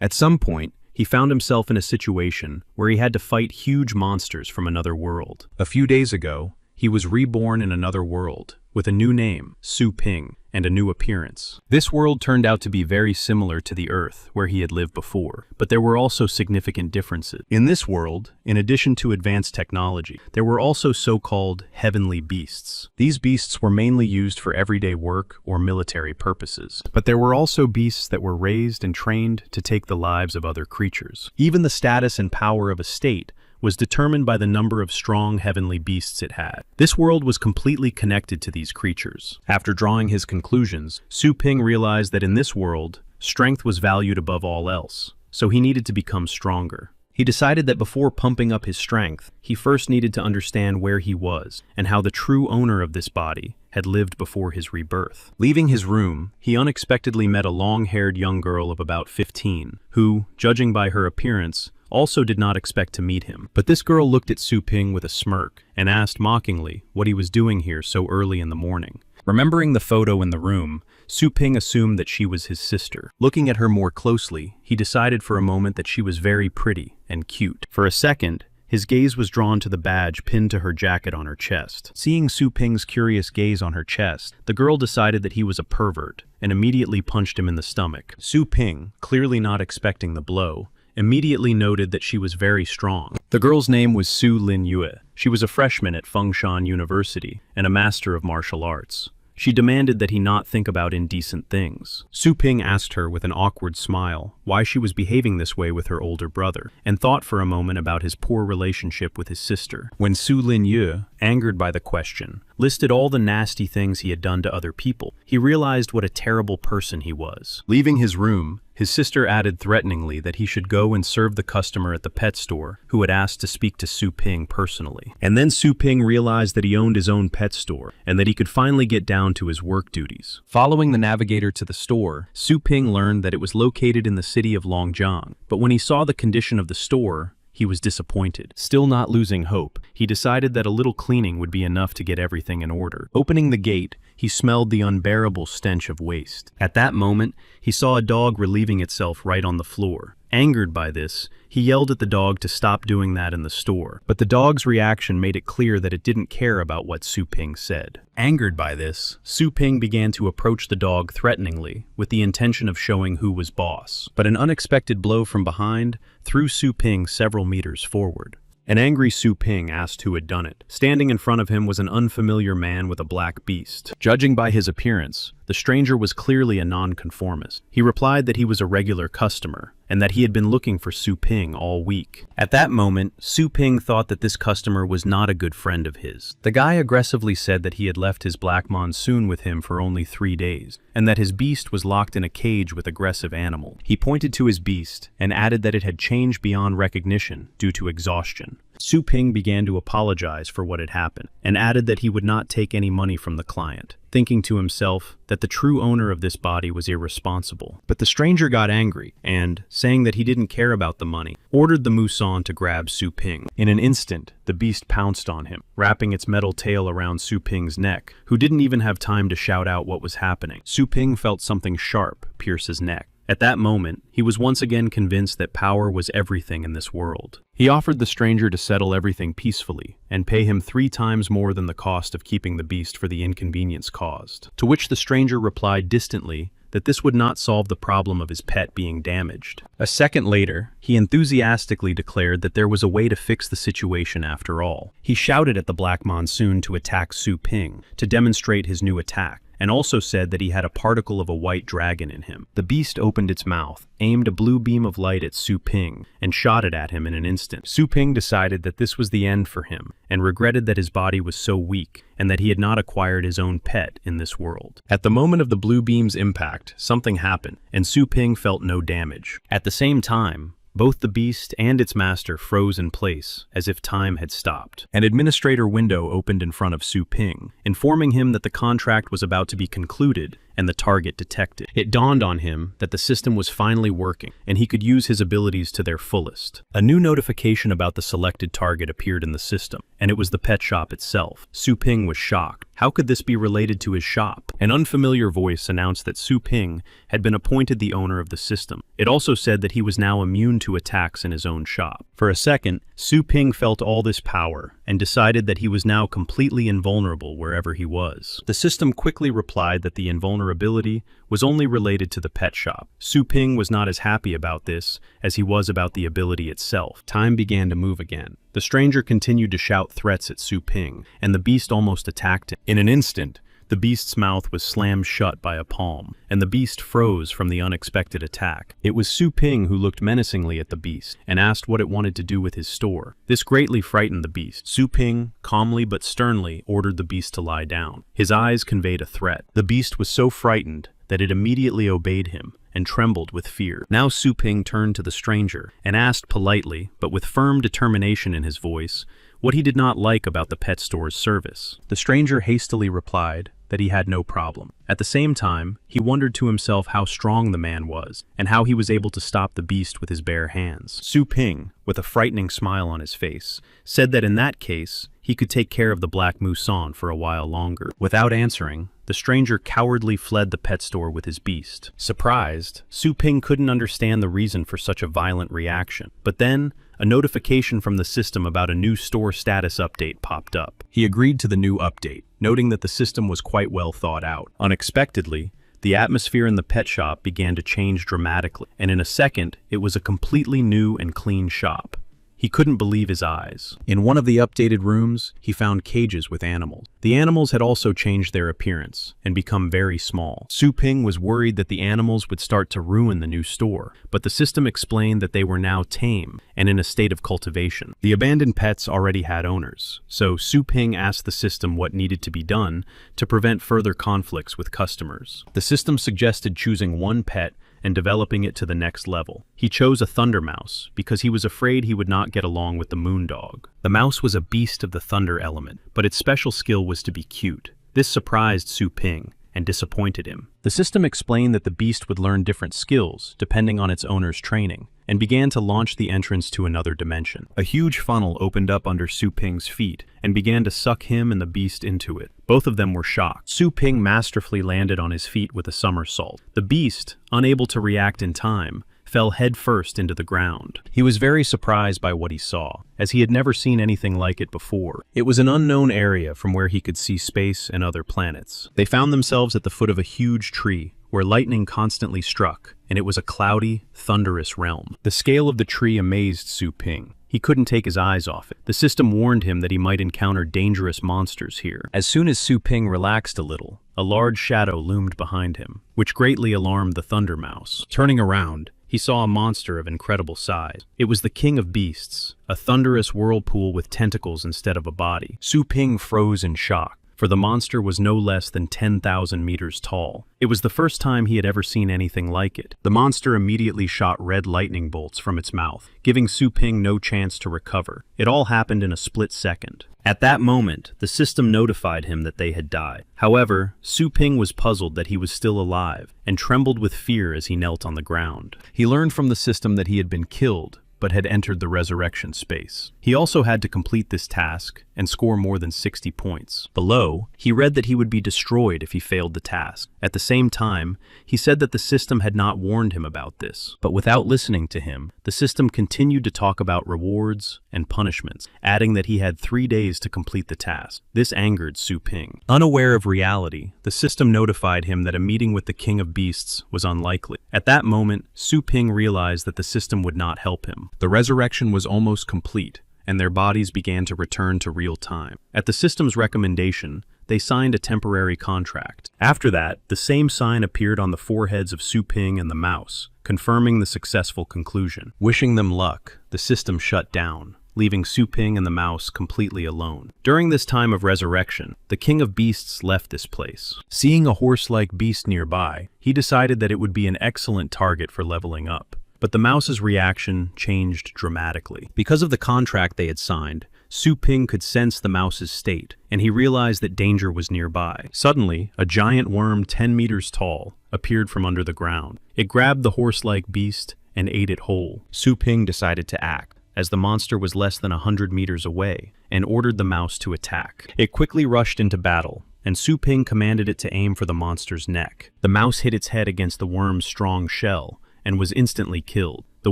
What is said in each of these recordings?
At some point, he found himself in a situation where he had to fight huge monsters from another world. A few days ago, he was reborn in another world, with a new name, Su Ping, and a new appearance. This world turned out to be very similar to the Earth, where he had lived before, but there were also significant differences. In this world, in addition to advanced technology, there were also so-called heavenly beasts. These beasts were mainly used for everyday work or military purposes, but there were also beasts that were raised and trained to take the lives of other creatures. Even the status and power of a state was determined by the number of strong heavenly beasts it had. This world was completely connected to these creatures. After drawing his conclusions, Su Ping realized that in this world, strength was valued above all else, so he needed to become stronger. He decided that before pumping up his strength, he first needed to understand where he was and how the true owner of this body had lived before his rebirth. Leaving his room, he unexpectedly met a long-haired young girl of about 15, who, judging by her appearance, also did not expect to meet him. But this girl looked at Su Ping with a smirk and asked mockingly what he was doing here so early in the morning. Remembering the photo in the room, Su Ping assumed that she was his sister. Looking at her more closely, he decided for a moment that she was very pretty and cute. For a second, his gaze was drawn to the badge pinned to her jacket on her chest. Seeing Su Ping's curious gaze on her chest, the girl decided that he was a pervert and immediately punched him in the stomach. Su Ping, clearly not expecting the blow, immediately noted that she was very strong. The girl's name was Su Lin Yue. She was a freshman at Fengshan University and a master of martial arts. She demanded that he not think about indecent things. Su Ping asked her with an awkward smile why she was behaving this way with her older brother, and thought for a moment about his poor relationship with his sister. When Su Lin Yue, angered by the question, listed all the nasty things he had done to other people, he realized what a terrible person he was. Leaving his room, his sister added threateningly that he should go and serve the customer at the pet store who had asked to speak to Su Ping personally. And then Su Ping realized that he owned his own pet store and that he could finally get down to his work duties. Following the navigator to the store, Su Ping learned that it was located in the city of Longjiang, but when he saw the condition of the store, he was disappointed. Still not losing hope, he decided that a little cleaning would be enough to get everything in order. Opening the gate, he smelled the unbearable stench of waste. At that moment, he saw a dog relieving itself right on the floor. Angered by this, he yelled at the dog to stop doing that in the store, but the dog's reaction made it clear that it didn't care about what Su Ping said. Angered by this, Su Ping began to approach the dog threateningly, with the intention of showing who was boss. But an unexpected blow from behind threw Su Ping several meters forward. An angry Su Ping asked who had done it. Standing in front of him was an unfamiliar man with a black beast. Judging by his appearance, the stranger was clearly a nonconformist. He replied that he was a regular customer, and that he had been looking for Su Ping all week. At that moment, Su Ping thought that this customer was not a good friend of his. The guy aggressively said that he had left his black monsoon with him for only 3 days, and that his beast was locked in a cage with aggressive animal. He pointed to his beast and added that it had changed beyond recognition due to exhaustion. Su Ping began to apologize for what had happened, and added that he would not take any money from the client, thinking to himself that the true owner of this body was irresponsible. But the stranger got angry, and, saying that he didn't care about the money, ordered the Muson to grab Su Ping. In an instant, the beast pounced on him, wrapping its metal tail around Su Ping's neck, who didn't even have time to shout out what was happening. Su Ping felt something sharp pierce his neck. At that moment, he was once again convinced that power was everything in this world. He offered the stranger to settle everything peacefully and pay him 3 times more than the cost of keeping the beast for the inconvenience caused. To which the stranger replied distantly that this would not solve the problem of his pet being damaged. A second later, he enthusiastically declared that there was a way to fix the situation after all. He shouted at the Black Monsoon to attack Su Ping to demonstrate his new attack, and also said that he had a particle of a white dragon in him. The beast opened its mouth, aimed a blue beam of light at Su Ping, and shot it at him in an instant. Su Ping decided that this was the end for him, and regretted that his body was so weak, and that he had not acquired his own pet in this world. At the moment of the blue beam's impact, something happened, and Su Ping felt no damage. At the same time, both the beast and its master froze in place, as if time had stopped. An administrator window opened in front of Su Ping, informing him that the contract was about to be concluded and the target detected. It dawned on him that the system was finally working, and he could use his abilities to their fullest. A new notification about the selected target appeared in the system, and it was the pet shop itself. Su Ping was shocked. How could this be related to his shop? An unfamiliar voice announced that Su Ping had been appointed the owner of the system. It also said that he was now immune to attacks in his own shop. For a second, Su Ping felt all this power and decided that he was now completely invulnerable wherever he was. The system quickly replied that the invulnerability was only related to the pet shop. Su Ping was not as happy about this as he was about the ability itself. Time began to move again. The stranger continued to shout threats at Su Ping, and the beast almost attacked him. In an instant, the beast's mouth was slammed shut by a palm, and the beast froze from the unexpected attack. It was Su Ping who looked menacingly at the beast and asked what it wanted to do with his store. This greatly frightened the beast. Su Ping, calmly but sternly, ordered the beast to lie down. His eyes conveyed a threat. The beast was so frightened that it immediately obeyed him and trembled with fear. Now Su Ping turned to the stranger and asked politely, but with firm determination in his voice, what he did not like about the pet store's service. The stranger hastily replied that he had no problem. At the same time, he wondered to himself how strong the man was, and how he was able to stop the beast with his bare hands. Su Ping, with a frightening smile on his face, said that in that case, he could take care of the black Muson for a while longer. Without answering, the stranger cowardly fled the pet store with his beast. Surprised, Su Ping couldn't understand the reason for such a violent reaction. But then, a notification from the system about a new store status update popped up. He agreed to the new update, noting that the system was quite well thought out. Unexpectedly, the atmosphere in the pet shop began to change dramatically, and in a second, it was a completely new and clean shop. He couldn't believe his eyes. In one of the updated rooms, he found cages with animals. The animals had also changed their appearance and become very small. Su Ping was worried that the animals would start to ruin the new store, but the system explained that they were now tame and in a state of cultivation. The abandoned pets already had owners, so Su Ping asked the system what needed to be done to prevent further conflicts with customers. The system suggested choosing one pet and developing it to the next level. He chose a thunder mouse because he was afraid he would not get along with the moon dog. The mouse was a beast of the thunder element, but its special skill was to be cute. This surprised Su Ping and disappointed him. The system explained that the beast would learn different skills depending on its owner's training, and began to launch the entrance to another dimension. A huge funnel opened up under Su Ping's feet and began to suck him and the beast into it. Both of them were shocked. Su Ping masterfully landed on his feet with a somersault. The beast, unable to react in time, fell headfirst into the ground. He was very surprised by what he saw, as he had never seen anything like it before. It was an unknown area from where he could see space and other planets. They found themselves at the foot of a huge tree, where lightning constantly struck, and it was a cloudy, thunderous realm. The scale of the tree amazed Su Ping. He couldn't take his eyes off it. The system warned him that he might encounter dangerous monsters here. As soon as Su Ping relaxed a little, a large shadow loomed behind him, which greatly alarmed the Thunder Mouse. Turning around, he saw a monster of incredible size. It was the king of beasts, a thunderous whirlpool with tentacles instead of a body. Su Ping froze in shock, for the monster was no less than 10,000 meters tall. It was the first time he had ever seen anything like it. The monster immediately shot red lightning bolts from its mouth, giving Su Ping no chance to recover. It all happened in a split second. At that moment, the system notified him that they had died. However, Su Ping was puzzled that he was still alive, and trembled with fear as he knelt on the ground. He learned from the system that he had been killed, but had entered the resurrection space. He also had to complete this task and score more than 60 points. Below, he read that he would be destroyed if he failed the task. At the same time, he said that the system had not warned him about this. But without listening to him, the system continued to talk about rewards and punishments, adding that he had 3 days to complete the task. This angered Su Ping. Unaware of reality, the system notified him that a meeting with the King of Beasts was unlikely. At that moment, Su Ping realized that the system would not help him. The resurrection was almost complete, and their bodies began to return to real time. At the system's recommendation, they signed a temporary contract. After that, the same sign appeared on the foreheads of Su Ping and the mouse, confirming the successful conclusion. Wishing them luck, the system shut down, leaving Su Ping and the mouse completely alone. During this time of resurrection, the King of Beasts left this place. Seeing a horse-like beast nearby, he decided that it would be an excellent target for leveling up. But the mouse's reaction changed dramatically. Because of the contract they had signed, Su Ping could sense the mouse's state, and he realized that danger was nearby. Suddenly, a giant worm 10 meters tall appeared from under the ground. It grabbed the horse-like beast and ate it whole. Su Ping decided to act, as the monster was less than 100 meters away, and ordered the mouse to attack. It quickly rushed into battle, and Su Ping commanded it to aim for the monster's neck. The mouse hit its head against the worm's strong shell and was instantly killed. The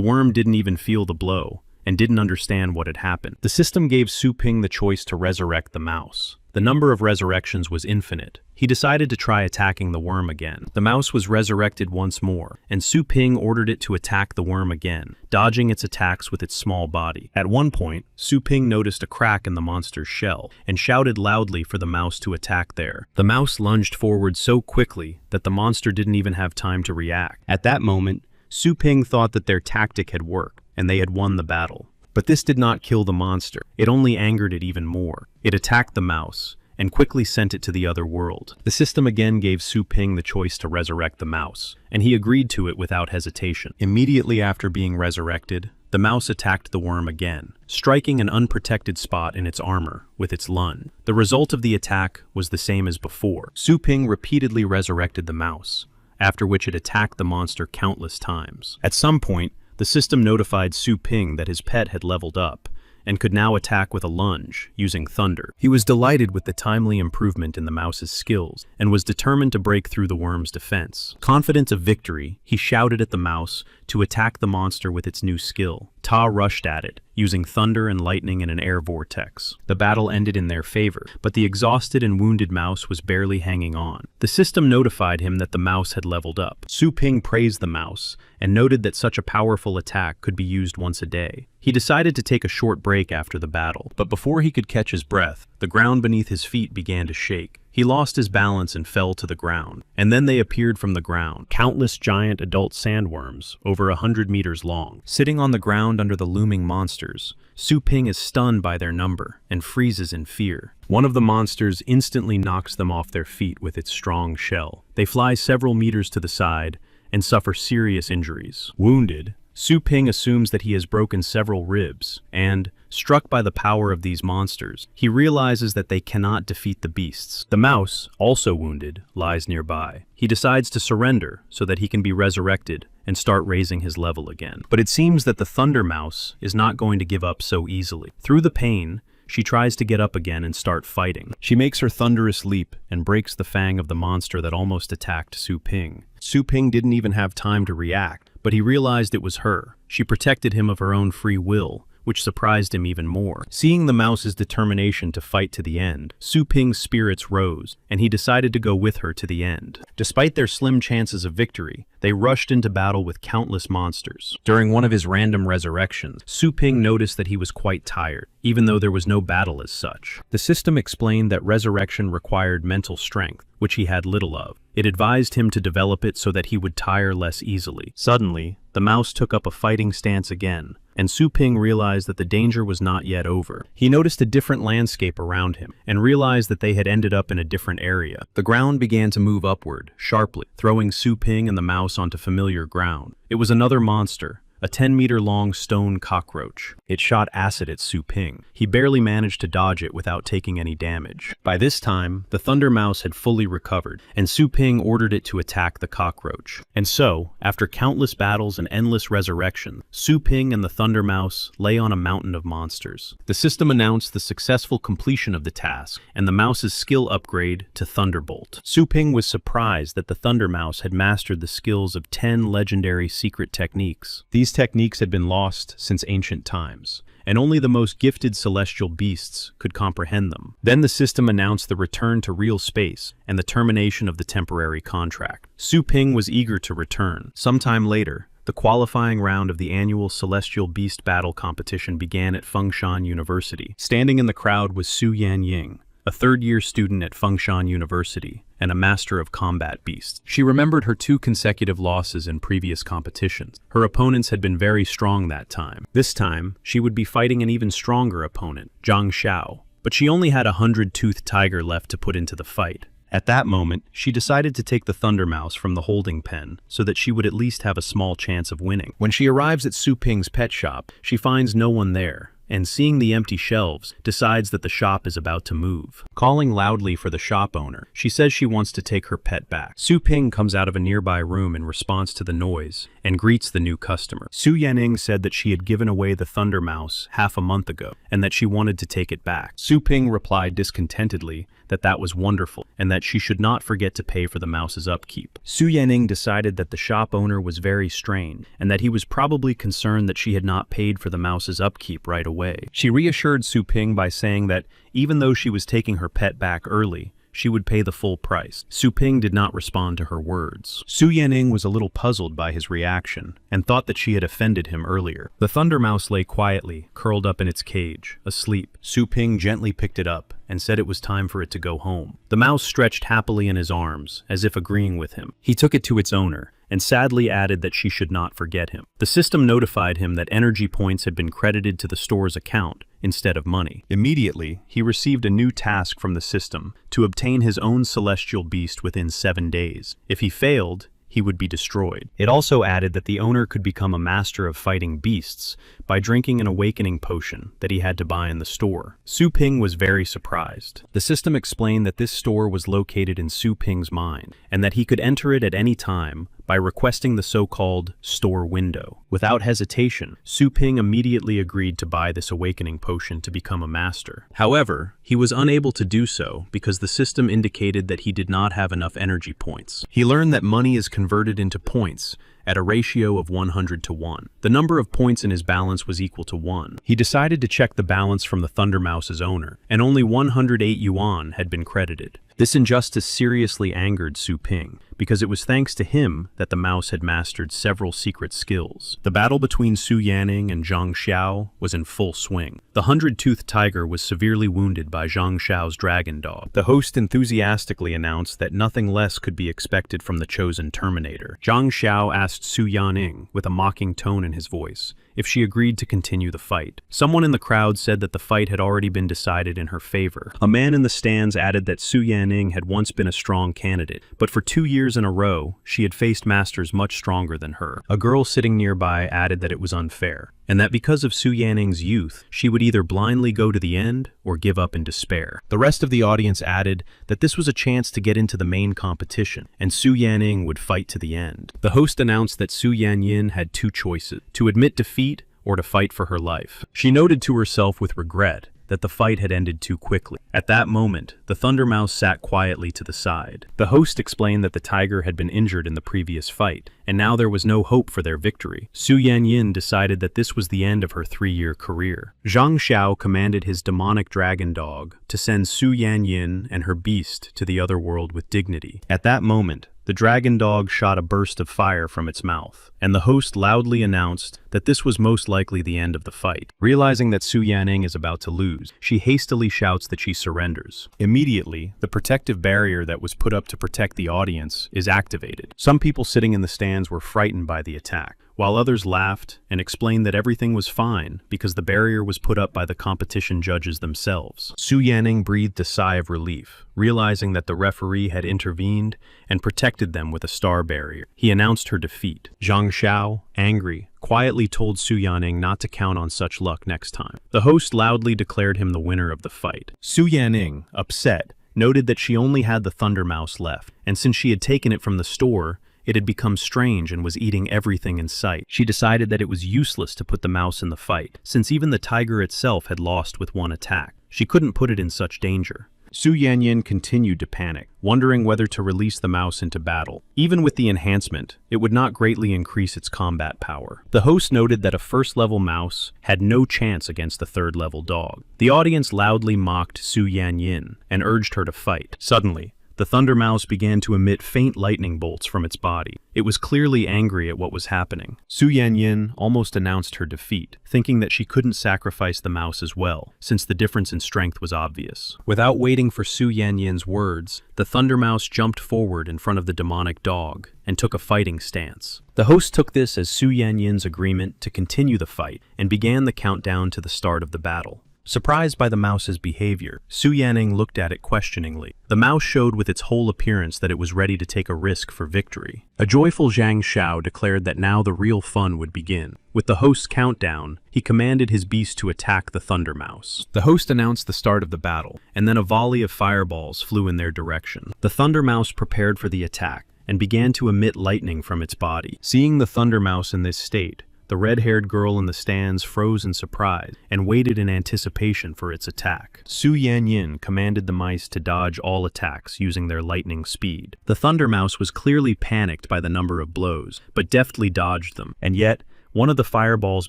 worm didn't even feel the blow and didn't understand what had happened. The system gave Su Ping the choice to resurrect the mouse. The number of resurrections was infinite. He decided to try attacking the worm again. The mouse was resurrected once more, and Su Ping ordered it to attack the worm again, dodging its attacks with its small body. At one point, Su Ping noticed a crack in the monster's shell and shouted loudly for the mouse to attack there. The mouse lunged forward so quickly that the monster didn't even have time to react. At that moment, Su Ping thought that their tactic had worked, and they had won the battle. But this did not kill the monster. It only angered it even more. It attacked the mouse and quickly sent it to the other world. The system again gave Su Ping the choice to resurrect the mouse, and he agreed to it without hesitation. Immediately after being resurrected, the mouse attacked the worm again, striking an unprotected spot in its armor with its lunge. The result of the attack was the same as before. Su Ping repeatedly resurrected the mouse, after which it attacked the monster countless times. At some point, the system notified Su Ping that his pet had leveled up and could now attack with a lunge, using thunder. He was delighted with the timely improvement in the mouse's skills and was determined to break through the worm's defense. Confident of victory, he shouted at the mouse to attack the monster with its new skill. Ta rushed at it, using thunder and lightning in an air vortex. The battle ended in their favor, but the exhausted and wounded mouse was barely hanging on. The system notified him that the mouse had leveled up. Su Ping praised the mouse and noted that such a powerful attack could be used once a day. He decided to take a short break after the battle, but before he could catch his breath, the ground beneath his feet began to shake. He lost his balance and fell to the ground, and then they appeared from the ground, countless giant adult sandworms, over 100 meters long. Sitting on the ground under the looming monsters, Su Ping is stunned by their number and freezes in fear. One of the monsters instantly knocks them off their feet with its strong shell. They fly several meters to the side and suffer serious injuries. Wounded, Su Ping assumes that he has broken several ribs, and, struck by the power of these monsters, he realizes that they cannot defeat the beasts. The mouse, also wounded, lies nearby. He decides to surrender so that he can be resurrected and start raising his level again. But it seems that the Thunder Mouse is not going to give up so easily. Through the pain, she tries to get up again and start fighting. She makes her thunderous leap and breaks the fang of the monster that almost attacked Su Ping. Su Ping didn't even have time to react, but he realized it was her. She protected him of her own free will, which surprised him even more. Seeing the mouse's determination to fight to the end, Su Ping's spirits rose, and he decided to go with her to the end. Despite their slim chances of victory, they rushed into battle with countless monsters. During one of his random resurrections, Su Ping noticed that he was quite tired, even though there was no battle as such. The system explained that resurrection required mental strength, which he had little of. It advised him to develop it so that he would tire less easily. Suddenly, the mouse took up a fighting stance again, and Su Ping realized that the danger was not yet over. He noticed a different landscape around him, and realized that they had ended up in a different area. The ground began to move upward, sharply, throwing Su Ping and the mouse onto familiar ground. It was another monster, a 10-meter-long stone cockroach. It shot acid at Su Ping. He barely managed to dodge it without taking any damage. By this time, the Thunder Mouse had fully recovered, and Su Ping ordered it to attack the cockroach. And so, after countless battles and endless resurrections, Su Ping and the Thunder Mouse lay on a mountain of monsters. The system announced the successful completion of the task, and the mouse's skill upgrade to Thunderbolt. Su Ping was surprised that the Thunder Mouse had mastered the skills of 10 legendary secret techniques. These techniques had been lost since ancient times, and only the most gifted celestial beasts could comprehend them. Then the system announced the return to real space and the termination of the temporary contract. Su Ping was eager to return. Sometime later, the qualifying round of the annual Celestial Beast Battle competition began at Fengshan University. Standing in the crowd was Su Yanying, a third-year student at Fengshan University and a master of combat beasts. She remembered her 2 consecutive losses in previous competitions. Her opponents had been very strong that time. This time, she would be fighting an even stronger opponent, Zhang Xiao, but she only had a 100-toothed tiger left to put into the fight. At that moment, she decided to take the Thunder Mouse from the holding pen so that she would at least have a small chance of winning. When she arrives at Su Ping's pet shop, she finds no one there, and seeing the empty shelves, decides that the shop is about to move. Calling loudly for the shop owner, she says she wants to take her pet back. Su Ping comes out of a nearby room in response to the noise and greets the new customer. Su Yaning said that she had given away the Thunder Mouse half a month ago and that she wanted to take it back. Su Ping replied discontentedly that was wonderful, and that she should not forget to pay for the mouse's upkeep. Su Yanning decided that the shop owner was very strange, and that he was probably concerned that she had not paid for the mouse's upkeep right away. She reassured Su Ping by saying that even though she was taking her pet back early, she would pay the full price. Su Ping did not respond to her words. Su Yanning was a little puzzled by his reaction, and thought that she had offended him earlier. The Thunder Mouse lay quietly, curled up in its cage, asleep. Su Ping gently picked it up, and said it was time for it to go home. The mouse stretched happily in his arms, as if agreeing with him. He took it to its owner, and sadly added that she should not forget him. The system notified him that energy points had been credited to the store's account instead of money. Immediately, he received a new task from the system to obtain his own celestial beast within 7 days. If he failed, he would be destroyed. It also added that the owner could become a master of fighting beasts by drinking an awakening potion that he had to buy in the store. Su Ping was very surprised. The system explained that this store was located in Su Ping's mind, and that he could enter it at any time by requesting the so-called store window. Without hesitation, Su Ping immediately agreed to buy this awakening potion to become a master. However, he was unable to do so because the system indicated that he did not have enough energy points. He learned that money is converted into points at a ratio of 100 to 1. The number of points in his balance was equal to 1. He decided to check the balance from the Thunder Mouse's owner, and only 108 yuan had been credited. This injustice seriously angered Su Ping, because it was thanks to him that the mouse had mastered several secret skills. The battle between Su Yanning and Zhang Xiao was in full swing. The 100-toothed tiger was severely wounded by Zhang Xiao's dragon dog. The host enthusiastically announced that nothing less could be expected from the chosen Terminator. Zhang Xiao asked Su Yanning, with a mocking tone in his voice, if she agreed to continue the fight. Someone in the crowd said that the fight had already been decided in her favor. A man in the stands added that Su Yanning had once been a strong candidate, but for 2 years in a row, she had faced masters much stronger than her. A girl sitting nearby added that it was unfair, and that because of Su Yanning's youth, she would either blindly go to the end or give up in despair. The rest of the audience added that this was a chance to get into the main competition, and Su Yanning would fight to the end. The host announced that Su Yanyin had 2 choices: to admit defeat or to fight for her life. She noted to herself with regret that the fight had ended too quickly. At that moment, the Thunder Mouse sat quietly to the side. The host explained that the tiger had been injured in the previous fight, and now there was no hope for their victory. Su Yanyin decided that this was the end of her 3-year career. Zhang Xiao commanded his demonic dragon dog to send Su Yanyin and her beast to the other world with dignity. At that moment, the dragon dog shot a burst of fire from its mouth, and the host loudly announced that this was most likely the end of the fight. Realizing that Su Yanning is about to lose, she hastily shouts that she surrenders. Immediately, the protective barrier that was put up to protect the audience is activated. Some people sitting in the stands were frightened by the attack, while others laughed and explained that everything was fine because the barrier was put up by the competition judges themselves. Su Yanning breathed a sigh of relief, realizing that the referee had intervened and protected them with a star barrier. He announced her defeat. Zhang Xiao, angry, quietly told Su Yanning not to count on such luck next time. The host loudly declared him the winner of the fight. Su Yanning, upset, noted that she only had the Thunder Mouse left, and since she had taken it from the store, it had become strange and was eating everything in sight. She decided that it was useless to put the mouse in the fight, since even the tiger itself had lost with 1 attack. She couldn't put it in such danger. Su Yanyin continued to panic, wondering whether to release the mouse into battle. Even with the enhancement, it would not greatly increase its combat power. The host noted that a first-level mouse had no chance against the third-level dog. The audience loudly mocked Su Yanyin and urged her to fight. Suddenly, the Thunder Mouse began to emit faint lightning bolts from its body. It was clearly angry at what was happening. Su Yanyin almost announced her defeat, thinking that she couldn't sacrifice the mouse as well, since the difference in strength was obvious. Without waiting for Su Yanyin's words, the Thunder Mouse jumped forward in front of the demonic dog and took a fighting stance. The host took this as Su Yanyin's agreement to continue the fight and began the countdown to the start of the battle. Surprised by the mouse's behavior, Su Yanning looked at it questioningly. The mouse showed with its whole appearance that it was ready to take a risk for victory. A joyful Zhang Xiao declared that now the real fun would begin. With the host's countdown, he commanded his beast to attack the Thunder Mouse. The host announced the start of the battle, and then a volley of fireballs flew in their direction. The Thunder Mouse prepared for the attack and began to emit lightning from its body. Seeing the Thunder Mouse in this state, The red-haired girl in the stands froze in surprise and waited in anticipation for its attack. Su Yanyin commanded the mice to dodge all attacks using their lightning speed. The Thunder Mouse was clearly panicked by the number of blows, but deftly dodged them, and yet one of the fireballs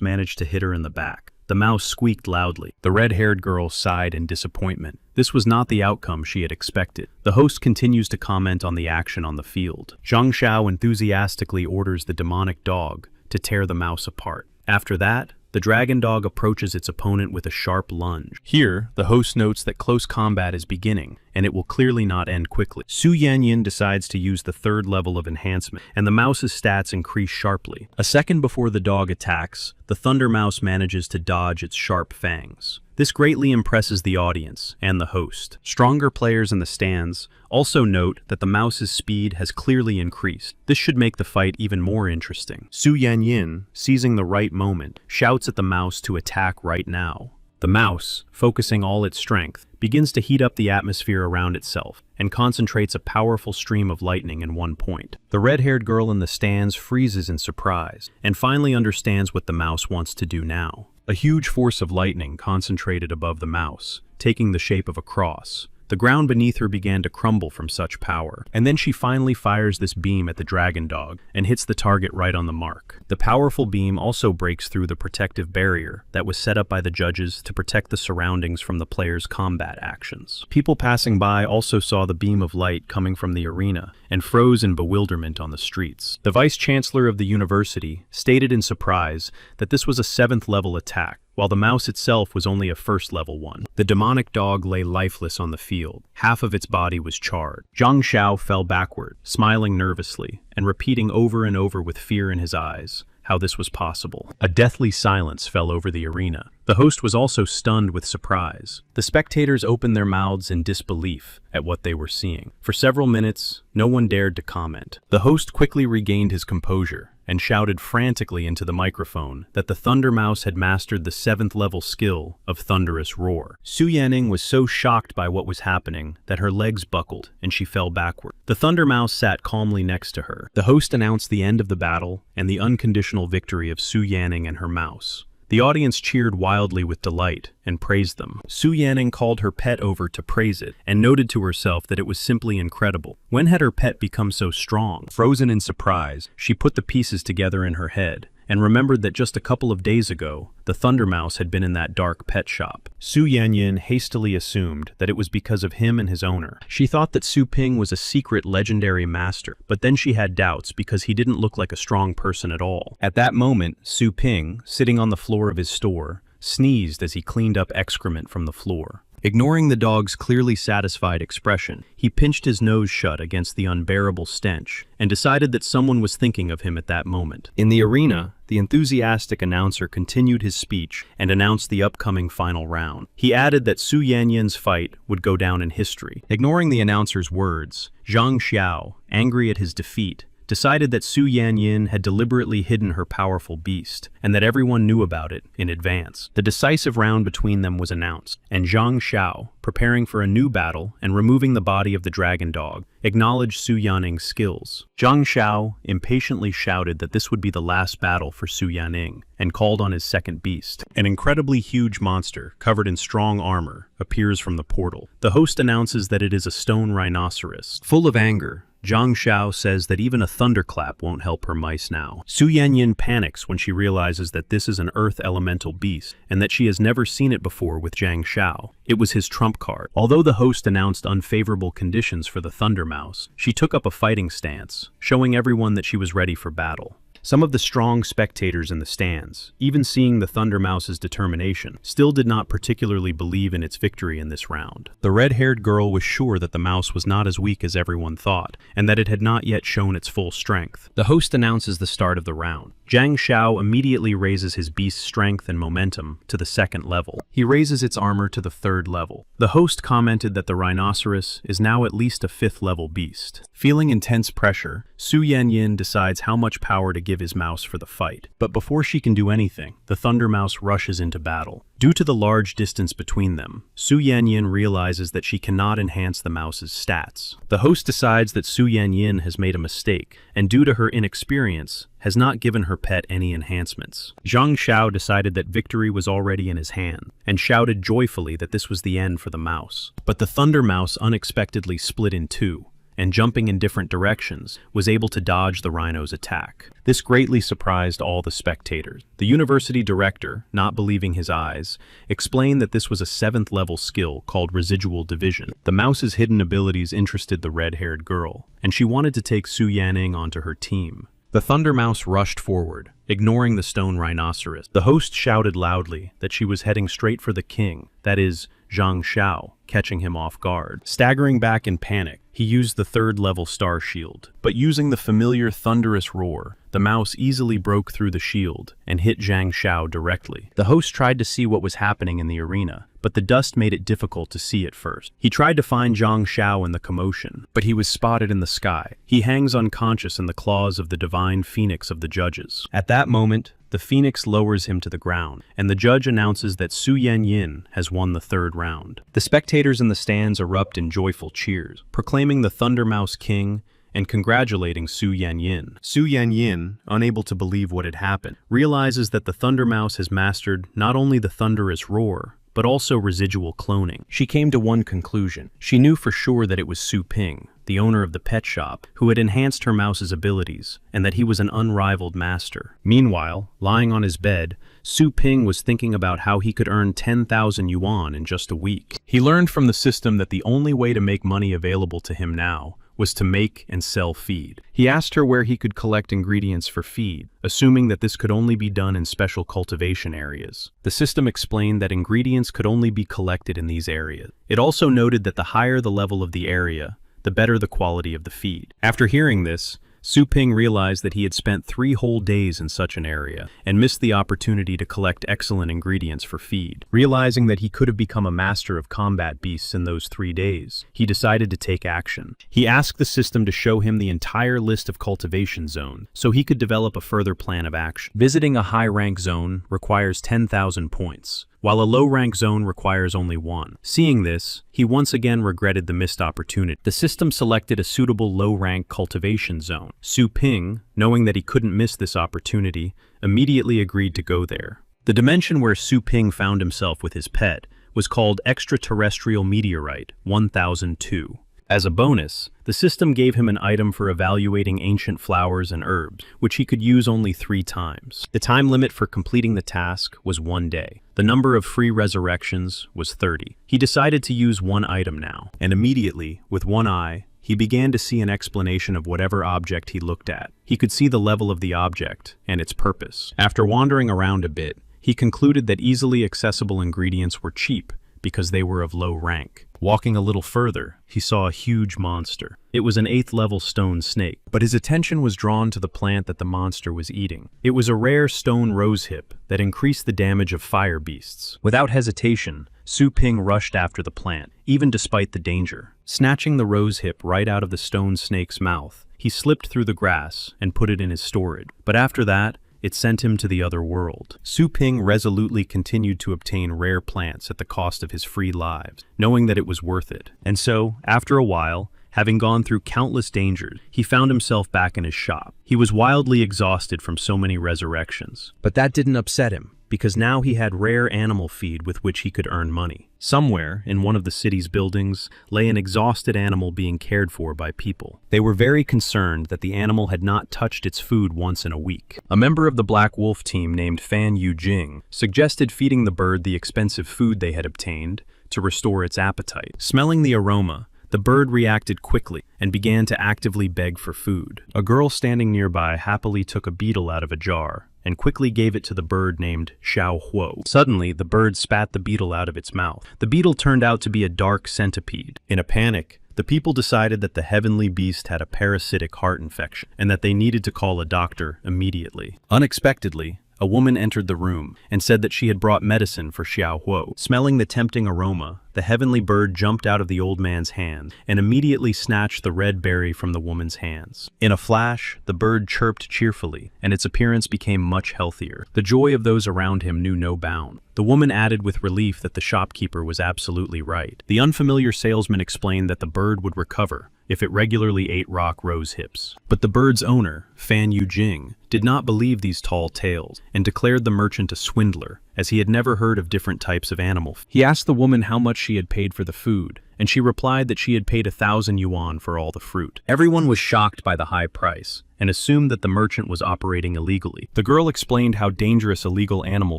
managed to hit her in the back. The mouse squeaked loudly. The red-haired girl sighed in disappointment. This was not the outcome she had expected. The host continues to comment on the action on the field. Zhang Xiao enthusiastically orders the demonic dog to tear the mouse apart. After that, the dragon dog approaches its opponent with a sharp lunge. Here, the host notes that close combat is beginning, and it will clearly not end quickly. Su Yanyin decides to use the third level of enhancement, and the mouse's stats increase sharply. A second before the dog attacks, the Thunder Mouse manages to dodge its sharp fangs. This greatly impresses the audience and the host. Stronger players in the stands also note that the mouse's speed has clearly increased. This should make the fight even more interesting. Su Yanyin, seizing the right moment, shouts at the mouse to attack right now. The mouse, focusing all its strength, begins to heat up the atmosphere around itself and concentrates a powerful stream of lightning in one point. The red-haired girl in the stands freezes in surprise and finally understands what the mouse wants to do now. A huge force of lightning concentrated above the mouse, taking the shape of a cross. The ground beneath her began to crumble from such power, and then she finally fires this beam at the dragon dog and hits the target right on the mark. The powerful beam also breaks through the protective barrier that was set up by the judges to protect the surroundings from the players' combat actions. People passing by also saw the beam of light coming from the arena and froze in bewilderment on the streets. The vice-chancellor of the university stated in surprise that this was a 7th-level attack, while the mouse itself was only a 1st-level one. The demonic dog lay lifeless on the field. Half of its body was charred. Zhang Xiao fell backward, smiling nervously, and repeating over and over with fear in his eyes how this was possible. A deathly silence fell over the arena. The host was also stunned with surprise. The spectators opened their mouths in disbelief at what they were seeing. For several minutes, no one dared to comment. The host quickly regained his composure and shouted frantically into the microphone that the Thunder Mouse had mastered the 7th-level skill of Thunderous Roar. Su Yanning was so shocked by what was happening that her legs buckled and she fell backward. The Thunder Mouse sat calmly next to her. The host announced the end of the battle and the unconditional victory of Su Yanning and her mouse. The audience cheered wildly with delight and praised them. Su Yanning called her pet over to praise it and noted to herself that it was simply incredible. When had her pet become so strong? Frozen in surprise, she put the pieces together in her head and remembered that just a couple of days ago, the Thunder Mouse had been in that dark pet shop. Su Yanyin hastily assumed that it was because of him and his owner. She thought that Su Ping was a secret legendary master, but then she had doubts because he didn't look like a strong person at all. At that moment, Su Ping, sitting on the floor of his store, sneezed as he cleaned up excrement from the floor. Ignoring the dog's clearly satisfied expression, he pinched his nose shut against the unbearable stench and decided that someone was thinking of him at that moment. In the arena, the enthusiastic announcer continued his speech and announced the upcoming final round. He added that Su Yanyin's fight would go down in history. Ignoring the announcer's words, Zhang Xiao, angry at his defeat, decided that Su Yanyin had deliberately hidden her powerful beast, and that everyone knew about it in advance. The decisive round between them was announced, and Zhang Xiao, preparing for a new battle and removing the body of the dragon dog, acknowledged Su Yanning's skills. Zhang Xiao impatiently shouted that this would be the last battle for Su Yanning, and called on his second beast. An incredibly huge monster, covered in strong armor, appears from the portal. The host announces that it is a stone rhinoceros. Full of anger, Zhang Xiao says that even a thunderclap won't help her mice now. Su Yanyin panics when she realizes that this is an earth elemental beast, and that she has never seen it before with Zhang Xiao. It was his trump card. Although the host announced unfavorable conditions for the Thunder Mouse, she took up a fighting stance, showing everyone that she was ready for battle. Some of the strong spectators in the stands, even seeing the Thunder Mouse's determination, still did not particularly believe in its victory in this round. The red-haired girl was sure that the mouse was not as weak as everyone thought, and that it had not yet shown its full strength. The host announces the start of the round. Zhang Xiao immediately raises his beast's strength and momentum to the 2nd level. He raises its armor to the 3rd level. The host commented that the rhinoceros is now at least a 5th level beast. Feeling intense pressure, Su Yanyin decides how much power to give his mouse for the fight. But before she can do anything, the Thunder Mouse rushes into battle. Due to the large distance between them, Su Yanyin realizes that she cannot enhance the mouse's stats. The host decides that Su Yanyin has made a mistake, and due to her inexperience, has not given her pet any enhancements. Zhang Xiao decided that victory was already in his hand, and shouted joyfully that this was the end for the mouse. But the Thunder Mouse unexpectedly split in two, and jumping in different directions, was able to dodge the rhino's attack. This greatly surprised all the spectators. The university director, not believing his eyes, explained that this was a 7th level skill called residual division. The mouse's hidden abilities interested the red-haired girl, and she wanted to take Su Yanning onto her team. The Thunder Mouse rushed forward, ignoring the stone rhinoceros. The host shouted loudly that she was heading straight for the king, that is, Zhang Xiao, catching him off guard. Staggering back in panic, he used the 3rd level star shield, but using the familiar thunderous roar, the mouse easily broke through the shield and hit Zhang Xiao directly. The host tried to see what was happening in the arena, but the dust made it difficult to see at first. He tried to find Zhang Xiao in the commotion, but he was spotted in the sky. He hangs unconscious in the claws of the divine phoenix of the judges. At that moment, the phoenix lowers him to the ground, and the judge announces that Su Yanyin has won the 3rd round. The spectators in the stands erupt in joyful cheers, proclaiming the Thunder Mouse king and congratulating Su Yanyin. Su Yanyin, unable to believe what had happened, realizes that the Thunder Mouse has mastered not only the thunderous roar, but also residual cloning. She came to one conclusion. She knew for sure that it was Su Ping, the owner of the pet shop, who had enhanced her mouse's abilities, and that he was an unrivaled master. Meanwhile, lying on his bed, Su Ping was thinking about how he could earn 10,000 yuan in just a week. He learned from the system that the only way to make money available to him now was to make and sell feed. He asked her where he could collect ingredients for feed, assuming that this could only be done in special cultivation areas. The system explained that ingredients could only be collected in these areas. It also noted that the higher the level of the area, the better the quality of the feed. After hearing this, Su Ping realized that he had spent 3 whole days in such an area and missed the opportunity to collect excellent ingredients for feed. Realizing that he could have become a master of combat beasts in those 3 days, he decided to take action. He asked the system to show him the entire list of cultivation zones so he could develop a further plan of action. Visiting a high-rank zone requires 10,000 points, while a low-rank zone requires only 1. Seeing this, he once again regretted the missed opportunity. The system selected a suitable low-rank cultivation zone. Su Ping, knowing that he couldn't miss this opportunity, immediately agreed to go there. The dimension where Su Ping found himself with his pet was called Extraterrestrial Meteorite 1002. As a bonus, the system gave him an item for evaluating ancient flowers and herbs, which he could use only 3 times. The time limit for completing the task was 1 day. The number of free resurrections was 30. He decided to use 1 item now, and immediately, with 1 eye, he began to see an explanation of whatever object he looked at. He could see the level of the object and its purpose. After wandering around a bit, he concluded that easily accessible ingredients were cheap because they were of low rank. Walking a little further, he saw a huge monster. It was an 8th level stone snake, but his attention was drawn to the plant that the monster was eating. It was a rare stone rosehip that increased the damage of fire beasts. Without hesitation, Su Ping rushed after the plant, even despite the danger. Snatching the rosehip right out of the stone snake's mouth, he slipped through the grass and put it in his storage. But after that, it sent him to the other world. Su Ping resolutely continued to obtain rare plants at the cost of his free lives, knowing that it was worth it. And so, after a while, having gone through countless dangers, he found himself back in his shop. He was wildly exhausted from so many resurrections, but that didn't upset him, because now he had rare animal feed with which he could earn money. Somewhere, in one of the city's buildings, lay an exhausted animal being cared for by people. They were very concerned that the animal had not touched its food once in a week. A member of the Black Wolf team named Fan Yujing suggested feeding the bird the expensive food they had obtained to restore its appetite. Smelling the aroma, the bird reacted quickly and began to actively beg for food. A girl standing nearby happily took a beetle out of a jar and quickly gave it to the bird named Xiao Huo. Suddenly, the bird spat the beetle out of its mouth. The beetle turned out to be a dark centipede. In a panic, the people decided that the heavenly beast had a parasitic heart infection and that they needed to call a doctor immediately. Unexpectedly, a woman entered the room and said that she had brought medicine for Xiao Huo. Smelling the tempting aroma, the heavenly bird jumped out of the old man's hand and immediately snatched the red berry from the woman's hands. In a flash, the bird chirped cheerfully, and its appearance became much healthier. The joy of those around him knew no bound. The woman added with relief that the shopkeeper was absolutely right. The unfamiliar salesman explained that the bird would recover if it regularly ate rock rose hips. But the bird's owner, Fan Yujing, did not believe these tall tales and declared the merchant a swindler, as he had never heard of different types of animal. He asked the woman how much she had paid for the food, and she replied that she had paid 1,000 yuan for all the fruit. Everyone was shocked by the high price and assumed that the merchant was operating illegally. The girl explained how dangerous illegal animal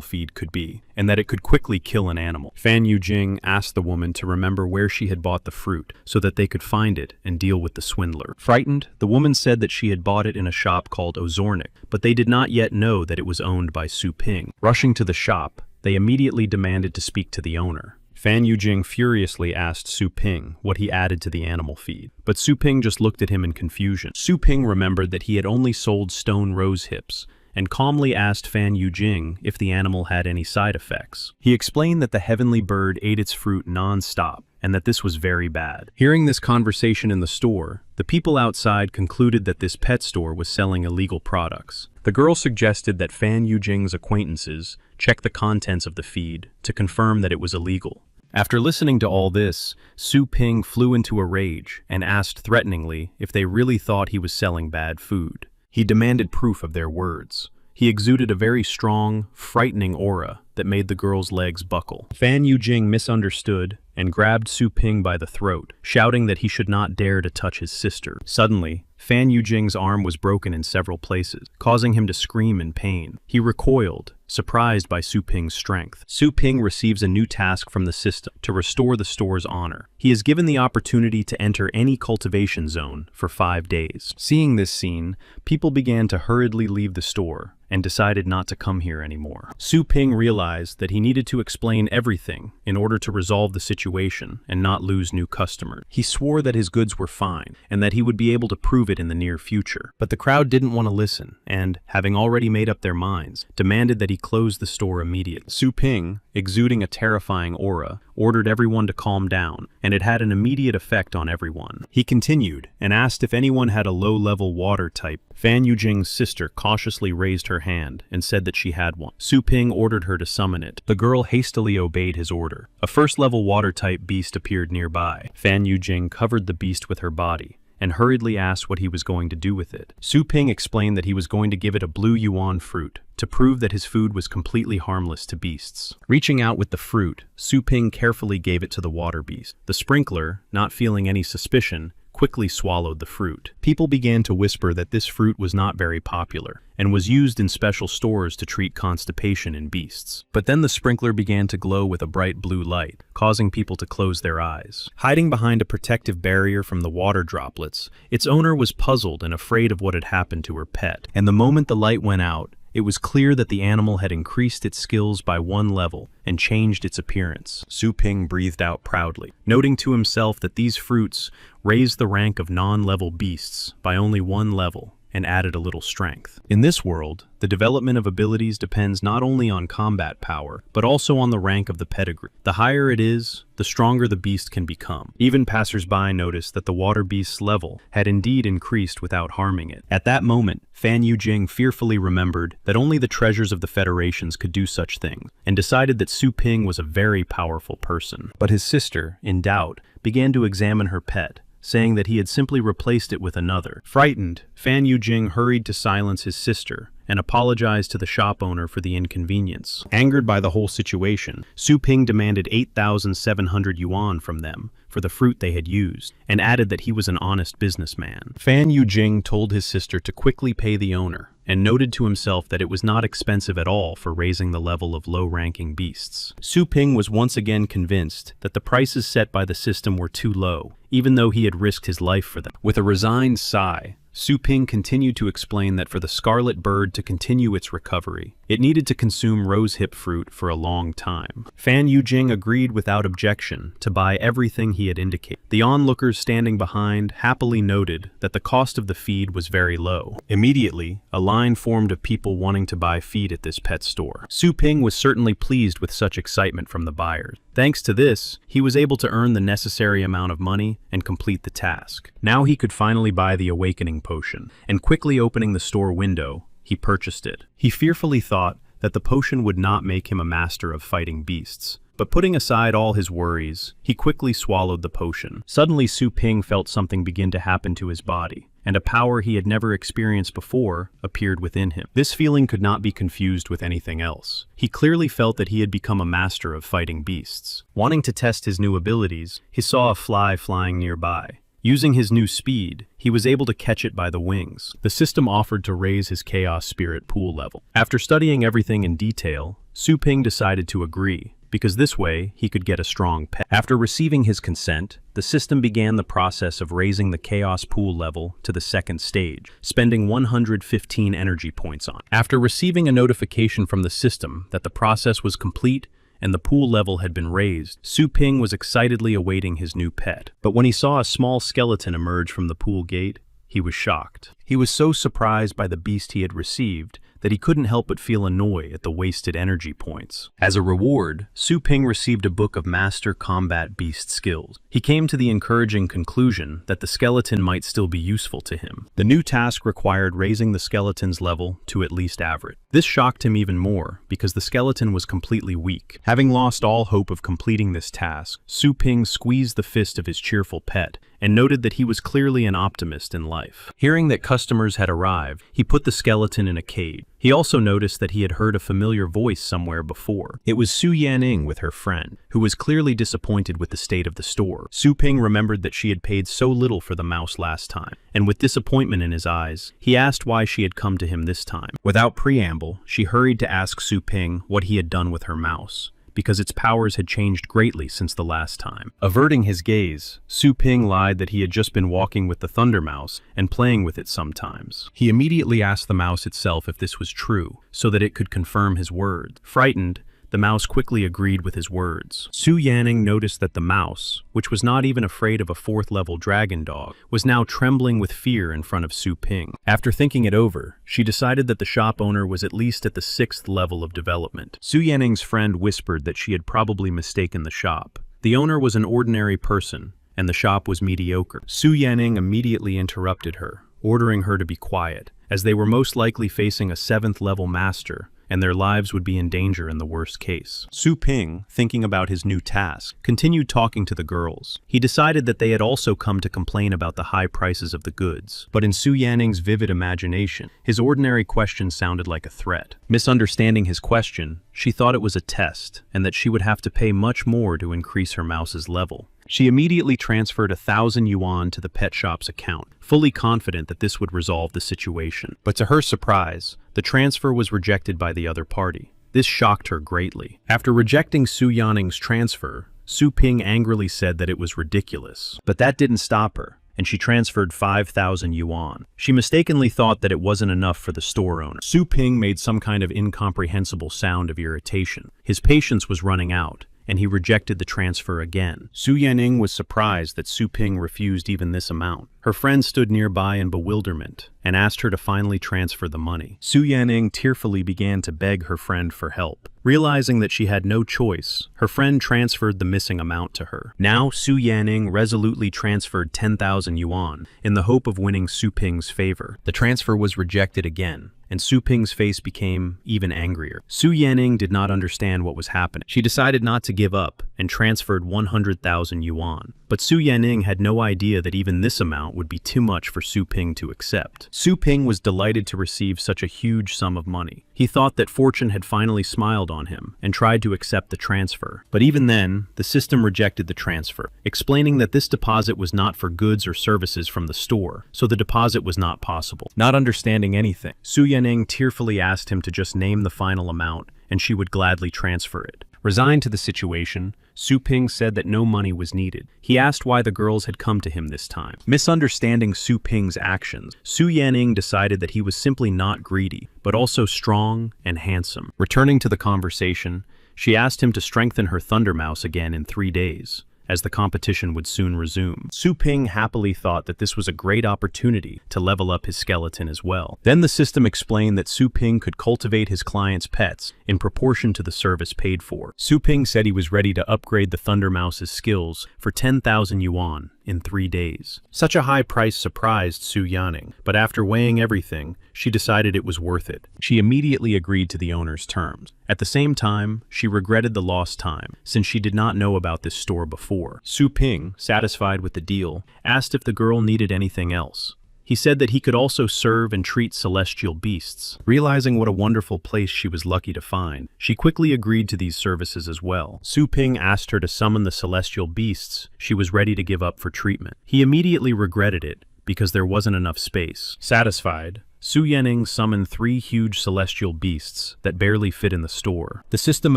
feed could be, and that it could quickly kill an animal. Fan Yujing asked the woman to remember where she had bought the fruit so that they could find it and deal with the swindler. Frightened, the woman said that she had bought it in a shop called Ozornik, but they did not yet know that it was owned by Su Ping. Rushing to the shop, they immediately demanded to speak to the owner. Fan Yujing furiously asked Su Ping what he added to the animal feed, but Su Ping just looked at him in confusion. Su Ping remembered that he had only sold stone rose hips, and calmly asked Fan Yujing if the animal had any side effects. He explained that the heavenly bird ate its fruit non-stop, and that this was very bad. Hearing this conversation in the store, the people outside concluded that this pet store was selling illegal products. The girl suggested that Fan Yujing's acquaintances check the contents of the feed to confirm that it was illegal. After listening to all this, Su Ping flew into a rage and asked threateningly if they really thought he was selling bad food. He demanded proof of their words. He exuded a very strong, frightening aura that made the girl's legs buckle. Fan Yujing misunderstood and grabbed Su Ping by the throat, shouting that he should not dare to touch his sister. Suddenly, Fan Yujing's arm was broken in several places, causing him to scream in pain. He recoiled, surprised by Su Ping's strength. Su Ping receives a new task from the system to restore the store's honor. He is given the opportunity to enter any cultivation zone for 5 days. Seeing this scene, people began to hurriedly leave the store and decided not to come here anymore. Su Ping realized that he needed to explain everything in order to resolve the situation and not lose new customers. He swore that his goods were fine and that he would be able to prove it in the near future. But the crowd didn't want to listen and, having already made up their minds, demanded that he close the store immediately. Su Ping, exuding a terrifying aura, ordered everyone to calm down, and it had an immediate effect on everyone. He continued and asked if anyone had a low-level water type. Fan Yujing's sister cautiously raised her hand and said that she had one. Su Ping ordered her to summon it. The girl hastily obeyed his order. A first-level water-type beast appeared nearby. Fan Yujing covered the beast with her body and hurriedly asked what he was going to do with it. Su Ping explained that he was going to give it a blue yuan fruit to prove that his food was completely harmless to beasts. Reaching out with the fruit, Su Ping carefully gave it to the water beast. The sprinkler, not feeling any suspicion, quickly swallowed the fruit. People began to whisper that this fruit was not very popular and was used in special stores to treat constipation in beasts. But then the sprinkler began to glow with a bright blue light, causing people to close their eyes. Hiding behind a protective barrier from the water droplets, its owner was puzzled and afraid of what had happened to her pet. And the moment the light went out, it was clear that the animal had increased its skills by 1 level and changed its appearance. Su Ping breathed out proudly, noting to himself that these fruits raised the rank of non-level beasts by only 1 level and added a little strength. In this world, the development of abilities depends not only on combat power, but also on the rank of the pedigree. The higher it is, the stronger the beast can become. Even passers-by noticed that the water beast's level had indeed increased without harming it. At that moment, Fan Yujing fearfully remembered that only the treasures of the Federations could do such things, and decided that Su Ping was a very powerful person. But his sister, in doubt, began to examine her pet, saying that he had simply replaced it with another. Frightened, Fan Yujing hurried to silence his sister and apologized to the shop owner for the inconvenience. Angered by the whole situation, Su Ping demanded 8,700 yuan from them for the fruit they had used, and added that he was an honest businessman. Fan Yujing told his sister to quickly pay the owner, and noted to himself that it was not expensive at all for raising the level of low-ranking beasts. Su Ping was once again convinced that the prices set by the system were too low, even though he had risked his life for them. With a resigned sigh, Su Ping continued to explain that for the scarlet bird to continue its recovery, it needed to consume rosehip fruit for a long time. Fan Yujing agreed without objection to buy everything he had indicated. The onlookers standing behind happily noted that the cost of the feed was very low. Immediately, a line formed of people wanting to buy feed at this pet store. Su Ping was certainly pleased with such excitement from the buyers. Thanks to this, he was able to earn the necessary amount of money and complete the task. Now he could finally buy the awakening potion, and quickly opening the store window, he purchased it. He fearfully thought that the potion would not make him a master of fighting beasts, but putting aside all his worries, he quickly swallowed the potion. Suddenly Su Ping felt something begin to happen to his body, and a power he had never experienced before appeared within him. This feeling could not be confused with anything else. He clearly felt that he had become a master of fighting beasts. Wanting to test his new abilities, he saw a fly flying nearby. Using his new speed, he was able to catch it by the wings. The system offered to raise his chaos spirit pool level. After studying everything in detail, Su Ping decided to agree, because this way he could get a strong pet. After receiving his consent, the system began the process of raising the chaos pool level to the second stage, spending 115 energy points on it. After receiving a notification from the system that the process was complete and the pool level had been raised, Su Ping was excitedly awaiting his new pet. But when he saw a small skeleton emerge from the pool gate, he was shocked. He was so surprised by the beast he had received that he couldn't help but feel annoyed at the wasted energy points. As a reward, Su Ping received a book of Master Combat Beast Skills. He came to the encouraging conclusion that the skeleton might still be useful to him. The new task required raising the skeleton's level to at least average. This shocked him even more because the skeleton was completely weak. Having lost all hope of completing this task, Su Ping squeezed the fist of his cheerful pet and noted that he was clearly an optimist in life. Hearing that customers had arrived, he put the skeleton in a cage. He also noticed that he had heard a familiar voice somewhere before. It was Su Yanning with her friend, who was clearly disappointed with the state of the store. Su Ping remembered that she had paid so little for the mouse last time, and with disappointment in his eyes, he asked why she had come to him this time. Without preamble, she hurried to ask Su Ping what he had done with her mouse, because its powers had changed greatly since the last time. Averting his gaze, Su Ping lied that he had just been walking with the Thunder Mouse and playing with it sometimes. He immediately asked the mouse itself if this was true, so that it could confirm his words. Frightened, the mouse quickly agreed with his words. Su Yanning noticed that the mouse, which was not even afraid of a 4th-level dragon dog, was now trembling with fear in front of Su Ping. After thinking it over, she decided that the shop owner was at least at the 6th level of development. Su Yanning's friend whispered that she had probably mistaken the shop. The owner was an ordinary person, and the shop was mediocre. Su Yanning immediately interrupted her, ordering her to be quiet, as they were most likely facing a 7th-level master, and their lives would be in danger in the worst case. Su Ping, thinking about his new task, continued talking to the girls. He decided that they had also come to complain about the high prices of the goods, but in Su Yanning's vivid imagination, his ordinary question sounded like a threat. Misunderstanding his question, she thought it was a test, and that she would have to pay much more to increase her mouse's level. She immediately transferred 1,000 yuan to the pet shop's account, fully confident that this would resolve the situation. But to her surprise, the transfer was rejected by the other party. This shocked her greatly. After rejecting Su Yanning's transfer, Su Ping angrily said that it was ridiculous. But that didn't stop her, and she transferred 5,000 yuan. She mistakenly thought that it wasn't enough for the store owner. Su Ping made some kind of incomprehensible sound of irritation. His patience was running out, and he rejected the transfer again. Su Yanning was surprised that Su Ping refused even this amount. Her friend stood nearby in bewilderment and asked her to finally transfer the money. Su Yanning tearfully began to beg her friend for help. Realizing that she had no choice, her friend transferred the missing amount to her. Now Su Yanning resolutely transferred 10,000 yuan in the hope of winning Su Ping's favor. The transfer was rejected again, and Su Ping's face became even angrier. Su Yanning did not understand what was happening. She decided not to give up and transferred 100,000 yuan. But Su Yanning had no idea that even this amount would be too much for Su Ping to accept. Su Ping was delighted to receive such a huge sum of money. He thought that fortune had finally smiled on him and tried to accept the transfer. But even then, the system rejected the transfer, explaining that this deposit was not for goods or services from the store, so the deposit was not possible. Not understanding anything, Su Yanning tearfully asked him to just name the final amount, and she would gladly transfer it. Resigned to the situation, Su Ping said that no money was needed. He asked why the girls had come to him this time. Misunderstanding Su Ping's actions, Su Yanning decided that he was simply not greedy, but also strong and handsome. Returning to the conversation, she asked him to strengthen her Thunder Mouse again in 3 days, as the competition would soon resume. Su Ping happily thought that this was a great opportunity to level up his skeleton as well. Then the system explained that Su Ping could cultivate his clients' pets in proportion to the service paid for. Su Ping said he was ready to upgrade the Thunder Mouse's skills for 10,000 yuan in 3 days. Such a high price surprised Su Yanning, but after weighing everything, she decided it was worth it. She immediately agreed to the owner's terms. At the same time, she regretted the lost time, since she did not know about this store before. Su Ping, satisfied with the deal, asked if the girl needed anything else. He said that he could also serve and treat celestial beasts. Realizing what a wonderful place she was lucky to find, she quickly agreed to these services as well. Su Ping asked her to summon the celestial beasts she was ready to give up for treatment. He immediately regretted it, because there wasn't enough space. Satisfied, Su Yanning summoned 3 huge celestial beasts that barely fit in the store. The system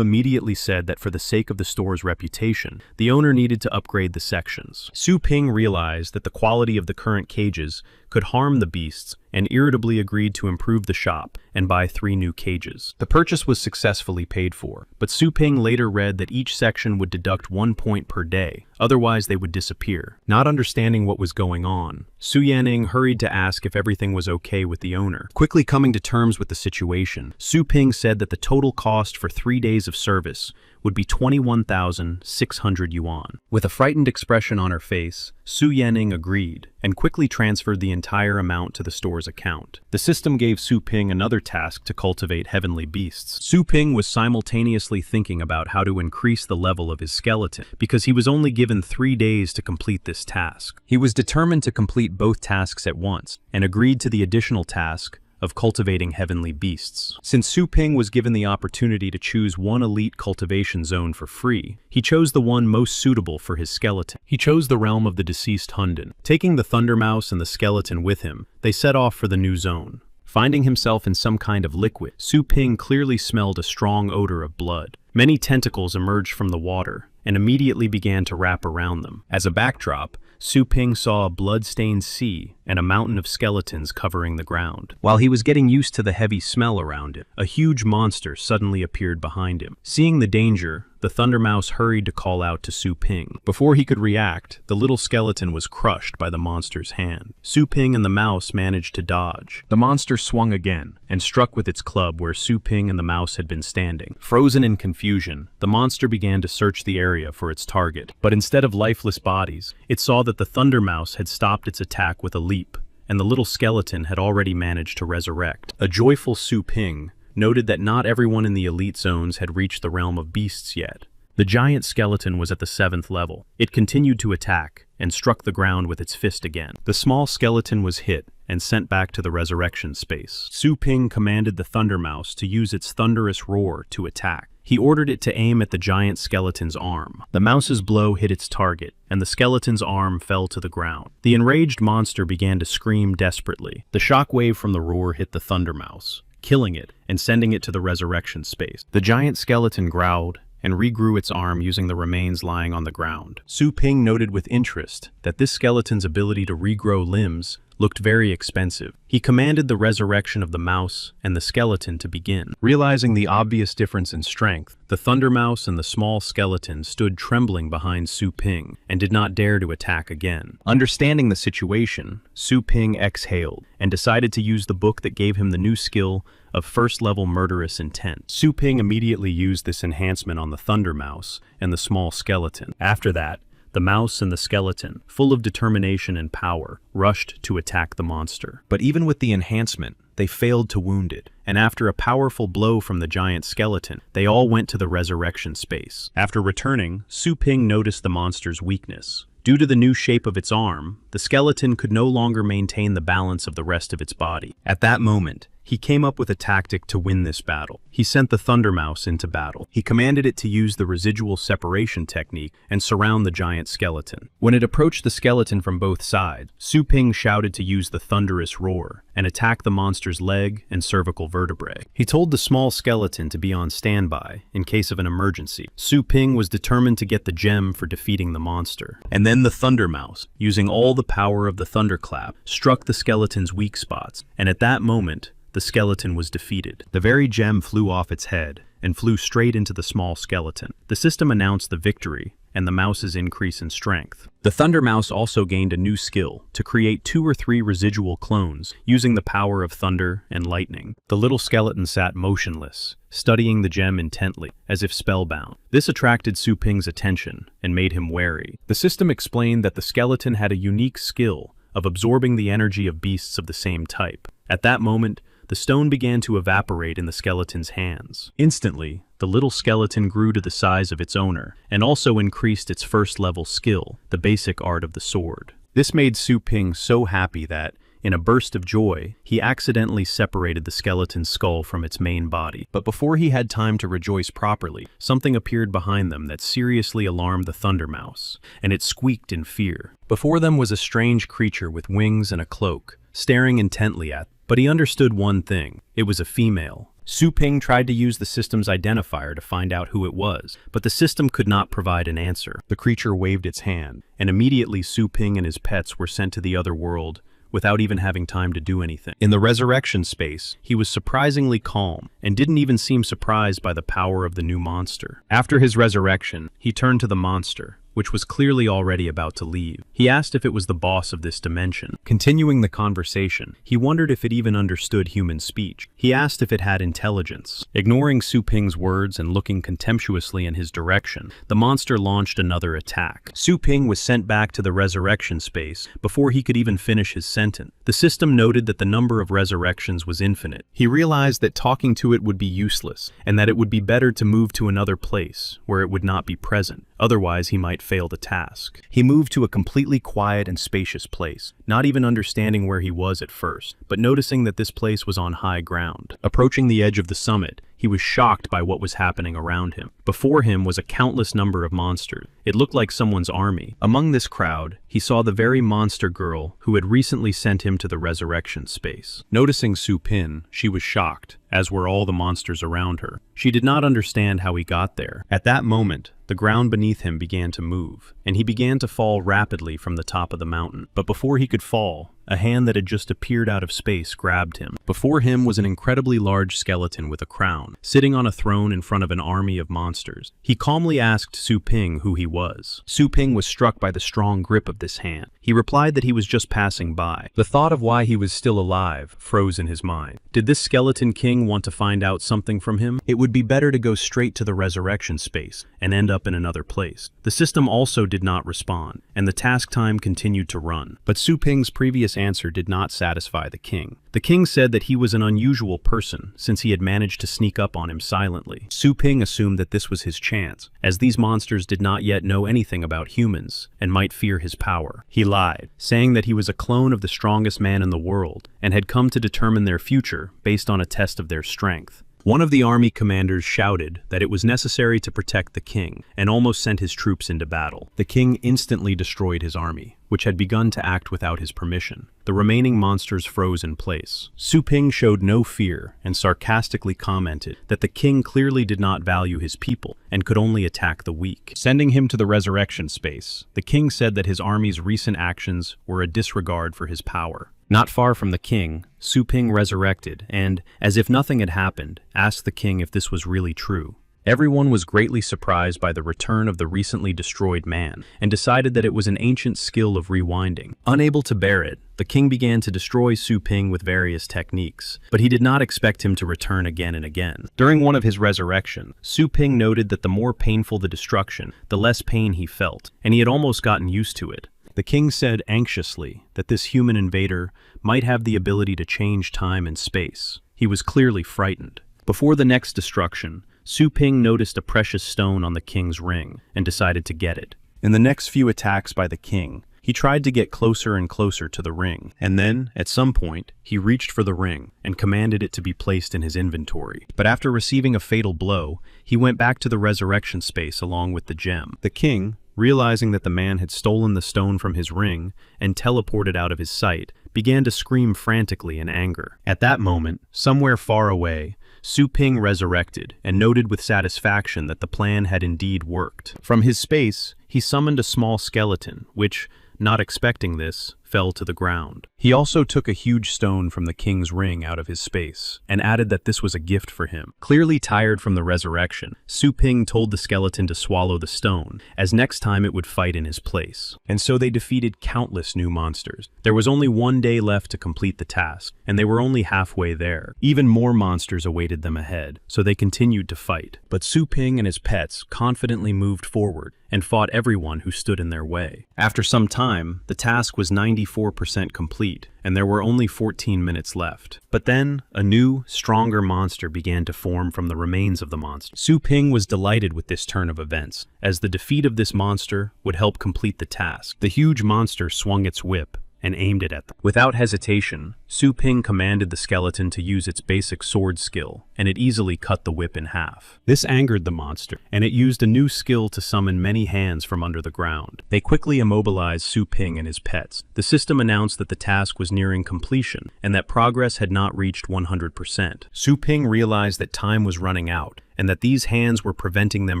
immediately said that for the sake of the store's reputation, the owner needed to upgrade the sections. Su Ping realized that the quality of the current cages could harm the beasts and irritably agreed to improve the shop and buy 3 new cages. The purchase was successfully paid for, but Su Ping later read that each section would deduct 1 point per day, otherwise they would disappear. Not understanding what was going on, Su Yanning hurried to ask if everything was okay with the owner. Quickly coming to terms with the situation, Su Ping said that the total cost for 3 days of service would be 21,600 yuan. With a frightened expression on her face, Su Yanning agreed and quickly transferred the entire amount to the store's account. The system gave Su Ping another task to cultivate heavenly beasts. Su Ping was simultaneously thinking about how to increase the level of his skeleton, because he was only given 3 days to complete this task. He was determined to complete both tasks at once and agreed to the additional task of cultivating heavenly beasts. Since Su Ping was given the opportunity to choose one elite cultivation zone for free, he chose the one most suitable for his skeleton. He chose the realm of the deceased Hunden. Taking the Thunder Mouse and the skeleton with him, they set off for the new zone. Finding himself in some kind of liquid, Su Ping clearly smelled a strong odor of blood. Many tentacles emerged from the water and immediately began to wrap around them. As a backdrop, Su Ping saw a blood-stained sea and a mountain of skeletons covering the ground. While he was getting used to the heavy smell around him, a huge monster suddenly appeared behind him. Seeing the danger, the Thunder Mouse hurried to call out to Su Ping. Before he could react, the little skeleton was crushed by the monster's hand. Su Ping and the mouse managed to dodge. The monster swung again and struck with its club where Su Ping and the mouse had been standing. Frozen in confusion, the monster began to search the area for its target, but instead of lifeless bodies, it saw that the Thunder Mouse had stopped its attack with a leap, and the little skeleton had already managed to resurrect. A joyful Su Ping noted that not everyone in the elite zones had reached the realm of beasts yet. The giant skeleton was at the 7th level. It continued to attack and struck the ground with its fist again. The small skeleton was hit and sent back to the resurrection space. Su Ping commanded the Thunder Mouse to use its thunderous roar to attack. He ordered it to aim at the giant skeleton's arm. The mouse's blow hit its target, and the skeleton's arm fell to the ground. The enraged monster began to scream desperately. The shockwave from the roar hit the Thunder Mouse, killing it and sending it to the resurrection space. The giant skeleton growled and regrew its arm using the remains lying on the ground. Su Ping noted with interest that this skeleton's ability to regrow limbs looked very expensive. He commanded the resurrection of the mouse and the skeleton to begin. Realizing the obvious difference in strength, the Thunder Mouse and the small skeleton stood trembling behind Su Ping and did not dare to attack again. Understanding the situation, Su Ping exhaled and decided to use the book that gave him the new skill of first-level murderous intent. Su Ping immediately used this enhancement on the Thunder Mouse and the small skeleton. After that, the mouse and the skeleton, full of determination and power, rushed to attack the monster. But even with the enhancement, they failed to wound it, and after a powerful blow from the giant skeleton, they all went to the resurrection space. After returning, Su Ping noticed the monster's weakness. Due to the new shape of its arm, the skeleton could no longer maintain the balance of the rest of its body. At that moment, he came up with a tactic to win this battle. He sent the Thunder Mouse into battle. He commanded it to use the residual separation technique and surround the giant skeleton. When it approached the skeleton from both sides, Su Ping shouted to use the thunderous roar and attack the monster's leg and cervical vertebrae. He told the small skeleton to be on standby in case of an emergency. Su Ping was determined to get the gem for defeating the monster. And then the Thunder Mouse, using all the power of the thunderclap, struck the skeleton's weak spots, and at that moment, the skeleton was defeated. The very gem flew off its head and flew straight into the small skeleton. The system announced the victory and the mouse's increase in strength. The Thunder Mouse also gained a new skill to create 2 or 3 residual clones using the power of thunder and lightning. The little skeleton sat motionless, studying the gem intently, as if spellbound. This attracted Su Ping's attention and made him wary. The system explained that the skeleton had a unique skill of absorbing the energy of beasts of the same type. At that moment, the stone began to evaporate in the skeleton's hands. Instantly, the little skeleton grew to the size of its owner, and also increased its first-level skill, the basic art of the sword. This made Su Ping so happy that, in a burst of joy, he accidentally separated the skeleton's skull from its main body. But before he had time to rejoice properly, something appeared behind them that seriously alarmed the Thunder Mouse, and it squeaked in fear. Before them was a strange creature with wings and a cloak, staring intently at them. But he understood one thing. It was a female. Su Ping tried to use the system's identifier to find out who it was, but the system could not provide an answer. The creature waved its hand, and immediately Su Ping and his pets were sent to the other world without even having time to do anything. In the resurrection space, he was surprisingly calm and didn't even seem surprised by the power of the new monster. After his resurrection, he turned to the monster, which was clearly already about to leave. He asked if it was the boss of this dimension. Continuing the conversation, he wondered if it even understood human speech. He asked if it had intelligence. Ignoring Su Ping's words and looking contemptuously in his direction, the monster launched another attack. Su Ping was sent back to the resurrection space before he could even finish his sentence. The system noted that the number of resurrections was infinite. He realized that talking to it would be useless, and that it would be better to move to another place where it would not be present. Otherwise, he might fail the task. He moved to a completely quiet and spacious place, not even understanding where he was at first, but noticing that this place was on high ground. Approaching the edge of the summit, he was shocked by what was happening around him. Before him was a countless number of monsters. It looked like someone's army. Among this crowd, he saw the very monster girl who had recently sent him to the resurrection space. Noticing Su Ping, she was shocked, as were all the monsters around her. She did not understand how he got there. At that moment, the ground beneath him began to move, and he began to fall rapidly from the top of the mountain. But before he could fall, a hand that had just appeared out of space grabbed him. Before him was an incredibly large skeleton with a crown, sitting on a throne in front of an army of monsters. He calmly asked Su Ping who he was. Su Ping was struck by the strong grip of this hand. He replied that he was just passing by. The thought of why he was still alive froze in his mind. Did this skeleton king want to find out something from him? It would be better to go straight to the resurrection space and end up in another place. The system also did not respond, and the task time continued to run. But Su Ping's previous answer did not satisfy the king. The king said that he was an unusual person since he had managed to sneak up on him silently. Su Ping assumed that this was his chance, as these monsters did not yet know anything about humans and might fear his power. He lied, saying that he was a clone of the strongest man in the world and had come to determine their future based on a test of their strength. One of the army commanders shouted that it was necessary to protect the king and almost sent his troops into battle. The king instantly destroyed his army, which had begun to act without his permission. The remaining monsters froze in place. Su Ping showed no fear and sarcastically commented that the king clearly did not value his people and could only attack the weak. Sending him to the resurrection space, the king said that his army's recent actions were a disregard for his power. Not far from the king, Su Ping resurrected and, as if nothing had happened, asked the king if this was really true. Everyone was greatly surprised by the return of the recently destroyed man and decided that it was an ancient skill of rewinding. Unable to bear it, the king began to destroy Su Ping with various techniques, but he did not expect him to return again and again. During one of his resurrections, Su Ping noted that the more painful the destruction, the less pain he felt, and he had almost gotten used to it. The king said anxiously that this human invader might have the ability to change time and space. He was clearly frightened. Before the next destruction, Su Ping noticed a precious stone on the king's ring and decided to get it. In the next few attacks by the king, He tried to get closer and closer to the ring, and then, at some point, he reached for the ring and commanded it to be placed in his inventory. But after receiving a fatal blow, he went back to the resurrection space along with the gem. The king, realizing that the man had stolen the stone from his ring and teleported out of his sight, began to scream frantically in anger. At that moment, somewhere far away, Su Ping resurrected and noted with satisfaction that the plan had indeed worked. From his space, he summoned a small skeleton, which, not expecting this, fell to the ground. He also took a huge stone from the king's ring out of his space, and added that this was a gift for him. Clearly tired from the resurrection, Su Ping told the skeleton to swallow the stone, as next time it would fight in his place. And so they defeated countless new monsters. There was only one day left to complete the task, and they were only halfway there. Even more monsters awaited them ahead, so they continued to fight. But Su Ping and his pets confidently moved forward and fought everyone who stood in their way. After some time, the task was 94% complete, and there were only 14 minutes left. But then, a new, stronger monster began to form from the remains of the monster. Su Ping was delighted with this turn of events, as the defeat of this monster would help complete the task. The huge monster swung its whip and aimed it at them. Without hesitation, Su Ping commanded the skeleton to use its basic sword skill, and it easily cut the whip in half. This angered the monster, and it used a new skill to summon many hands from under the ground. They quickly immobilized Su Ping and his pets. The system announced that the task was nearing completion, and that progress had not reached 100%. Su Ping realized that time was running out, and that these hands were preventing them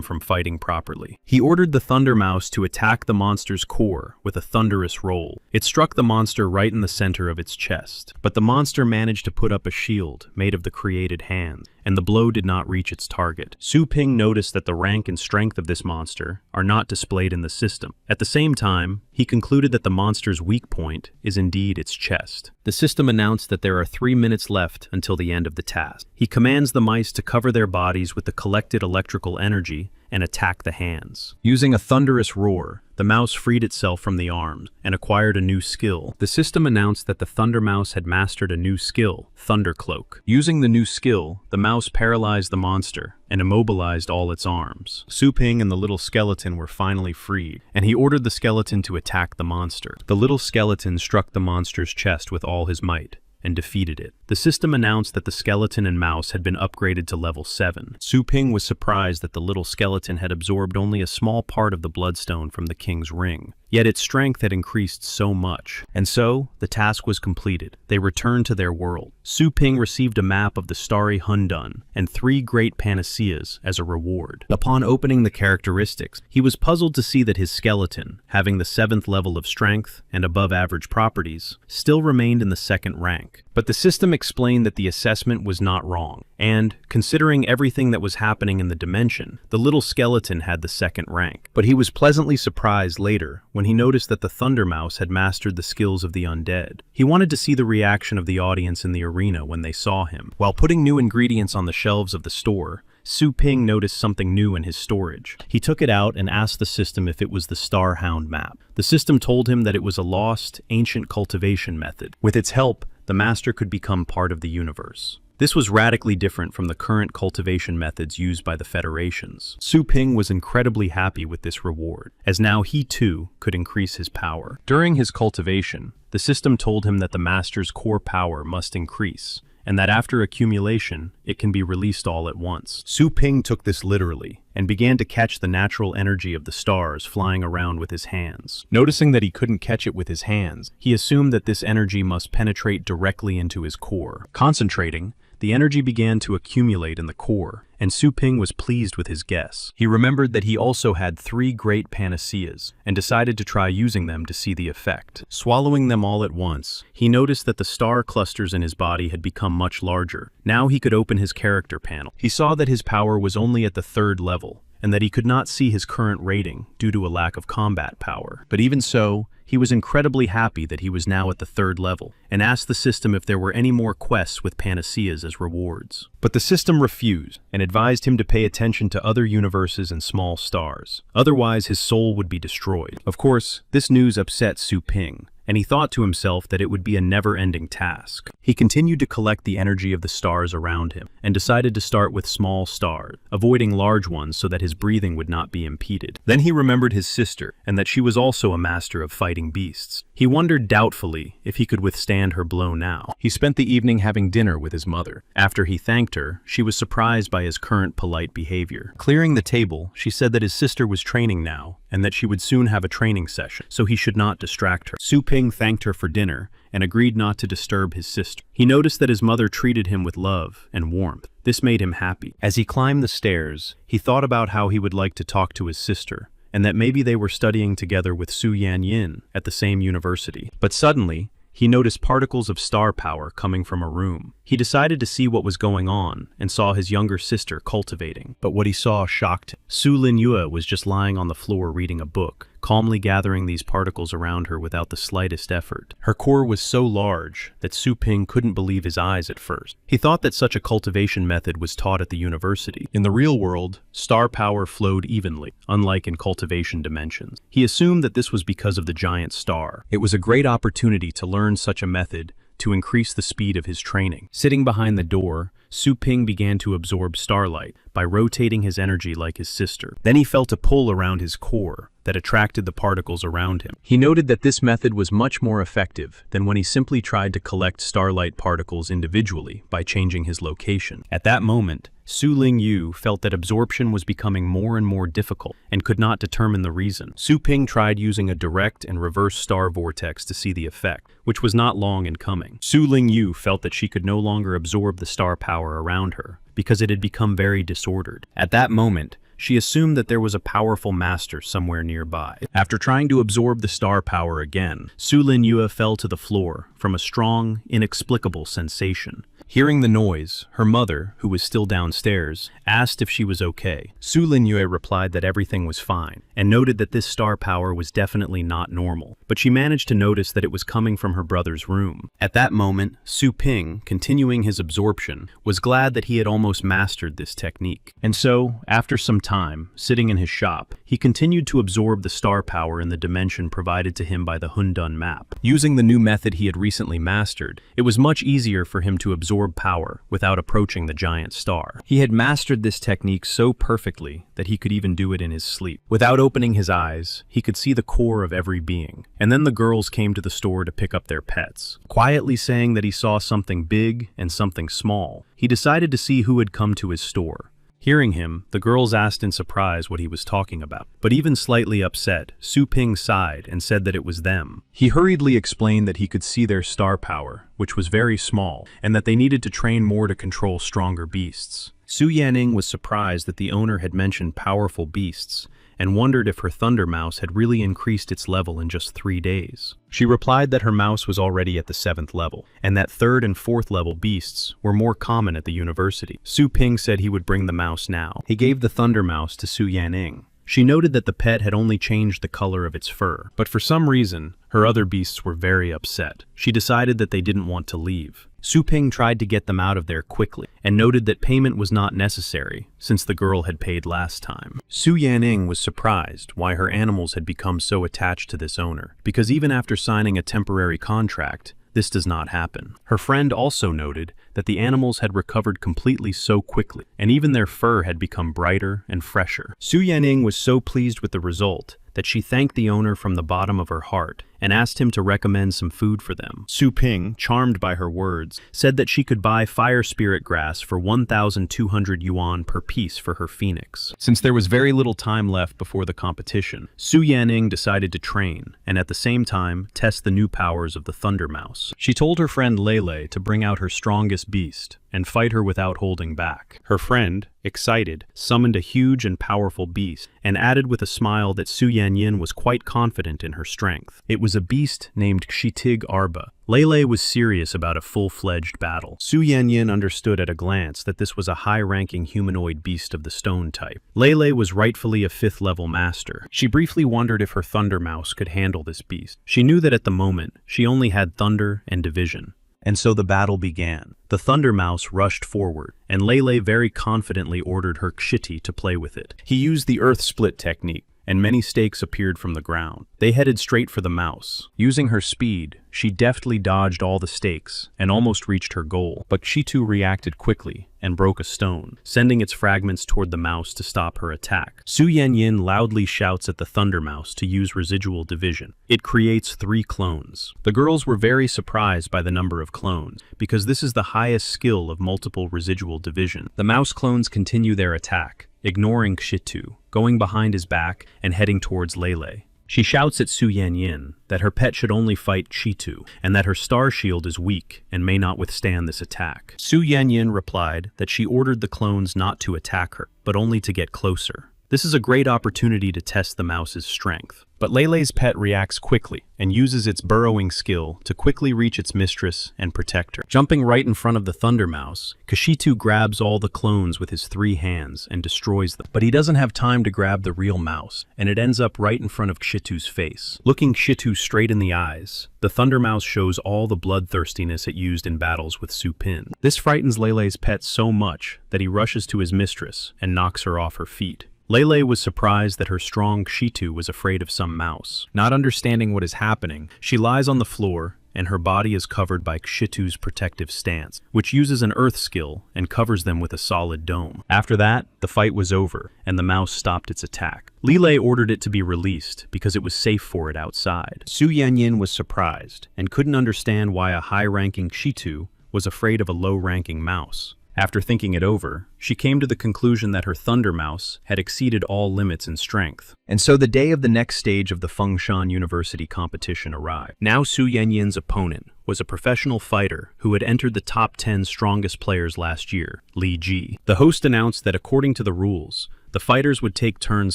from fighting properly. He ordered the Thunder Mouse to attack the monster's core with a thunderous roll. It struck the monster right in the center of its chest, but the monster managed to put up a shield made of the created hands, and the blow did not reach its target. Su Ping noticed that the rank and strength of this monster are not displayed in the system. At the same time, he concluded that the monster's weak point is indeed its chest. The system announced that there are 3 minutes left until the end of the task. He commands the mice to cover their bodies with the collected electrical energy and attack the hands. Using a thunderous roar, the mouse freed itself from the arms and acquired a new skill. The system announced that the Thunder Mouse had mastered a new skill, Thunder Cloak. Using the new skill, the mouse paralyzed the monster and immobilized all its arms. Su Ping and the little skeleton were finally freed, and he ordered the skeleton to attack the monster. The little skeleton struck the monster's chest with all his might and defeated it. The system announced that the skeleton and mouse had been upgraded to level 7. Su Ping was surprised that the little skeleton had absorbed only a small part of the bloodstone from the king's ring. Yet its strength had increased so much. And so, the task was completed. They returned to their world. Su Ping received a map of the starry Hundun and 3 great panaceas as a reward. Upon opening the characteristics, he was puzzled to see that his skeleton, having the 7th level of strength and above average properties, still remained in the 2nd rank. But the system explained that the assessment was not wrong, and, considering everything that was happening in the dimension, the little skeleton had the 2nd rank. But he was pleasantly surprised later when he noticed that the Thunder Mouse had mastered the skills of the undead. He wanted to see the reaction of the audience in the arena when they saw him. While putting new ingredients on the shelves of the store, Su Ping noticed something new in his storage. He took it out and asked the system if it was the Star Hound map. The system told him that it was a lost, ancient cultivation method. With its help, the master could become part of the universe. This was radically different from the current cultivation methods used by the Federations. Su Ping was incredibly happy with this reward, as now he too could increase his power. During his cultivation, the system told him that the master's core power must increase, and that after accumulation, it can be released all at once. Su Ping took this literally, and began to catch the natural energy of the stars flying around with his hands. Noticing that he couldn't catch it with his hands, he assumed that this energy must penetrate directly into his core. Concentrating, the energy began to accumulate in the core, and Su Ping was pleased with his guess. He remembered that he also had 3 great panaceas, and decided to try using them to see the effect. Swallowing them all at once, he noticed that the star clusters in his body had become much larger. Now he could open his character panel. He saw that his power was only at the 3rd level, and that he could not see his current rating due to a lack of combat power. But even so, he was incredibly happy that he was now at the 3rd level, and asked the system if there were any more quests with panaceas as rewards. But the system refused, and advised him to pay attention to other universes and small stars. Otherwise, his soul would be destroyed. Of course, this news upset Su Ping, and he thought to himself that it would be a never-ending task. He continued to collect the energy of the stars around him, and decided to start with small stars, avoiding large ones so that his breathing would not be impeded. Then he remembered his sister, and that she was also a master of fighting fighting beasts. He wondered doubtfully if he could withstand her blow now. He spent the evening having dinner with his mother. After he thanked her, she was surprised by his current polite behavior. Clearing the table, she said that his sister was training now and that she would soon have a training session, so he should not distract her. Su Ping thanked her for dinner and agreed not to disturb his sister. He noticed that his mother treated him with love and warmth. This made him happy. As he climbed the stairs, he thought about how he would like to talk to his sister, and that maybe they were studying together with Su Yanyin at the same university. But suddenly, he noticed particles of star power coming from a room. He decided to see what was going on and saw his younger sister cultivating. But what he saw shocked him. Su Linyue was just lying on the floor reading a book, calmly gathering these particles around her without the slightest effort. Her core was so large that Su Ping couldn't believe his eyes at first. He thought that such a cultivation method was taught at the university. In the real world, star power flowed evenly, unlike in cultivation dimensions. He assumed that this was because of the giant star. It was a great opportunity to learn such a method to increase the speed of his training. Sitting behind the door, Su Ping began to absorb starlight by rotating his energy like his sister. Then he felt a pull around his core that attracted the particles around him. He noted that this method was much more effective than when he simply tried to collect starlight particles individually by changing his location. At that moment, Su Lingyu felt that absorption was becoming more and more difficult and could not determine the reason. Su Ping tried using a direct and reverse star vortex to see the effect, which was not long in coming. Su Lingyu felt that she could no longer absorb the star power around her because it had become very disordered. At that moment, she assumed that there was a powerful master somewhere nearby. After trying to absorb the star power again, Su Linyue fell to the floor from a strong, inexplicable sensation. Hearing the noise, her mother, who was still downstairs, asked if she was okay. Su Linyue replied that everything was fine, and noted that this star power was definitely not normal, but she managed to notice that it was coming from her brother's room. At that moment, Su Ping, continuing his absorption, was glad that he had almost mastered this technique. And so, after some time, sitting in his shop, he continued to absorb the star power in the dimension provided to him by the Hundun map. Using the new method he had recently mastered, it was much easier for him to absorb power without approaching the giant star. He had mastered this technique so perfectly that he could even do it in his sleep. Without opening his eyes, he could see the core of every being. And then the girls came to the store to pick up their pets. Quietly saying that he saw something big and something small, he decided to see who had come to his store. Hearing him, the girls asked in surprise what he was talking about. But even slightly upset, Su Ping sighed and said that it was them. He hurriedly explained that he could see their star power, which was very small, and that they needed to train more to control stronger beasts. Su Yanning was surprised that the owner had mentioned powerful beasts, and wondered if her Thunder Mouse had really increased its level in just 3 days. She replied that her mouse was already at the 7th level, and that 3rd and 4th level beasts were more common at the university. Su Ping said he would bring the mouse now. He gave the Thunder Mouse to Su Yanning. She noted that the pet had only changed the color of its fur, but for some reason, her other beasts were very upset. She decided that they didn't want to leave. Su Ping tried to get them out of there quickly, and noted that payment was not necessary, since the girl had paid last time. Su Yanning was surprised why her animals had become so attached to this owner, because even after signing a temporary contract, this does not happen. Her friend also noted that the animals had recovered completely so quickly, and even their fur had become brighter and fresher. Su Yanning was so pleased with the result that she thanked the owner from the bottom of her heart and asked him to recommend some food for them. Su Ping, charmed by her words, said that she could buy fire spirit grass for 1,200 yuan per piece for her phoenix. Since there was very little time left before the competition, Su Yanning decided to train and at the same time test the new powers of the Thunder Mouse. She told her friend Lele to bring out her strongest beast and fight her without holding back. Her friend, excited, summoned a huge and powerful beast and added with a smile that Su Yanyin was quite confident in her strength. It was a beast named Xitig Arba. Lele was serious about a full-fledged battle. Su Yanyin understood at a glance that this was a high-ranking humanoid beast of the stone type. Lele was rightfully a 5th-level master. She briefly wondered if her Thunder Mouse could handle this beast. She knew that at the moment, she only had thunder and division. And so the battle began. The Thunder Mouse rushed forward, and Lele very confidently ordered her Xiti to play with it. He used the Earth Split technique, and many stakes appeared from the ground. They headed straight for the mouse. Using her speed, she deftly dodged all the stakes and almost reached her goal, but Chitu reacted quickly and broke a stone, sending its fragments toward the mouse to stop her attack. Su Yanyin loudly shouts at the Thunder Mouse to use residual division. It creates 3 clones. The girls were very surprised by the number of clones, because this is the highest skill of multiple residual division. The mouse clones continue their attack, ignoring Chitu, going behind his back and heading towards Lele. She shouts at Su Yanyin that her pet should only fight Chitu, and that her star shield is weak and may not withstand this attack. Su Yanyin replied that she ordered the clones not to attack her, but only to get closer. This is a great opportunity to test the mouse's strength. But Lele's pet reacts quickly and uses its burrowing skill to quickly reach its mistress and protect her. Jumping right in front of the Thunder Mouse, Kashitu grabs all the clones with his 3 hands and destroys them. But he doesn't have time to grab the real mouse, and it ends up right in front of Kshitu's face. Looking Kshitu straight in the eyes, the Thunder Mouse shows all the bloodthirstiness it used in battles with Su Pin. This frightens Lele's pet so much that he rushes to his mistress and knocks her off her feet. Lele was surprised that her strong Kshitu was afraid of some mouse. Not understanding what is happening, she lies on the floor, and her body is covered by Kshitu's protective stance, which uses an earth skill and covers them with a solid dome. After that, the fight was over, and the mouse stopped its attack. Lele ordered it to be released because it was safe for it outside. Su Yanyin was surprised and couldn't understand why a high-ranking Kshitu was afraid of a low-ranking mouse. After thinking it over, she came to the conclusion that her Thunder Mouse had exceeded all limits in strength. And so the day of the next stage of the Fengshan University competition arrived. Now Su Yanyin's opponent was a professional fighter who had entered the top 10 strongest players last year, Li Ji. The host announced that according to the rules, the fighters would take turns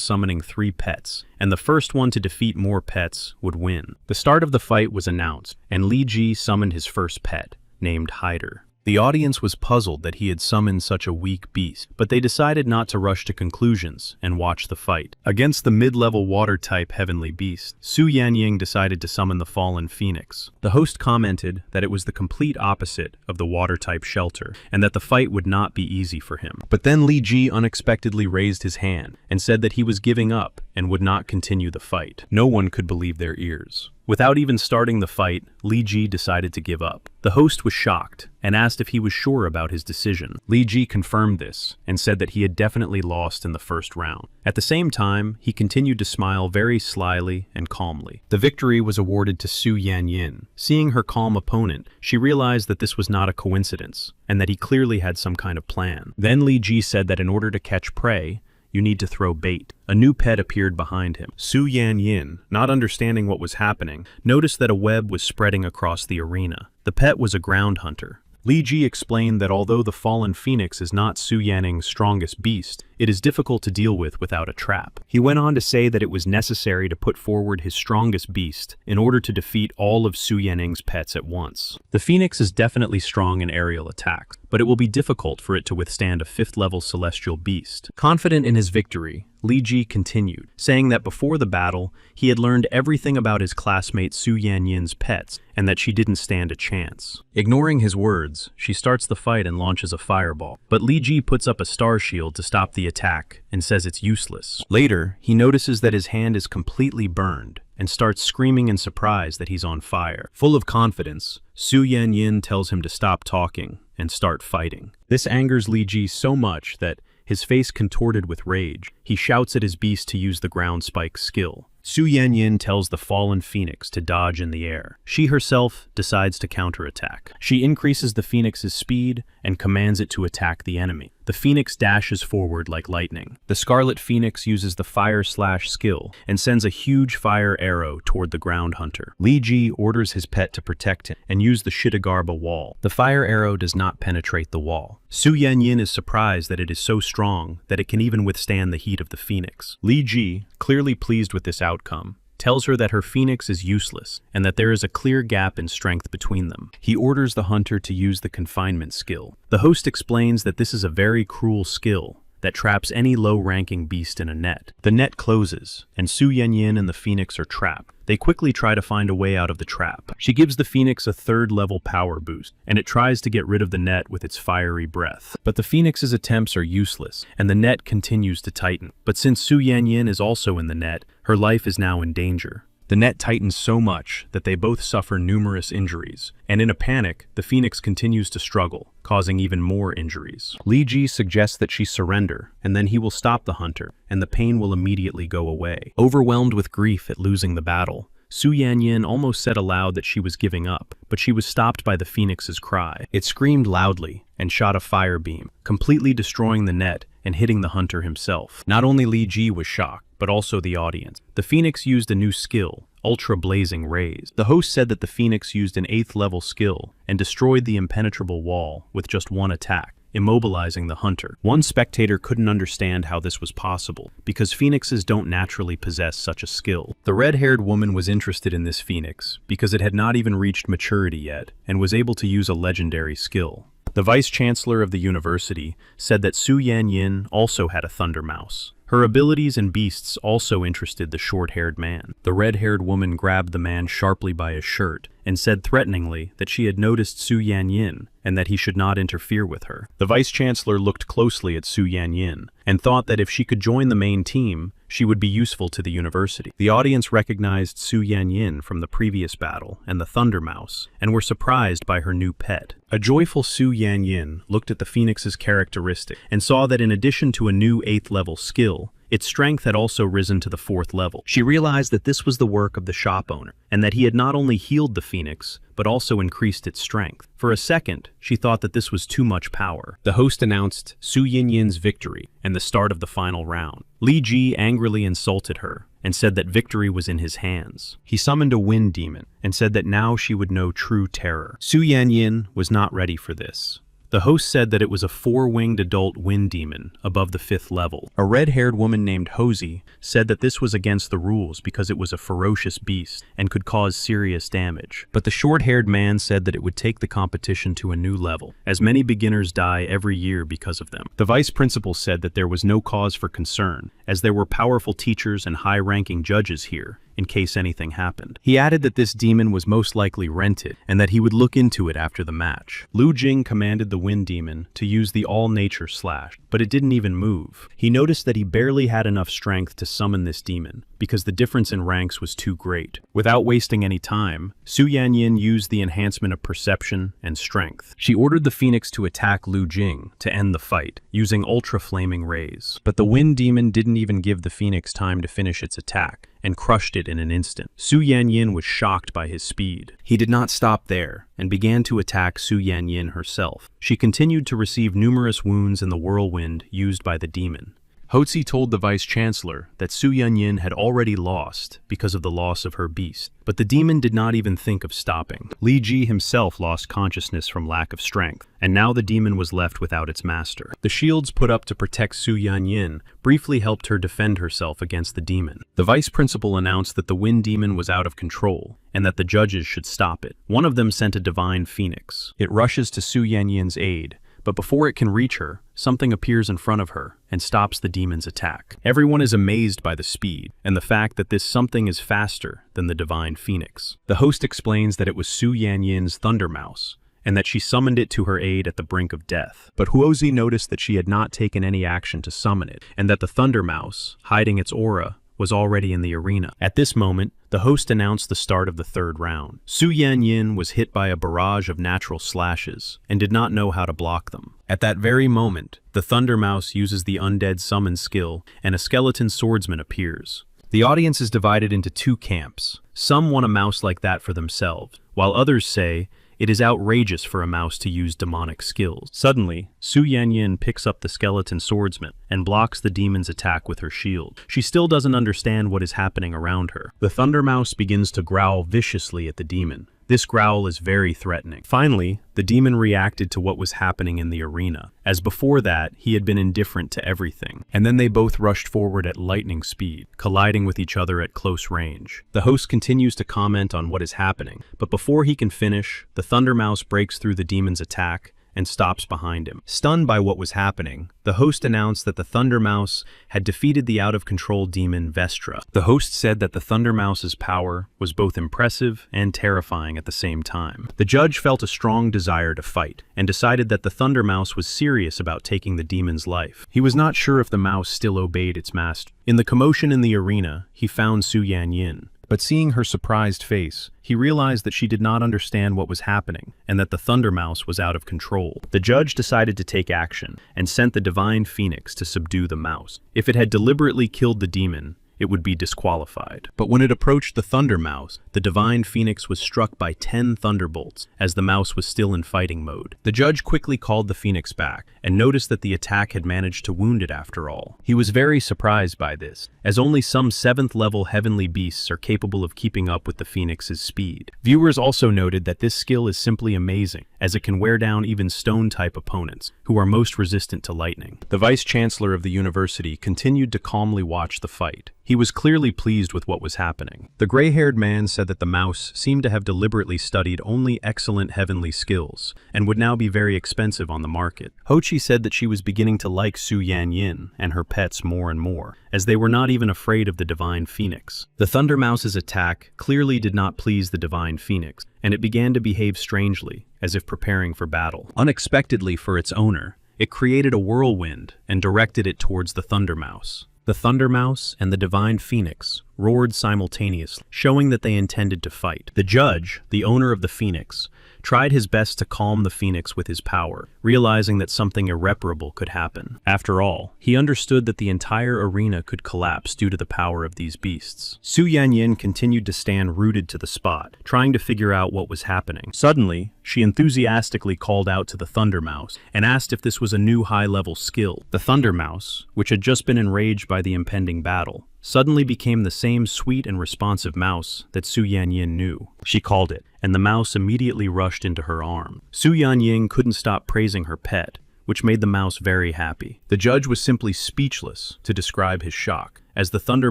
summoning 3 pets, and the first one to defeat more pets would win. The start of the fight was announced, and Li Ji summoned his first pet, named Hyder. The audience was puzzled that he had summoned such a weak beast, but they decided not to rush to conclusions and watch the fight. Against the mid-level water-type heavenly beast, Su Yanyin decided to summon the fallen phoenix. The host commented that it was the complete opposite of the water-type shelter, and that the fight would not be easy for him. But then Li Ji unexpectedly raised his hand and said that he was giving up and would not continue the fight. No one could believe their ears. Without even starting the fight, Li Ji decided to give up. The host was shocked and asked if he was sure about his decision. Li Ji confirmed this and said that he had definitely lost in the first round. At the same time, he continued to smile very slyly and calmly. The victory was awarded to Su Yanyin. Seeing her calm opponent, she realized that this was not a coincidence and that he clearly had some kind of plan. Then Li Ji said that in order to catch prey, you need to throw bait. A new pet appeared behind him. Su Yanyin, not understanding what was happening, noticed that a web was spreading across the arena. The pet was a ground hunter. Li Ji explained that although the fallen phoenix is not Su Yanying's strongest beast, it is difficult to deal with without a trap. He went on to say that it was necessary to put forward his strongest beast in order to defeat all of Su Yanying's pets at once. The phoenix is definitely strong in aerial attacks, but it will be difficult for it to withstand a 5th-level celestial beast. Confident in his victory, Li Ji continued, saying that before the battle, he had learned everything about his classmate Su Yanyin's pets and that she didn't stand a chance. Ignoring his words, she starts the fight and launches a fireball, but Li Ji puts up a star shield to stop the attack and says it's useless. Later, he notices that his hand is completely burned and starts screaming in surprise that he's on fire. Full of confidence, Su Yanyin tells him to stop talking and start fighting. This angers Li Ji so much that, his face contorted with rage, he shouts at his beast to use the ground spike skill. Su Yanyin tells the fallen phoenix to dodge in the air. She herself decides to counterattack. She increases the phoenix's speed and commands it to attack the enemy. The phoenix dashes forward like lightning. The scarlet phoenix uses the fire slash skill and sends a huge fire arrow toward the ground hunter. Li Ji orders his pet to protect him and use the Shitagarba wall. The fire arrow does not penetrate the wall. Su Yanyin is surprised that it is so strong that it can even withstand the heat of the phoenix. Li Ji, clearly pleased with this outcome, tells her that her phoenix is useless and that there is a clear gap in strength between them. He orders the hunter to use the confinement skill. The host explains that this is a very cruel skill that traps any low-ranking beast in a net. The net closes, and Su Yanyin and the phoenix are trapped. They quickly try to find a way out of the trap. She gives the phoenix a third-level power boost, and it tries to get rid of the net with its fiery breath. But the phoenix's attempts are useless, and the net continues to tighten. But since Su Yanyin is also in the net, her life is now in danger. The net tightens so much that they both suffer numerous injuries, and in a panic, the phoenix continues to struggle, causing even more injuries. Li Ji suggests that she surrender, and then he will stop the hunter, and the pain will immediately go away. Overwhelmed with grief at losing the battle, Su Yanyin almost said aloud that she was giving up, but she was stopped by the phoenix's cry. It screamed loudly and shot a fire beam, completely destroying the net and hitting the hunter himself. Not only Li Ji was shocked, but also the audience. The phoenix used a new skill, ultra-blazing rays. The host said that the phoenix used an 8th-level skill and destroyed the impenetrable wall with just one attack, immobilizing the hunter. One spectator couldn't understand how this was possible, because phoenixes don't naturally possess such a skill. The red-haired woman was interested in this phoenix because it had not even reached maturity yet and was able to use a legendary skill. The vice-chancellor of the university said that Su Yanyin also had a thunder mouse. Her abilities and beasts also interested the short-haired man. The red-haired woman grabbed the man sharply by his shirt and said threateningly that she had noticed Su Yanyin and that he should not interfere with her. The vice-chancellor looked closely at Su Yanyin and thought that if she could join the main team, she would be useful to the university. The audience recognized Su Yanyin from the previous battle and the Thunder Mouse, and were surprised by her new pet. A joyful Su Yanyin looked at the phoenix's characteristic and saw that in addition to a new 8th-level skill, its strength had also risen to the 4th level. She realized that this was the work of the shop owner, and that he had not only healed the phoenix, but also increased its strength. For a second, she thought that this was too much power. The host announced Su Yinyin's victory and the start of the final round. Li Ji angrily insulted her and said that victory was in his hands. He summoned a wind demon and said that now she would know true terror. Su Yanyin was not ready for this. The host said that it was a 4-winged adult wind demon above the 5th level. A red-haired woman named Hosey said that this was against the rules because it was a ferocious beast and could cause serious damage. But the short-haired man said that it would take the competition to a new level, as many beginners die every year because of them. The vice principal said that there was no cause for concern, as there were powerful teachers and high-ranking judges here, in case anything happened. He added that this demon was most likely rented, and that he would look into it after the match. Lu Jing commanded the wind demon to use the all-nature slash, but it didn't even move. He noticed that he barely had enough strength to summon this demon, because the difference in ranks was too great. Without wasting any time, Su Yanyin used the enhancement of perception and strength. She ordered the phoenix to attack Lu Jing to end the fight, using ultra-flaming rays. But the wind demon didn't even give the phoenix time to finish its attack, and crushed it in an instant. Su Yanyin was shocked by his speed. He did not stop there, and began to attack Su Yanyin herself. She continued to receive numerous wounds in the whirlwind used by the demon. Hotzi told the vice-chancellor that Su Yanyin had already lost because of the loss of her beast, but the demon did not even think of stopping. Li Ji himself lost consciousness from lack of strength, and now the demon was left without its master. The shields put up to protect Su Yanyin briefly helped her defend herself against the demon. The vice principal announced that the wind demon was out of control, and that the judges should stop it. One of them sent a divine phoenix. It rushes to Su Yanyin's aid, but before it can reach her, something appears in front of her and stops the demon's attack. Everyone is amazed by the speed and the fact that this something is faster than the divine phoenix. The host explains that it was Su Yanyin's thunder mouse and that she summoned it to her aid at the brink of death. But Huozi noticed that she had not taken any action to summon it, and that the thunder mouse, hiding its aura, was already in the arena. At this moment, the host announced the start of the 3rd round. Su Yanyin was hit by a barrage of natural slashes and did not know how to block them. At that very moment, the Thunder Mouse uses the Undead Summon skill and a skeleton swordsman appears. The audience is divided into 2 camps. Some want a mouse like that for themselves, while others say, it is outrageous for a mouse to use demonic skills. Suddenly, Su Yanyin picks up the skeleton swordsman and blocks the demon's attack with her shield. She still doesn't understand what is happening around her. The Thunder Mouse begins to growl viciously at the demon. This growl is very threatening. Finally, the demon reacted to what was happening in the arena, as before that, he had been indifferent to everything. And then they both rushed forward at lightning speed, colliding with each other at close range. The host continues to comment on what is happening, but before he can finish, the Thunder Mouse breaks through the demon's attack and stops behind him. Stunned by what was happening, the host announced that the Thunder Mouse had defeated the out-of-control demon Vestra. The host said that the Thunder Mouse's power was both impressive and terrifying at the same time. The judge felt a strong desire to fight, and decided that the Thunder Mouse was serious about taking the demon's life. He was not sure if the mouse still obeyed its master. In the commotion in the arena, he found Su Yanyin. But seeing her surprised face, he realized that she did not understand what was happening, and that the Thunder Mouse was out of control. The judge decided to take action, and sent the Divine Phoenix to subdue the mouse. If it had deliberately killed the demon, it would be disqualified. But when it approached the Thunder Mouse, the Divine Phoenix was struck by 10 thunderbolts, as the mouse was still in fighting mode. The judge quickly called the Phoenix back, and noticed that the attack had managed to wound it after all. He was very surprised by this, as only some 7th-level heavenly beasts are capable of keeping up with the Phoenix's speed. Viewers also noted that this skill is simply amazing, as it can wear down even stone-type opponents, who are most resistant to lightning. The vice-chancellor of the university continued to calmly watch the fight. He was clearly pleased with what was happening. The gray-haired man said that the mouse seemed to have deliberately studied only excellent heavenly skills, and would now be very expensive on the market. Hochi said that she was beginning to like Su Yanyin and her pets more and more, as they were not even afraid of the Divine Phoenix. The Thunder Mouse's attack clearly did not please the Divine Phoenix, and it began to behave strangely, as if preparing for battle. Unexpectedly for its owner, it created a whirlwind and directed it towards the Thunder Mouse. The Thunder Mouse and the Divine Phoenix roared simultaneously, showing that they intended to fight. The judge, the owner of the Phoenix, tried his best to calm the Phoenix with his power, realizing that something irreparable could happen. After all, he understood that the entire arena could collapse due to the power of these beasts. Su Yanyin continued to stand rooted to the spot, trying to figure out what was happening. Suddenly, she enthusiastically called out to the Thunder Mouse and asked if this was a new high-level skill. The Thunder Mouse, which had just been enraged by the impending battle, suddenly became the same sweet and responsive mouse that Su Yanyin knew. She called it, and the mouse immediately rushed into her arm. Su Yanyin couldn't stop praising her pet, which made the mouse very happy. The judge was simply speechless to describe his shock, as the Thunder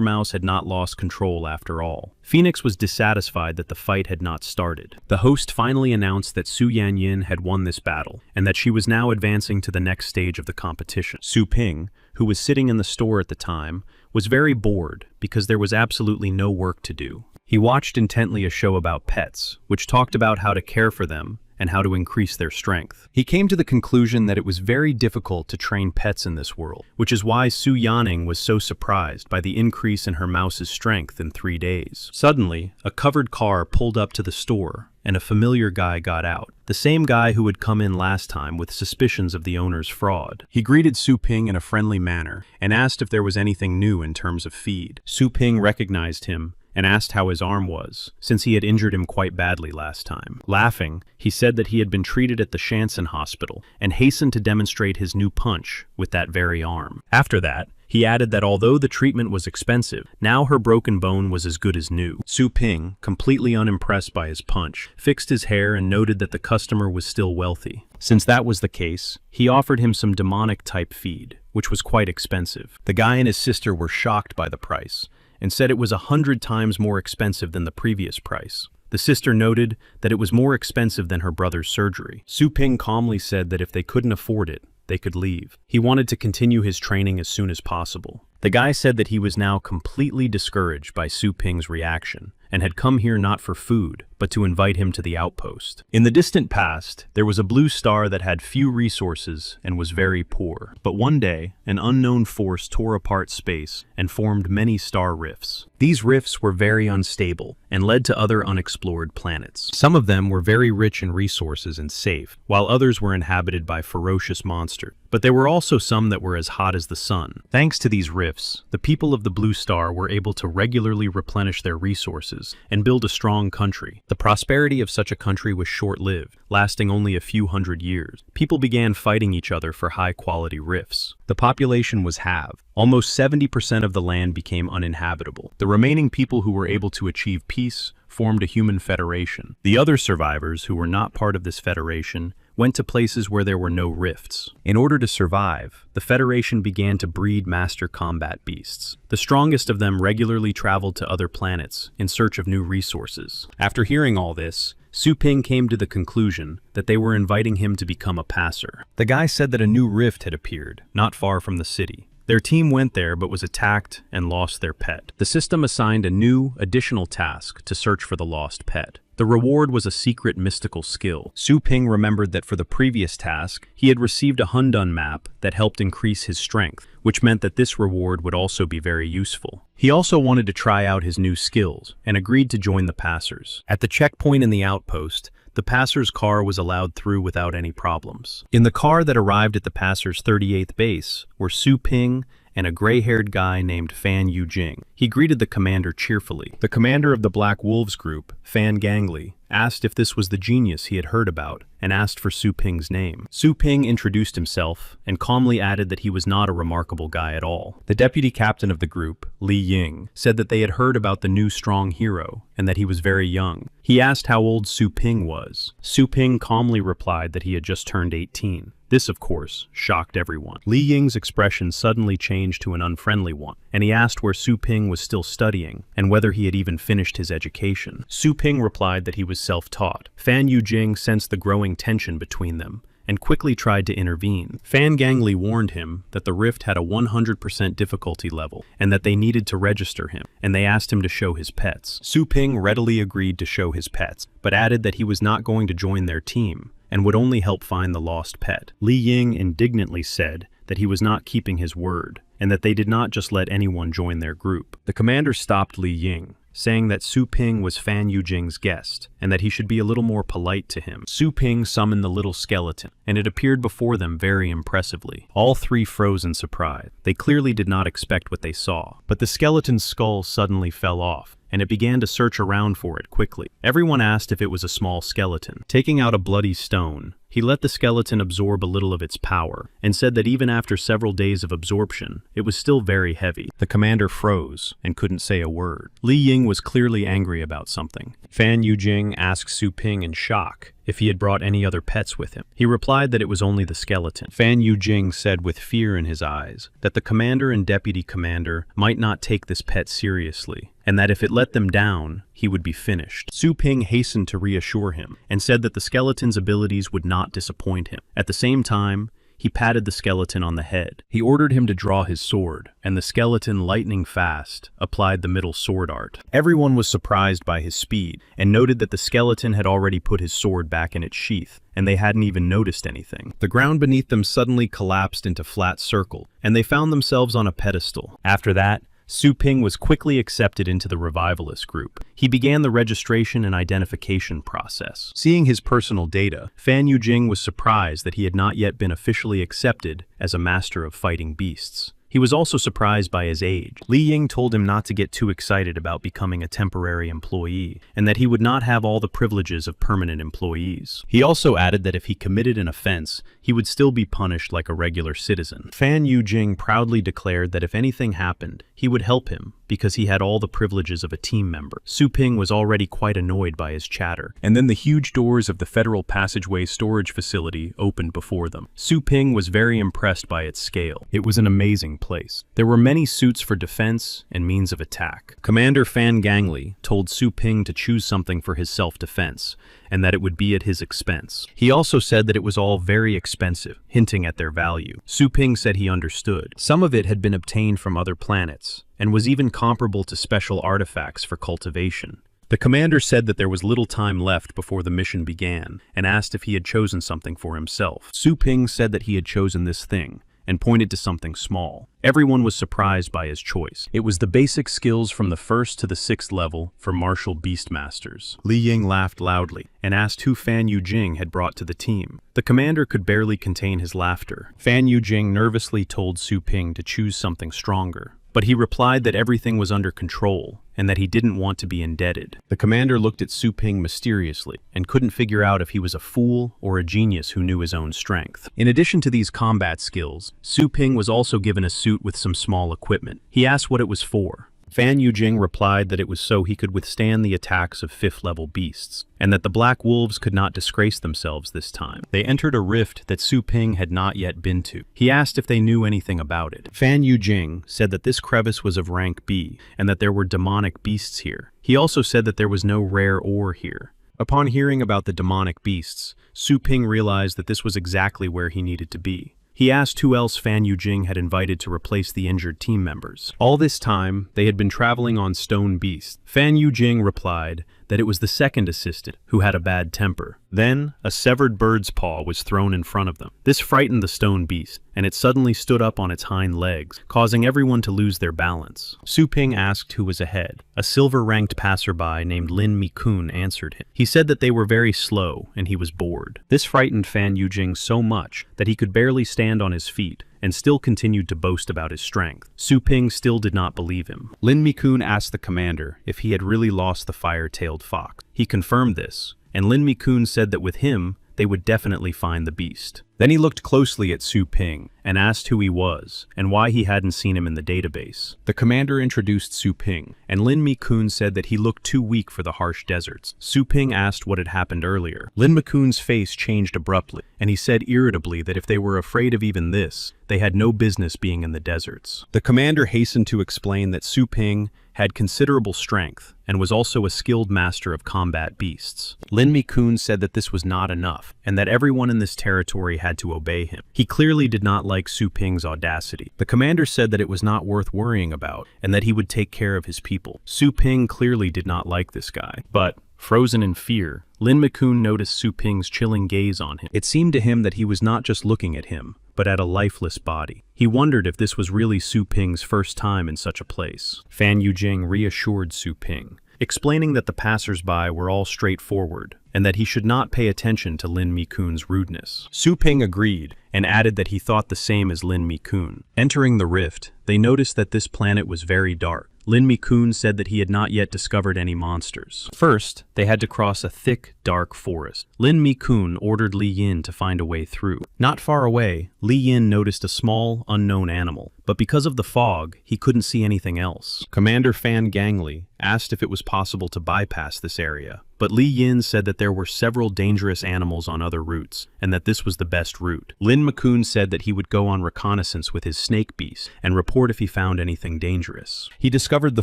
Mouse had not lost control after all. Phoenix was dissatisfied that the fight had not started. The host finally announced that Su Yanyin had won this battle, and that she was now advancing to the next stage of the competition. Su Ping, who was sitting in the store at the time, was very bored because there was absolutely no work to do. He watched intently a show about pets, which talked about how to care for them and how to increase their strength. He came to the conclusion that it was very difficult to train pets in this world, which is why Su Yanning was so surprised by the increase in her mouse's strength in 3 days. Suddenly, a covered car pulled up to the store, and a familiar guy got out. The same guy who had come in last time with suspicions of the owner's fraud. He greeted Su Ping in a friendly manner and asked if there was anything new in terms of feed. Su Ping recognized him and asked how his arm was, since he had injured him quite badly last time. Laughing, he said that he had been treated at the Shansen hospital and hastened to demonstrate his new punch with that very arm. After that, he added that although the treatment was expensive, now her broken bone was as good as new. Su Ping, completely unimpressed by his punch, fixed his hair and noted that the customer was still wealthy. Since that was the case, he offered him some demonic-type feed, which was quite expensive. The guy and his sister were shocked by the price, and said it was 100 times more expensive than the previous price. The sister noted that it was more expensive than her brother's surgery. Su Ping calmly said that if they couldn't afford it, they could leave. He wanted to continue his training as soon as possible. The guy said that he was now completely discouraged by Su Ping's reaction, and had come here not for food, but to invite him to the outpost. In the distant past, there was a blue star that had few resources and was very poor. But one day, an unknown force tore apart space and formed many star rifts. These rifts were very unstable and led to other unexplored planets. Some of them were very rich in resources and safe, while others were inhabited by ferocious monsters. But there were also some that were as hot as the sun. Thanks to these rifts, the people of the Blue Star were able to regularly replenish their resources and build a strong country. The prosperity of such a country was short-lived, lasting only a few hundred years. People began fighting each other for high-quality rifts. The population was halved. Almost 70% of the land became uninhabitable. The remaining people who were able to achieve peace formed a human federation. The other survivors, who were not part of this federation, went to places where there were no rifts. In order to survive, the Federation began to breed master combat beasts. The strongest of them regularly traveled to other planets in search of new resources. After hearing all this, Su Ping came to the conclusion that they were inviting him to become a passer. The guy said that a new rift had appeared, not far from the city. Their team went there but was attacked and lost their pet. The system assigned a new, additional task to search for the lost pet. The reward was a secret mystical skill. Su Ping remembered that for the previous task, he had received a Hundun map that helped increase his strength, which meant that this reward would also be very useful. He also wanted to try out his new skills and agreed to join the passers. At the checkpoint in the outpost, the passer's car was allowed through without any problems. In the car that arrived at the passer's 38th base were Su Ping and a gray-haired guy named Fan Yujing. He greeted the commander cheerfully. The commander of the Black Wolves group, Fan Gangli, asked if this was the genius he had heard about and asked for Su Ping's name. Su Ping introduced himself and calmly added that he was not a remarkable guy at all. The deputy captain of the group, Li Ying, said that they had heard about the new strong hero and that he was very young. He asked how old Su Ping was. Su Ping calmly replied that he had just turned 18. This, of course, shocked everyone. Li Ying's expression suddenly changed to an unfriendly one, and he asked where Su Ping was still studying and whether he had even finished his education. Su Ping replied that he was self-taught. Fan Yujing sensed the growing tension between them and quickly tried to intervene. Fan Gangli warned him that the rift had a 100% difficulty level and that they needed to register him, and they asked him to show his pets. Su Ping readily agreed to show his pets, but added that he was not going to join their team and would only help find the lost pet. Li Ying indignantly said that he was not keeping his word and that they did not just let anyone join their group. The commander stopped Li Ying, saying that Su Ping was Fan Yujing's guest and that he should be a little more polite to him. Su Ping summoned the little skeleton, and it appeared before them very impressively. All three froze in surprise. They clearly did not expect what they saw, but the skeleton's skull suddenly fell off, and it began to search around for it quickly. Everyone asked if it was a small skeleton. Taking out a bloody stone, he let the skeleton absorb a little of its power, and said that even after several days of absorption, it was still very heavy. The commander froze and couldn't say a word. Li Ying was clearly angry about something. Fan Yujing asked Su Ping in shock if he had brought any other pets with him. He replied that it was only the skeleton. Fan Yujing said with fear in his eyes that the commander and deputy commander might not take this pet seriously, and that if it let them down, he would be finished. Su Ping hastened to reassure him and said that the skeleton's abilities would not disappoint him. At the same time, he patted the skeleton on the head. He ordered him to draw his sword, and the skeleton, lightning fast, applied the middle sword art. Everyone was surprised by his speed, and noted that the skeleton had already put his sword back in its sheath, and they hadn't even noticed anything. The ground beneath them suddenly collapsed into flat circle, and they found themselves on a pedestal. After that, Su Ping was quickly accepted into the revivalist group. He began the registration and identification process. Seeing his personal data, Fan Yujing was surprised that he had not yet been officially accepted as a master of fighting beasts. He was also surprised by his age. Li Ying told him not to get too excited about becoming a temporary employee, and that he would not have all the privileges of permanent employees. He also added that if he committed an offense, he would still be punished like a regular citizen. Fan Yujing proudly declared that if anything happened, he would help him because he had all the privileges of a team member. Su Ping was already quite annoyed by his chatter, and then the huge doors of the Federal Passageway storage facility opened before them. Su Ping was very impressed by its scale. It was an amazing place. There were many suits for defense and means of attack. Commander Fan Gangli told Su Ping to choose something for his self-defense, and that it would be at his expense. He also said that it was all very expensive, hinting at their value. Su Ping said he understood. Some of it had been obtained from other planets, and was even comparable to special artifacts for cultivation. The commander said that there was little time left before the mission began, and asked if he had chosen something for himself. Su Ping said that he had chosen this thing, and pointed to something small. Everyone was surprised by his choice. It was the basic skills from the 1st to the 6th level for martial beastmasters. Li Ying laughed loudly and asked who Fan Yujing had brought to the team. The commander could barely contain his laughter. Fan Yujing nervously told Su Ping to choose something stronger, but he replied that everything was under control and that he didn't want to be indebted. The commander looked at Su Ping mysteriously and couldn't figure out if he was a fool or a genius who knew his own strength. In addition to these combat skills, Su Ping was also given a suit with some small equipment. He asked what it was for. Fan Yujing replied that it was so he could withstand the attacks of 5th-level beasts, and that the Black Wolves could not disgrace themselves this time. They entered a rift that Su Ping had not yet been to. He asked if they knew anything about it. Fan Yujing said that this crevice was of rank B, and that there were demonic beasts here. He also said that there was no rare ore here, Upon hearing about the demonic beasts, Su Ping realized that this was exactly where he needed to be. He asked who else Fan Yujing had invited to replace the injured team members. All this time, they had been traveling on stone beasts. Fan Yujing replied that it was the second assistant who had a bad temper. Then, a severed bird's paw was thrown in front of them. This frightened the stone beast, and it suddenly stood up on its hind legs, causing everyone to lose their balance. Su Ping asked who was ahead. A silver-ranked passerby named Lin Mi-kun answered him. He said that they were very slow, and he was bored. This frightened Fan Yujing so much that he could barely stand on his feet, and still continued to boast about his strength. Su Ping still did not believe him. Lin Mi-kun asked the commander if he had really lost the fire-tailed fox. He confirmed this, and Lin Mi-kun said that with him, they would definitely find the beast. Then he looked closely at Su Ping and asked who he was and why he hadn't seen him in the database. The commander introduced Su Ping, and Lin Mi-kun said that he looked too weak for the harsh deserts. Su Ping asked what had happened earlier. Lin Mi-kun's face changed abruptly, and he said irritably that if they were afraid of even this, they had no business being in the deserts. The commander hastened to explain that Su Ping had considerable strength and was also a skilled master of combat beasts. Lin Mi-kun said that this was not enough, and that everyone in this territory had to obey him. He clearly did not like Su Ping's audacity. The commander said that it was not worth worrying about, and that he would take care of his people. Su Ping clearly did not like this guy, but frozen in fear, Lin Mi-kun noticed Su Ping's chilling gaze on him. It seemed to him that he was not just looking at him, but at a lifeless body. He wondered if this was really Su Ping's first time in such a place. Fan Yujing reassured Su Ping, explaining that the passers-by were all straightforward, and that he should not pay attention to Lin Mi-kun's rudeness. Su Ping agreed, and added that he thought the same as Lin Mi-kun. Entering the rift, they noticed that this planet was very dark. Lin Mi-kun said that he had not yet discovered any monsters. First, they had to cross a thick, dark forest. Lin Mi-kun ordered Li Yin to find a way through. Not far away, Li Yin noticed a small, unknown animal, but because of the fog, he couldn't see anything else. Commander Fan Gangli asked if it was possible to bypass this area, but Li Yin said that there were several dangerous animals on other routes, and that this was the best route. Lin Mi-kun said that he would go on reconnaissance with his snake beast and report if he found anything dangerous. He discovered the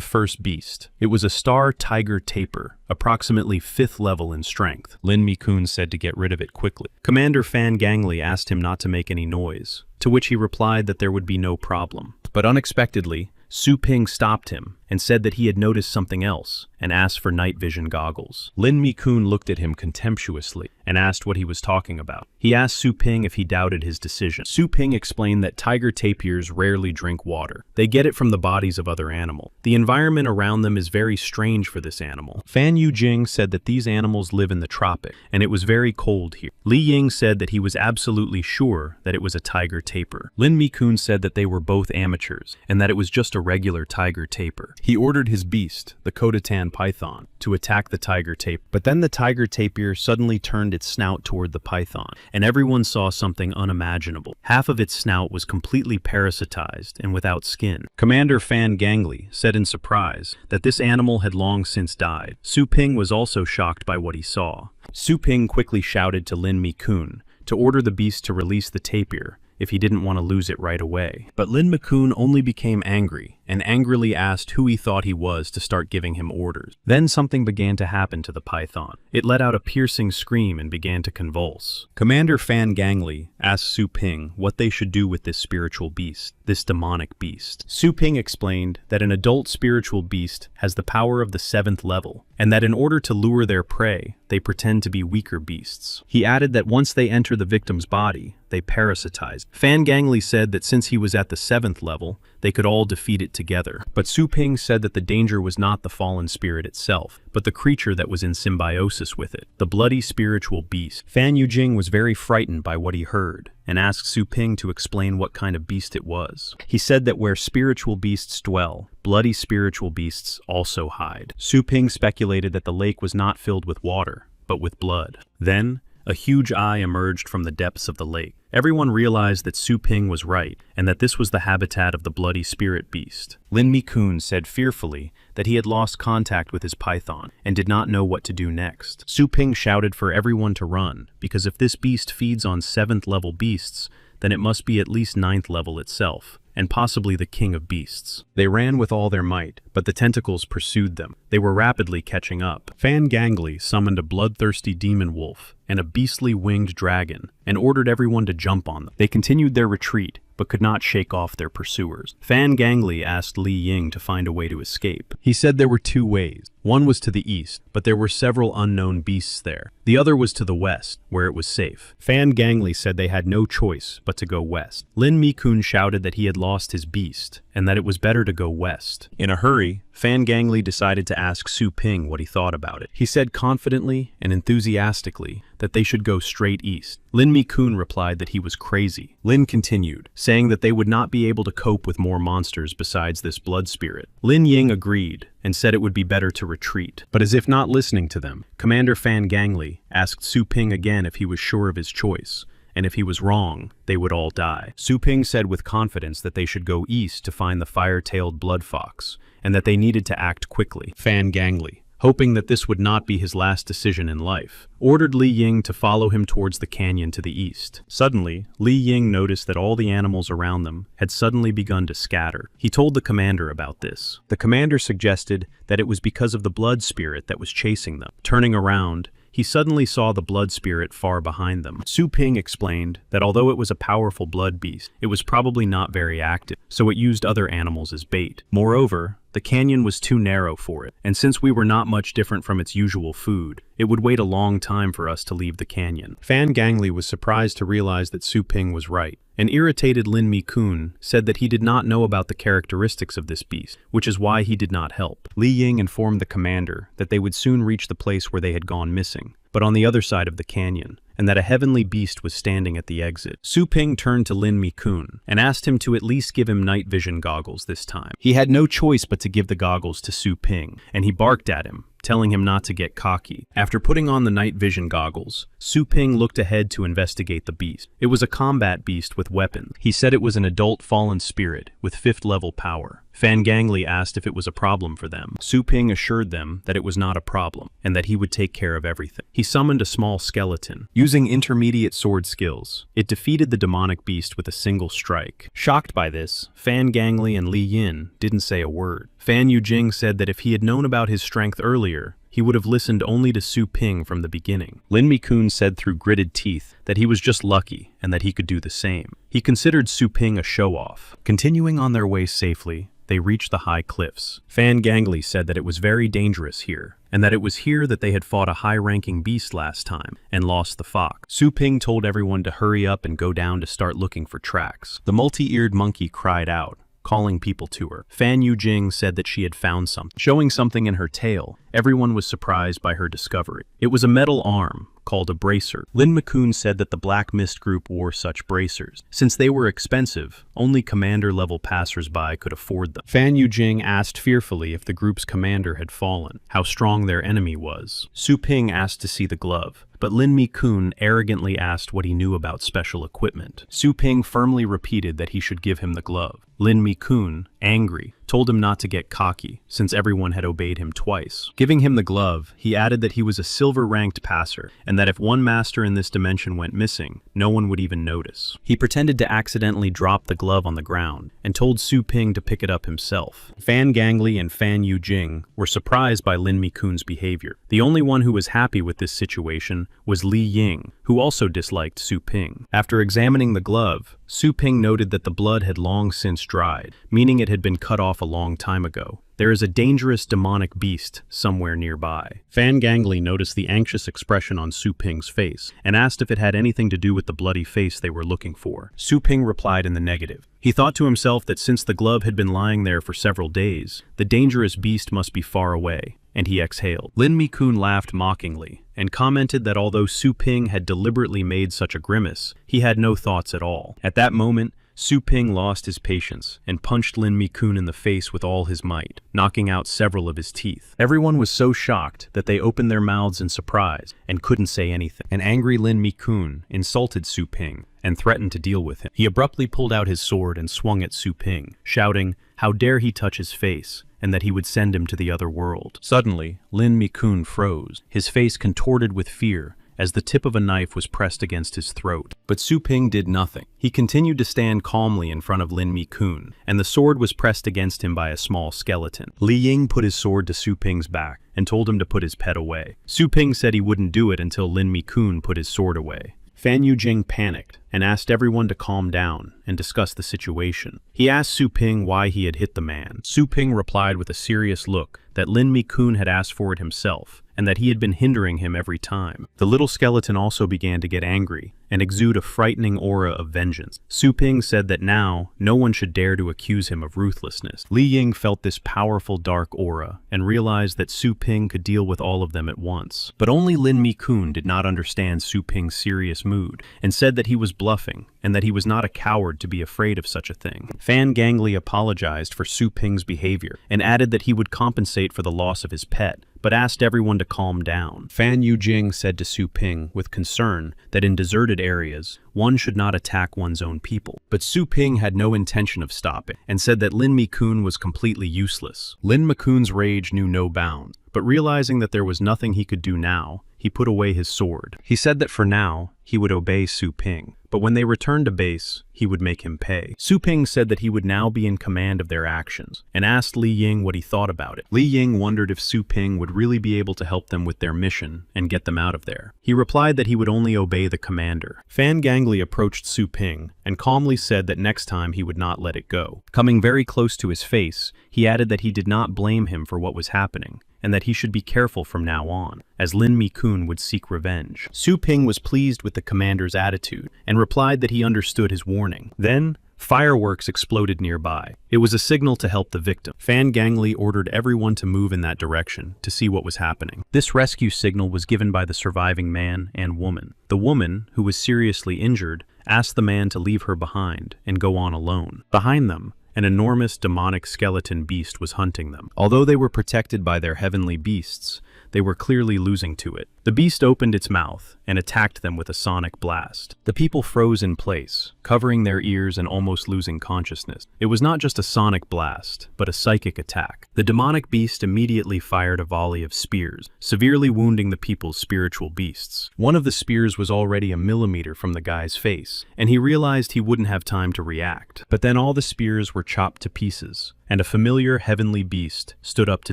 first beast. It was a star tiger tapir, approximately 5th level in strength. Lin Mi-kun said to get rid of it quickly. Commander Fan Gangli asked him not to make any noise, to which he replied that there would be no problem. But unexpectedly, Su Ping stopped him and said that he had noticed something else and asked for night vision goggles. Lin Mi-kun looked at him contemptuously and asked what he was talking about. He asked Su Ping if he doubted his decision. Su Ping explained that tiger tapirs rarely drink water. They get it from the bodies of other animals. The environment around them is very strange for this animal. Fan Yujing said that these animals live in the tropics, and it was very cold here. Li Ying said that he was absolutely sure that it was a tiger tapir. Lin Mi-kun said that they were both amateurs, and that it was just a regular tiger tapir. He ordered his beast, the Kodatan python, to attack the tiger tapir. But then the tiger tapir suddenly turned its snout toward the python, and everyone saw something unimaginable. Half of its snout was completely parasitized and without skin. Commander Fan Gangli said in surprise that this animal had long since died. Su Ping was also shocked by what he saw. Su Ping quickly shouted to Lin Mi-kun to order the beast to release the tapir if he didn't want to lose it right away. But Lin Mi-kun only became angry and angrily asked who he thought he was to start giving him orders. Then something began to happen to the python. It let out a piercing scream and began to convulse. Commander Fan Gangli asked Su Ping what they should do with this spiritual beast, this demonic beast. Su Ping explained that an adult spiritual beast has the power of the 7th level, and that in order to lure their prey, they pretend to be weaker beasts. He added that once they enter the victim's body, they parasitize. Fan Gangli said that since he was at the 7th level, they could all defeat it together. But Su Ping said that the danger was not the fallen spirit itself, but the creature that was in symbiosis with it, the bloody spiritual beast. Fan Yujing was very frightened by what he heard, and asked Su Ping to explain what kind of beast it was. He said that where spiritual beasts dwell, bloody spiritual beasts also hide. Su Ping speculated that the lake was not filled with water, but with blood. Then, a huge eye emerged from the depths of the lake. Everyone realized that Su Ping was right, and that this was the habitat of the bloody spirit beast. Lin Mi-kun said fearfully that he had lost contact with his python, and did not know what to do next. Su Ping shouted for everyone to run, because if this beast feeds on 7th level beasts, then it must be at least 9th level itself, and possibly the king of beasts. They ran with all their might, but the tentacles pursued them. They were rapidly catching up. Fan Gangli summoned a bloodthirsty demon wolf and a beastly winged dragon, and ordered everyone to jump on them. They continued their retreat, but could not shake off their pursuers. Fan Gangli asked Li Ying to find a way to escape. He said there were two ways. One was to the east, but there were several unknown beasts there. The other was to the west, where it was safe. Fan Gangli said they had no choice but to go west. Lin Mi-kun shouted that he had lost his beast, and that it was better to go west. In a hurry, Fan Gangli decided to ask Su Ping what he thought about it. He said confidently and enthusiastically that they should go straight east. Lin Mi-kun replied that he was crazy. Lin continued, saying that they would not be able to cope with more monsters besides this blood spirit. Lin Ying agreed and said it would be better to retreat. But as if not listening to them, Commander Fan Gangli asked Su Ping again if he was sure of his choice, and if he was wrong, they would all die. Su Ping said with confidence that they should go east to find the fire-tailed blood fox, and that they needed to act quickly. Fan Gangli, hoping that this would not be his last decision in life, ordered Li Ying to follow him towards the canyon to the east. Suddenly, Li Ying noticed that all the animals around them had suddenly begun to scatter. He told the commander about this. The commander suggested that it was because of the blood spirit that was chasing them. Turning around, he suddenly saw the blood spirit far behind them. Su Ping explained that although it was a powerful blood beast, it was probably not very active, so it used other animals as bait. Moreover, the canyon was too narrow for it, and since we were not much different from its usual food, it would wait a long time for us to leave the canyon. Fan Gangli was surprised to realize that Su Ping was right. An irritated Lin Mi-kun said that he did not know about the characteristics of this beast, which is why he did not help. Li Ying informed the commander that they would soon reach the place where they had gone missing, but on the other side of the canyon, and that a heavenly beast was standing at the exit. Su Ping turned to Lin Mi-kun and asked him to at least give him night vision goggles this time. He had no choice but to give the goggles to Su Ping, and he barked at him, telling him not to get cocky. After putting on the night vision goggles, Su Ping looked ahead to investigate the beast. It was a combat beast with weapons. He said it was an adult fallen spirit with 5th level power. Fan Gangli asked if it was a problem for them. Su Ping assured them that it was not a problem, and that he would take care of everything. He summoned a small skeleton. Using intermediate sword skills, it defeated the demonic beast with a single strike. Shocked by this, Fan Gangli and Li Yin didn't say a word. Fan Yujing said that if he had known about his strength earlier, he would have listened only to Su Ping from the beginning. Lin Mi-kun said through gritted teeth that he was just lucky and that he could do the same. He considered Su Ping a show-off. Continuing on their way safely, they reached the high cliffs. Fan Gangli said that it was very dangerous here, and that it was here that they had fought a high-ranking beast last time and lost the fox. Su Ping told everyone to hurry up and go down to start looking for tracks. The multi-eared monkey cried out, calling people to her. Fan Yujing said that she had found something. Showing something in her tail, everyone was surprised by her discovery. It was a metal arm, called a bracer. Lin Mi-kun said that the Black Mist group wore such bracers. Since they were expensive, only commander-level passers-by could afford them. Fan Yujing asked fearfully if the group's commander had fallen, how strong their enemy was. Su Ping asked to see the glove, but Lin Mi-kun arrogantly asked what he knew about special equipment. Su Ping firmly repeated that he should give him the glove. Lin Mi-kun, angry, told him not to get cocky, since everyone had obeyed him twice. Giving him the glove, he added that he was a silver-ranked passer, and that if one master in this dimension went missing, no one would even notice. He pretended to accidentally drop the glove on the ground, and told Su Ping to pick it up himself. Fan Gangli and Fan Yujing were surprised by Lin Mi-kun's behavior. The only one who was happy with this situation was Li Ying, who also disliked Su Ping. After examining the glove, Su Ping noted that the blood had long since dried, meaning it had been cut off a long time ago. There is a dangerous demonic beast somewhere nearby. Fan Gangli noticed the anxious expression on Su Ping's face and asked if it had anything to do with the bloody face they were looking for. Su Ping replied in the negative. He thought to himself that since the glove had been lying there for several days, the dangerous beast must be far away, and he exhaled. Lin Mi-kun laughed mockingly and commented that although Su Ping had deliberately made such a grimace, he had no thoughts at all. At that moment, Su Ping lost his patience and punched Lin Mi-kun in the face with all his might, knocking out several of his teeth. Everyone was so shocked that they opened their mouths in surprise and couldn't say anything. An angry Lin Mi-kun insulted Su Ping and threatened to deal with him. He abruptly pulled out his sword and swung at Su Ping, shouting, "How dare he touch his face?" and that he would send him to the other world. Suddenly, Lin Mi-kun froze, his face contorted with fear, as the tip of a knife was pressed against his throat. But Su Ping did nothing. He continued to stand calmly in front of Lin Mi-kun, and the sword was pressed against him by a small skeleton. Li Ying put his sword to Su Ping's back and told him to put his pet away. Su Ping said he wouldn't do it until Lin Mi-kun put his sword away. Fan Yujing panicked and asked everyone to calm down and discuss the situation. He asked Su Ping why he had hit the man. Su Ping replied with a serious look that Lin Mi-kun had asked for it himself and that he had been hindering him every time. The little skeleton also began to get angry and exude a frightening aura of vengeance. Su Ping said that now no one should dare to accuse him of ruthlessness. Li Ying felt this powerful dark aura and realized that Su Ping could deal with all of them at once. But only Lin Mi-kun did not understand Su Ping's serious mood and said that he was bluffing and that he was not a coward to be afraid of such a thing. Fan Gangli apologized for Su Ping's behavior and added that he would compensate for the loss of his pet, but asked everyone to calm down. Fan Yujing said to Su Ping with concern that in deserted areas, one should not attack one's own people. But Su Ping had no intention of stopping and said that Lin Mi-kun was completely useless. Lin Mi-kun's rage knew no bounds, but realizing that there was nothing he could do now, he put away his sword. He said that for now, he would obey Su Ping, but when they returned to base, he would make him pay. Su Ping said that he would now be in command of their actions, and asked Li Ying what he thought about it. Li Ying wondered if Su Ping would really be able to help them with their mission and get them out of there. He replied that he would only obey the commander. Fan Gangli approached Su Ping and calmly said that next time he would not let it go. Coming very close to his face, he added that he did not blame him for what was happening, and that he should be careful from now on, as Lin Mi-kun would seek revenge. Su Ping was pleased with the commander's attitude and replied that he understood his warning. Then, fireworks exploded nearby. It was a signal to help the victim. Fan Gangli ordered everyone to move in that direction to see what was happening. This rescue signal was given by the surviving man and woman. The woman, who was seriously injured, asked the man to leave her behind and go on alone. Behind them, an enormous demonic skeleton beast was hunting them. Although they were protected by their heavenly beasts, they were clearly losing to it. The beast opened its mouth and attacked them with a sonic blast. The people froze in place, covering their ears and almost losing consciousness. It was not just a sonic blast, but a psychic attack. The demonic beast immediately fired a volley of spears, severely wounding the people's spiritual beasts. One of the spears was already a millimeter from the guy's face, and he realized he wouldn't have time to react. But then all the spears were chopped to pieces, and a familiar heavenly beast stood up to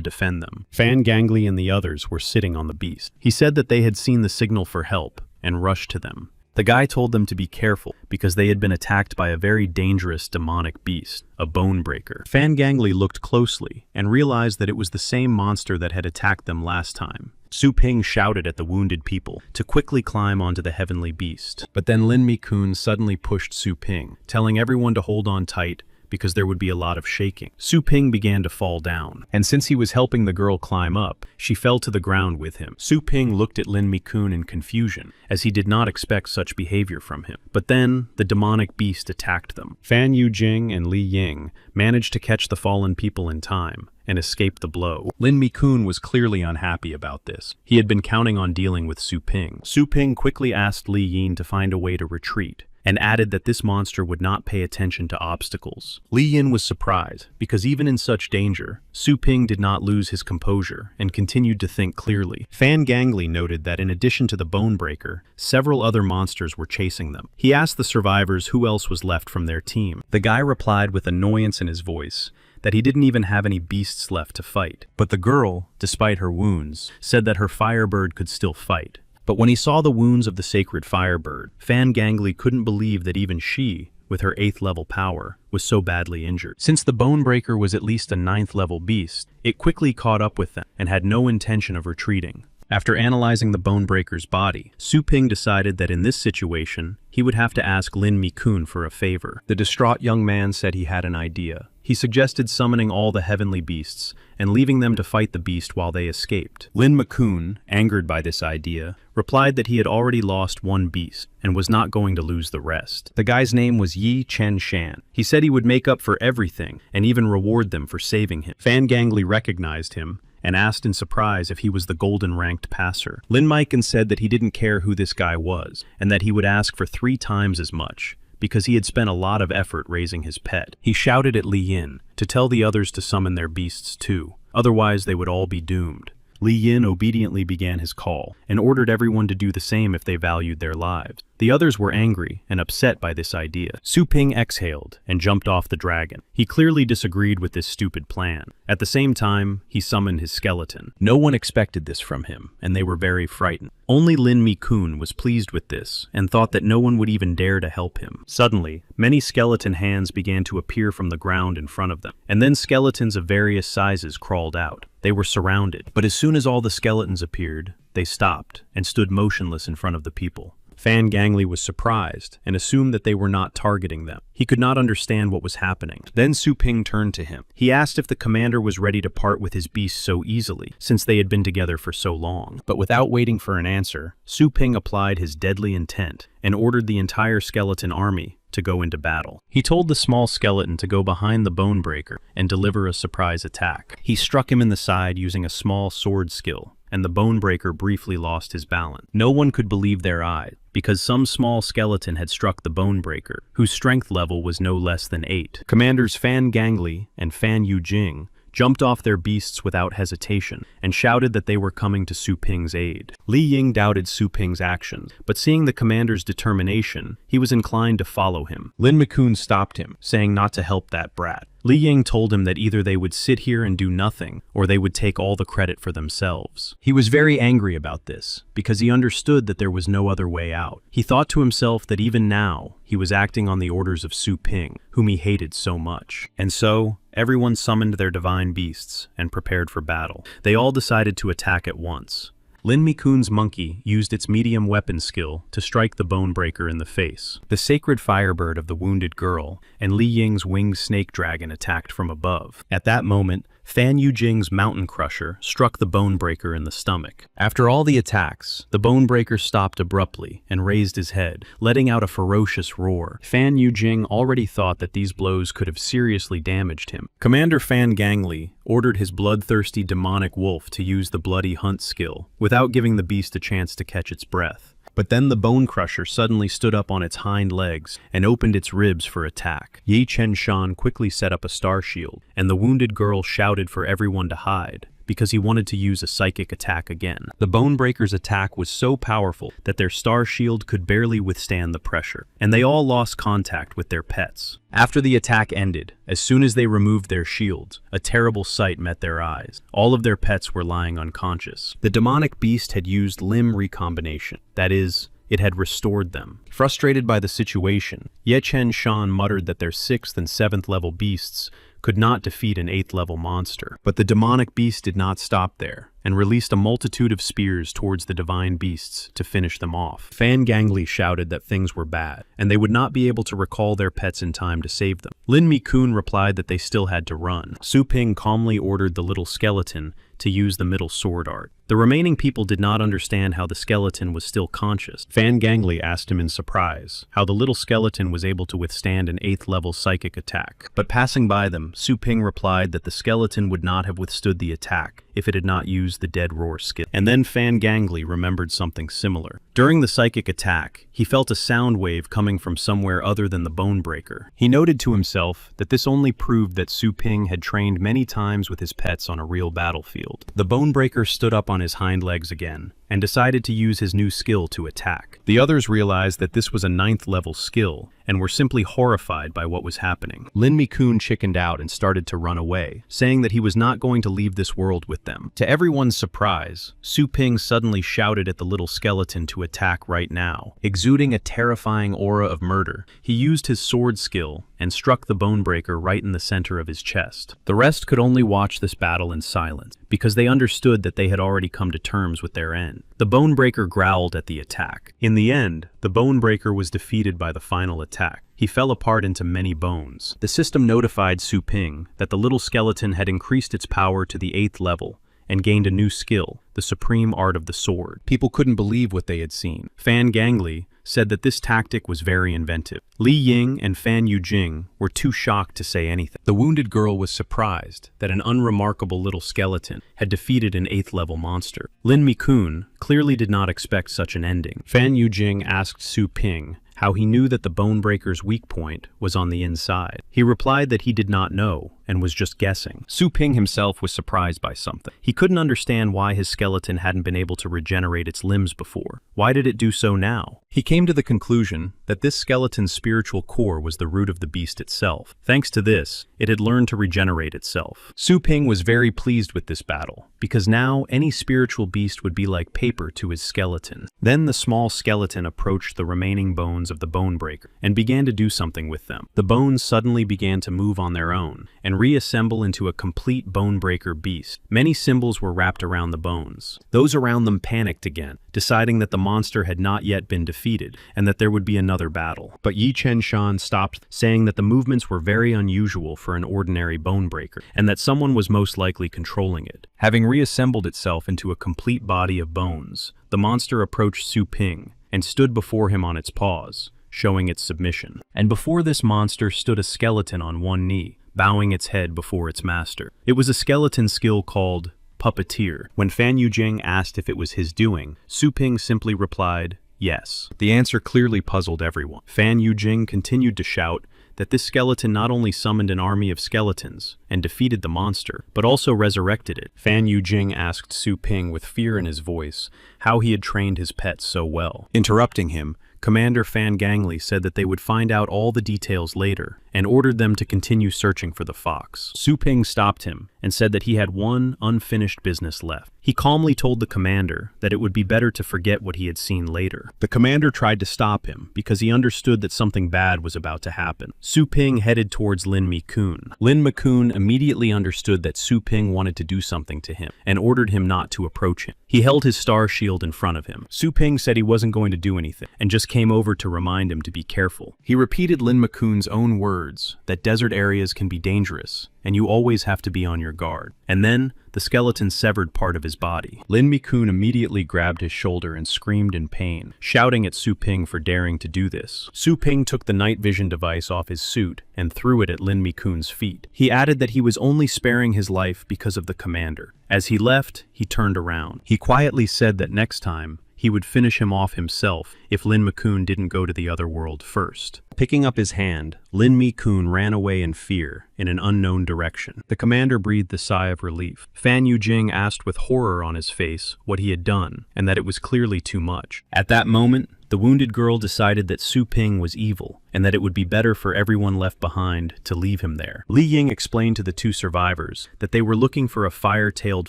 defend them. Fan Gangli and the others were sitting on the beast. He said that they had seen the signal for help and rushed to them. The guy told them to be careful because they had been attacked by a very dangerous demonic beast, a bone breaker. Fan Gangli looked closely and realized that it was the same monster that had attacked them last time. Su Ping shouted at the wounded people to quickly climb onto the heavenly beast. But then Lin Mi-kun suddenly pushed Su Ping, telling everyone to hold on tight because there would be a lot of shaking. Su Ping began to fall down, and since he was helping the girl climb up, she fell to the ground with him. Su Ping looked at Lin Mi-kun in confusion, as he did not expect such behavior from him. But then, the demonic beast attacked them. Fan Yujing and Li Ying managed to catch the fallen people in time and escape the blow. Lin Mi-kun was clearly unhappy about this. He had been counting on dealing with Su Ping. Su Ping quickly asked Li Ying to find a way to retreat, and added that this monster would not pay attention to obstacles. Li Yin was surprised, because even in such danger, Su Ping did not lose his composure and continued to think clearly. Fan Gangli noted that in addition to the bone breaker, several other monsters were chasing them. He asked the survivors who else was left from their team. The guy replied with annoyance in his voice that he didn't even have any beasts left to fight. But the girl, despite her wounds, said that her firebird could still fight. But when he saw the wounds of the sacred firebird, Fan Gangli couldn't believe that even she, with her 8th level power, was so badly injured. Since the Bonebreaker was at least a 9th level beast, it quickly caught up with them and had no intention of retreating. After analyzing the Bonebreaker's body, Su Ping decided that in this situation, he would have to ask Lin Mi-kun for a favor. The distraught young man said he had an idea. He suggested summoning all the heavenly beasts and leaving them to fight the beast while they escaped. Lin Mi-kun, angered by this idea, replied that he had already lost one beast and was not going to lose the rest. The guy's name was Yi Chen Shan. He said he would make up for everything and even reward them for saving him. Fan Gangli recognized him and asked in surprise if he was the golden-ranked passer. Lin Mi-kun said that he didn't care who this guy was, and that he would ask for 3 times as much, because he had spent a lot of effort raising his pet. He shouted at Li Yin to tell the others to summon their beasts too, otherwise they would all be doomed. Li Yin obediently began his call, and ordered everyone to do the same if they valued their lives. The others were angry and upset by this idea. Su Ping exhaled and jumped off the dragon. He clearly disagreed with this stupid plan. At the same time, he summoned his skeleton. No one expected this from him, and they were very frightened. Only Lin Mi-kun was pleased with this and thought that no one would even dare to help him. Suddenly, many skeleton hands began to appear from the ground in front of them, and then skeletons of various sizes crawled out. They were surrounded, but as soon as all the skeletons appeared, they stopped and stood motionless in front of the people. Fan Gangli was surprised and assumed that they were not targeting them. He could not understand what was happening. Then Su Ping turned to him. He asked if the commander was ready to part with his beast so easily, since they had been together for so long. But without waiting for an answer, Su Ping applied his deadly intent and ordered the entire skeleton army to go into battle. He told the small skeleton to go behind the bone breaker and deliver a surprise attack. He struck him in the side using a small sword skill, and the bone breaker briefly lost his balance. No one could believe their eyes, because some small skeleton had struck the bone breaker, whose strength level was no less than 8. Commanders Fan Gangli and Fan Yujing jumped off their beasts without hesitation and shouted that they were coming to Su Ping's aid. Li Ying doubted Su Ping's actions, but seeing the commander's determination, he was inclined to follow him. Lin Mi-kun stopped him, saying not to help that brat. Li Ying told him that either they would sit here and do nothing, or they would take all the credit for themselves. He was very angry about this, because he understood that there was no other way out. He thought to himself that even now, he was acting on the orders of Su Ping, whom he hated so much. And so, everyone summoned their divine beasts and prepared for battle. They all decided to attack at once. Lin Mi-kun's monkey used its medium weapon skill to strike the bone breaker in the face. The sacred firebird of the wounded girl and Li Ying's winged snake dragon attacked from above. At that moment, Fan Yujing's mountain crusher struck the bone breaker in the stomach. After all the attacks, the bone breaker stopped abruptly and raised his head, letting out a ferocious roar. Fan Yujing already thought that these blows could have seriously damaged him. Commander Fan Gangli ordered his bloodthirsty demonic wolf to use the bloody hunt skill, without giving the beast a chance to catch its breath. But then the bone crusher suddenly stood up on its hind legs and opened its ribs for attack. Yi Chen Shan quickly set up a star shield, and the wounded girl shouted for everyone to hide, because he wanted to use a psychic attack again. The bone breaker's attack was so powerful that their star shield could barely withstand the pressure, and they all lost contact with their pets. After the attack ended, as soon as they removed their shields, a terrible sight met their eyes. All of their pets were lying unconscious. The demonic beast had used limb recombination, that is, it had restored them. Frustrated by the situation, Ye Chen Shan muttered that their 6th and 7th level beasts could not defeat an 8th level monster. But the demonic beast did not stop there, and released a multitude of spears towards the divine beasts to finish them off. Fan Gangli shouted that things were bad, and they would not be able to recall their pets in time to save them. Lin Mi-kun replied that they still had to run. Su Ping calmly ordered the little skeleton to use the middle sword art. The remaining people did not understand how the skeleton was still conscious. Fan Gangli asked him in surprise how the little skeleton was able to withstand an 8th level psychic attack. But passing by them, Su Ping replied that the skeleton would not have withstood the attack if it had not used the dead roar skill. And then Fan Gangli remembered something similar. During the psychic attack, he felt a sound wave coming from somewhere other than the bone breaker. He noted to himself that this only proved that Su Ping had trained many times with his pets on a real battlefield. The bone breaker stood up on his hind legs again and decided to use his new skill to attack. The others realized that this was a 9th level skill and were simply horrified by what was happening. Lin Mi-kun chickened out and started to run away, saying that he was not going to leave this world with them. To everyone's surprise, Su Ping suddenly shouted at the little skeleton to attack right now. Exuding a terrifying aura of murder, he used his sword skill and struck the bone breaker right in the center of his chest. The rest could only watch this battle in silence, because they understood that they had already come to terms with their end. The bone breaker growled at the attack. In the end, the bone breaker was defeated by the final attack. He fell apart into many bones. The system notified Su Ping that the little skeleton had increased its power to the 8th level and gained a new skill, the supreme art of the sword. People couldn't believe what they had seen. Fan Gangli said that this tactic was very inventive. Li Ying and Fan Yujing were too shocked to say anything. The wounded girl was surprised that an unremarkable little skeleton had defeated an 8th level monster. Lin Mi-kun clearly did not expect such an ending. Fan Yujing asked Su Ping how he knew that the bone breaker's weak point was on the inside. He replied that he did not know, and was just guessing. Su Ping himself was surprised by something. He couldn't understand why his skeleton hadn't been able to regenerate its limbs before. Why did it do so now? He came to the conclusion that this skeleton's spiritual core was the root of the beast itself. Thanks to this, it had learned to regenerate itself. Su Ping was very pleased with this battle, because now any spiritual beast would be like paper to his skeleton. Then the small skeleton approached the remaining bones of the bone breaker and began to do something with them. The bones suddenly began to move on their own and reassemble into a complete bone breaker beast. Many symbols were wrapped around the bones. Those around them panicked again, deciding that the monster had not yet been defeated and that there would be another battle. But Yi Chen Shan stopped, saying that the movements were very unusual for an ordinary bone breaker and that someone was most likely controlling it. Having reassembled itself into a complete body of bones, the monster approached Su Ping and stood before him on its paws, showing its submission. And before this monster stood a skeleton on one knee, bowing its head before its master. It was a skeleton skill called puppeteer. When Fan Yujing asked if it was his doing, Su Ping simply replied, yes. The answer clearly puzzled everyone. Fan Yujing continued to shout that this skeleton not only summoned an army of skeletons and defeated the monster, but also resurrected it. Fan Yujing asked Su Ping with fear in his voice how he had trained his pet so well. Interrupting him, Commander Fan Gangli said that they would find out all the details later and ordered them to continue searching for the fox. Su Ping stopped him and said that he had one unfinished business left. He calmly told the commander that it would be better to forget what he had seen later. The commander tried to stop him because he understood that something bad was about to happen. Su Ping headed towards Lin Mi-kun. Lin Mi-kun immediately understood that Su Ping wanted to do something to him and ordered him not to approach him. He held his star shield in front of him. Su Ping said he wasn't going to do anything and just came over to remind him to be careful. He repeated Lin Mi-kun's own words that desert areas can be dangerous and you always have to be on your guard. And then, the skeleton severed part of his body. Lin Mi-kun immediately grabbed his shoulder and screamed in pain, shouting at Su Ping for daring to do this. Su Ping took the night vision device off his suit and threw it at Lin Mi-kun's feet. He added that he was only sparing his life because of the commander. As he left, he turned around. He quietly said that next time, he would finish him off himself if Lin Mi-kun didn't go to the other world first. Picking up his hand, Lin Mi-kun ran away in fear in an unknown direction. The commander breathed a sigh of relief. Fan Yujing asked with horror on his face what he had done and that it was clearly too much. At that moment, the wounded girl decided that Su Ping was evil and that it would be better for everyone left behind to leave him there. Li Ying explained to the two survivors that they were looking for a fire-tailed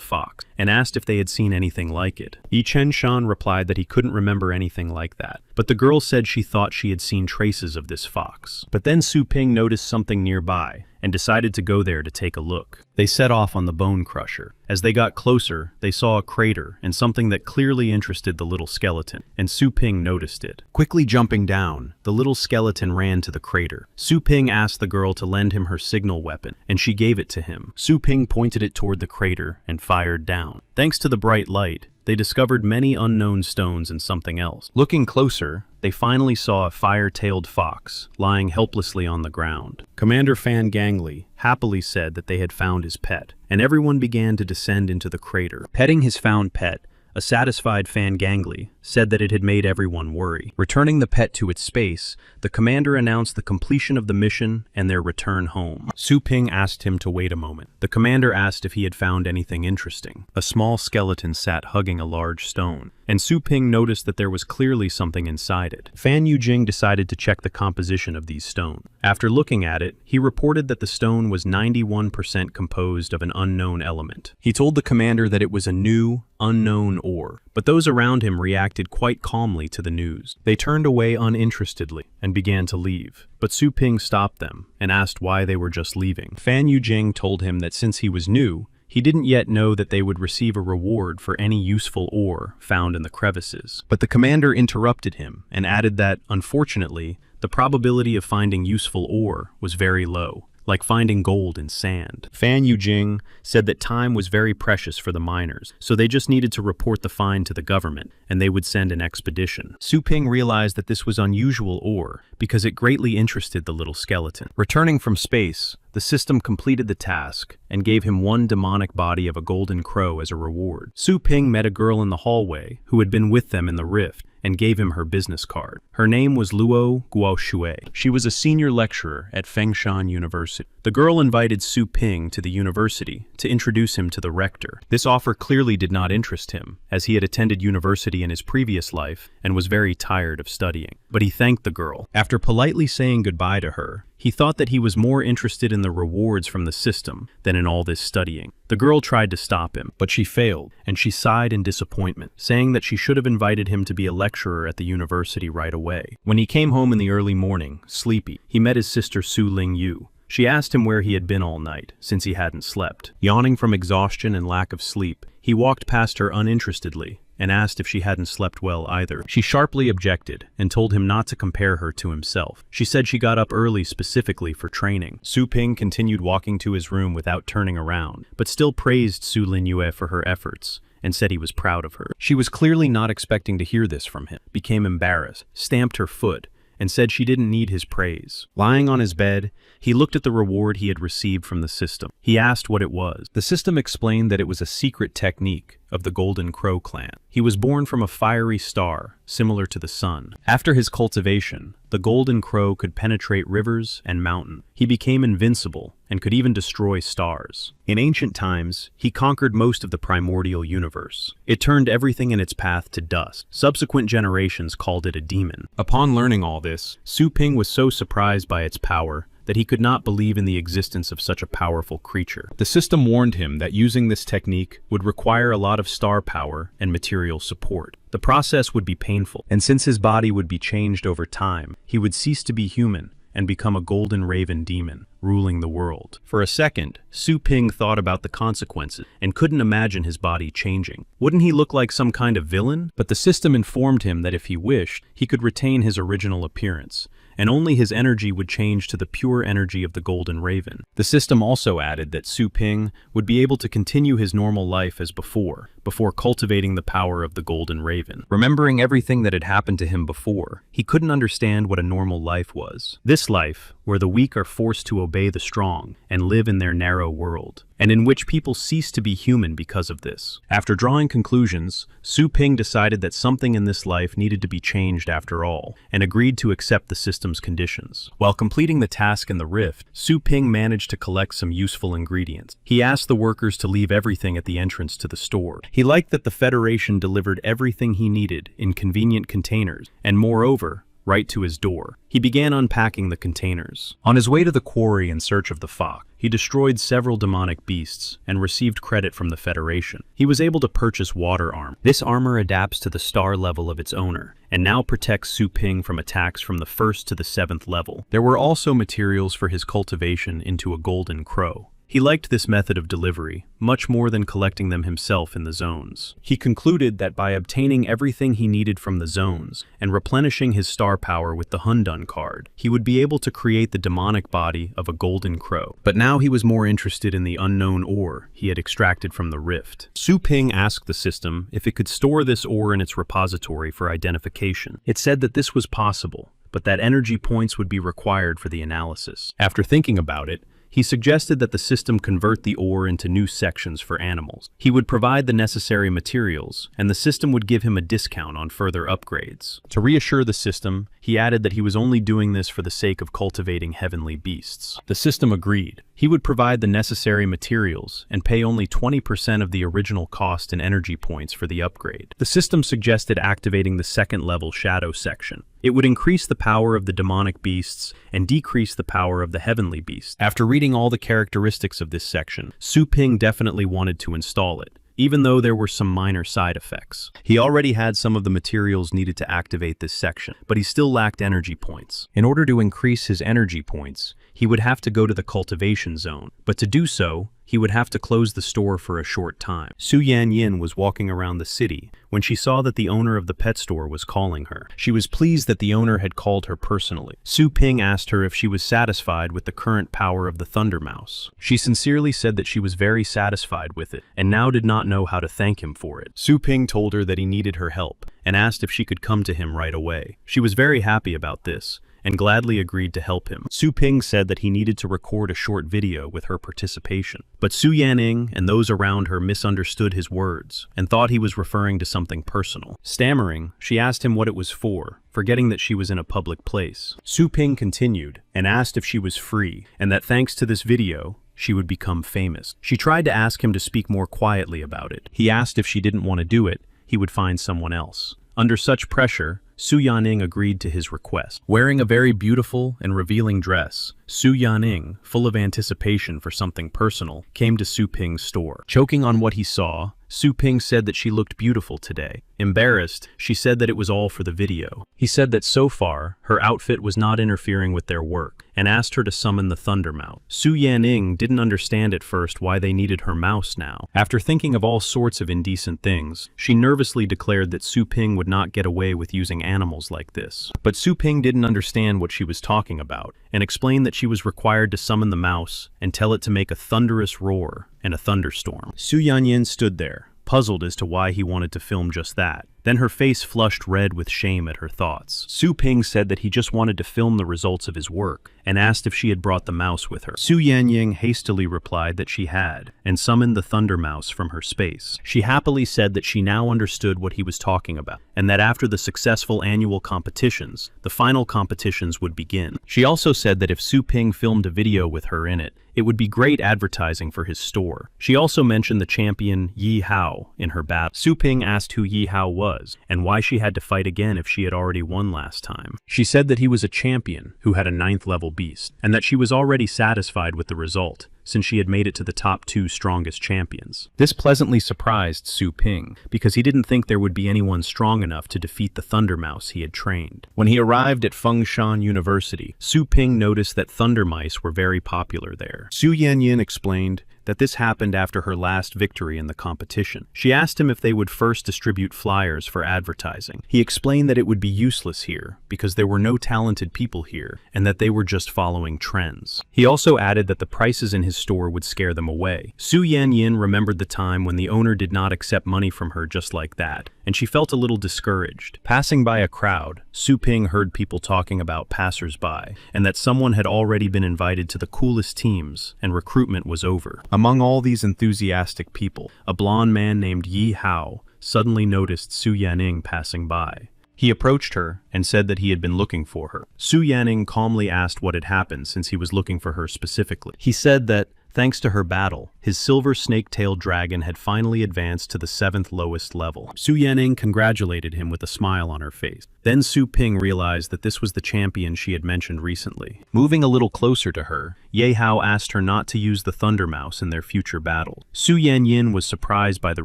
fox and asked if they had seen anything like it. Yi Chen Shan replied that he couldn't remember anything like that, but the girl said she thought she had seen traces of this fox. But then Su Ping noticed something nearby and decided to go there to take a look. They set off on the bone crusher. As they got closer, they saw a crater and something that clearly interested the little skeleton, and Su Ping noticed it. Quickly jumping down, the little skeleton ran to the crater. Su Ping asked the girl to lend him her signal weapon, and she gave it to him. Su Ping pointed it toward the crater and fired down. Thanks to the bright light, they discovered many unknown stones and something else. Looking closer, they finally saw a fire-tailed fox lying helplessly on the ground. Commander Fan Gangli happily said that they had found his pet, and everyone began to descend into the crater. Petting his found pet, a satisfied Fan Gangli said that it had made everyone worry. Returning the pet to its space, the commander announced the completion of the mission and their return home. Su Ping asked him to wait a moment. The commander asked if he had found anything interesting. A small skeleton sat hugging a large stone, and Su Ping noticed that there was clearly something inside it. Fan Yujing decided to check the composition of these stones. After looking at it, he reported that the stone was 91% composed of an unknown element. He told the commander that it was a new, unknown ore, but those around him reacted quite calmly to the news. They turned away uninterestedly and began to leave, but Su Ping stopped them and asked why they were just leaving. Fan Yujing told him that since he was new, he didn't yet know that they would receive a reward for any useful ore found in the crevices. But the commander interrupted him and added that, unfortunately, the probability of finding useful ore was very low, like finding gold in sand. Fan Yujing said that time was very precious for the miners, so they just needed to report the find to the government, and they would send an expedition. Su Ping realized that this was unusual ore because it greatly interested the little skeleton. Returning from space, the system completed the task and gave him one demonic body of a golden crow as a reward. Su Ping met a girl in the hallway who had been with them in the rift and gave him her business card. Her name was Luo Guoxue. She was a senior lecturer at Fengshan University. The girl invited Su Ping to the university to introduce him to the rector. This offer clearly did not interest him, as he had attended university in his previous life and was very tired of studying. But he thanked the girl. After politely saying goodbye to her, he thought that he was more interested in the rewards from the system than in all this studying. The girl tried to stop him, but she failed, and she sighed in disappointment, saying that she should have invited him to be a lecturer at the university right away. When he came home in the early morning, sleepy, he met his sister Su Ling Yu. She asked him where he had been all night, since he hadn't slept. Yawning from exhaustion and lack of sleep, he walked past her uninterestedly and asked if she hadn't slept well either. She sharply objected and told him not to compare her to himself. She said she got up early specifically for training. Su Ping continued walking to his room without turning around, but still praised Su Lin Yue for her efforts and said he was proud of her. She was clearly not expecting to hear this from him, became embarrassed, stamped her foot, and said she didn't need his praise. Lying on his bed, he looked at the reward he had received from the system. He asked what it was. The system explained that it was a secret technique of the Golden Crow clan. He was born from a fiery star, similar to the sun. After his cultivation, the Golden Crow could penetrate rivers and mountains. He became invincible and could even destroy stars. In ancient times, he conquered most of the primordial universe. It turned everything in its path to dust. Subsequent generations called it a demon. Upon learning all this, Su Ping was so surprised by its power that he could not believe in the existence of such a powerful creature. The system warned him that using this technique would require a lot of star power and material support. The process would be painful, and since his body would be changed over time, he would cease to be human and become a golden raven demon, ruling the world. For a second, Su Ping thought about the consequences and couldn't imagine his body changing. Wouldn't he look like some kind of villain? But the system informed him that if he wished, he could retain his original appearance, and only his energy would change to the pure energy of the Golden Raven. The system also added that Su Ping would be able to continue his normal life as before cultivating the power of the Golden Raven. Remembering everything that had happened to him before, he couldn't understand what a normal life was. This life, where the weak are forced to obey the strong and live in their narrow world, and in which people cease to be human because of this. After drawing conclusions, Su Ping decided that something in this life needed to be changed after all, and agreed to accept the system's conditions. While completing the task in the rift, Su Ping managed to collect some useful ingredients. He asked the workers to leave everything at the entrance to the store. He liked that the Federation delivered everything he needed in convenient containers, and moreover, right to his door. He began unpacking the containers. On his way to the quarry in search of the fox, he destroyed several demonic beasts and received credit from the Federation. He was able to purchase water armor. This armor adapts to the star level of its owner, and now protects Su Ping from attacks from the 1st to the 7th level. There were also materials for his cultivation into a golden crow. He liked this method of delivery much more than collecting them himself in the zones. He concluded that by obtaining everything he needed from the zones and replenishing his star power with the Hundun card, he would be able to create the demonic body of a golden crow. But now he was more interested in the unknown ore he had extracted from the rift. Su Ping asked the system if it could store this ore in its repository for identification. It said that this was possible, but that energy points would be required for the analysis. After thinking about it, he suggested that the system convert the ore into new sections for animals. He would provide the necessary materials, and the system would give him a discount on further upgrades. To reassure the system, he added that he was only doing this for the sake of cultivating heavenly beasts. The system agreed. He would provide the necessary materials and pay only 20% of the original cost in energy points for the upgrade. The system suggested activating the 2nd level shadow section. It would increase the power of the demonic beasts and decrease the power of the heavenly beasts. After reading all the characteristics of this section, Su Ping definitely wanted to install it, even though there were some minor side effects. He already had some of the materials needed to activate this section, but he still lacked energy points. In order to increase his energy points, he would have to go to the cultivation zone, but to do so, he would have to close the store for a short time. Su Yanyin was walking around the city when she saw that the owner of the pet store was calling her. She was pleased that the owner had called her personally. Su Ping asked her if she was satisfied with the current power of the Thunder Mouse. She sincerely said that she was very satisfied with it, and now did not know how to thank him for it. Su Ping told her that he needed her help, and asked if she could come to him right away. She was very happy about this, and gladly agreed to help him. Su Ping said that he needed to record a short video with her participation. But Su Yanning and those around her misunderstood his words and thought he was referring to something personal. Stammering, she asked him what it was for, forgetting that she was in a public place. Su Ping continued and asked if she was free and that thanks to this video, she would become famous. She tried to ask him to speak more quietly about it. He asked if she didn't want to do it, he would find someone else. Under such pressure, Su Yanning agreed to his request. Wearing a very beautiful and revealing dress, Su Yanning, full of anticipation for something personal, came to Su Ping's store. Choking on what he saw, Su Ping said that she looked beautiful today. Embarrassed, she said that it was all for the video. He said that so far, her outfit was not interfering with their work, and asked her to summon the Thunder Mouse. Su Yanning didn't understand at first why they needed her mouse now. After thinking of all sorts of indecent things, she nervously declared that Su Ping would not get away with using animals like this. But Su Ping didn't understand what she was talking about, and explained that she was required to summon the mouse and tell it to make a thunderous roar and a thunderstorm. Su Yanyin stood there, puzzled as to why he wanted to film just that. Then her face flushed red with shame at her thoughts. Su Ping said that he just wanted to film the results of his work, and asked if she had brought the mouse with her. Su Yanyin hastily replied that she had, and summoned the Thunder Mouse from her space. She happily said that she now understood what he was talking about, and that after the successful annual competitions, the final competitions would begin. She also said that if Su Ping filmed a video with her in it, it would be great advertising for his store. She also mentioned the champion Yi Hao in her battle. Su Ping asked who Yi Hao was, and why she had to fight again if she had already won last time. She said that he was a champion who had a 9th level beast, and that she was already satisfied with the result, since she had made it to the top 2 strongest champions. This pleasantly surprised Su Ping, because he didn't think there would be anyone strong enough to defeat the Thunder Mouse he had trained. When he arrived at Fengshan University, Su Ping noticed that thunder mice were very popular there. Su Yanyin explained that this happened after her last victory in the competition. She asked him if they would first distribute flyers for advertising. He explained that it would be useless here, because there were no talented people here, and that they were just following trends. He also added that the prices in his store would scare them away. Su Yanyin remembered the time when the owner did not accept money from her just like that, and she felt a little discouraged. Passing by a crowd, Su Ping heard people talking about passers-by, and that someone had already been invited to the coolest teams, and recruitment was over. Among all these enthusiastic people, a blonde man named Yi Hao suddenly noticed Su Yanning passing by. He approached her and said that he had been looking for her. Su Yanning calmly asked what had happened since he was looking for her specifically. He said that, thanks to her battle, his silver snake-tailed dragon had finally advanced to the 7th lowest level. Su Yanning congratulated him with a smile on her face. Then Su Ping realized that this was the champion she had mentioned recently. Moving a little closer to her, Ye Hao asked her not to use the Thunder Mouse in their future battle. Su Yanyin was surprised by the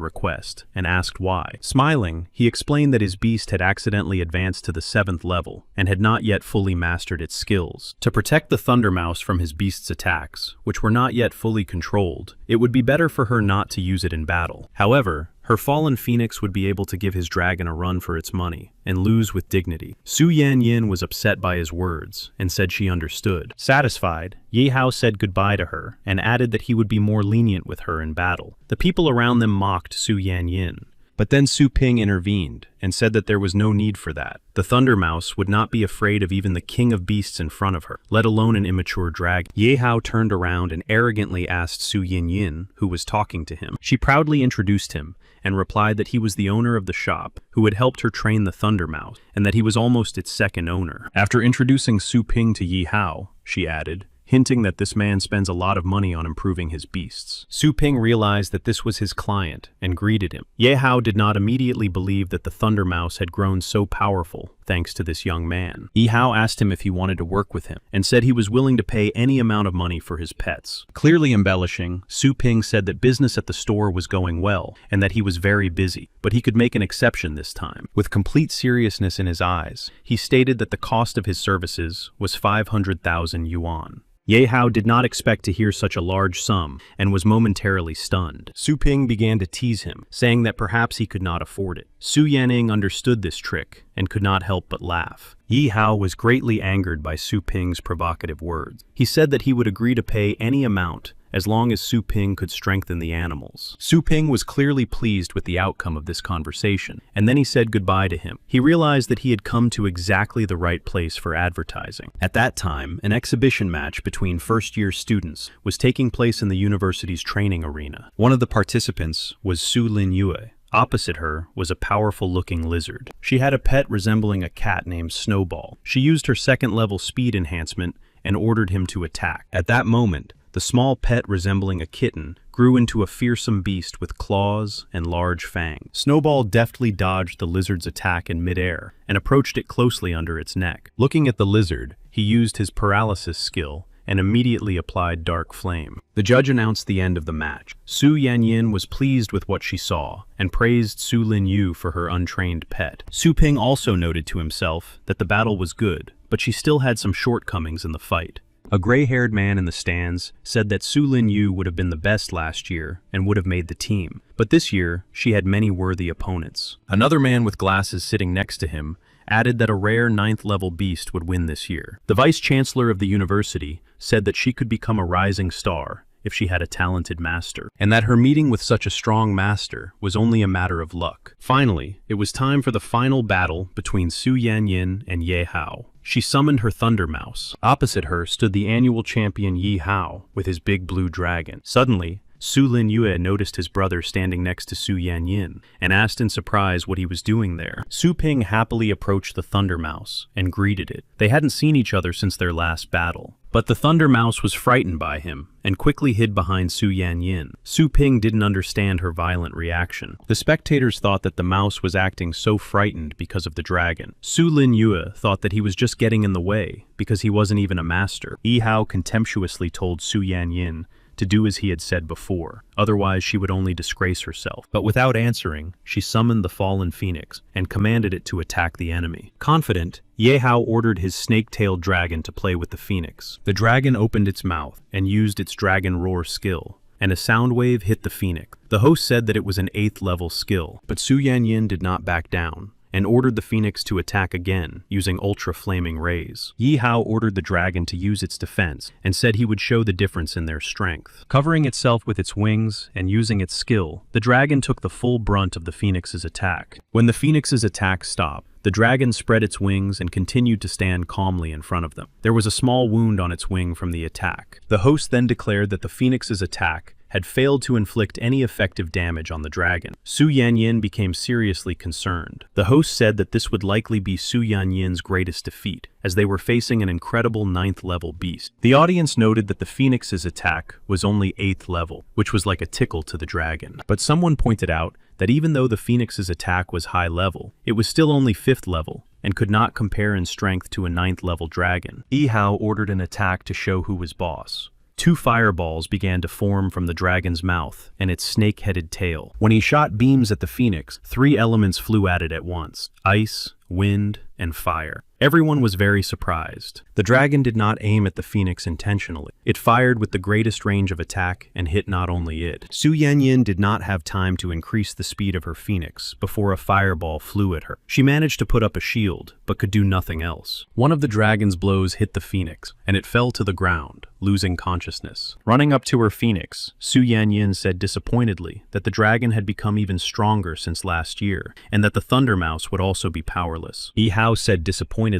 request and asked why. Smiling, he explained that his beast had accidentally advanced to the 7th level and had not yet fully mastered its skills. To protect the Thunder Mouse from his beast's attacks, which were not yet fully controlled, it would be better for her not to use it in battle. However, her fallen phoenix would be able to give his dragon a run for its money and lose with dignity. Su Yanyin was upset by his words and said she understood. Satisfied, Ye Hao said goodbye to her and added that he would be more lenient with her in battle. The people around them mocked Su Yanyin. But then Su Ping intervened and said that there was no need for that. The Thunder Mouse would not be afraid of even the king of beasts in front of her, let alone an immature dragon. Ye Hao turned around and arrogantly asked Su Yanyin who was talking to him. She proudly introduced him and replied that he was the owner of the shop who had helped her train the Thunder Mouse, and that he was almost its second owner. After introducing Su Ping to Ye Hao, she added, hinting that this man spends a lot of money on improving his beasts. Su Ping realized that this was his client and greeted him. Ye Hao did not immediately believe that the Thunder Mouse had grown so powerful thanks to this young man. Ye Hao asked him if he wanted to work with him and said he was willing to pay any amount of money for his pets. Clearly embellishing, Su Ping said that business at the store was going well and that he was very busy, but he could make an exception this time. With complete seriousness in his eyes, he stated that the cost of his services was 500,000 yuan. Ye Hao did not expect to hear such a large sum and was momentarily stunned. Su Ping began to tease him, saying that perhaps he could not afford it. Su Yanning understood this trick and could not help but laugh. Ye Hao was greatly angered by Su Ping's provocative words. He said that he would agree to pay any amount as long as Su Ping could strengthen the animals. Su Ping was clearly pleased with the outcome of this conversation, and then he said goodbye to him. He realized that he had come to exactly the right place for advertising. At that time, an exhibition match between first-year students was taking place in the university's training arena. One of the participants was Su Lin Yue. Opposite her was a powerful-looking lizard. She had a pet resembling a cat named Snowball. She used her second-level speed enhancement and ordered him to attack. At that moment, the small pet resembling a kitten grew into a fearsome beast with claws and large fangs. Snowball deftly dodged the lizard's attack in midair and approached it closely under its neck. Looking at the lizard, he used his paralysis skill and immediately applied Dark Flame. The judge announced the end of the match. Su Yanyin was pleased with what she saw and praised Su Lin Yu for her untrained pet. Su Ping also noted to himself that the battle was good, but she still had some shortcomings in the fight. A gray-haired man in the stands said that Su Lin Yu would have been the best last year and would have made the team, but this year she had many worthy opponents. Another man with glasses sitting next to him added that a rare 9th-level beast would win this year. The vice-chancellor of the university said that she could become a rising star if she had a talented master, and that her meeting with such a strong master was only a matter of luck. Finally, it was time for the final battle between Su Yanyin and Ye Hao. She summoned her Thunder Mouse. Opposite her stood the annual champion Yi Hao with his big blue dragon. Suddenly, Su Lin Yue noticed his brother standing next to Su Yanyin and asked in surprise what he was doing there. Su Ping happily approached the Thunder Mouse and greeted it. They hadn't seen each other since their last battle, but the Thunder Mouse was frightened by him and quickly hid behind Su Yanyin. Su Ping didn't understand her violent reaction. The spectators thought that the mouse was acting so frightened because of the dragon. Su Lin Yue thought that he was just getting in the way because he wasn't even a master. Yi Hao contemptuously told Su Yanyin to do as he had said before, otherwise she would only disgrace herself. But without answering, she summoned the fallen phoenix and commanded it to attack the enemy. Confident, Ye Hao ordered his snake-tailed dragon to play with the phoenix. The dragon opened its mouth and used its dragon roar skill, and a sound wave hit the phoenix. The host said that it was an 8th-level skill, but Su Yanyin did not back down and ordered the phoenix to attack again, using ultra-flaming rays. Yi Hao ordered the dragon to use its defense and said he would show the difference in their strength. Covering itself with its wings and using its skill, the dragon took the full brunt of the phoenix's attack. When the phoenix's attack stopped, the dragon spread its wings and continued to stand calmly in front of them. There was a small wound on its wing from the attack. The host then declared that the phoenix's attack had failed to inflict any effective damage on the dragon. Su Yanyin became seriously concerned. The host said that this would likely be Su Yanyin's greatest defeat, as they were facing an incredible 9th-level beast. The audience noted that the phoenix's attack was only 8th level, which was like a tickle to the dragon. But someone pointed out that even though the phoenix's attack was high level, it was still only 5th level, and could not compare in strength to a 9th-level dragon. Yi Hao ordered an attack to show who was boss. 2 fireballs began to form from the dragon's mouth and its snake-headed tail. When he shot beams at the phoenix, 3 elements flew at it at once: ice, wind, and fire. Everyone was very surprised. The dragon did not aim at the phoenix intentionally. It fired with the greatest range of attack and hit not only it. Su Yanyin did not have time to increase the speed of her phoenix before a fireball flew at her. She managed to put up a shield, but could do nothing else. One of the dragon's blows hit the phoenix, and it fell to the ground, losing consciousness. Running up to her phoenix, Su Yanyin said disappointedly that the dragon had become even stronger since last year, and that the Thunder Mouse would also be powerless. Yi Hao said disappointedly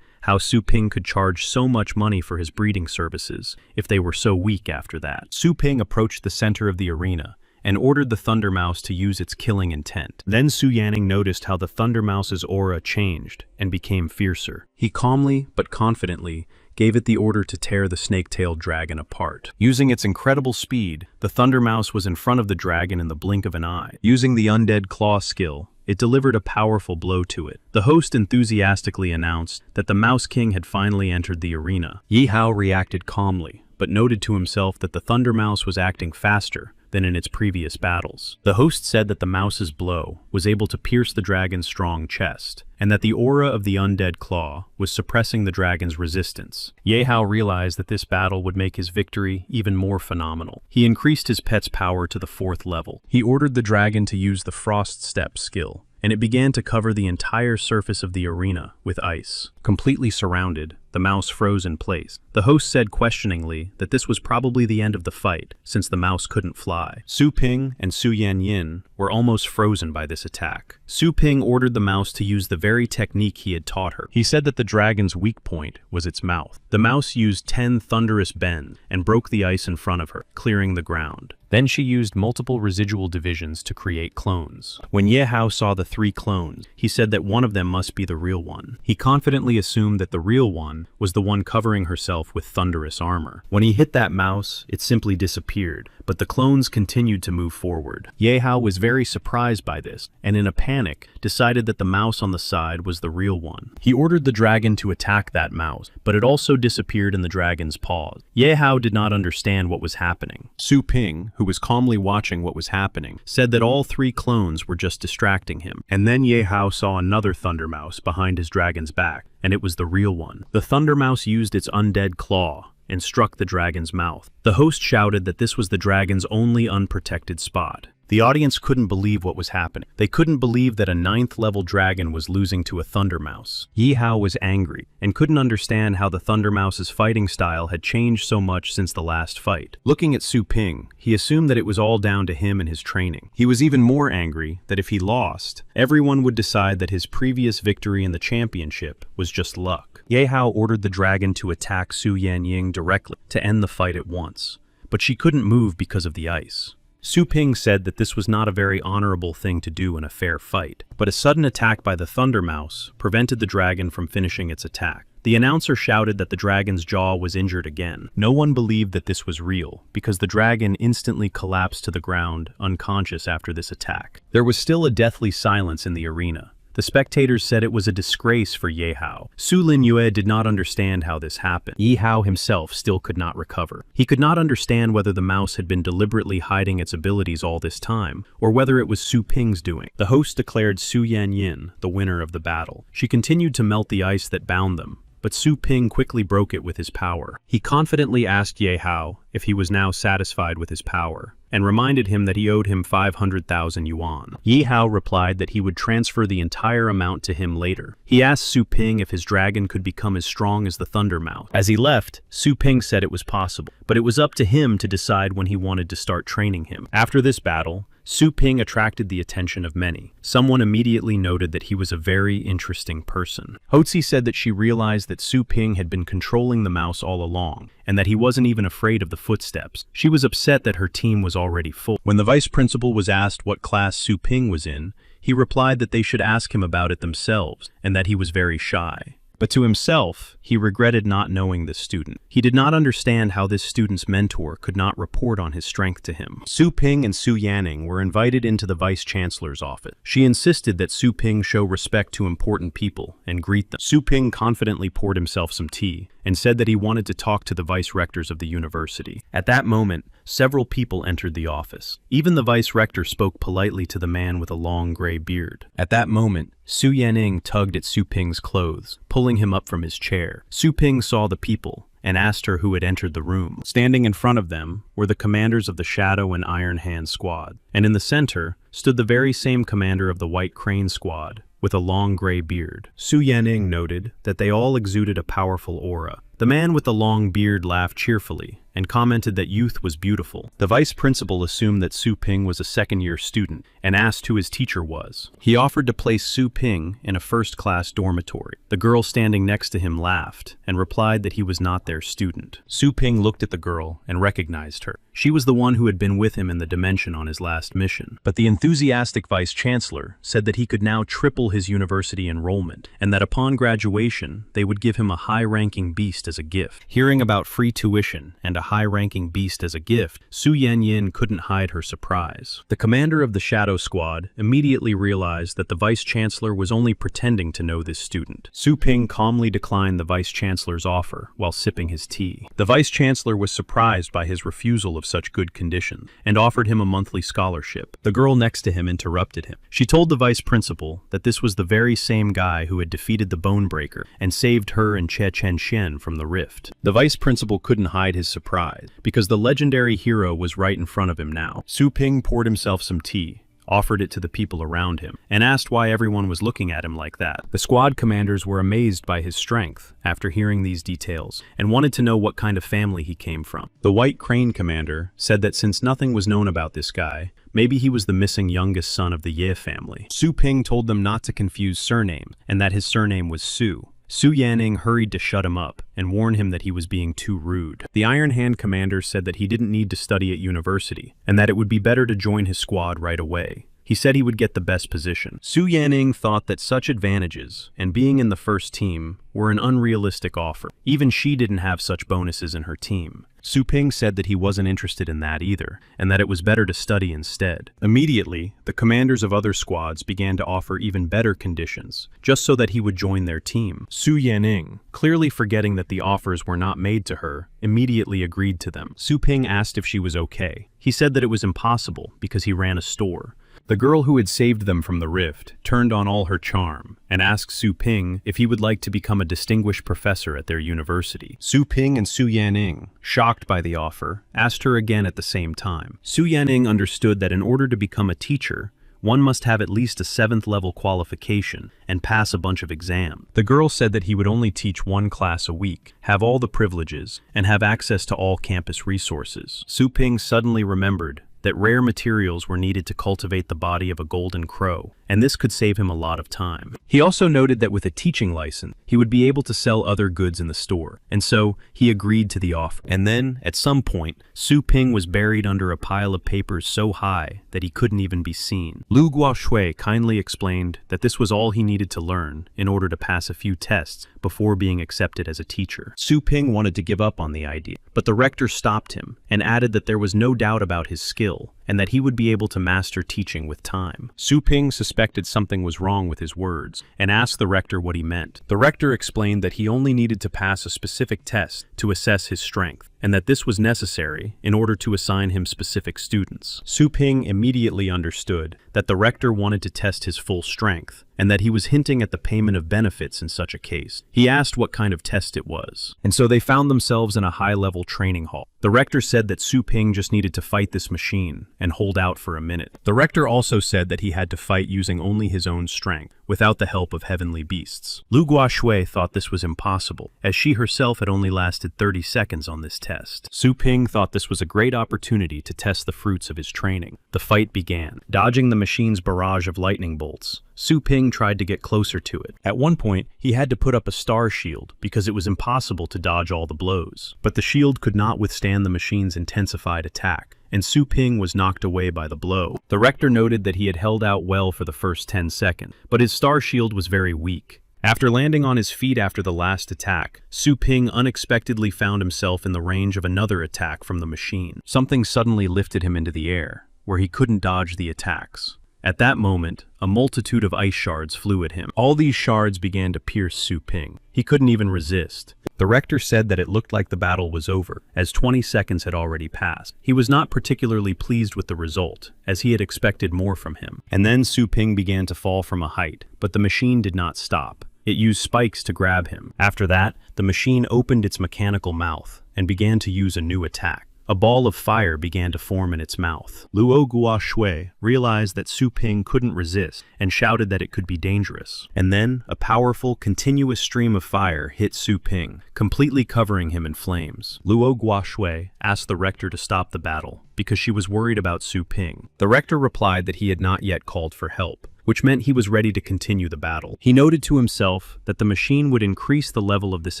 how Su Ping could charge so much money for his breeding services if they were so weak after that. Su Ping approached the center of the arena and ordered the Thunder Mouse to use its killing intent. Then Su Yanning noticed how the Thunder Mouse's aura changed and became fiercer. He calmly but confidently gave it the order to tear the snake-tailed dragon apart. Using its incredible speed, the Thunder Mouse was in front of the dragon in the blink of an eye. Using the Undead Claw skill, it delivered a powerful blow to it. The host enthusiastically announced that the Mouse King had finally entered the arena. Yi Hao reacted calmly, but noted to himself that the Thunder Mouse was acting faster than in its previous battles. The host said that the mouse's blow was able to pierce the dragon's strong chest, and that the aura of the undead claw was suppressing the dragon's resistance. Ye Hao realized that this battle would make his victory even more phenomenal. He increased his pet's power to the 4th level. He ordered the dragon to use the Frost Step skill, and it began to cover the entire surface of the arena with ice. Completely surrounded, the mouse froze in place. The The host said questioningly that this was probably the end of the fight, since the mouse couldn't fly. Su Ping and Su Yanyin were almost frozen by this attack. Su Ping ordered the mouse to use the very technique he had taught her. He said that the dragon's weak point was its mouth. The mouse used 10 thunderous bends and broke the ice in front of her, clearing the ground. Then she used multiple residual divisions to create clones. When Ye Hao saw the 3 clones, he said that one of them must be the real one. He confidently assumed that the real one was the one covering herself with thunderous armor. When he hit that mouse, it simply disappeared, but the clones continued to move forward. Ye Hao was very surprised by this, and in a panic, decided that the mouse on the side was the real one. He ordered the dragon to attack that mouse, but it also disappeared in the dragon's paws. Ye Hao did not understand what was happening. Su Ping, who was calmly watching what was happening, said that all 3 clones were just distracting him. And then Ye Hao saw another thunder mouse behind his dragon's back, and it was the real one. The thunder mouse used its undead claw and struck the dragon's mouth. The host shouted that this was the dragon's only unprotected spot. The audience couldn't believe what was happening. They couldn't believe that a 9th-level dragon was losing to a Thunder Mouse. Ye Hao was angry and couldn't understand how the Thunder Mouse's fighting style had changed so much since the last fight. Looking at Su Ping, he assumed that it was all down to him and his training. He was even more angry that if he lost, everyone would decide that his previous victory in the championship was just luck. Ye Hao ordered the dragon to attack Su Yanyin directly to end the fight at once, but she couldn't move because of the ice. Su Ping said that this was not a very honorable thing to do in a fair fight, but a sudden attack by the Thunder Mouse prevented the dragon from finishing its attack. The announcer shouted that the dragon's jaw was injured again. No one believed that this was real, because the dragon instantly collapsed to the ground, unconscious after this attack. There was still a deathly silence in the arena. The spectators said it was a disgrace for Ye Hao. Su Linyue did not understand how this happened. Ye Hao himself still could not recover. He could not understand whether the mouse had been deliberately hiding its abilities all this time, or whether it was Su Ping's doing. The host declared Su Yanyin the winner of the battle. She continued to melt the ice that bound them, but Su Ping quickly broke it with his power. He confidently asked Ye Hao if he was now satisfied with his power, and reminded him that he owed him 500,000 yuan. Ye Hao replied that he would transfer the entire amount to him later. He asked Su Ping if his dragon could become as strong as the Thunder Mouse. As he left, Su Ping said it was possible, but it was up to him to decide when he wanted to start training him. After this battle, Su Ping attracted the attention of many. Someone immediately noted that he was a very interesting person. Hotzi said that she realized that Su Ping had been controlling the mouse all along, and that he wasn't even afraid of the footsteps. She was upset that her team was already full. When the vice principal was asked what class Su Ping was in, he replied that they should ask him about it themselves, and that he was very shy. But to himself, he regretted not knowing this student. He did not understand how this student's mentor could not report on his strength to him. Su Ping and Su Yanning were invited into the vice-chancellor's office. She insisted that Su Ping show respect to important people and greet them. Su Ping confidently poured himself some tea and said that he wanted to talk to the vice-rectors of the university. At that moment, several people entered the office. Even the vice-rector spoke politely to the man with a long gray beard. At that moment, Su Yanning tugged at Su Ping's clothes, pulling him up from his chair. Su Ping saw the people and asked her who had entered the room. Standing in front of them were the commanders of the Shadow and Iron Hand squad, and in the center stood the very same commander of the White Crane squad, with a long gray beard. Su Yanning noted that they all exuded a powerful aura. The man with the long beard laughed cheerfully and commented that youth was beautiful. The vice principal assumed that Su Ping was a second-year student and asked who his teacher was. He offered to place Su Ping in a first-class dormitory. The girl standing next to him laughed and replied that he was not their student. Su Ping looked at the girl and recognized her. She was the one who had been with him in the dimension on his last mission. But the enthusiastic vice-chancellor said that he could now triple his university enrollment, and that upon graduation, they would give him a high-ranking beast as a gift. Hearing about free tuition and a high-ranking beast as a gift, Su Yanyin couldn't hide her surprise. The commander of the Shadow Squad immediately realized that the vice-chancellor was only pretending to know this student. Su Ping calmly declined the vice-chancellor's offer while sipping his tea. The vice-chancellor was surprised by his refusal of such good conditions and offered him a monthly scholarship. The girl next to him interrupted him. She told the vice principal that this was the very same guy who had defeated the Bonebreaker and saved her and Che Chen Xian from the rift. The vice principal couldn't hide his surprise, because the legendary hero was right in front of him now. Su Ping poured himself some tea, offered it to the people around him, and asked why everyone was looking at him like that. The squad commanders were amazed by his strength after hearing these details, and wanted to know what kind of family he came from. The White Crane commander said that since nothing was known about this guy, maybe he was the missing youngest son of the Ye family. Su Ping told them not to confuse surname, and that his surname was Su. Su Yanning hurried to shut him up and warn him that he was being too rude. The Iron Hand commander said that he didn't need to study at university, and that it would be better to join his squad right away. He said he would get the best position. Su Yanning thought that such advantages, and being in the first team, were an unrealistic offer. Even she didn't have such bonuses in her team. Su Ping said that he wasn't interested in that either, and that it was better to study instead. Immediately, the commanders of other squads began to offer even better conditions, just so that he would join their team. Su Yanning, clearly forgetting that the offers were not made to her, immediately agreed to them. Su Ping asked if she was okay. He said that it was impossible because he ran a store. The girl who had saved them from the rift turned on all her charm and asked Su Ping if he would like to become a distinguished professor at their university. Su Ping and Su Yanning, shocked by the offer, asked her again at the same time. Su Yanning understood that in order to become a teacher, one must have at least a 7th level qualification and pass a bunch of exams. The girl said that he would only teach one class a week, have all the privileges, and have access to all campus resources. Su Ping suddenly remembered that rare materials were needed to cultivate the body of a golden crow, and this could save him a lot of time. He also noted that with a teaching license, he would be able to sell other goods in the store, and so he agreed to the offer. And then, at some point, Su Ping was buried under a pile of papers so high that he couldn't even be seen. Lu Guoshui kindly explained that this was all he needed to learn in order to pass a few tests before being accepted as a teacher. Su Ping wanted to give up on the idea, but the rector stopped him and added that there was no doubt about his skill and that he would be able to master teaching with time. Su Ping suspected something was wrong with his words and asked the rector what he meant. The rector explained that he only needed to pass a specific test to assess his strength, and that this was necessary in order to assign him specific students. Su Ping immediately understood that the rector wanted to test his full strength, and that he was hinting at the payment of benefits in such a case. He asked what kind of test it was, and so they found themselves in a high-level training hall. The rector said that Su Ping just needed to fight this machine and hold out for a minute. The rector also said that he had to fight using only his own strength, without the help of heavenly beasts. Lu Guoshui thought this was impossible, as she herself had only lasted 30 seconds on this test. Su Ping thought this was a great opportunity to test the fruits of his training. The fight began. Dodging the machine's barrage of lightning bolts, Su Ping tried to get closer to it. At one point, he had to put up a star shield because it was impossible to dodge all the blows. But the shield could not withstand the machine's intensified attack, and Su Ping was knocked away by the blow. The rector noted that he had held out well for the first 10 seconds, but his star shield was very weak. After landing on his feet after the last attack, Su Ping unexpectedly found himself in the range of another attack from the machine. Something suddenly lifted him into the air, where he couldn't dodge the attacks. At that moment, a multitude of ice shards flew at him. All these shards began to pierce Su Ping. He couldn't even resist. The rector said that it looked like the battle was over, as 20 seconds had already passed. He was not particularly pleased with the result, as he had expected more from him. And then Su Ping began to fall from a height, but the machine did not stop. It used spikes to grab him. After that, the machine opened its mechanical mouth and began to use a new attack. A ball of fire began to form in its mouth. Luo Guoshui realized that Su Ping couldn't resist and shouted that it could be dangerous. And then, a powerful, continuous stream of fire hit Su Ping, completely covering him in flames. Luo Guoshui asked the rector to stop the battle because she was worried about Su Ping. The rector replied that he had not yet called for help, which meant he was ready to continue the battle. He noted to himself that the machine would increase the level of this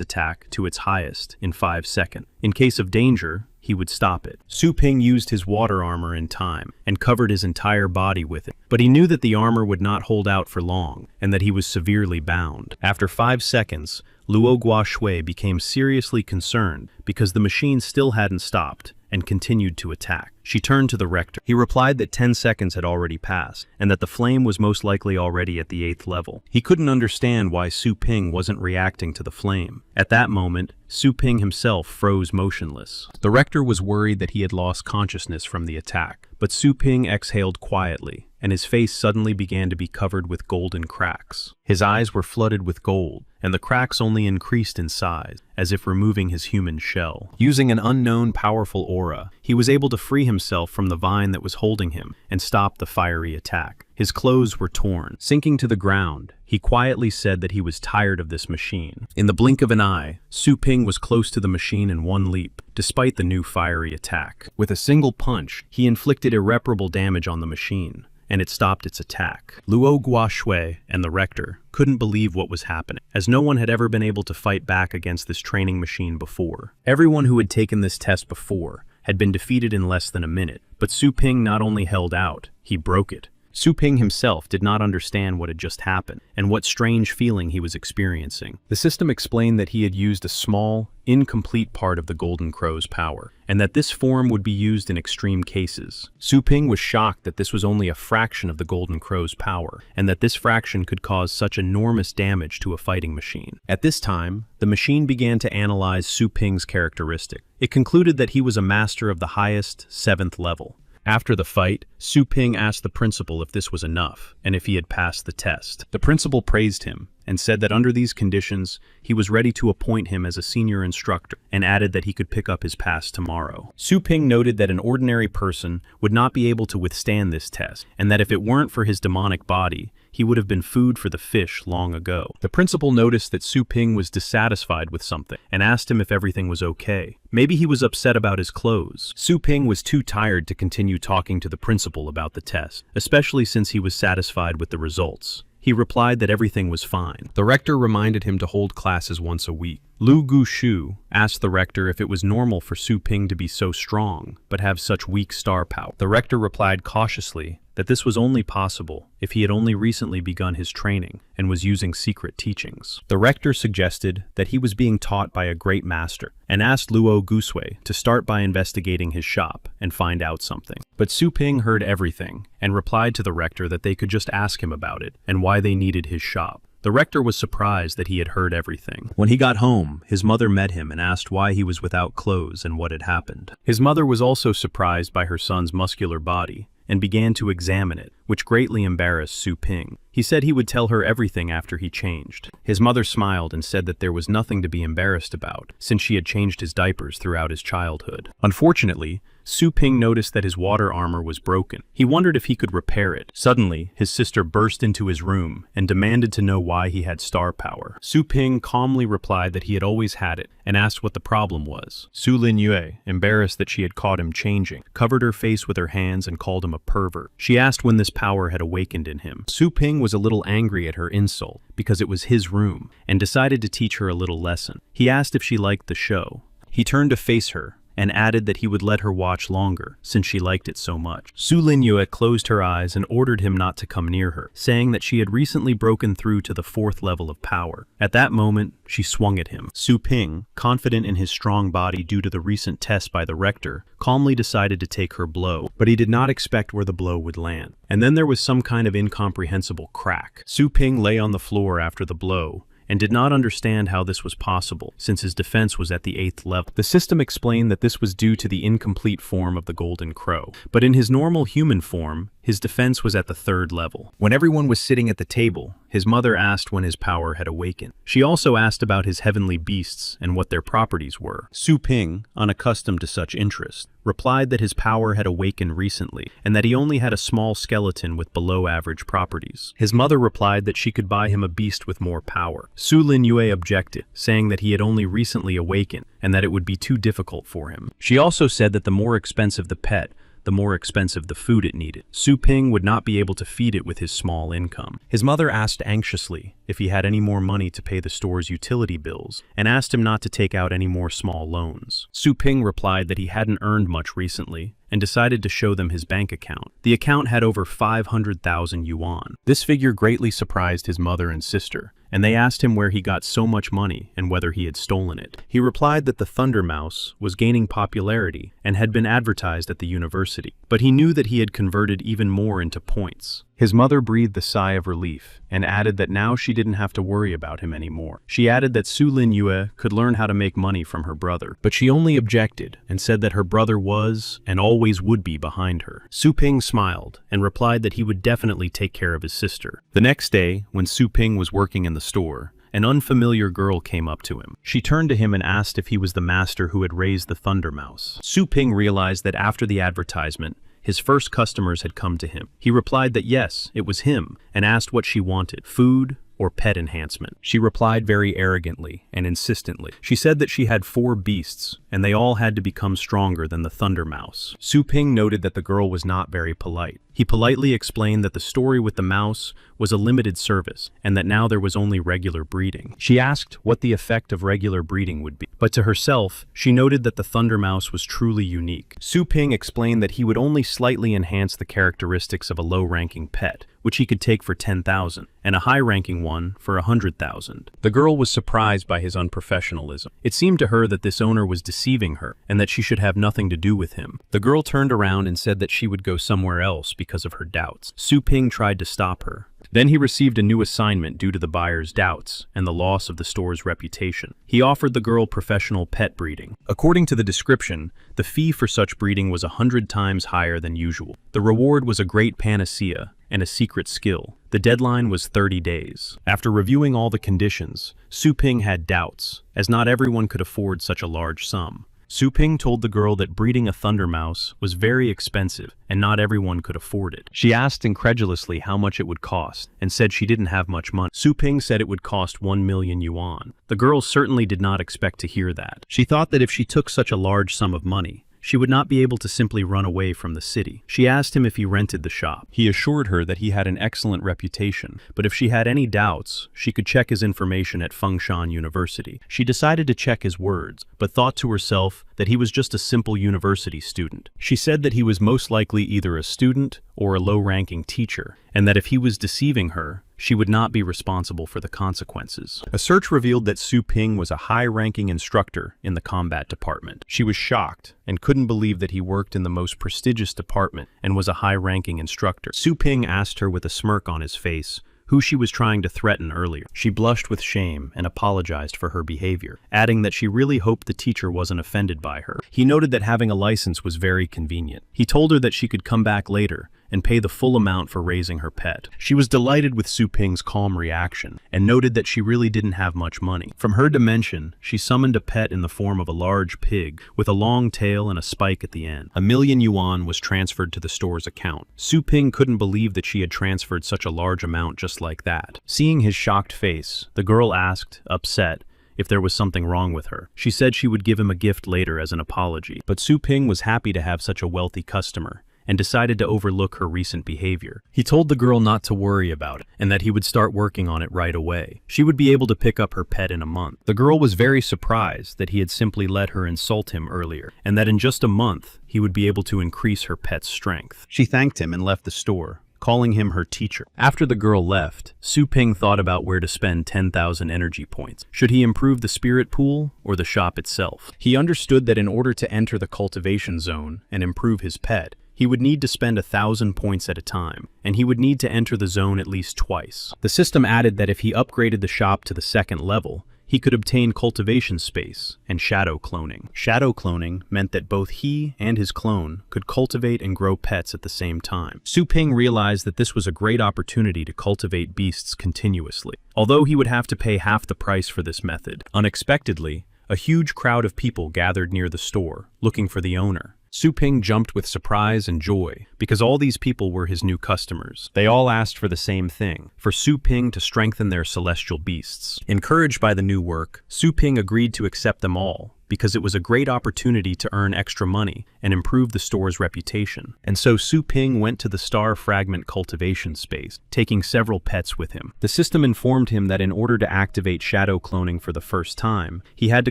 attack to its highest in 5 seconds. In case of danger, he would stop it. Su Ping used his water armor in time and covered his entire body with it, but he knew that the armor would not hold out for long and that he was severely bound. After 5 seconds, Luo Guoshui became seriously concerned because the machine still hadn't stopped and continued to attack. She turned to the rector. He replied that 10 seconds had already passed, and that the flame was most likely already at the 8th level. He couldn't understand why Su Ping wasn't reacting to the flame. At that moment, Su Ping himself froze motionless. The rector was worried that he had lost consciousness from the attack, but Su Ping exhaled quietly, and his face suddenly began to be covered with golden cracks. His eyes were flooded with gold, and the cracks only increased in size, as if removing his human shell. Using an unknown powerful aura, he was able to free himself himself from the vine that was holding him and stopped the fiery attack. His clothes were torn. Sinking to the ground, he quietly said that he was tired of this machine. In the blink of an eye, Su Ping was close to the machine in one leap, despite the new fiery attack. With a single punch, he inflicted irreparable damage on the machine, and it stopped its attack. Luo Guoshui and the rector couldn't believe what was happening, as no one had ever been able to fight back against this training machine before. Everyone who had taken this test before had been defeated in less than a minute, but Su Ping not only held out, he broke it. Su Ping himself did not understand what had just happened and what strange feeling he was experiencing. The system explained that he had used a small, incomplete part of the Golden Crow's power, and that this form would be used in extreme cases. Su Ping was shocked that this was only a fraction of the Golden Crow's power, and that this fraction could cause such enormous damage to a fighting machine. At this time, the machine began to analyze Su Ping's characteristic. It concluded that he was a master of the highest, 7th level. After the fight, Su Ping asked the principal if this was enough, and if he had passed the test. The principal praised him, and said that under these conditions, he was ready to appoint him as a senior instructor, and added that he could pick up his pass tomorrow. Su Ping noted that an ordinary person would not be able to withstand this test, and that if it weren't for his demonic body, he would have been food for the fish long ago. The principal noticed that Su Ping was dissatisfied with something, and asked him if everything was okay. Maybe he was upset about his clothes. Su Ping was too tired to continue talking to the principal about the test, especially since he was satisfied with the results. He replied that everything was fine. The rector reminded him to hold classes once a week. Lu Gushu asked the rector if it was normal for Su Ping to be so strong, but have such weak star power. The rector replied cautiously that this was only possible if he had only recently begun his training and was using secret teachings. The rector suggested that he was being taught by a great master, and asked Luo Gusui to start by investigating his shop and find out something. But Su Ping heard everything and replied to the rector that they could just ask him about it and why they needed his shop. The rector was surprised that he had heard everything. When he got home, his mother met him and asked why he was without clothes and what had happened. His mother was also surprised by her son's muscular body and began to examine it, which greatly embarrassed Su Ping. He said he would tell her everything after he changed. His mother smiled and said that there was nothing to be embarrassed about, since she had changed his diapers throughout his childhood. Unfortunately, Su Ping noticed that his water armor was broken. He wondered if he could repair it. Suddenly, his sister burst into his room and demanded to know why he had star power. Su Ping calmly replied that he had always had it and asked what the problem was. Su Lin Yue, embarrassed that she had caught him changing, covered her face with her hands and called him a pervert. She asked when this power had awakened in him. Su Ping was a little angry at her insult because it was his room and decided to teach her a little lesson. He asked if she liked the show. He turned to face her and added that he would let her watch longer, since she liked it so much. Su Lin Yue closed her eyes and ordered him not to come near her, saying that she had recently broken through to the 4th level of power. At that moment, she swung at him. Su Ping, confident in his strong body due to the recent test by the rector, calmly decided to take her blow, but he did not expect where the blow would land. And then there was some kind of incomprehensible crack. Su Ping lay on the floor after the blow, and did not understand how this was possible, since his defense was at the 8th level. The system explained that this was due to the incomplete form of the Golden Crow, but in his normal human form, his defense was at the 3rd level. When everyone was sitting at the table, his mother asked when his power had awakened. She also asked about his heavenly beasts and what their properties were. Su Ping, unaccustomed to such interest, replied that his power had awakened recently, and that he only had a small skeleton with below-average properties. His mother replied that she could buy him a beast with more power. Su Lin Yue objected, saying that he had only recently awakened, and that it would be too difficult for him. She also said that the more expensive the pet, the more expensive the food it needed. Su Ping would not be able to feed it with his small income. His mother asked anxiously if he had any more money to pay the store's utility bills, and asked him not to take out any more small loans. Su Ping replied that he hadn't earned much recently, and decided to show them his bank account. The account had over 500,000 yuan. This figure greatly surprised his mother and sister, and they asked him where he got so much money and whether he had stolen it. He replied that the Thunder Mouse was gaining popularity and had been advertised at the university, but he knew that he had converted even more into points. His mother breathed a sigh of relief and added that now she didn't have to worry about him anymore. She added that Su Lin Yue could learn how to make money from her brother, but she only objected and said that her brother was and always would be behind her. Su Ping smiled and replied that he would definitely take care of his sister. The next day, when Su Ping was working in the store, an unfamiliar girl came up to him. She turned to him and asked if he was the master who had raised the Thunder Mouse. Su Ping realized that after the advertisement, his first customers had come to him. He replied that yes, it was him, and asked what she wanted, food or pet enhancement. She replied very arrogantly and insistently. She said that she had 4 beasts, and they all had to become stronger than the Thunder Mouse. Su Ping noted that the girl was not very polite. He politely explained that the story with the mouse was a limited service, and that now there was only regular breeding. She asked what the effect of regular breeding would be, but to herself, she noted that the Thunder Mouse was truly unique. Su Ping explained that he would only slightly enhance the characteristics of a low-ranking pet, which he could take for 10,000, and a high-ranking one for 100,000. The girl was surprised by his unprofessionalism. It seemed to her that this owner was deceiving her, and that she should have nothing to do with him. The girl turned around and said that she would go somewhere else because of her doubts. Su Ping tried to stop her. Then he received a new assignment due to the buyer's doubts and the loss of the store's reputation. He offered the girl professional pet breeding. According to the description, the fee for such breeding was 100 times higher than usual. The reward was a great panacea and a secret skill. The deadline was 30 days. After reviewing all the conditions, Su Ping had doubts, as not everyone could afford such a large sum. Su Ping told the girl that breeding a Thunder Mouse was very expensive and not everyone could afford it. She asked incredulously how much it would cost and said she didn't have much money. Su Ping said it would cost 1 million yuan. The girl certainly did not expect to hear that. She thought that if she took such a large sum of money, she would not be able to simply run away from the city. She asked him if he rented the shop. He assured her that he had an excellent reputation, but if she had any doubts, she could check his information at Fengshan University. She decided to check his words, but thought to herself that he was just a simple university student. She said that he was most likely either a student or a low-ranking teacher, and that if he was deceiving her, she would not be responsible for the consequences. A search revealed that Su Ping was a high-ranking instructor in the combat department. She was shocked and couldn't believe that he worked in the most prestigious department and was a high-ranking instructor. Su Ping asked her with a smirk on his face who she was trying to threaten earlier. She blushed with shame and apologized for her behavior, adding that she really hoped the teacher wasn't offended by her. He noted that having a license was very convenient. He told her that she could come back later and pay the full amount for raising her pet. She was delighted with Su Ping's calm reaction and noted that she really didn't have much money. From her dimension, she summoned a pet in the form of a large pig with a long tail and a spike at the end. 1 million yuan was transferred to the store's account. Su Ping couldn't believe that she had transferred such a large amount just like that. Seeing his shocked face, the girl asked, upset, if there was something wrong with her. She said she would give him a gift later as an apology, but Su Ping was happy to have such a wealthy customer and decided to overlook her recent behavior. He told the girl not to worry about it, and that he would start working on it right away. She would be able to pick up her pet in a month. The girl was very surprised that he had simply let her insult him earlier, and that in just a month, he would be able to increase her pet's strength. She thanked him and left the store, calling him her teacher. After the girl left, Su Ping thought about where to spend 10,000 energy points. Should he improve the spirit pool or the shop itself? He understood that in order to enter the cultivation zone and improve his pet, he would need to spend 1,000 points at a time, and he would need to enter the zone at least twice. The system added that if he upgraded the shop to the 2nd level, he could obtain cultivation space and shadow cloning. Shadow cloning meant that both he and his clone could cultivate and grow pets at the same time. Su Ping realized that this was a great opportunity to cultivate beasts continuously. Although he would have to pay half the price for this method, unexpectedly, a huge crowd of people gathered near the store, looking for the owner. Su Ping jumped with surprise and joy, because all these people were his new customers. They all asked for the same thing, for Su Ping to strengthen their celestial beasts. Encouraged by the new work, Su Ping agreed to accept them all, because it was a great opportunity to earn extra money and improve the store's reputation. And so Su Ping went to the Star Fragment cultivation space, taking several pets with him. The system informed him that in order to activate shadow cloning for the first time, he had to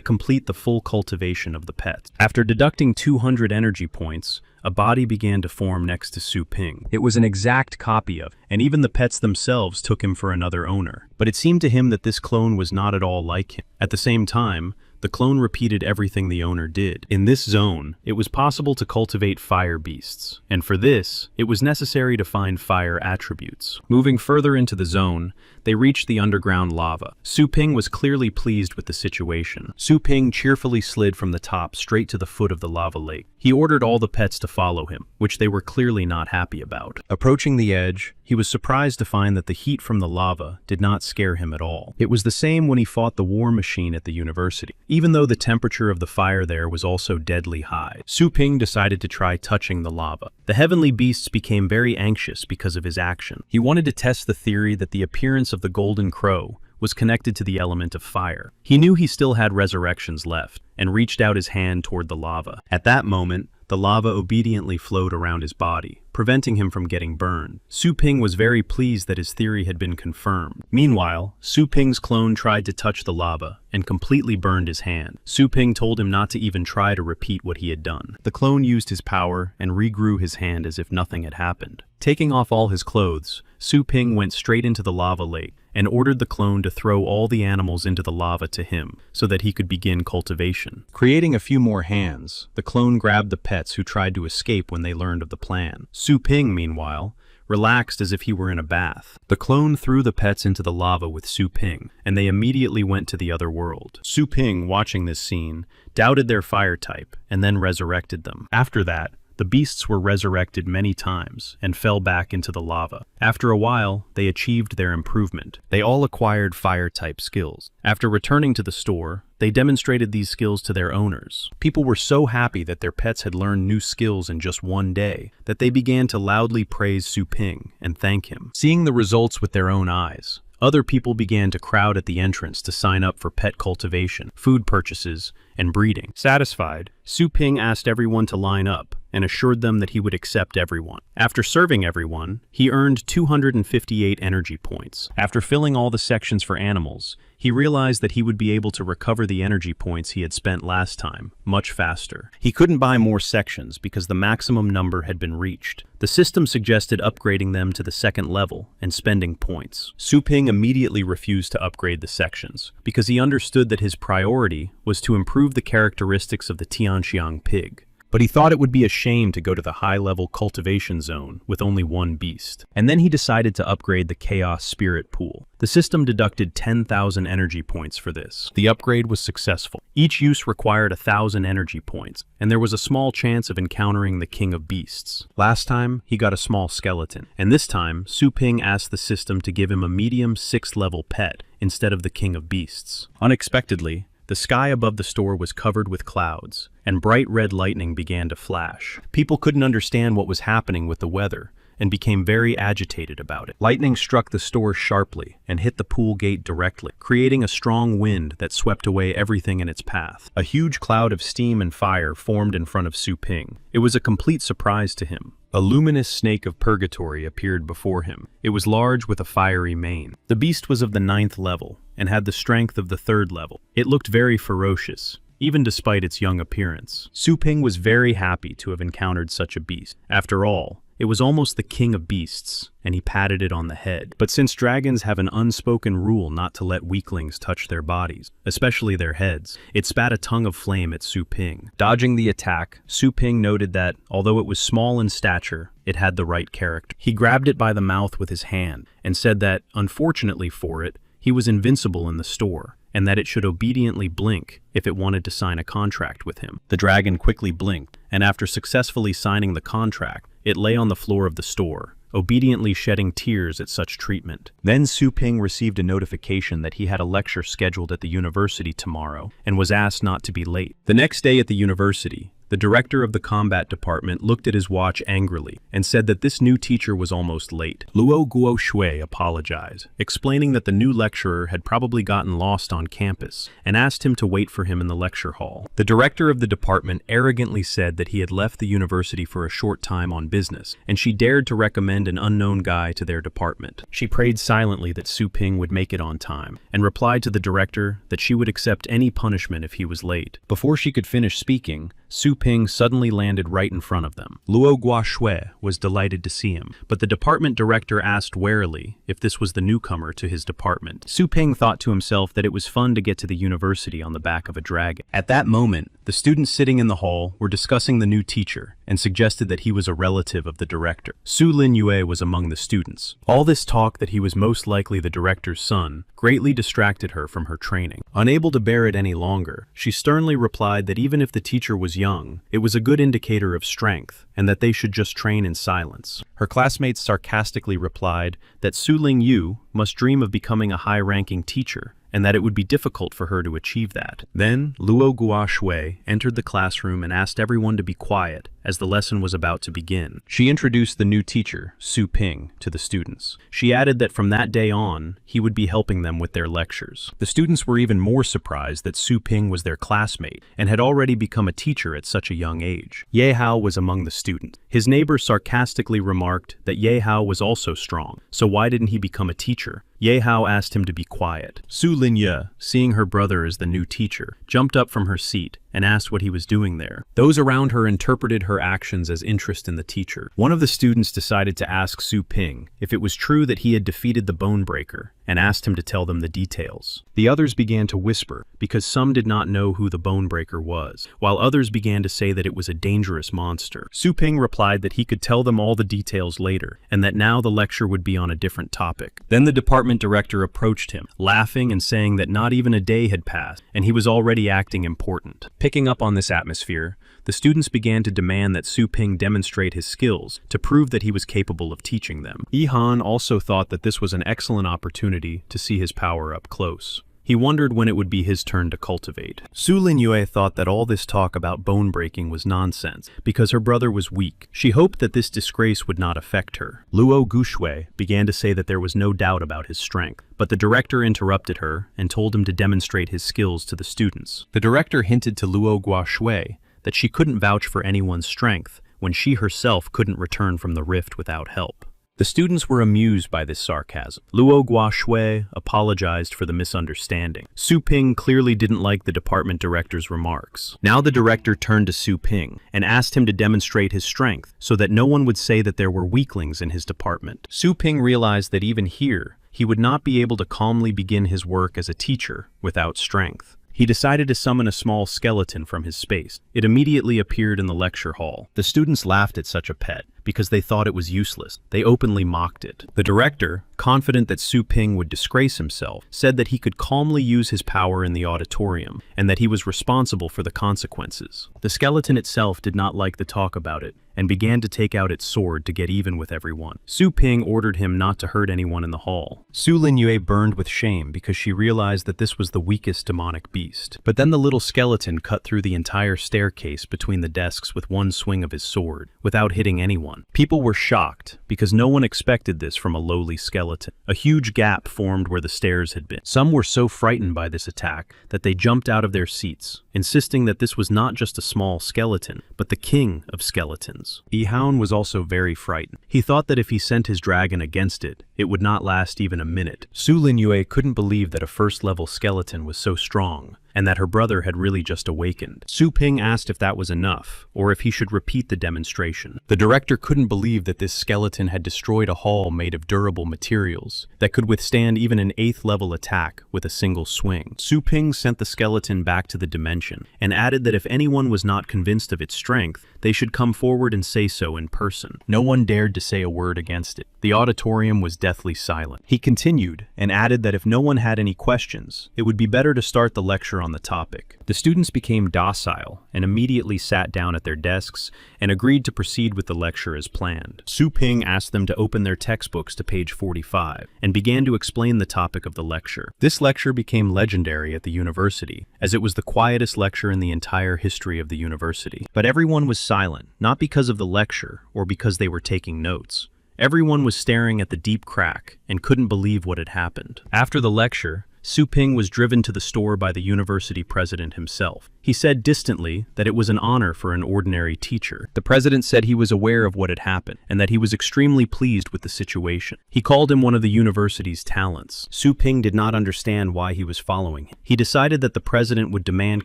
complete the full cultivation of the pets. After deducting 200 energy points, a body began to form next to Su Ping. It was an exact copy of, and even the pets themselves took him for another owner. But it seemed to him that this clone was not at all like him. At the same time, the clone repeated everything the owner did. In this zone, it was possible to cultivate fire beasts, and for this, it was necessary to find fire attributes. Moving further into the zone, they reached the underground lava. Su Ping was clearly pleased with the situation. Su Ping cheerfully slid from the top straight to the foot of the lava lake. He ordered all the pets to follow him, which they were clearly not happy about. Approaching the edge, he was surprised to find that the heat from the lava did not scare him at all. It was the same when he fought the war machine at the university. Even though the temperature of the fire there was also deadly high, Su Ping decided to try touching the lava. The heavenly beasts became very anxious because of his action. He wanted to test the theory that the appearance of the golden crow was connected to the element of fire. He knew he still had resurrections left, and reached out his hand toward the lava. At that moment, the lava obediently flowed around his body, preventing him from getting burned. Su Ping was very pleased that his theory had been confirmed. Meanwhile, Su Ping's clone tried to touch the lava and completely burned his hand. Su Ping told him not to even try to repeat what he had done. The clone used his power and regrew his hand as if nothing had happened. Taking off all his clothes, Su Ping went straight into the lava lake and ordered the clone to throw all the animals into the lava to him so that he could begin cultivation. Creating a few more hands, the clone grabbed the pets who tried to escape when they learned of the plan. Su Ping, meanwhile, relaxed as if he were in a bath. The clone threw the pets into the lava with Su Ping, and they immediately went to the other world. Su Ping, watching this scene, doubted their fire type and then resurrected them. After that, the beasts were resurrected many times and fell back into the lava. After a while, they achieved their improvement. They all acquired fire-type skills. After returning to the store, they demonstrated these skills to their owners. People were so happy that their pets had learned new skills in just one day that they began to loudly praise Su Ping and thank him. Seeing the results with their own eyes, other people began to crowd at the entrance to sign up for pet cultivation, food purchases, and breeding. Satisfied, Su Ping asked everyone to line up and assured them that he would accept everyone. After serving everyone, he earned 258 energy points. After filling all the sections for animals, he realized that he would be able to recover the energy points he had spent last time much faster. He couldn't buy more sections because the maximum number had been reached. The system suggested upgrading them to the second level and spending points. Su Ping immediately refused to upgrade the sections because he understood that his priority was to improve the characteristics of the Tianxiang pig. But he thought it would be a shame to go to the high-level cultivation zone with only one beast. And then he decided to upgrade the Chaos Spirit Pool. The system deducted 10,000 energy points for this. The upgrade was successful. Each use required 1,000 energy points, and there was a small chance of encountering the King of Beasts. Last time, he got a small skeleton, and this time, Su Ping asked the system to give him a medium 6th-level pet instead of the King of Beasts. Unexpectedly, the sky above the store was covered with clouds, and bright red lightning began to flash. People couldn't understand what was happening with the weather, and became very agitated about it. Lightning struck the store sharply and hit the pool gate directly, creating a strong wind that swept away everything in its path. A huge cloud of steam and fire formed in front of Su Ping. It was a complete surprise to him. A luminous snake of purgatory appeared before him. It was large with a fiery mane. The beast was of the 9th level and had the strength of the 3rd level. It looked very ferocious, even despite its young appearance. Su Ping was very happy to have encountered such a beast. After all, it was almost the king of beasts, and he patted it on the head. But since dragons have an unspoken rule not to let weaklings touch their bodies, especially their heads, it spat a tongue of flame at Su Ping. Dodging the attack, Su Ping noted that, although it was small in stature, it had the right character. He grabbed it by the mouth with his hand, and said that, unfortunately for it, he was invincible in the store, and that it should obediently blink if it wanted to sign a contract with him. The dragon quickly blinked, and after successfully signing the contract, it lay on the floor of the store, obediently shedding tears at such treatment. Then Su Ping received a notification that he had a lecture scheduled at the university tomorrow, and was asked not to be late. The next day at the university, the director of the combat department looked at his watch angrily and said that this new teacher was almost late. Luo Guo Shui apologized, explaining that the new lecturer had probably gotten lost on campus and asked him to wait for him in the lecture hall. The director of the department arrogantly said that he had left the university for a short time on business, and she dared to recommend an unknown guy to their department. She prayed silently that Su Ping would make it on time, and replied to the director that she would accept any punishment if he was late. Before she could finish speaking, Su Ping suddenly landed right in front of them. Luo Guoxue was delighted to see him, but the department director asked warily if this was the newcomer to his department. Su Ping thought to himself that it was fun to get to the university on the back of a dragon. At that moment, The students sitting in the hall were discussing the new teacher and suggested that he was a relative of the director. Su Lin Yue was among the students. All this talk that he was most likely the director's son greatly distracted her from her training. Unable to bear it any longer, she sternly replied that even if the teacher was young, it was a good indicator of strength and that they should just train in silence. Her classmates sarcastically replied that Su Ling Yu must dream of becoming a high-ranking teacher and that it would be difficult for her to achieve that. Then, Luo Guoshui entered the classroom and asked everyone to be quiet as the lesson was about to begin. She introduced the new teacher, Su Ping, to the students. She added that from that day on, he would be helping them with their lectures. The students were even more surprised that Su Ping was their classmate and had already become a teacher at such a young age. Ye Hao was among the students. His neighbor sarcastically remarked that Ye Hao was also strong, so why didn't he become a teacher? Ye Hao asked him to be quiet. Su Linye, seeing her brother as the new teacher, jumped up from her seat and asked what he was doing there. Those around her interpreted her actions as interest in the teacher. One of the students decided to ask Su Ping if it was true that he had defeated the Bone Breaker and asked him to tell them the details. The others began to whisper because some did not know who the Bone Breaker was, while others began to say that it was a dangerous monster. Su Ping replied that he could tell them all the details later and that now the lecture would be on a different topic. Then the department director approached him, laughing and saying that not even a day had passed and he was already acting important. Picking up on this atmosphere, the students began to demand that Su Ping demonstrate his skills to prove that he was capable of teaching them. Yi Han also thought that this was an excellent opportunity to see his power up close. He wondered when it would be his turn to cultivate. Su Linyue thought that all this talk about bone breaking was nonsense because her brother was weak. She hoped that this disgrace would not affect her. Luo Gushui began to say that there was no doubt about his strength, but the director interrupted her and told him to demonstrate his skills to the students. The director hinted to Luo Guoshui that she couldn't vouch for anyone's strength when she herself couldn't return from the rift without help. The students were amused by this sarcasm. Luo Guoshui apologized for the misunderstanding. Su Ping clearly didn't like the department director's remarks. Now the director turned to Su Ping and asked him to demonstrate his strength so that no one would say that there were weaklings in his department. Su Ping realized that even here, he would not be able to calmly begin his work as a teacher without strength. He decided to summon a small skeleton from his space. It immediately appeared in the lecture hall. The students laughed at such a pet because they thought it was useless. They openly mocked it. The director, confident that Su Ping would disgrace himself, said that he could calmly use his power in the auditorium and that he was responsible for the consequences. The skeleton itself did not like the talk about it and began to take out its sword to get even with everyone. Su Ping ordered him not to hurt anyone in the hall. Su Linyue burned with shame because she realized that this was the weakest demonic beast. But then the little skeleton cut through the entire staircase between the desks with one swing of his sword, without hitting anyone. People were shocked because no one expected this from a lowly skeleton. A huge gap formed where the stairs had been. Some were so frightened by this attack that they jumped out of their seats, insisting that this was not just a small skeleton, but the king of skeletons. Yi Han was also very frightened. He thought that if he sent his dragon against it, it would not last even a minute. Su Linyue couldn't believe that a first-level skeleton was so strong, and that her brother had really just awakened. Su Ping asked if that was enough, or if he should repeat the demonstration. The director couldn't believe that this skeleton had destroyed a hall made of durable materials that could withstand even an 8th-level attack with a single swing. Su Ping sent the skeleton back to the dimension, and added that if anyone was not convinced of its strength, they should come forward and say so in person. No one dared to say a word against it. The auditorium was deathly silent. He continued, and added that if no one had any questions, it would be better to start the lecture on the topic. The students became docile and immediately sat down at their desks and agreed to proceed with the lecture as planned. Su Ping asked them to open their textbooks to page 45 and began to explain the topic of the lecture. This lecture became legendary at the university, as it was the quietest lecture in the entire history of the university. But everyone was silent, not because of the lecture or because they were taking notes. Everyone was staring at the deep crack and couldn't believe what had happened. After the lecture, Su Ping was driven to the store by the university president himself. He said distantly that it was an honor for an ordinary teacher. The president said he was aware of what had happened and that he was extremely pleased with the situation. He called him one of the university's talents. Su Ping did not understand why he was following him. He decided that the president would demand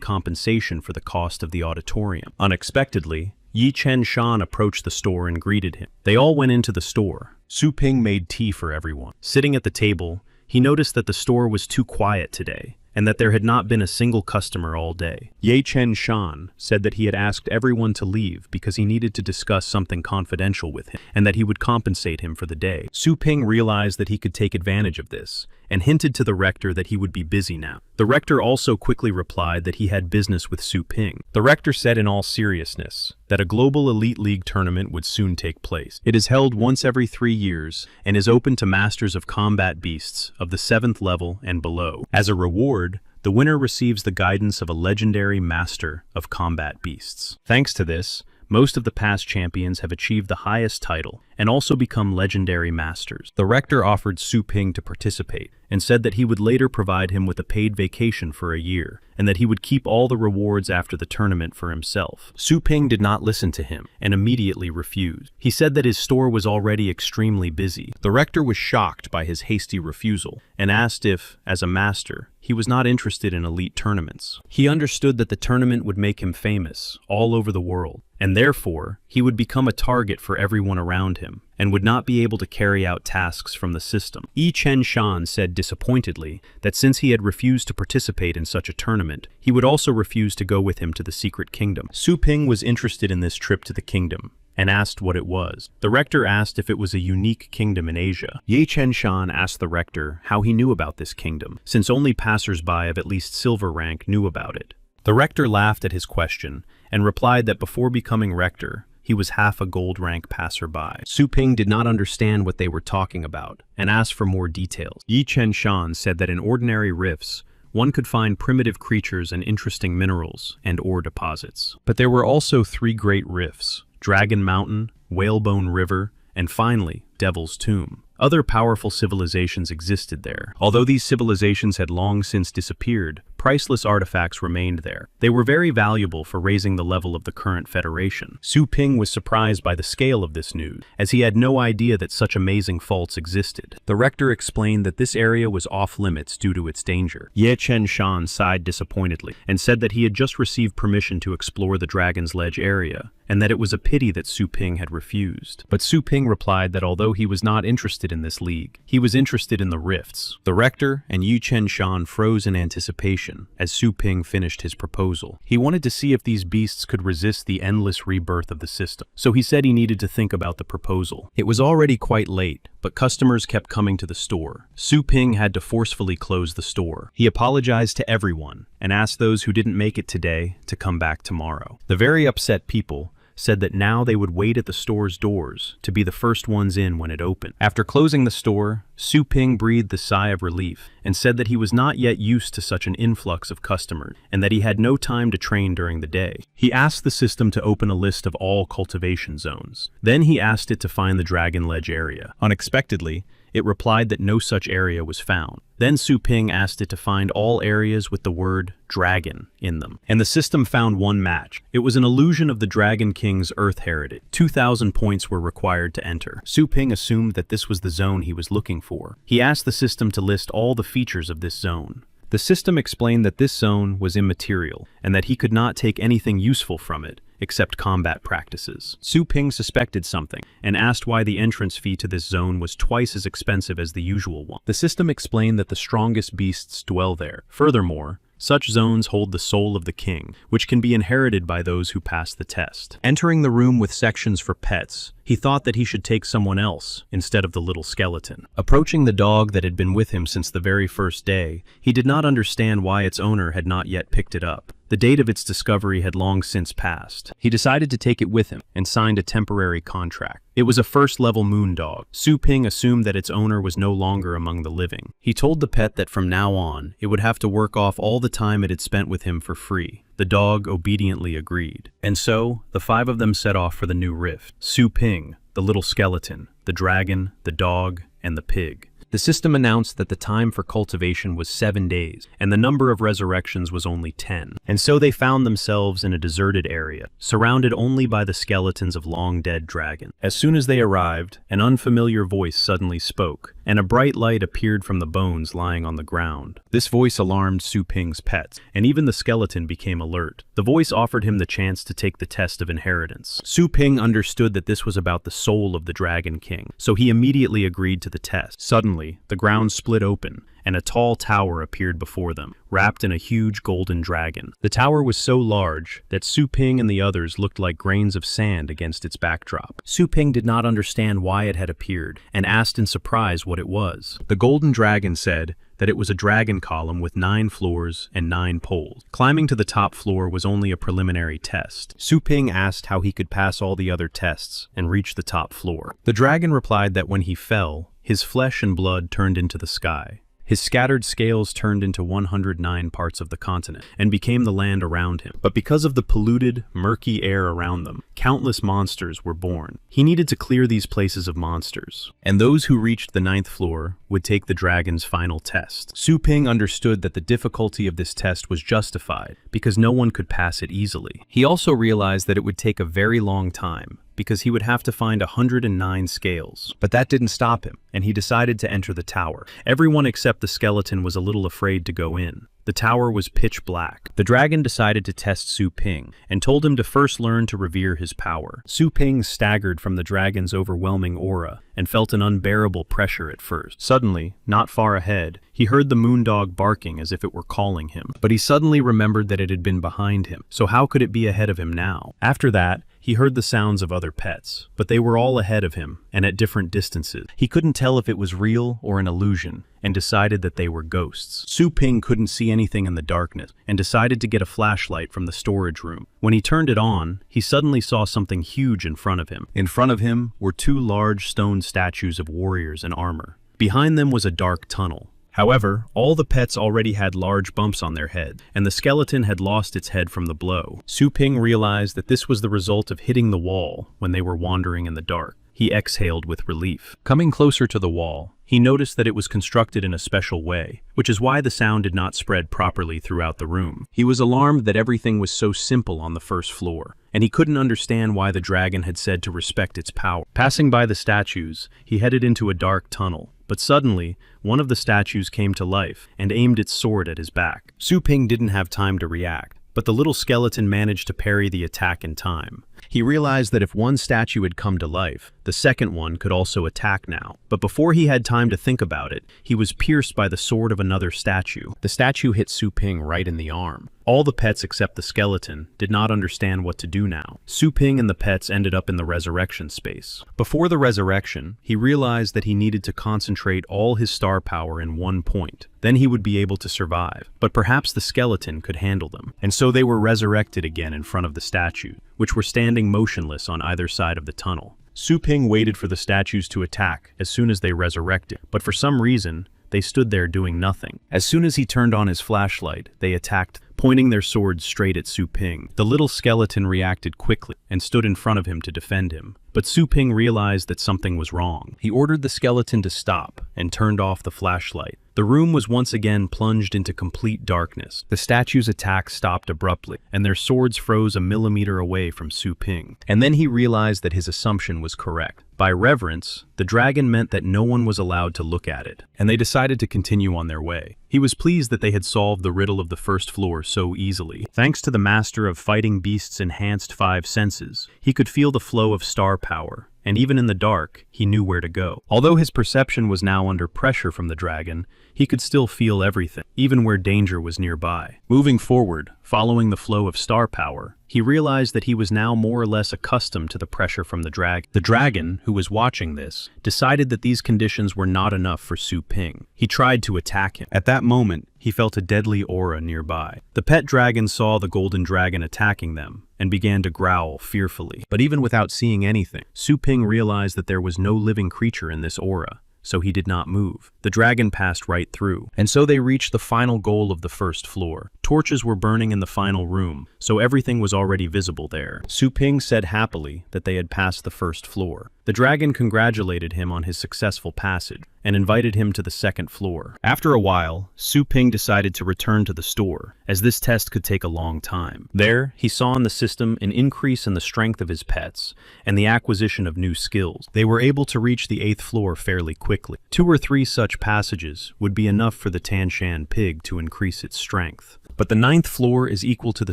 compensation for the cost of the auditorium. Unexpectedly, Yi Chen Shan approached the store and greeted him. They all went into the store. Su Ping made tea for everyone. Sitting at the table, he noticed that the store was too quiet today, and that there had not been a single customer all day. Ye Chen Shan said that he had asked everyone to leave because he needed to discuss something confidential with him, and that he would compensate him for the day. Su Ping realized that he could take advantage of this, and hinted to the rector that he would be busy now. The rector also quickly replied that he had business with Su Ping. The rector said in all seriousness that a global elite league tournament would soon take place. It is held once every 3 years and is open to masters of combat beasts of the 7th level and below. As a reward, the winner receives the guidance of a legendary master of combat beasts. Thanks to this, most of the past champions have achieved the highest title and also become legendary masters. The rector offered Su Ping to participate and said that he would later provide him with a paid vacation for a year and that he would keep all the rewards after the tournament for himself. Su Ping did not listen to him and immediately refused. He said that his store was already extremely busy. The rector was shocked by his hasty refusal and asked if, as a master, he was not interested in elite tournaments. He understood that the tournament would make him famous all over the world, and therefore he would become a target for everyone around him and would not be able to carry out tasks from the system. Ye Chen Shan said disappointedly that since he had refused to participate in such a tournament, he would also refuse to go with him to the secret kingdom. Su Ping was interested in this trip to the kingdom and asked what it was. The rector asked if it was a unique kingdom in Asia. Ye Chen Shan asked the rector how he knew about this kingdom, since only passers-by of at least silver rank knew about it. The rector laughed at his question and replied that before becoming rector, he was half a gold rank passerby. Su Ping did not understand what they were talking about and asked for more details. Ye Chen Shan said that in ordinary rifts, one could find primitive creatures and interesting minerals and ore deposits. But there were also 3 great rifts: Dragon Mountain, Whalebone River, and finally, Devil's Tomb. Other powerful civilizations existed there. Although these civilizations had long since disappeared, priceless artifacts remained there. They were very valuable for raising the level of the current Federation. Su Ping was surprised by the scale of this news, as he had no idea that such amazing faults existed. The rector explained that this area was off-limits due to its danger. Ye Chen Shan sighed disappointedly and said that he had just received permission to explore the Dragon's Ledge area, and that it was a pity that Su Ping had refused. But Su Ping replied that although he was not interested in this league, he was interested in the rifts. The rector and Ye Chen Shan froze in anticipation as Su Ping finished his proposal. He wanted to see if these beasts could resist the endless rebirth of the system, so he said he needed to think about the proposal. It was already quite late, but customers kept coming to the store. Su Ping had to forcefully close the store. He apologized to everyone and asked those who didn't make it today to come back tomorrow. The very upset people said that now they would wait at the store's doors to be the first ones in when it opened. After closing the store, Su Ping breathed a sigh of relief and said that he was not yet used to such an influx of customers and that he had no time to train during the day. He asked the system to open a list of all cultivation zones. Then he asked it to find the Dragon Ledge area. Unexpectedly, it replied that no such area was found. Then Su Ping asked it to find all areas with the word dragon in them, and the system found one match. It was an illusion of the Dragon King's Earth heritage. 2,000 points were required to enter. Su Ping assumed that this was the zone he was looking for. He asked the system to list all the features of this zone. The system explained that this zone was immaterial and that he could not take anything useful from it except combat practices. Su Ping suspected something and asked why the entrance fee to this zone was twice as expensive as the usual one. The system explained that the strongest beasts dwell there. Furthermore, such zones hold the soul of the king, which can be inherited by those who pass the test. Entering the room with sections for pets, he thought that he should take someone else instead of the little skeleton. Approaching the dog that had been with him since the very first day, he did not understand why its owner had not yet picked it up. The date of its discovery had long since passed. He decided to take it with him and signed a temporary contract. It was a first-level moon dog. Su Ping assumed that its owner was no longer among the living. He told the pet that from now on, it would have to work off all the time it had spent with him for free. The dog obediently agreed. And so, the 5 of them set off for the new rift. Su Ping, the little skeleton, the dragon, the dog, and the pig. The system announced that the time for cultivation was 7 days, and the number of resurrections was only 10. And so they found themselves in a deserted area, surrounded only by the skeletons of long-dead dragons. As soon as they arrived, an unfamiliar voice suddenly spoke, and a bright light appeared from the bones lying on the ground. This voice alarmed Su Ping's pets, and even the skeleton became alert. The voice offered him the chance to take the test of inheritance. Su Ping understood that this was about the soul of the Dragon King, so he immediately agreed to the test. Suddenly, the ground split open, and a tall tower appeared before them, wrapped in a huge golden dragon. The tower was so large that Su Ping and the others looked like grains of sand against its backdrop. Su Ping did not understand why it had appeared, and asked in surprise what it was. The golden dragon said that it was a dragon column with 9 floors and 9 poles. Climbing to the top floor was only a preliminary test. Su Ping asked how he could pass all the other tests and reach the top floor. The dragon replied that when he fell, his flesh and blood turned into the sky. His scattered scales turned into 109 parts of the continent and became the land around him. But because of the polluted, murky air around them, countless monsters were born. He needed to clear these places of monsters, and those who reached the 9th floor would take the dragon's final test. Su Ping understood that the difficulty of this test was justified because no one could pass it easily. He also realized that it would take a very long time, because he would have to find 109 scales. But that didn't stop him, and he decided to enter the tower. Everyone except the skeleton was a little afraid to go in. The tower was pitch black. The dragon decided to test Su Ping, and told him to first learn to revere his power. Su Ping staggered from the dragon's overwhelming aura, and felt an unbearable pressure at first. Suddenly, not far ahead, he heard the moondog barking as if it were calling him. But he suddenly remembered that it had been behind him, so how could it be ahead of him now? After that, he heard the sounds of other pets, but they were all ahead of him, and at different distances. He couldn't tell if it was real or an illusion, and decided that they were ghosts. Su Ping couldn't see anything in the darkness, and decided to get a flashlight from the storage room. When he turned it on, he suddenly saw something huge in front of him. In front of him were 2 large stone statues of warriors in armor. Behind them was a dark tunnel. However, all the pets already had large bumps on their head, and the skeleton had lost its head from the blow. Su Ping realized that this was the result of hitting the wall when they were wandering in the dark. He exhaled with relief. Coming closer to the wall, he noticed that it was constructed in a special way, which is why the sound did not spread properly throughout the room. He was alarmed that everything was so simple on the first floor, and he couldn't understand why the dragon had said to respect its power. Passing by the statues, he headed into a dark tunnel. But suddenly, one of the statues came to life and aimed its sword at his back. Su Ping didn't have time to react, but the little skeleton managed to parry the attack in time. He realized that if one statue had come to life, the second one could also attack now. But before he had time to think about it, he was pierced by the sword of another statue. The statue hit Su Ping right in the arm. All the pets except the skeleton did not understand what to do now. Su Ping and the pets ended up in the resurrection space. Before the resurrection, he realized that he needed to concentrate all his star power in one point. Then he would be able to survive. But perhaps the skeleton could handle them. And so they were resurrected again in front of the statues, which were standing motionless on either side of the tunnel. Su Ping waited for the statues to attack as soon as they resurrected, but for some reason, they stood there doing nothing. As soon as he turned on his flashlight, they attacked, pointing their swords straight at Su Ping. The little skeleton reacted quickly and stood in front of him to defend him. But Su Ping realized that something was wrong. He ordered the skeleton to stop and turned off the flashlight. The room was once again plunged into complete darkness. The statue's attack stopped abruptly, and their swords froze a millimeter away from Su Ping. And then he realized that his assumption was correct. By reverence, the dragon meant that no one was allowed to look at it, and they decided to continue on their way. He was pleased that they had solved the riddle of the first floor so easily. Thanks to the master of fighting beasts' enhanced 5 senses, he could feel the flow of star power, and even in the dark, he knew where to go. Although his perception was now under pressure from the dragon, he could still feel everything, even where danger was nearby. Moving forward, following the flow of star power, he realized that he was now more or less accustomed to the pressure from the dragon. The dragon, who was watching this, decided that these conditions were not enough for Su Ping. He tried to attack him. At that moment, he felt a deadly aura nearby. The pet dragon saw the golden dragon attacking them and began to growl fearfully. But even without seeing anything, Su Ping realized that there was no living creature in this aura, so he did not move. The dragon passed right through, and so they reached the final goal of the first floor. Torches were burning in the final room, so everything was already visible there. Su Ping said happily that they had passed the first floor. The dragon congratulated him on his successful passage and invited him to the second floor. After a while, Su Ping decided to return to the store, as this test could take a long time. There, he saw in the system an increase in the strength of his pets and the acquisition of new skills. They were able to reach the 8th floor fairly quickly. 2 or 3 such passages would be enough for the Tanshan pig to increase its strength. But the 9th floor is equal to the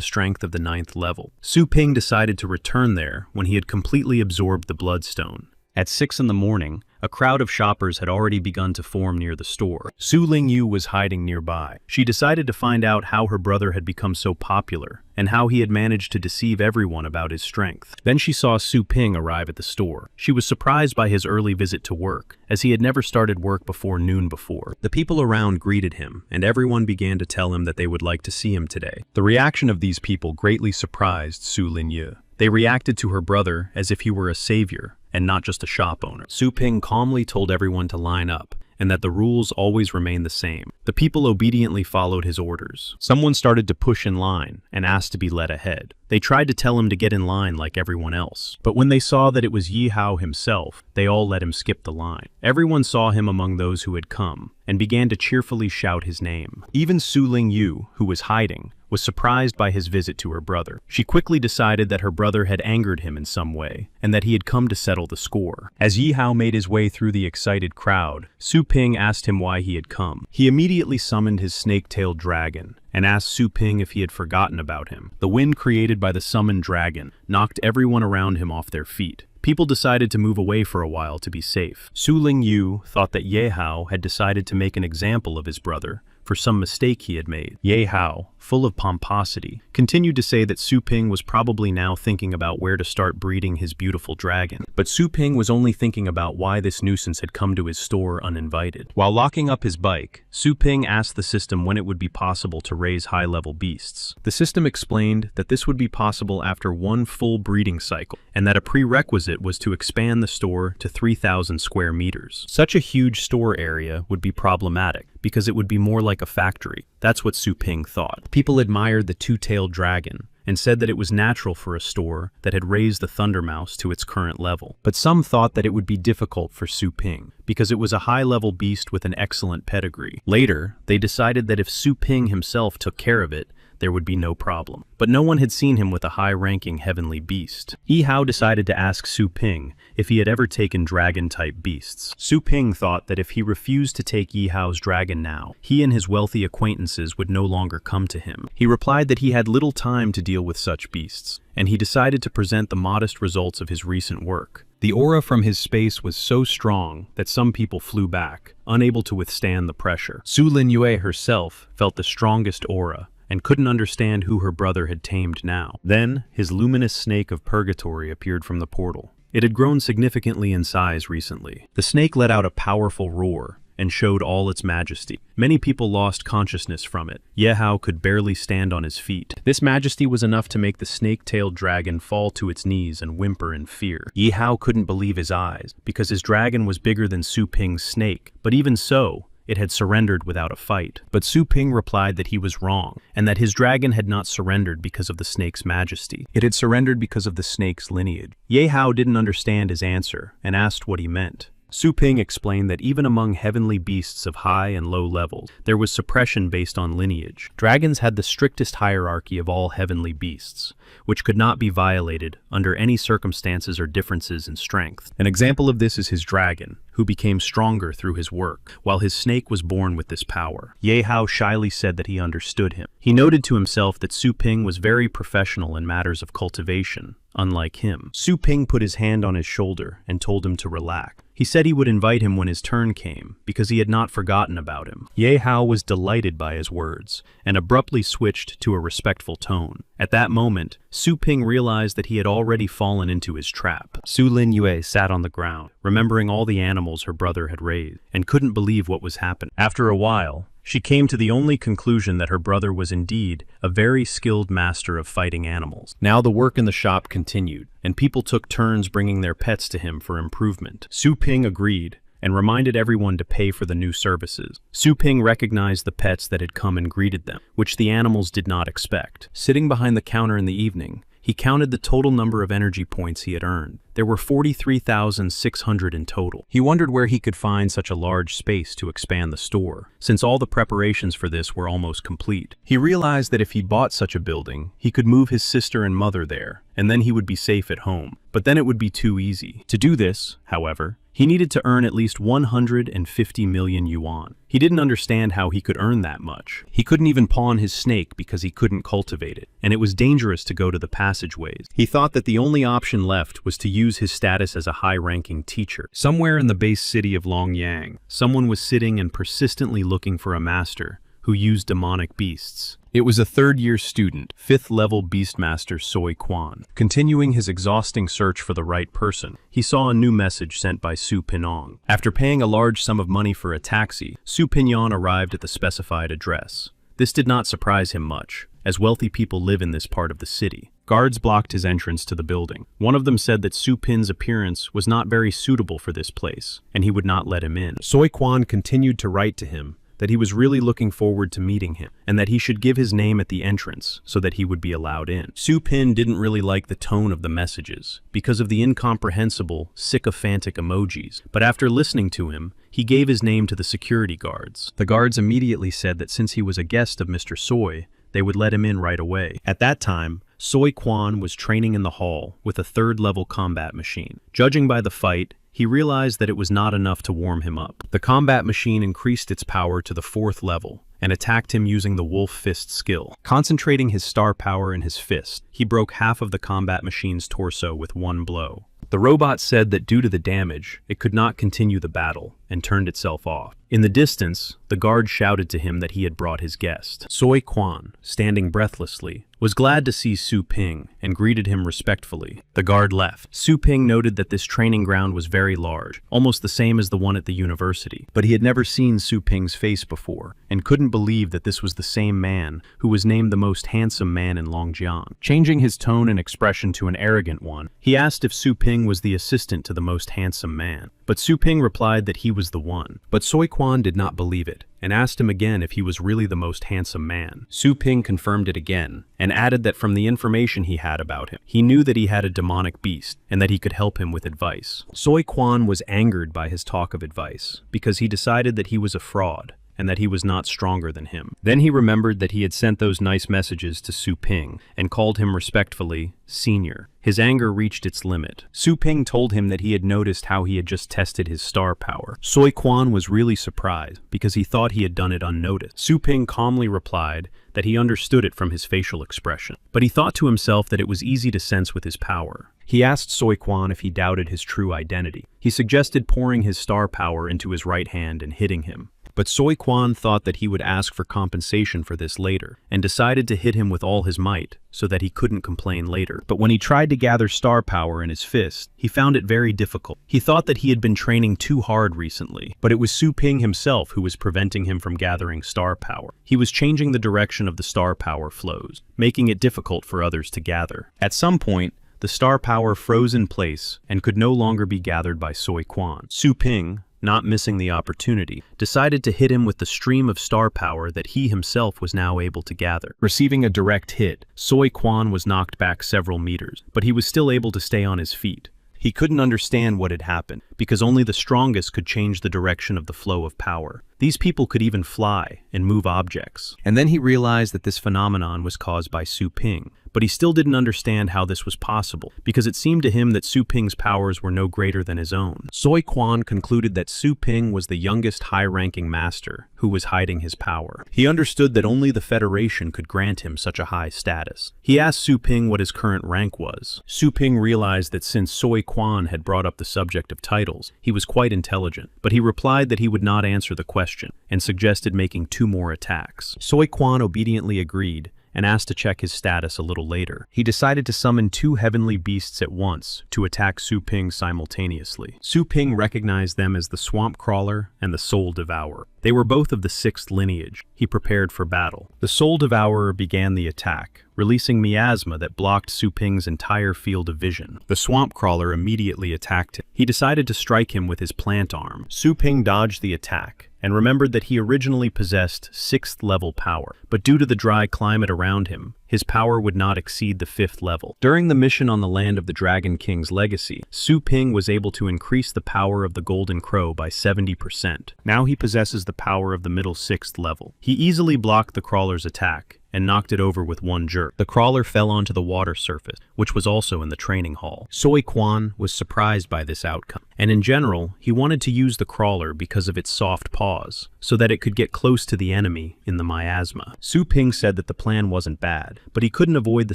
strength of the 9th level. Su Ping decided to return there when he had completely absorbed the bloodstone. At 6 in the morning, a crowd of shoppers had already begun to form near the store. Su Lingyu was hiding nearby. She decided to find out how her brother had become so popular and how he had managed to deceive everyone about his strength. Then she saw Su Ping arrive at the store. She was surprised by his early visit to work, as he had never started work before noon before. The people around greeted him, and everyone began to tell him that they would like to see him today. The reaction of these people greatly surprised Su Lingyu. They reacted to her brother as if he were a savior and not just a shop owner. Su Ping calmly told everyone to line up, and that the rules always remain the same. The people obediently followed his orders. Someone started to push in line and asked to be led ahead. They tried to tell him to get in line like everyone else, but when they saw that it was Yi Hao himself, they all let him skip the line. Everyone saw him among those who had come, and began to cheerfully shout his name. Even Su Lingyu, who was hiding, was surprised by his visit to her brother. She quickly decided that her brother had angered him in some way, and that he had come to settle the score. As Yi Hao made his way through the excited crowd, Su Ping asked him why he had come. He immediately summoned his snake-tailed dragon, and asked Su Ping if he had forgotten about him. The wind created by the summoned dragon knocked everyone around him off their feet. People decided to move away for a while to be safe. Su Lingyu thought that Ye Hao had decided to make an example of his brother for some mistake he had made. Ye Hao, full of pomposity, continued to say that Su Ping was probably now thinking about where to start breeding his beautiful dragon. But Su Ping was only thinking about why this nuisance had come to his store uninvited. While locking up his bike, Su Ping asked the system when it would be possible to raise high-level beasts. The system explained that this would be possible after one full breeding cycle, and that a prerequisite was to expand the store to 3,000 square meters. Such a huge store area would be problematic, because it would be more like a factory. That's what Su Ping thought. People admired the two-tailed dragon, and said that it was natural for a store that had raised the Thunder Mouse to its current level. But some thought that it would be difficult for Su Ping, because it was a high-level beast with an excellent pedigree. Later, they decided that if Su Ping himself took care of it, there would be no problem. But no one had seen him with a high-ranking heavenly beast. Yi Hao decided to ask Su Ping if he had ever taken dragon-type beasts. Su Ping thought that if he refused to take Yi Hao's dragon now, he and his wealthy acquaintances would no longer come to him. He replied that he had little time to deal with such beasts, and he decided to present the modest results of his recent work. The aura from his space was so strong that some people flew back, unable to withstand the pressure. Su Linyue herself felt the strongest aura, and couldn't understand who her brother had tamed now. Then, his luminous snake of purgatory appeared from the portal. It had grown significantly in size recently. The snake let out a powerful roar, and showed all its majesty. Many people lost consciousness from it. Ye Hao could barely stand on his feet. This majesty was enough to make the snake-tailed dragon fall to its knees and whimper in fear. Ye Hao couldn't believe his eyes, because his dragon was bigger than Su Ping's snake, but even so, it had surrendered without a fight. But Su Ping replied that he was wrong, and that his dragon had not surrendered because of the snake's majesty. It had surrendered because of the snake's lineage. Ye Hao didn't understand his answer, and asked what he meant. Su Ping explained that even among heavenly beasts of high and low levels, there was suppression based on lineage. Dragons had the strictest hierarchy of all heavenly beasts, which could not be violated under any circumstances or differences in strength. An example of this is his dragon, who became stronger through his work, while his snake was born with this power. Ye Hao shyly said that he understood him. He noted to himself that Su Ping was very professional in matters of cultivation, unlike him. Su Ping put his hand on his shoulder and told him to relax. He said he would invite him when his turn came, because he had not forgotten about him. Ye Hao was delighted by his words, and abruptly switched to a respectful tone. At that moment, Su Ping realized that he had already fallen into his trap. Su Linyue sat on the ground, remembering all the animals her brother had raised, and couldn't believe what was happening. After a while, she came to the only conclusion that her brother was indeed a very skilled master of fighting animals. Now the work in the shop continued, and people took turns bringing their pets to him for improvement. Su Ping agreed, and reminded everyone to pay for the new services. Su Ping recognized the pets that had come and greeted them, which the animals did not expect. Sitting behind the counter in the evening, he counted the total number of energy points he had earned. There were 43,600 in total. He wondered where he could find such a large space to expand the store, since all the preparations for this were almost complete. He realized that if he bought such a building, he could move his sister and mother there, and then he would be safe at home. But then it would be too easy. To do this, however, He needed to earn at least 150 million yuan. He didn't understand how he could earn that much. He couldn't even pawn his snake because he couldn't cultivate it, and it was dangerous to go to the passageways. He thought that the only option left was to use his status as a high-ranking teacher. Somewhere in the base city of Longyang, someone was sitting and persistently looking for a master who used demonic beasts. It was a third-year student, 5th-level beastmaster Soi Quan. Continuing his exhausting search for the right person, he saw a new message sent by Su Pinong. After paying a large sum of money for a taxi, Su Pinong arrived at the specified address. This did not surprise him much, as wealthy people live in this part of the city. Guards blocked his entrance to the building. One of them said that Su Pin's appearance was not very suitable for this place, and he would not let him in. Soi Quan continued to write to him that he was really looking forward to meeting him, and that he should give his name at the entrance so that he would be allowed in. Su Pin didn't really like the tone of the messages because of the incomprehensible, sycophantic emojis, but after listening to him, he gave his name to the security guards. The guards immediately said that since he was a guest of Mr. Soi, they would let him in right away. At that time, Soi Quan was training in the hall with a third-level combat machine. Judging by the fight, he realized that it was not enough to warm him up. The combat machine increased its power to the 4th level and attacked him using the wolf fist skill. Concentrating his star power in his fist, he broke half of the combat machine's torso with one blow. The robot said that due to the damage, it could not continue the battle and turned itself off. In the distance, the guard shouted to him that he had brought his guest. Soi Quan, standing breathlessly, was glad to see Su Ping and greeted him respectfully. The guard left. Su Ping noted that this training ground was very large, almost the same as the one at the university, but he had never seen Su Ping's face before and couldn't believe that this was the same man who was named the most handsome man in Longjiang. Changing his tone and expression to an arrogant one, he asked if Su Ping was the assistant to the most handsome man. But Su Ping replied that he was the one. But Soi Quan did not believe it, and asked him again if he was really the most handsome man. Su Ping confirmed it again, and added that from the information he had about him, he knew that he had a demonic beast, and that he could help him with advice. Soi Quan was angered by his talk of advice, because he decided that he was a fraud, and that he was not stronger than him. Then he remembered that he had sent those nice messages to Su Ping, and called him respectfully, Senior. His anger reached its limit. Su Ping told him that he had noticed how he had just tested his star power. Soi Quan was really surprised, because he thought he had done it unnoticed. Su Ping calmly replied that he understood it from his facial expression, but he thought to himself that it was easy to sense with his power. He asked Soi Quan if he doubted his true identity. He suggested pouring his star power into his right hand and hitting him. But Soi Quan thought that he would ask for compensation for this later, and decided to hit him with all his might, so that he couldn't complain later. But when he tried to gather star power in his fist, he found it very difficult. He thought that he had been training too hard recently, but it was Su Ping himself who was preventing him from gathering star power. He was changing the direction of the star power flows, making it difficult for others to gather. At some point, the star power froze in place and could no longer be gathered by Soi Quan. Su Ping, not missing the opportunity, decided to hit him with the stream of star power that he himself was now able to gather. Receiving a direct hit, Soi Quan was knocked back several meters, but he was still able to stay on his feet. He couldn't understand what had happened, because only the strongest could change the direction of the flow of power. These people could even fly and move objects. And then he realized that this phenomenon was caused by Su Ping, but he still didn't understand how this was possible, because it seemed to him that Su Ping's powers were no greater than his own. Soi Quan concluded that Su Ping was the youngest high-ranking master who was hiding his power. He understood that only the Federation could grant him such a high status. He asked Su Ping what his current rank was. Su Ping realized that since Soi Quan had brought up the subject of titles, he was quite intelligent, but he replied that he would not answer the question, and suggested making 2 more attacks. Soi Quan obediently agreed, and asked to check his status a little later. He decided to summon 2 heavenly beasts at once to attack Su Ping simultaneously. Su Ping recognized them as the Swamp Crawler and the Soul Devourer. They were both of the 6th lineage. He prepared for battle. The Soul Devourer began the attack, releasing miasma that blocked Su Ping's entire field of vision. The Swamp Crawler immediately attacked him. He decided to strike him with his plant arm. Su Ping dodged the attack, and remembered that he originally possessed 6th level power, but due to the dry climate around him, his power would not exceed the 5th level. During the mission on the land of the Dragon King's legacy, Su Ping was able to increase the power of the Golden Crow by 70%. Now he possesses the power of the middle 6th level. He easily blocked the crawler's attack, and knocked it over with one jerk. The crawler fell onto the water surface, which was also in the training hall. Soy Quan was surprised by this outcome, and in general, he wanted to use the crawler because of its soft paws, so that it could get close to the enemy in the miasma. Su Ping said that the plan wasn't bad, but he couldn't avoid the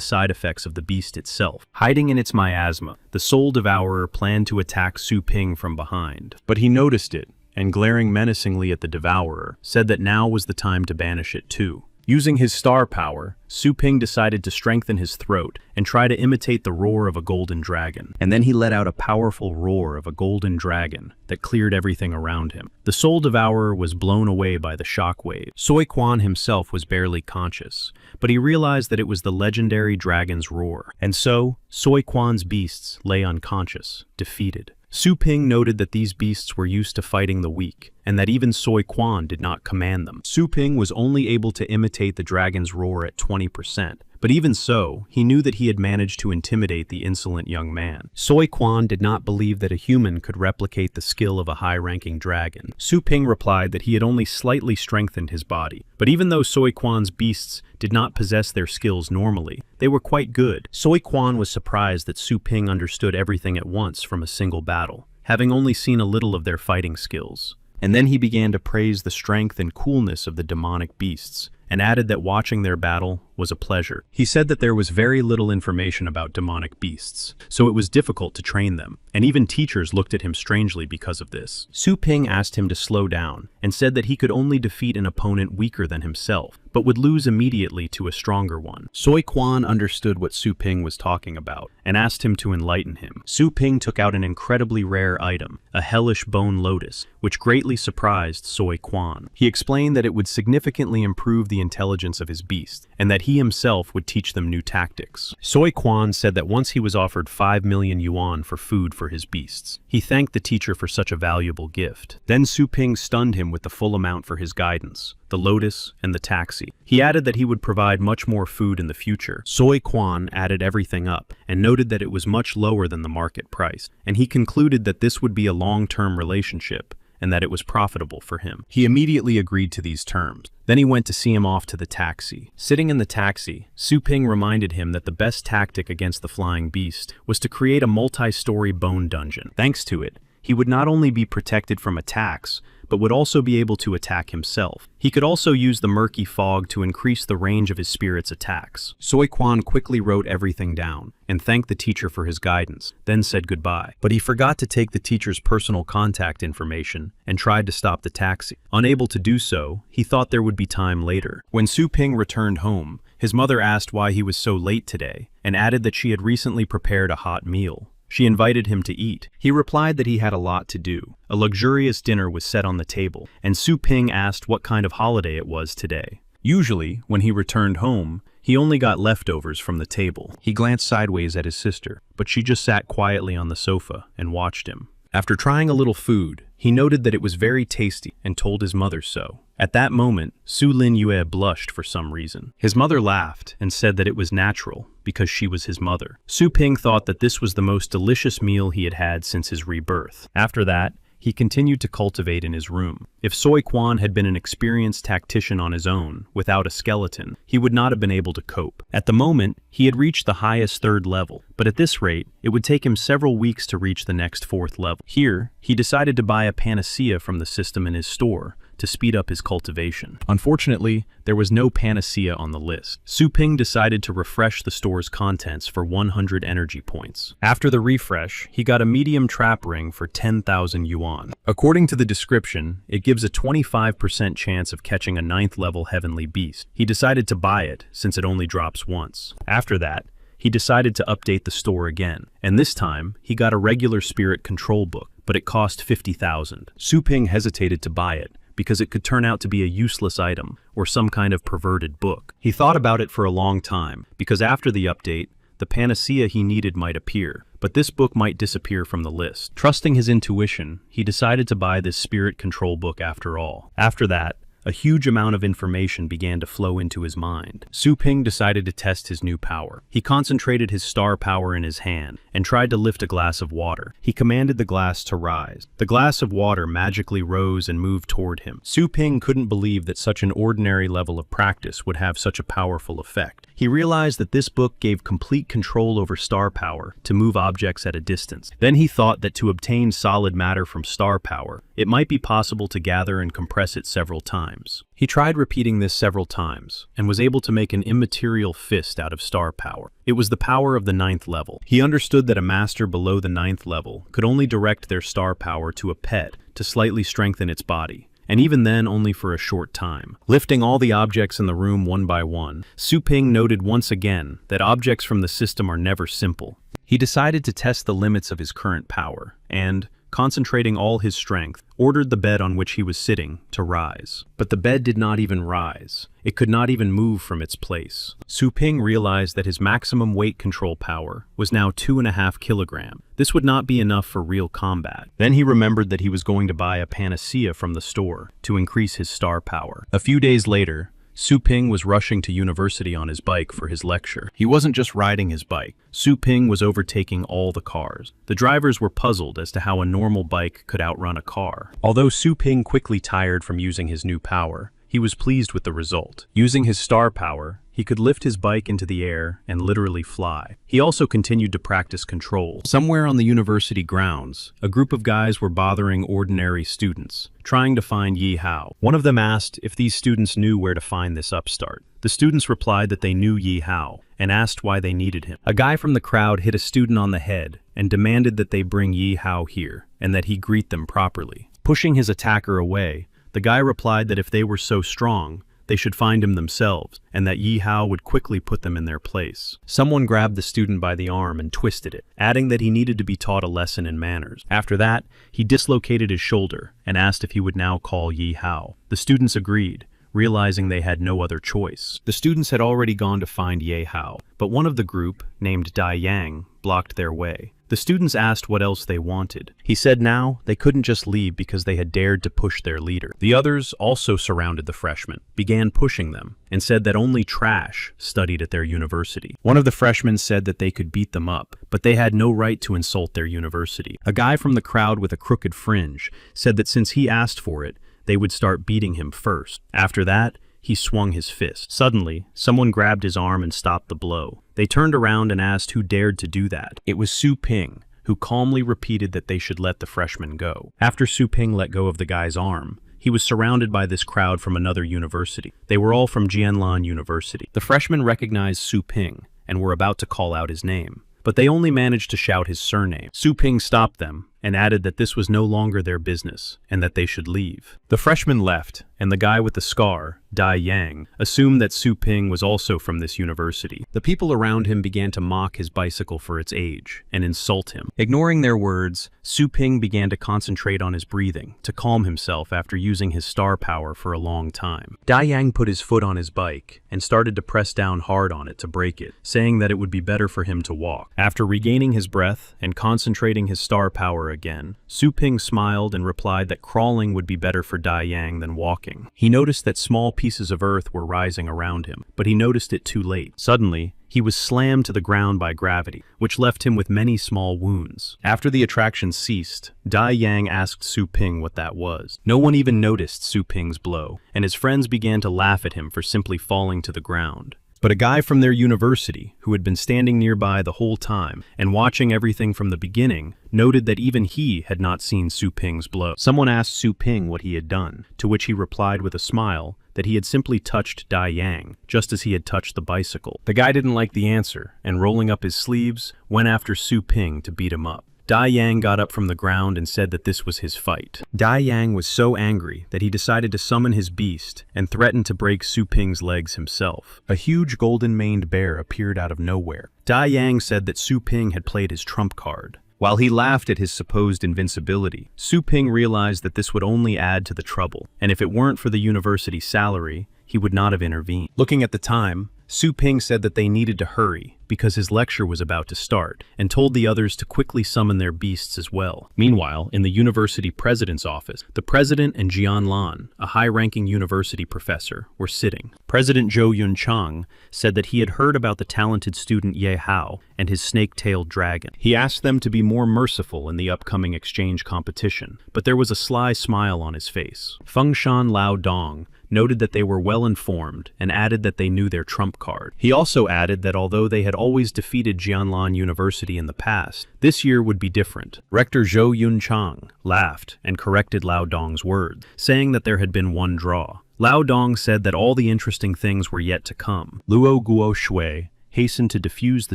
side effects of the beast itself. Hiding in its miasma, the Soul Devourer planned to attack Su Ping from behind. But he noticed it, and glaring menacingly at the Devourer, said that now was the time to banish it too. Using his star power, Su Ping decided to strengthen his throat and try to imitate the roar of a golden dragon. And then he let out a powerful roar of a golden dragon that cleared everything around him. The Soul Devourer was blown away by the shockwave. Soy Quan himself was barely conscious, but he realized that it was the legendary dragon's roar. And so, Soy Quan's beasts lay unconscious, defeated. Su Ping noted that these beasts were used to fighting the weak, and that even Soy Quan did not command them. Su Ping was only able to imitate the dragon's roar at 20%, but even so, he knew that he had managed to intimidate the insolent young man. Soy Quan did not believe that a human could replicate the skill of a high-ranking dragon. Su Ping replied that he had only slightly strengthened his body, but even though Soy Quan's beasts did not possess their skills normally, they were quite good. Soy Quan was surprised that Su Ping understood everything at once from a single battle, having only seen a little of their fighting skills. And then he began to praise the strength and coolness of the demonic beasts, and added that watching their battle was a pleasure. He said that there was very little information about demonic beasts, so it was difficult to train them, and even teachers looked at him strangely because of this. Su Ping asked him to slow down, and said that he could only defeat an opponent weaker than himself, but would lose immediately to a stronger one. Soy Quan understood what Su Ping was talking about, and asked him to enlighten him. Su Ping took out an incredibly rare item, a hellish bone lotus, which greatly surprised Soy Quan. He explained that it would significantly improve the intelligence of his beast, and that he himself would teach them new tactics. Soy Quan said that once he was offered 5 million yuan for food for his beasts. He thanked the teacher for such a valuable gift. Then Su Ping stunned him with the full amount for his guidance, the lotus, and the taxi. He added that he would provide much more food in the future. Soy Quan added everything up, and noted that it was much lower than the market price, and he concluded that this would be a long-term relationship, and that it was profitable for him. He immediately agreed to these terms. Then he went to see him off to the taxi. Sitting in the taxi, Su Ping reminded him that the best tactic against the flying beast was to create a multi-story bone dungeon. Thanks to it, he would not only be protected from attacks, but would also be able to attack himself. He could also use the murky fog to increase the range of his spirit's attacks. Soy Quan quickly wrote everything down, and thanked the teacher for his guidance, then said goodbye. But he forgot to take the teacher's personal contact information, and tried to stop the taxi. Unable to do so, he thought there would be time later. When Su Ping returned home, his mother asked why he was so late today, and added that she had recently prepared a hot meal. She invited him to eat. He replied that he had a lot to do. A luxurious dinner was set on the table, and Su Ping asked what kind of holiday it was today. Usually, when he returned home, he only got leftovers from the table. He glanced sideways at his sister, but she just sat quietly on the sofa and watched him. After trying a little food, he noted that it was very tasty and told his mother so. At that moment, Su Lin Yue blushed for some reason. His mother laughed and said that it was natural because she was his mother. Su Ping thought that this was the most delicious meal he had had since his rebirth. After that, he continued to cultivate in his room. If Soy Quan had been an experienced tactician on his own, without a skeleton, he would not have been able to cope. At the moment, he had reached the highest 3rd level, but at this rate, it would take him several weeks to reach the next 4th level. Here, he decided to buy a panacea from the system in his store, to speed up his cultivation. Unfortunately, there was no panacea on the list. Su Ping decided to refresh the store's contents for 100 energy points. After the refresh, he got a medium trap ring for 10,000 yuan. According to the description, it gives a 25% chance of catching a 9th level heavenly beast. He decided to buy it since it only drops once. After that, he decided to update the store again, and this time, he got a regular spirit control book, but it cost 50,000. Su Ping hesitated to buy it, because it could turn out to be a useless item, or some kind of perverted book. He thought about it for a long time, because after the update, the panacea he needed might appear, but this book might disappear from the list. Trusting his intuition, he decided to buy this spirit control book after all. After that, a huge amount of information began to flow into his mind. Su Ping decided to test his new power. He concentrated his star power in his hand and tried to lift a glass of water. He commanded the glass to rise. The glass of water magically rose and moved toward him. Su Ping couldn't believe that such an ordinary level of practice would have such a powerful effect. He realized that this book gave complete control over star power to move objects at a distance. Then he thought that to obtain solid matter from star power, it might be possible to gather and compress it several times. He tried repeating this several times and was able to make an immaterial fist out of star power. It was the power of the 9th level. He understood that a master below the 9th level could only direct their star power to a pet to slightly strengthen its body, and even then only for a short time. Lifting all the objects in the room one by one, Su Ping noted once again that objects from the system are never simple. He decided to test the limits of his current power and, concentrating all his strength, ordered the bed on which he was sitting to rise. But the bed did not even rise. It could not even move from its place. Su Ping realized that his maximum weight control power was now 2.5 kilograms. This would not be enough for real combat. Then he remembered that he was going to buy a panacea from the store to increase his star power. A few days later, Su Ping was rushing to university on his bike for his lecture. He wasn't just riding his bike. Su Ping was overtaking all the cars. The drivers were puzzled as to how a normal bike could outrun a car. Although Su Ping quickly tired from using his new power, he was pleased with the result. Using his star power, he could lift his bike into the air and literally fly. He also continued to practice control. Somewhere on the university grounds, a group of guys were bothering ordinary students, trying to find Yi Hao. One of them asked if these students knew where to find this upstart. The students replied that they knew Yi Hao and asked why they needed him. A guy from the crowd hit a student on the head and demanded that they bring Yi Hao here and that he greet them properly. Pushing his attacker away, the guy replied that if they were so strong, they should find him themselves, and that Yi Hao would quickly put them in their place. Someone grabbed the student by the arm and twisted it, adding that he needed to be taught a lesson in manners. After that, he dislocated his shoulder and asked if he would now call Yi Hao. The students agreed, realizing they had no other choice. The students had already gone to find Yi Hao, but one of the group, named Dai Yang, blocked their way. The students asked what else they wanted. He said now they couldn't just leave because they had dared to push their leader. The others also surrounded the freshmen, began pushing them, and said that only trash studied at their university. One of the freshmen said that they could beat them up, but they had no right to insult their university. A guy from the crowd with a crooked fringe said that since he asked for it, they would start beating him first. After that, he swung his fist. Suddenly, someone grabbed his arm and stopped the blow. They turned around and asked who dared to do that. It was Su Ping, who calmly repeated that they should let the freshman go. After Su Ping let go of the guy's arm, he was surrounded by this crowd from another university. They were all from Jianlan University. The freshmen recognized Su Ping and were about to call out his name, but they only managed to shout his surname. Su Ping stopped them and added that this was no longer their business and that they should leave. The freshmen left, and the guy with the scar, Dai Yang, assumed that Su Ping was also from this university. The people around him began to mock his bicycle for its age and insult him. Ignoring their words, Su Ping began to concentrate on his breathing to calm himself after using his star power for a long time. Dai Yang put his foot on his bike and started to press down hard on it to break it, saying that it would be better for him to walk. After regaining his breath and concentrating his star power again, Su Ping smiled and replied that crawling would be better for Dai Yang than walking. He noticed that small pieces of earth were rising around him, but he noticed it too late. Suddenly, he was slammed to the ground by gravity, which left him with many small wounds. After the attraction ceased, Dai Yang asked Su Ping what that was. No one even noticed Su Ping's blow, and his friends began to laugh at him for simply falling to the ground. But a guy from their university, who had been standing nearby the whole time and watching everything from the beginning, noted that even he had not seen Su Ping's blow. Someone asked Su Ping what he had done, to which he replied with a smile that he had simply touched Dai Yang, just as he had touched the bicycle. The guy didn't like the answer, and rolling up his sleeves, went after Su Ping to beat him up. Dai Yang got up from the ground and said that this was his fight. Dai Yang was so angry that he decided to summon his beast and threatened to break Su Ping's legs himself. A huge golden-maned bear appeared out of nowhere. Dai Yang said that Su Ping had played his trump card. While he laughed at his supposed invincibility, Su Ping realized that this would only add to the trouble, and if it weren't for the university salary, he would not have intervened. Looking at the time, Su Ping said that they needed to hurry because his lecture was about to start, and told the others to quickly summon their beasts as well. Meanwhile, in the university president's office, the president and Jian Lan, a high-ranking university professor, were sitting. President Zhou Yunchang said that he had heard about the talented student Ye Hao and his snake-tailed dragon. He asked them to be more merciful in the upcoming exchange competition, but there was a sly smile on his face. Fengshan Lao Dong noted that they were well informed and added that they knew their trump card. He also added that although they had always defeated Jianlan University in the past, this year would be different. Rector Zhou Yunchang laughed and corrected Lao Dong's words, saying that there had been one draw. Lao Dong said that all the interesting things were yet to come. Luo Guo Shui hastened to defuse the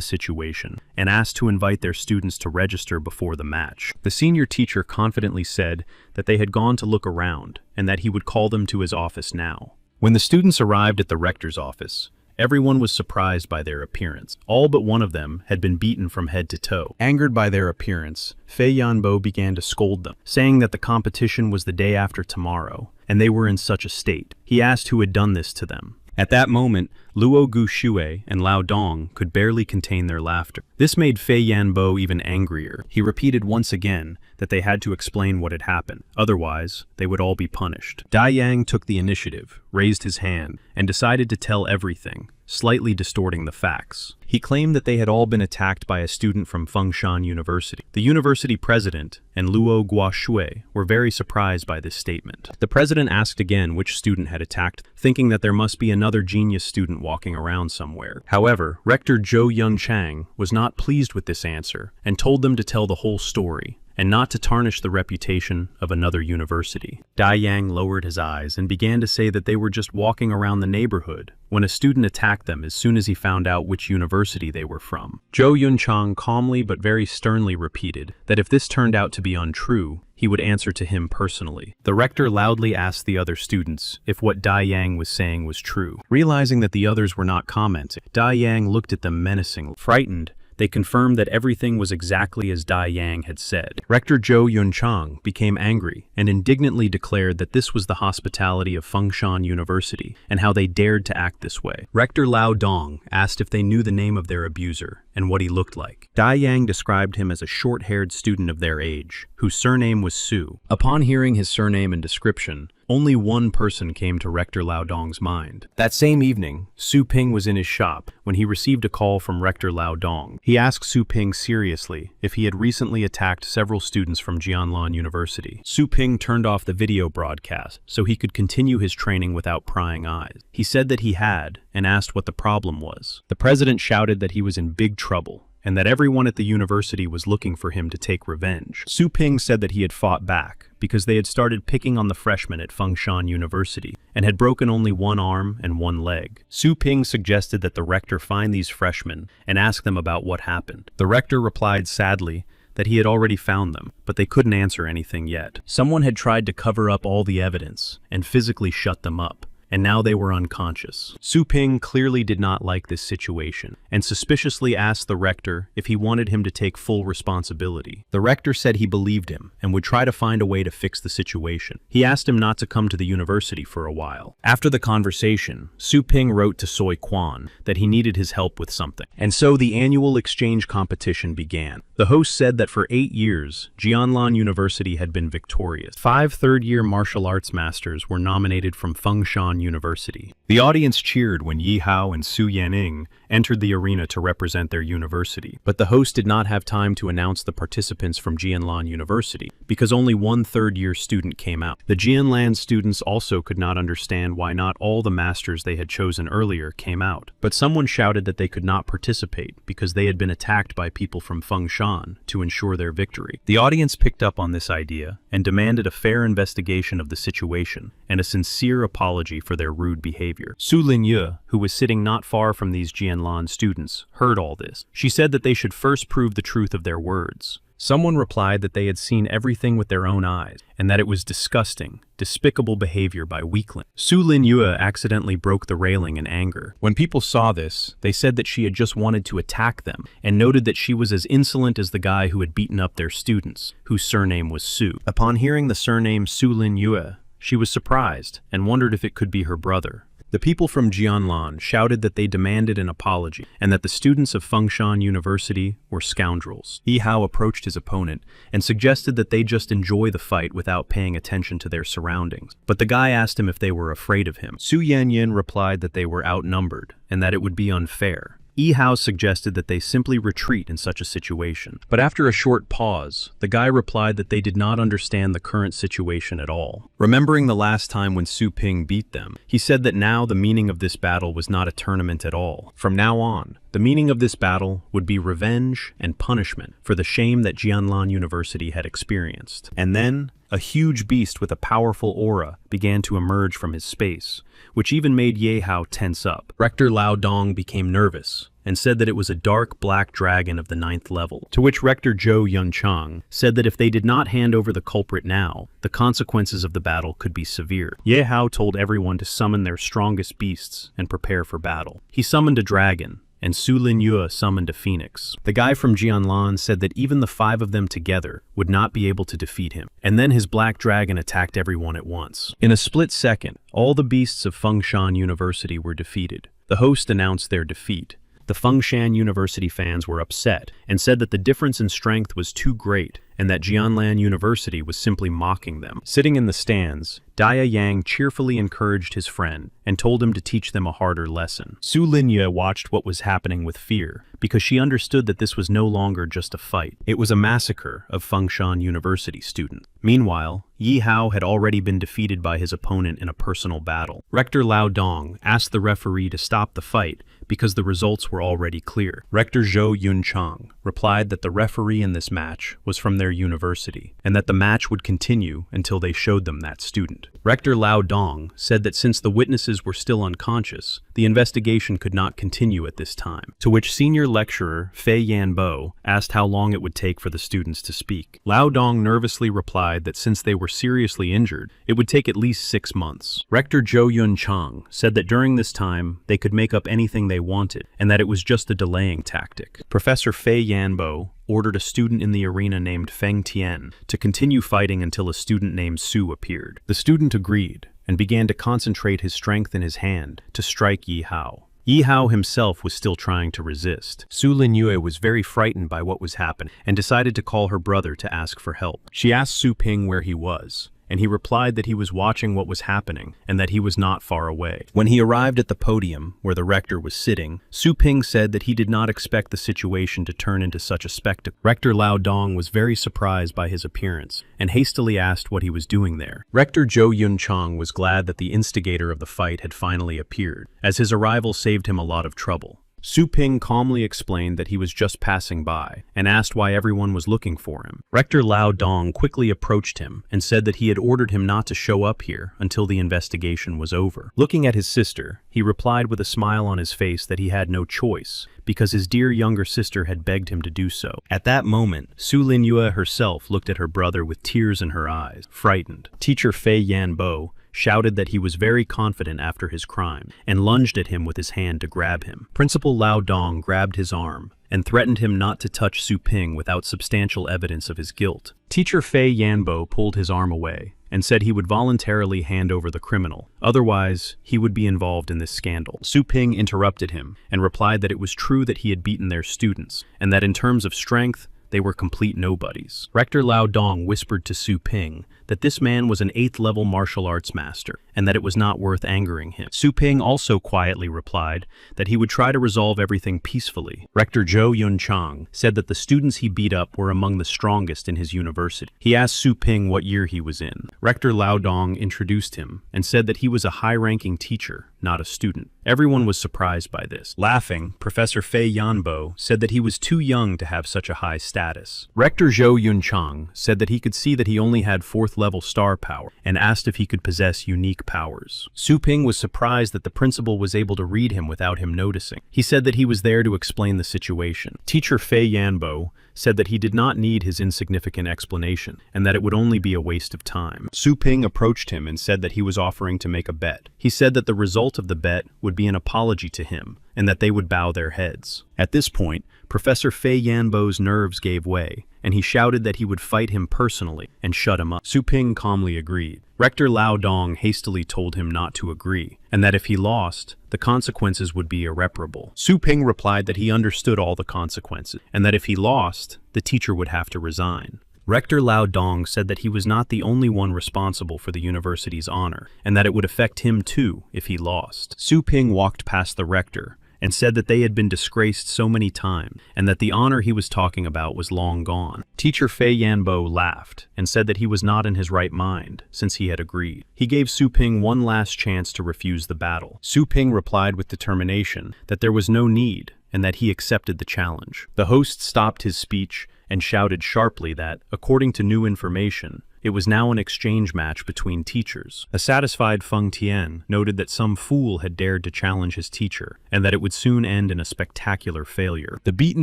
situation and asked to invite their students to register before the match. The senior teacher confidently said that they had gone to look around and that he would call them to his office now. When the students arrived at the rector's office, everyone was surprised by their appearance. All but one of them had been beaten from head to toe. Angered by their appearance, Fei Yanbo began to scold them, saying that the competition was the day after tomorrow, and they were in such a state. He asked who had done this to them. At that moment, Luo Gu Shui and Lao Dong could barely contain their laughter. This made Fei Yanbo even angrier. He repeated once again that they had to explain what had happened, otherwise they would all be punished. Dai Yang took the initiative, raised his hand, and decided to tell everything, slightly distorting the facts. He claimed that they had all been attacked by a student from Fengshan University. The university president and Luo Guoshui were very surprised by this statement. The president asked again which student had attacked, thinking that there must be another genius student walking around somewhere. However, Rector Zhou Yunchang was not pleased with this answer and told them to tell the whole story and not to tarnish the reputation of another university. Dai Yang lowered his eyes and began to say that they were just walking around the neighborhood when a student attacked them as soon as he found out which university they were from. Zhou Yunchang calmly but very sternly repeated that if this turned out to be untrue, he would answer to him personally. The rector loudly asked the other students if what Dai Yang was saying was true. Realizing that the others were not commenting, Dai Yang looked at them menacingly. Frightened, they confirmed that everything was exactly as Dai Yang had said. Rector Zhou Yunchang became angry and indignantly declared that this was the hospitality of Fengshan University and how they dared to act this way. Rector Lao Dong asked if they knew the name of their abuser and what he looked like. Dai Yang described him as a short-haired student of their age, whose surname was Su. Upon hearing his surname and description, only one person came to Rector Lao Dong's mind. That same evening, Su Ping was in his shop when he received a call from Rector Lao Dong. He asked Su Ping seriously if he had recently attacked several students from Jianlan University. Su Ping turned off the video broadcast so he could continue his training without prying eyes. He said that he had and asked what the problem was. The president shouted that he was in big trouble and that everyone at the university was looking for him to take revenge. Su Ping said that he had fought back because they had started picking on the freshmen at Fengshan University and had broken only one arm and one leg. Su Ping suggested that the rector find these freshmen and ask them about what happened. The rector replied sadly that he had already found them, but they couldn't answer anything yet. Someone had tried to cover up all the evidence and physically shut them up, and now they were unconscious. Su Ping clearly did not like this situation, and suspiciously asked the rector if he wanted him to take full responsibility. The rector said he believed him and would try to find a way to fix the situation. He asked him not to come to the university for a while. After the conversation, Su Ping wrote to Soi Quan that he needed his help with something, and so the annual exchange competition began. The host said that for 8 years, Jianlan University had been victorious. 5 third-year martial arts masters were nominated from Fengshan University. The audience cheered when Yi Hao and Su Yaning entered the arena to represent their university, but the host did not have time to announce the participants from Jianlan University because only one third-year student came out. The Jianlan students also could not understand why not all the masters they had chosen earlier came out, but someone shouted that they could not participate because they had been attacked by people from Fengshan to ensure their victory. The audience picked up on this idea and demanded a fair investigation of the situation and a sincere apology for their rude behavior. Su Linye, who was sitting not far from these Jianlan students, heard all this. She said that they should first prove the truth of their words. Someone replied that they had seen everything with their own eyes, and that it was disgusting, despicable behavior by weaklings. Su Linyue accidentally broke the railing in anger. When people saw this, they said that she had just wanted to attack them, and noted that she was as insolent as the guy who had beaten up their students, whose surname was Su. Upon hearing the surname Su Linyue, she was surprised and wondered if it could be her brother. The people from Jianlan shouted that they demanded an apology and that the students of Fengshan University were scoundrels. Yi Hao approached his opponent and suggested that they just enjoy the fight without paying attention to their surroundings. But the guy asked him if they were afraid of him. Su Yanyin replied that they were outnumbered and that it would be unfair. Yi Hao suggested that they simply retreat in such a situation. But after a short pause, the guy replied that they did not understand the current situation at all. Remembering the last time when Su Ping beat them, he said that now the meaning of this battle was not a tournament at all. From now on, the meaning of this battle would be revenge and punishment for the shame that Jianlan University had experienced. And then, a huge beast with a powerful aura began to emerge from his space, which even made Yi Hao tense up. Rector Lao Dong became nervous and said that it was a dark black dragon of the 9th level, to which Rector Zhou Yunchang said that if they did not hand over the culprit now, the consequences of the battle could be severe. Yi Hao told everyone to summon their strongest beasts and prepare for battle. He summoned a dragon, and Su Linyue summoned a phoenix. The guy from Jianlan said that even the 5 of them together would not be able to defeat him. And then his black dragon attacked everyone at once. In a split second, all the beasts of Fengshan University were defeated. The host announced their defeat. The Fengshan University fans were upset and said that the difference in strength was too great and that Jianlan University was simply mocking them. Sitting in the stands, Dia Yang cheerfully encouraged his friend and told him to teach them a harder lesson. Su Linyue watched what was happening with fear because she understood that this was no longer just a fight. It was a massacre of Fengshan University students. Meanwhile, Yi Hao had already been defeated by his opponent in a personal battle. Rector Lao Dong asked the referee to stop the fight because the results were already clear. Rector Zhou Yunchang replied that the referee in this match was from their university and that the match would continue until they showed them that student. Rector Lao Dong said that since the witnesses were still unconscious, the investigation could not continue at this time, to which senior lecturer Fei Yanbo asked how long it would take for the students to speak. Lao Dong nervously replied that since they were seriously injured, it would take at least 6 months. Rector Zhou Yunchang said that during this time, they could make up anything they wanted, and that it was just a delaying tactic. Professor Fei Yanbo ordered a student in the arena named Feng Tian to continue fighting until a student named Su appeared. The student agreed and began to concentrate his strength in his hand to strike Yi Hao. Yi Hao himself was still trying to resist. Su Linyue was very frightened by what was happening and decided to call her brother to ask for help. She asked Su Ping where he was, and he replied that he was watching what was happening and that he was not far away. When he arrived at the podium where the rector was sitting, Su Ping said that he did not expect the situation to turn into such a spectacle. Rector Lao Dong was very surprised by his appearance and hastily asked what he was doing there. Rector Zhou Yunchang was glad that the instigator of the fight had finally appeared, as his arrival saved him a lot of trouble. Su Ping calmly explained that he was just passing by and asked why everyone was looking for him. Rector Lao Dong quickly approached him and said that he had ordered him not to show up here until the investigation was over. Looking at his sister, he replied with a smile on his face that he had no choice because his dear younger sister had begged him to do so. At that moment, Su Linyue herself looked at her brother with tears in her eyes, frightened. Teacher Fei Yanbo shouted that he was very confident after his crime, and lunged at him with his hand to grab him. Principal Lao Dong grabbed his arm and threatened him not to touch Su Ping without substantial evidence of his guilt. Teacher Fei Yanbo pulled his arm away and said he would voluntarily hand over the criminal. Otherwise, he would be involved in this scandal. Su Ping interrupted him and replied that it was true that he had beaten their students, and that in terms of strength, they were complete nobodies. Rector Lao Dong whispered to Su Ping that this man was an 8th-level martial arts master, and that it was not worth angering him. Su Ping also quietly replied that he would try to resolve everything peacefully. Rector Zhou Yunchang said that the students he beat up were among the strongest in his university. He asked Su Ping what year he was in. Rector Lao Dong introduced him and said that he was a high-ranking teacher, not a student. Everyone was surprised by this. Laughing, Professor Fei Yanbo said that he was too young to have such a high status. Rector Zhou Yunchang said that he could see that he only had 4th-level star power and asked if he could possess unique powers. Su Ping was surprised that the principal was able to read him without him noticing. He said that he was there to explain the situation. Teacher Fei Yanbo said that he did not need his insignificant explanation and that it would only be a waste of time. Su Ping approached him and said that he was offering to make a bet. He said that the result of the bet would be an apology to him and that they would bow their heads. At this point, Professor Fei Yanbo's nerves gave way and he shouted that he would fight him personally and shut him up. Su Ping calmly agreed. Rector Lao Dong hastily told him not to agree, and that if he lost, the consequences would be irreparable. Su Ping replied that he understood all the consequences, and that if he lost, the teacher would have to resign. Rector Lao Dong said that he was not the only one responsible for the university's honor, and that it would affect him too if he lost. Su Ping walked past the rector and said that they had been disgraced so many times, and that the honor he was talking about was long gone. Teacher Fei Yanbo laughed and said that he was not in his right mind, since he had agreed. He gave Su Ping one last chance to refuse the battle. Su Ping replied with determination that there was no need, and that he accepted the challenge. The host stopped his speech and shouted sharply that, according to new information, it was now an exchange match between teachers. A satisfied Feng Tian noted that some fool had dared to challenge his teacher, and that it would soon end in a spectacular failure. The beaten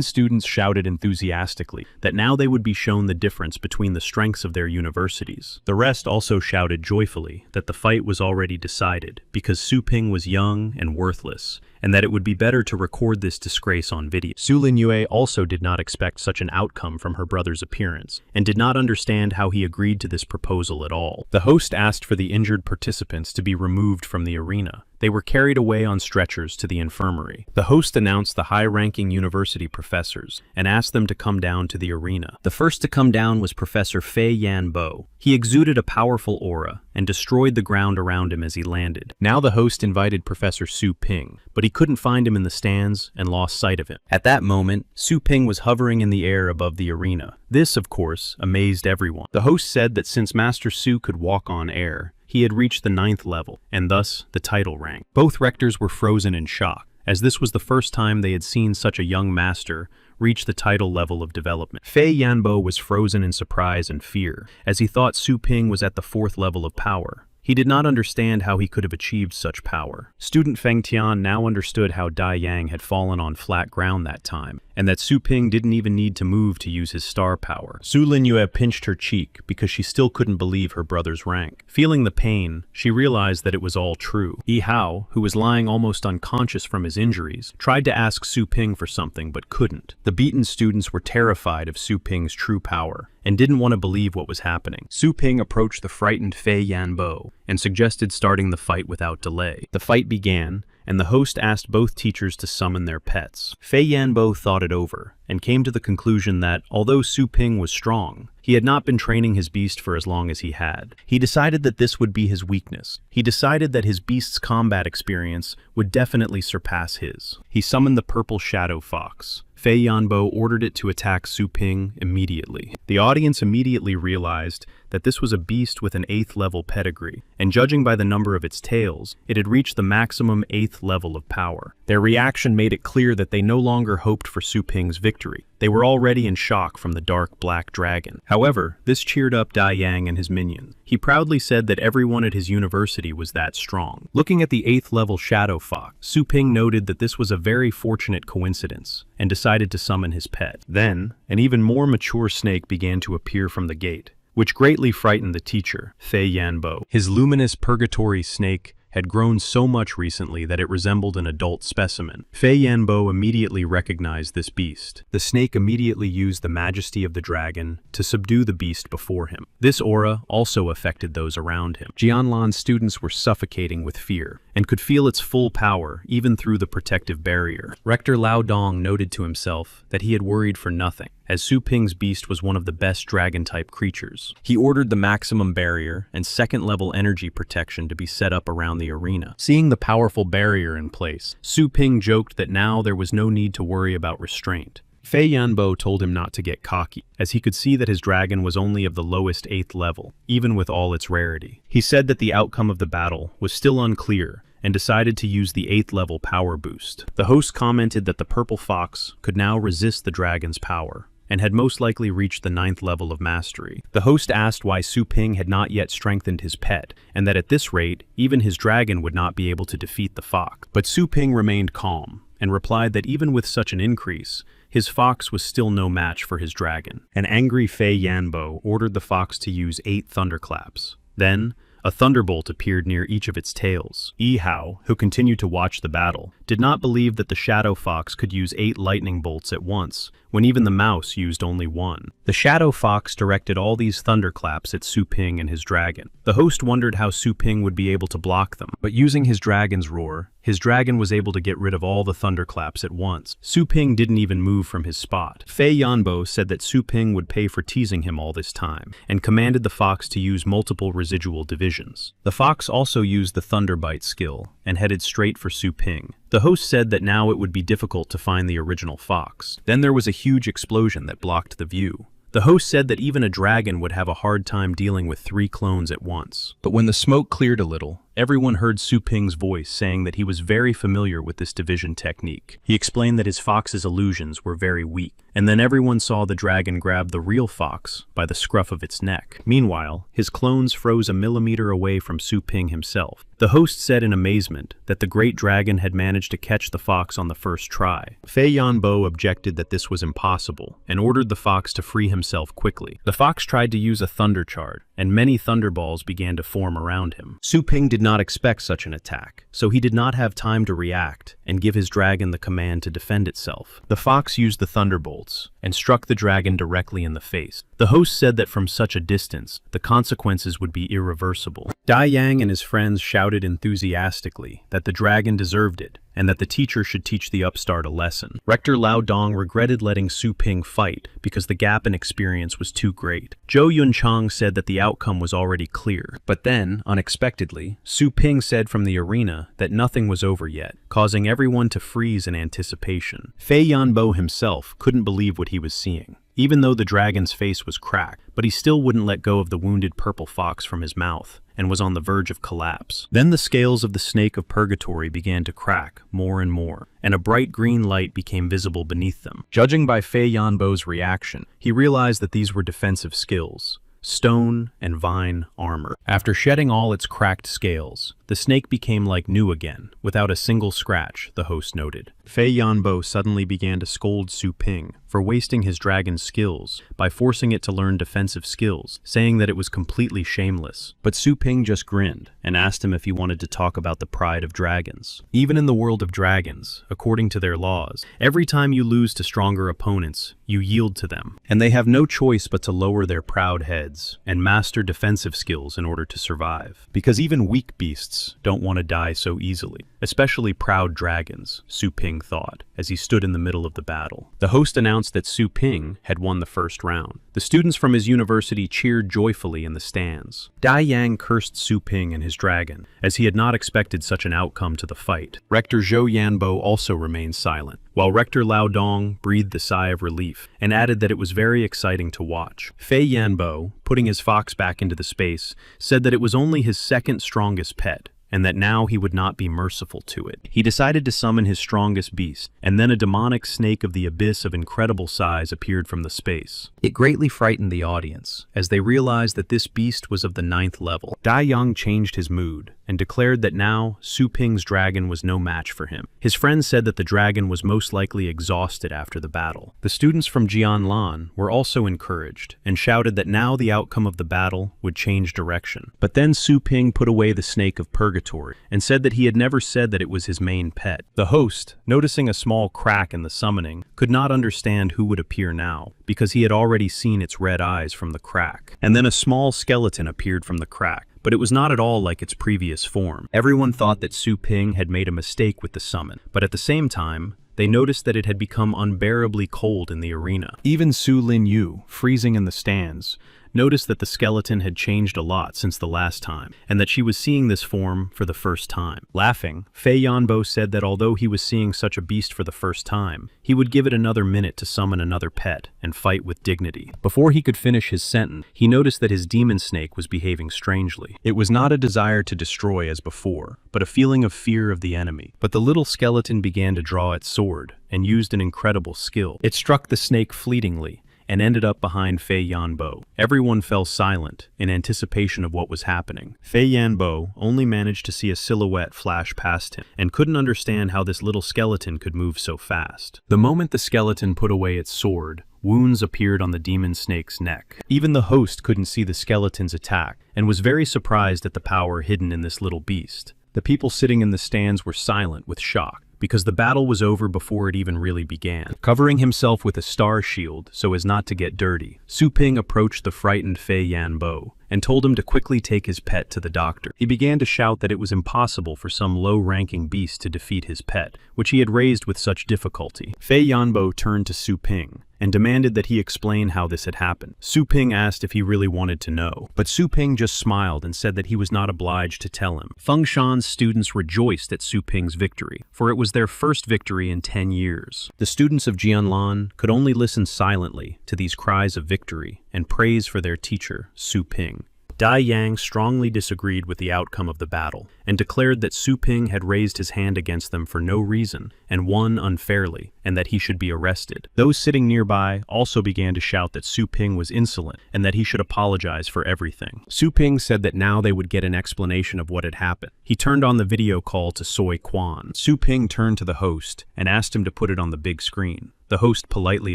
students shouted enthusiastically that now they would be shown the difference between the strengths of their universities. The rest also shouted joyfully that the fight was already decided, because Su Ping was young and worthless, and that it would be better to record this disgrace on video. Su Linyue also did not expect such an outcome from her brother's appearance, and did not understand how he agreed to this proposal at all. The host asked for the injured participants to be removed from the arena. They were carried away on stretchers to the infirmary. The host announced the high-ranking university professors and asked them to come down to the arena. The first to come down was Professor Fei Yanbo. He exuded a powerful aura and destroyed the ground around him as he landed. Now the host invited Professor Su Ping, but he couldn't find him in the stands and lost sight of him. At that moment, Su Ping was hovering in the air above the arena. This, of course, amazed everyone. The host said that since Master Su could walk on air, he had reached the 9th level, and thus the title rank. Both rectors were frozen in shock, as this was the first time they had seen such a young master reach the title level of development. Fei Yanbo was frozen in surprise and fear, as he thought Su Ping was at the 4th level of power. He did not understand how he could have achieved such power. Student Feng Tian now understood how Dai Yang had fallen on flat ground that time, and that Su Ping didn't even need to move to use his star power. Su Linyue pinched her cheek because she still couldn't believe her brother's rank. Feeling the pain, she realized that it was all true. Yi Hao, who was lying almost unconscious from his injuries, tried to ask Su Ping for something but couldn't. The beaten students were terrified of Su Ping's true power and didn't want to believe what was happening. Su Ping approached the frightened Fei Yanbo and suggested starting the fight without delay. The fight began, and the host asked both teachers to summon their pets. Fei Yanbo thought it over and came to the conclusion that, although Su Ping was strong, he had not been training his beast for as long as he had. He decided that this would be his weakness. He decided that his beast's combat experience would definitely surpass his. He summoned the purple shadow fox. Fei Yanbo ordered it to attack Su Ping immediately. The audience immediately realized that this was a beast with an 8th level pedigree, and judging by the number of its tails, it had reached the maximum 8th level of power. Their reaction made it clear that they no longer hoped for Su Ping's victory. They were already in shock from the dark black dragon. However, this cheered up Dai Yang and his minions. He proudly said that everyone at his university was that strong. Looking at the 8th level shadow fox, Su Ping noted that this was a very fortunate coincidence, and decided to summon his pet. Then, an even more mature snake began to appear from the gate, which greatly frightened the teacher, Fei Yanbo. His luminous purgatory snake had grown so much recently that it resembled an adult specimen. Fei Yanbo immediately recognized this beast. The snake immediately used the majesty of the dragon to subdue the beast before him. This aura also affected those around him. Jianlan's students were suffocating with fear, and could feel its full power even through the protective barrier. Rector Lao Dong noted to himself that he had worried for nothing, as Su Ping's beast was one of the best dragon-type creatures. He ordered the maximum barrier and 2nd level energy protection to be set up around the arena. Seeing the powerful barrier in place, Su Ping joked that now there was no need to worry about restraint. Fei Yanbo told him not to get cocky, as he could see that his dragon was only of the lowest 8th level, even with all its rarity. He said that the outcome of the battle was still unclear, and decided to use the 8th level power boost. The host commented that the purple fox could now resist the dragon's power, and had most likely reached the 9th level of mastery. The host asked why Su Ping had not yet strengthened his pet, and that at this rate, even his dragon would not be able to defeat the fox. But Su Ping remained calm, and replied that even with such an increase, his fox was still no match for his dragon. An angry Fei Yanbo ordered the fox to use 8 thunderclaps. Then, A thunderbolt appeared near each of its tails. Ihao, who continued to watch the battle, did not believe that the shadow fox could use 8 lightning bolts at once, when even the mouse used only 1. The shadow fox directed all these thunderclaps at Su Ping and his dragon. The host wondered how Su Ping would be able to block them, but using his dragon's roar, his dragon was able to get rid of all the thunderclaps at once. Su Ping didn't even move from his spot. Fei Yanbo said that Su Ping would pay for teasing him all this time, and commanded the fox to use multiple residual divisions. The fox also used the Thunderbite skill, and headed straight for Su Ping. The host said that now it would be difficult to find the original fox. Then there was a huge explosion that blocked the view. The host said that even a dragon would have a hard time dealing with 3 clones at once. But when the smoke cleared a little, everyone heard Su Ping's voice saying that he was very familiar with this division technique. He explained that his fox's illusions were very weak, and then everyone saw the dragon grab the real fox by the scruff of its neck. Meanwhile, his clones froze a millimeter away from Su Ping himself. The host said in amazement that the great dragon had managed to catch the fox on the first try. Fei Yanbo objected that this was impossible, and ordered the fox to free himself quickly. The fox tried to use a thunder charge, and many thunderballs began to form around him. Su Ping did not expect such an attack, so he did not have time to react and give his dragon the command to defend itself. The fox used the thunderbolts and struck the dragon directly in the face. The host said that from such a distance, the consequences would be irreversible. Dai Yang and his friends shouted enthusiastically that the dragon deserved it, and that the teacher should teach the upstart a lesson. Rector Lao Dong regretted letting Su Ping fight because the gap in experience was too great. Zhou Yunchang said that the outcome was already clear. But then, unexpectedly, Su Ping said from the arena that nothing was over yet, causing everyone to freeze in anticipation. Fei Yanbo himself couldn't believe what he was seeing. Even though the dragon's face was cracked, but he still wouldn't let go of the wounded purple fox from his mouth, and was on the verge of collapse. Then the scales of the snake of purgatory began to crack more and more, and a bright green light became visible beneath them. Judging by Fei Yanbo's reaction, he realized that these were defensive skills. Stone and vine armor. After shedding all its cracked scales, the snake became like new again, without a single scratch, the host noted. Fei Yanbo suddenly began to scold Su Ping for wasting his dragon's skills by forcing it to learn defensive skills, saying that it was completely shameless. But Su Ping just grinned and asked him if he wanted to talk about the pride of dragons. Even in the world of dragons, according to their laws, every time you lose to stronger opponents, you yield to them, and they have no choice but to lower their proud heads and master defensive skills in order to survive. Because even weak beasts don't want to die so easily, especially proud dragons, Su Ping thought, as he stood in the middle of the battle. The host announced that Su Ping had won the first round. The students from his university cheered joyfully in the stands. Dai Yang cursed Su Ping and his dragon, as he had not expected such an outcome to the fight. Rector Zhou Yanbo also remained silent, while Rector Lao Dong breathed a sigh of relief and added that it was very exciting to watch. Fei Yanbo, putting his fox back into the space, said that it was only his second strongest pet, and that now he would not be merciful to it. He decided to summon his strongest beast, and then a demonic snake of the abyss of incredible size appeared from the space. It greatly frightened the audience, as they realized that this beast was of the 9th level. Dai Yang changed his mood, and declared that now Su Ping's dragon was no match for him. His friends said that the dragon was most likely exhausted after the battle. The students from Jianlan were also encouraged, and shouted that now the outcome of the battle would change direction. But then Su Ping put away the snake of purgatory, and said that he had never said that it was his main pet. The host, noticing a small crack in the summoning, could not understand who would appear now, because he had already seen its red eyes from the crack. And then a small skeleton appeared from the crack, but it was not at all like its previous form. Everyone thought that Su Ping had made a mistake with the summon, but at the same time, they noticed that it had become unbearably cold in the arena. Even Su Lin Yu, freezing in the stands, noticed that the skeleton had changed a lot since the last time, and that she was seeing this form for the first time. Laughing, Fei Yanbo said that although he was seeing such a beast for the first time, he would give it another minute to summon another pet and fight with dignity. Before he could finish his sentence, he noticed that his demon snake was behaving strangely. It was not a desire to destroy as before, but a feeling of fear of the enemy. But the little skeleton began to draw its sword, and used an incredible skill. It struck the snake fleetingly, and ended up behind Fei Yanbo. Everyone fell silent in anticipation of what was happening. Fei Yanbo only managed to see a silhouette flash past him and couldn't understand how this little skeleton could move so fast. The moment the skeleton put away its sword, wounds appeared on the demon snake's neck. Even the host couldn't see the skeleton's attack and was very surprised at the power hidden in this little beast. The people sitting in the stands were silent with shock, because the battle was over before it even really began. Covering himself with a star shield so as not to get dirty, Su Ping approached the frightened Fei Yanbo and told him to quickly take his pet to the doctor. He began to shout that it was impossible for some low-ranking beast to defeat his pet, which he had raised with such difficulty. Fei Yanbo turned to Su Ping and demanded that he explain how this had happened. Su Ping asked if he really wanted to know, but Su Ping just smiled and said that he was not obliged to tell him. Feng Shan's students rejoiced at Su Ping's victory, for it was their first victory in 10 years. The students of Jianlan could only listen silently to these cries of victory and praise for their teacher, Su Ping. Dai Yang strongly disagreed with the outcome of the battle and declared that Su Ping had raised his hand against them for no reason and won unfairly, and that he should be arrested. Those sitting nearby also began to shout that Su Ping was insolent and that he should apologize for everything. Su Ping said that now they would get an explanation of what had happened. He turned on the video call to Soi Quan. Su Ping turned to the host and asked him to put it on the big screen. The host politely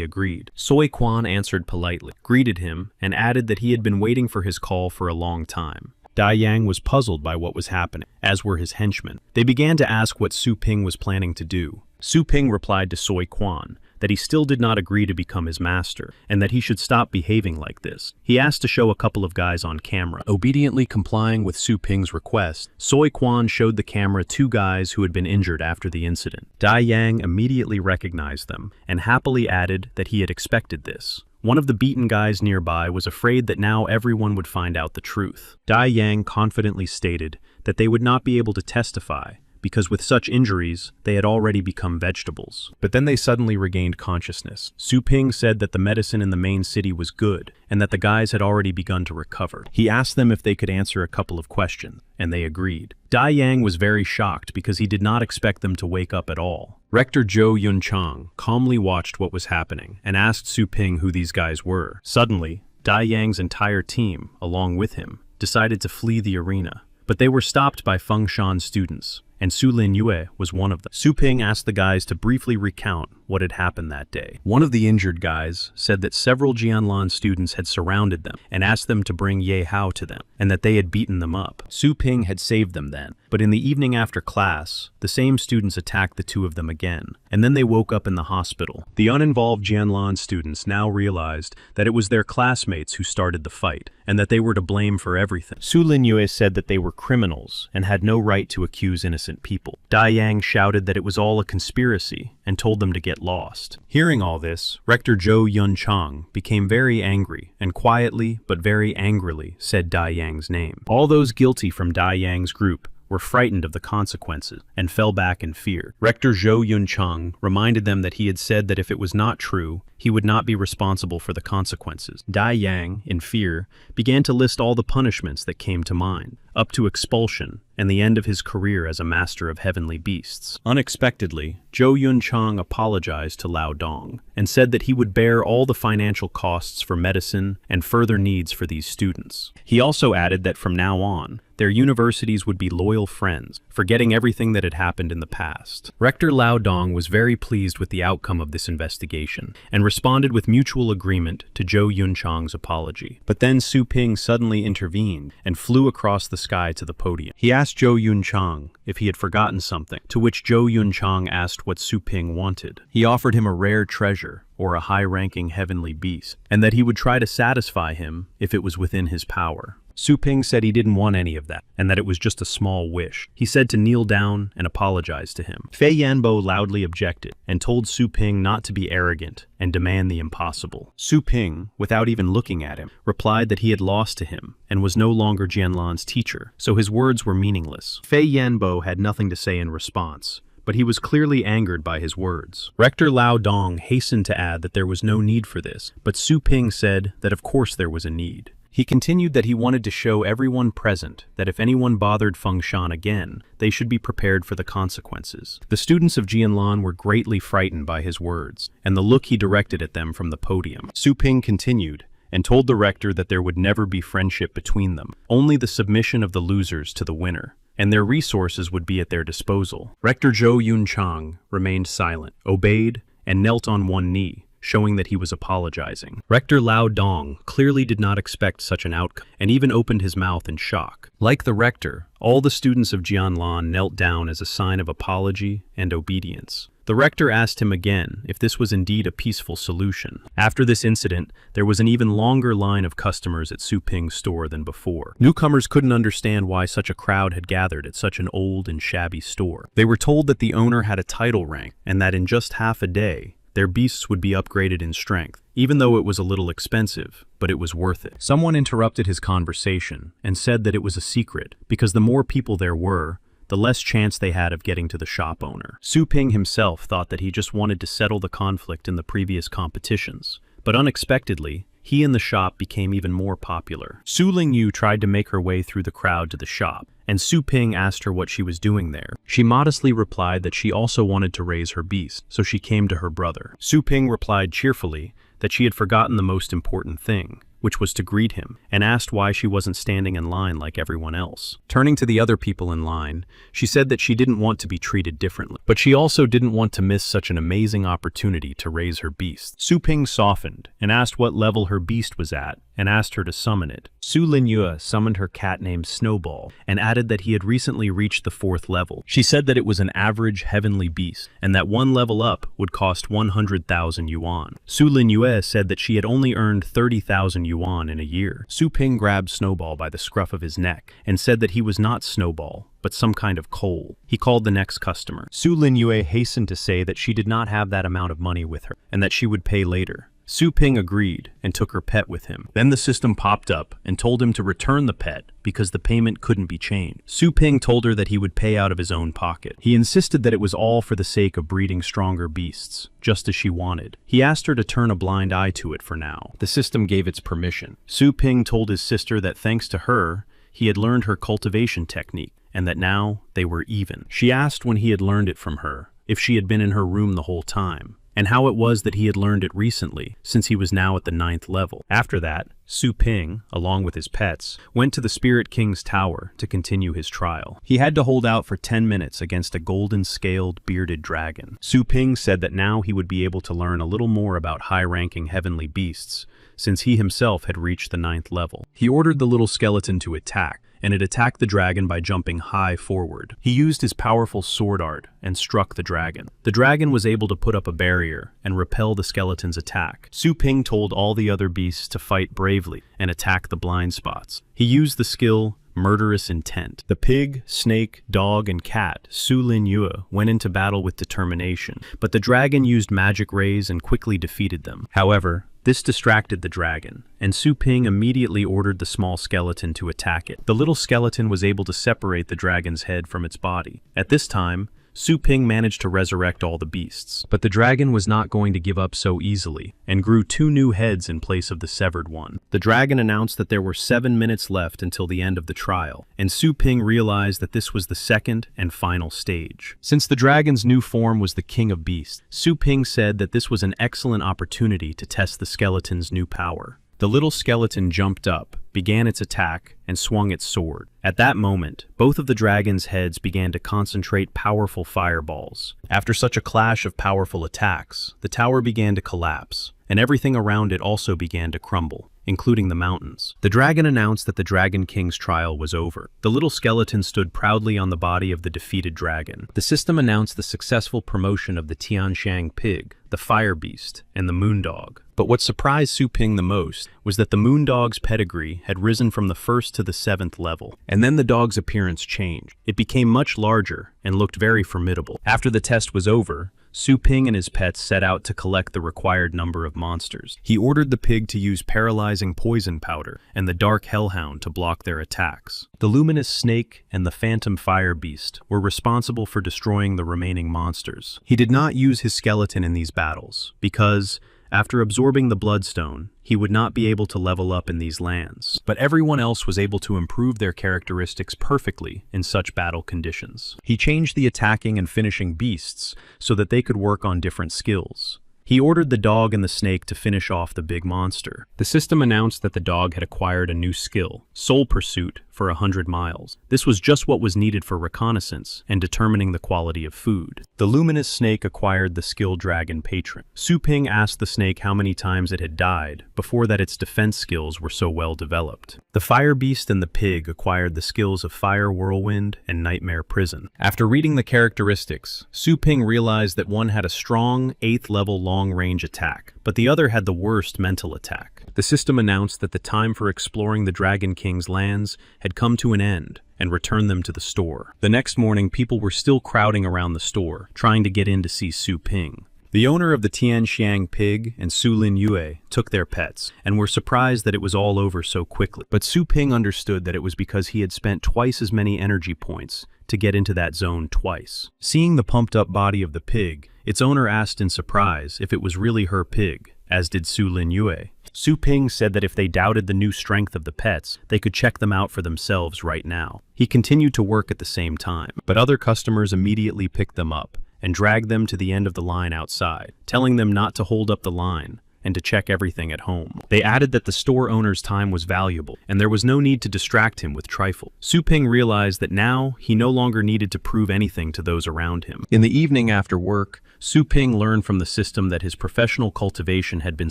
agreed. Soi Quan answered politely, greeted him, and added that he had been waiting for his call for a long time. Dai Yang was puzzled by what was happening, as were his henchmen. They began to ask what Su Ping was planning to do. Su Ping replied to Soi Quan that he still did not agree to become his master, and that he should stop behaving like this. He asked to show a couple of guys on camera. Obediently complying with Su Ping's request, Soi Quan showed the camera 2 guys who had been injured after the incident. Dai Yang immediately recognized them, and happily added that he had expected this. One of the beaten guys nearby was afraid that now everyone would find out the truth. Dai Yang confidently stated that they would not be able to testify, because with such injuries, they had already become vegetables. But then they suddenly regained consciousness. Su Ping said that the medicine in the main city was good, and that the guys had already begun to recover. He asked them if they could answer a couple of questions, and they agreed. Dai Yang was very shocked because he did not expect them to wake up at all. Rector Zhou Yunchang calmly watched what was happening and asked Su Ping who these guys were. Suddenly, Dai Yang's entire team, along with him, decided to flee the arena. But they were stopped by Feng Shan's students, and Su Lin Yue was one of them. Su Ping asked the guys to briefly recount what had happened that day. One of the injured guys said that several Jianlan students had surrounded them and asked them to bring Ye Hao to them, and that they had beaten them up. Su Ping had saved them then, but in the evening after class, the same students attacked the 2 of them again, and then they woke up in the hospital. The uninvolved Jianlan students now realized that it was their classmates who started the fight, and that they were to blame for everything. Su Lin Yue said that they were criminals and had no right to accuse innocent people. Dai Yang shouted that it was all a conspiracy and told them to get lost. Hearing all this, Rector Zhou Yunchang became very angry and quietly but very angrily said Dai Yang's name. All those guilty from Dai Yang's group were frightened of the consequences and fell back in fear. Rector Zhou Yunchang reminded them that he had said that if it was not true, he would not be responsible for the consequences. Dai Yang, in fear, began to list all the punishments that came to mind, up to expulsion and the end of his career as a master of heavenly beasts. Unexpectedly, Zhou Yunchang apologized to Lao Dong and said that he would bear all the financial costs for medicine and further needs for these students. He also added that from now on, their universities would be loyal friends, forgetting everything that had happened in the past. Rector Lao Dong was very pleased with the outcome of this investigation and responded with mutual agreement to Zhou Yunchang's apology. But then Su Ping suddenly intervened and flew across the sky to the podium. He asked Zhou Yunchang if he had forgotten something, to which Zhou Yunchang asked what Su Ping wanted. He offered him a rare treasure, or a high-ranking heavenly beast, and that he would try to satisfy him if it was within his power. Su Ping said he didn't want any of that, and that it was just a small wish. He said to kneel down and apologize to him. Fei Yanbo loudly objected, and told Su Ping not to be arrogant and demand the impossible. Su Ping, without even looking at him, replied that he had lost to him, and was no longer Jianlan's teacher, so his words were meaningless. Fei Yanbo had nothing to say in response, but he was clearly angered by his words. Rector Lao Dong hastened to add that there was no need for this, but Su Ping said that of course there was a need. He continued that he wanted to show everyone present that if anyone bothered Feng Shan again, they should be prepared for the consequences. The students of Jianlan were greatly frightened by his words, and the look he directed at them from the podium. Su Ping continued, and told the rector that there would never be friendship between them, only the submission of the losers to the winner, and their resources would be at their disposal. Rector Zhou Yunchang remained silent, obeyed, and knelt on one knee, showing that he was apologizing. Rector Lao Dong clearly did not expect such an outcome, and even opened his mouth in shock. Like the rector, all the students of Jianlan knelt down as a sign of apology and obedience. The rector asked him again if this was indeed a peaceful solution. After this incident, there was an even longer line of customers at Su Ping's store than before. Newcomers couldn't understand why such a crowd had gathered at such an old and shabby store. They were told that the owner had a title rank, and that in just half a day, their beasts would be upgraded in strength, even though it was a little expensive, but it was worth it. Someone interrupted his conversation and said that it was a secret, because the more people there were, the less chance they had of getting to the shop owner. Su Ping himself thought that he just wanted to settle the conflict in the previous competitions, but unexpectedly, he and the shop became even more popular. Su Lingyu tried to make her way through the crowd to the shop, and Su Ping asked her what she was doing there. She modestly replied that she also wanted to raise her beast, so she came to her brother. Su Ping replied cheerfully that she had forgotten the most important thing, which was to greet him, and asked why she wasn't standing in line like everyone else. Turning to the other people in line, she said that she didn't want to be treated differently, but she also didn't want to miss such an amazing opportunity to raise her beast. Su Ping softened and asked what level her beast was at, and asked her to summon it. Su Linyue summoned her cat named Snowball, and added that he had recently reached the 4th level. She said that it was an average heavenly beast, and that one level up would cost 100,000 yuan. Su Linyue said that she had only earned 30,000 yuan in a year. Su Ping grabbed Snowball by the scruff of his neck, and said that he was not Snowball, but some kind of coal. He called the next customer. Su Linyue hastened to say that she did not have that amount of money with her, and that she would pay later. Su Ping agreed and took her pet with him. Then the system popped up and told him to return the pet because the payment couldn't be changed. Su Ping told her that he would pay out of his own pocket. He insisted that it was all for the sake of breeding stronger beasts, just as she wanted. He asked her to turn a blind eye to it for now. The system gave its permission. Su Ping told his sister that thanks to her, he had learned her cultivation technique, and that now they were even. She asked when he had learned it from her, if she had been in her room the whole time, and how it was that he had learned it recently, since he was now at the 9th level. After that, Su Ping, along with his pets, went to the Spirit King's tower to continue his trial. He had to hold out for 10 minutes against a golden-scaled, bearded dragon. Su Ping said that now he would be able to learn a little more about high-ranking heavenly beasts, since he himself had reached the 9th level. He ordered the little skeleton to attack, and it attacked the dragon by jumping high forward. He used his powerful sword art and struck the dragon. The dragon was able to put up a barrier and repel the skeleton's attack. Su Ping told all the other beasts to fight bravely and attack the blind spots. He used the skill Murderous Intent. The pig, snake, dog, and cat, Su Linyue, went into battle with determination, but the dragon used magic rays and quickly defeated them. However, this distracted the dragon, and Su Ping immediately ordered the small skeleton to attack it. The little skeleton was able to separate the dragon's head from its body. At this time, Su Ping managed to resurrect all the beasts, but the dragon was not going to give up so easily, and grew 2 new heads in place of the severed one. The dragon announced that there were 7 minutes left until the end of the trial, and Su Ping realized that this was the second and final stage. Since the dragon's new form was the King of Beasts, Su Ping said that this was an excellent opportunity to test the skeleton's new power. The little skeleton jumped up, began its attack, and swung its sword. At that moment, both of the dragon's heads began to concentrate powerful fireballs. After such a clash of powerful attacks, the tower began to collapse, and everything around it also began to crumble, including the mountains. The dragon announced that the Dragon King's trial was over. The little skeleton stood proudly on the body of the defeated dragon. The system announced the successful promotion of the Tianshang pig, the fire beast, and the moondog. But what surprised Su Ping the most was that the moondog's pedigree had risen from the 1st to the 7th level, and then the dog's appearance changed. It became much larger and looked very formidable. After the test was over, Su Ping and his pets set out to collect the required number of monsters. He ordered the pig to use paralyzing poison powder and the dark hellhound to block their attacks. The luminous snake and the phantom fire beast were responsible for destroying the remaining monsters. He did not use his skeleton in these battles because, After absorbing the Bloodstone, he would not be able to level up in these lands. But everyone else was able to improve their characteristics perfectly in such battle conditions. He changed the attacking and finishing beasts so that they could work on different skills. He ordered the dog and the snake to finish off the big monster. The system announced that the dog had acquired a new skill, Soul Pursuit, for 100 miles. This was just what was needed for reconnaissance and determining the quality of food. The luminous snake acquired the skill Dragon Patron. Su Ping asked the snake how many times it had died before that its defense skills were so well developed. The fire beast and the pig acquired the skills of Fire Whirlwind and Nightmare Prison. After reading the characteristics, Su Ping realized that one had a strong 8th level long-range attack, but the other had the worst mental attack. The system announced that the time for exploring the Dragon King's lands had come to an end and returned them to the store. The next morning, people were still crowding around the store, trying to get in to see Su Ping. The owner of the Tianxiang pig and Su Lin Yue took their pets and were surprised that it was all over so quickly. But Su Ping understood that it was because he had spent twice as many energy points to get into that zone twice. Seeing the pumped-up body of the pig, its owner asked in surprise if it was really her pig, as did Su Lin Yue. Su Ping said that if they doubted the new strength of the pets, they could check them out for themselves right now. He continued to work at the same time, but other customers immediately picked them up and dragged them to the end of the line outside, telling them not to hold up the line and to check everything at home. They added that the store owner's time was valuable, and there was no need to distract him with trifle. Su Ping realized that now he no longer needed to prove anything to those around him. In the evening after work, Su Ping learned from the system that his professional cultivation had been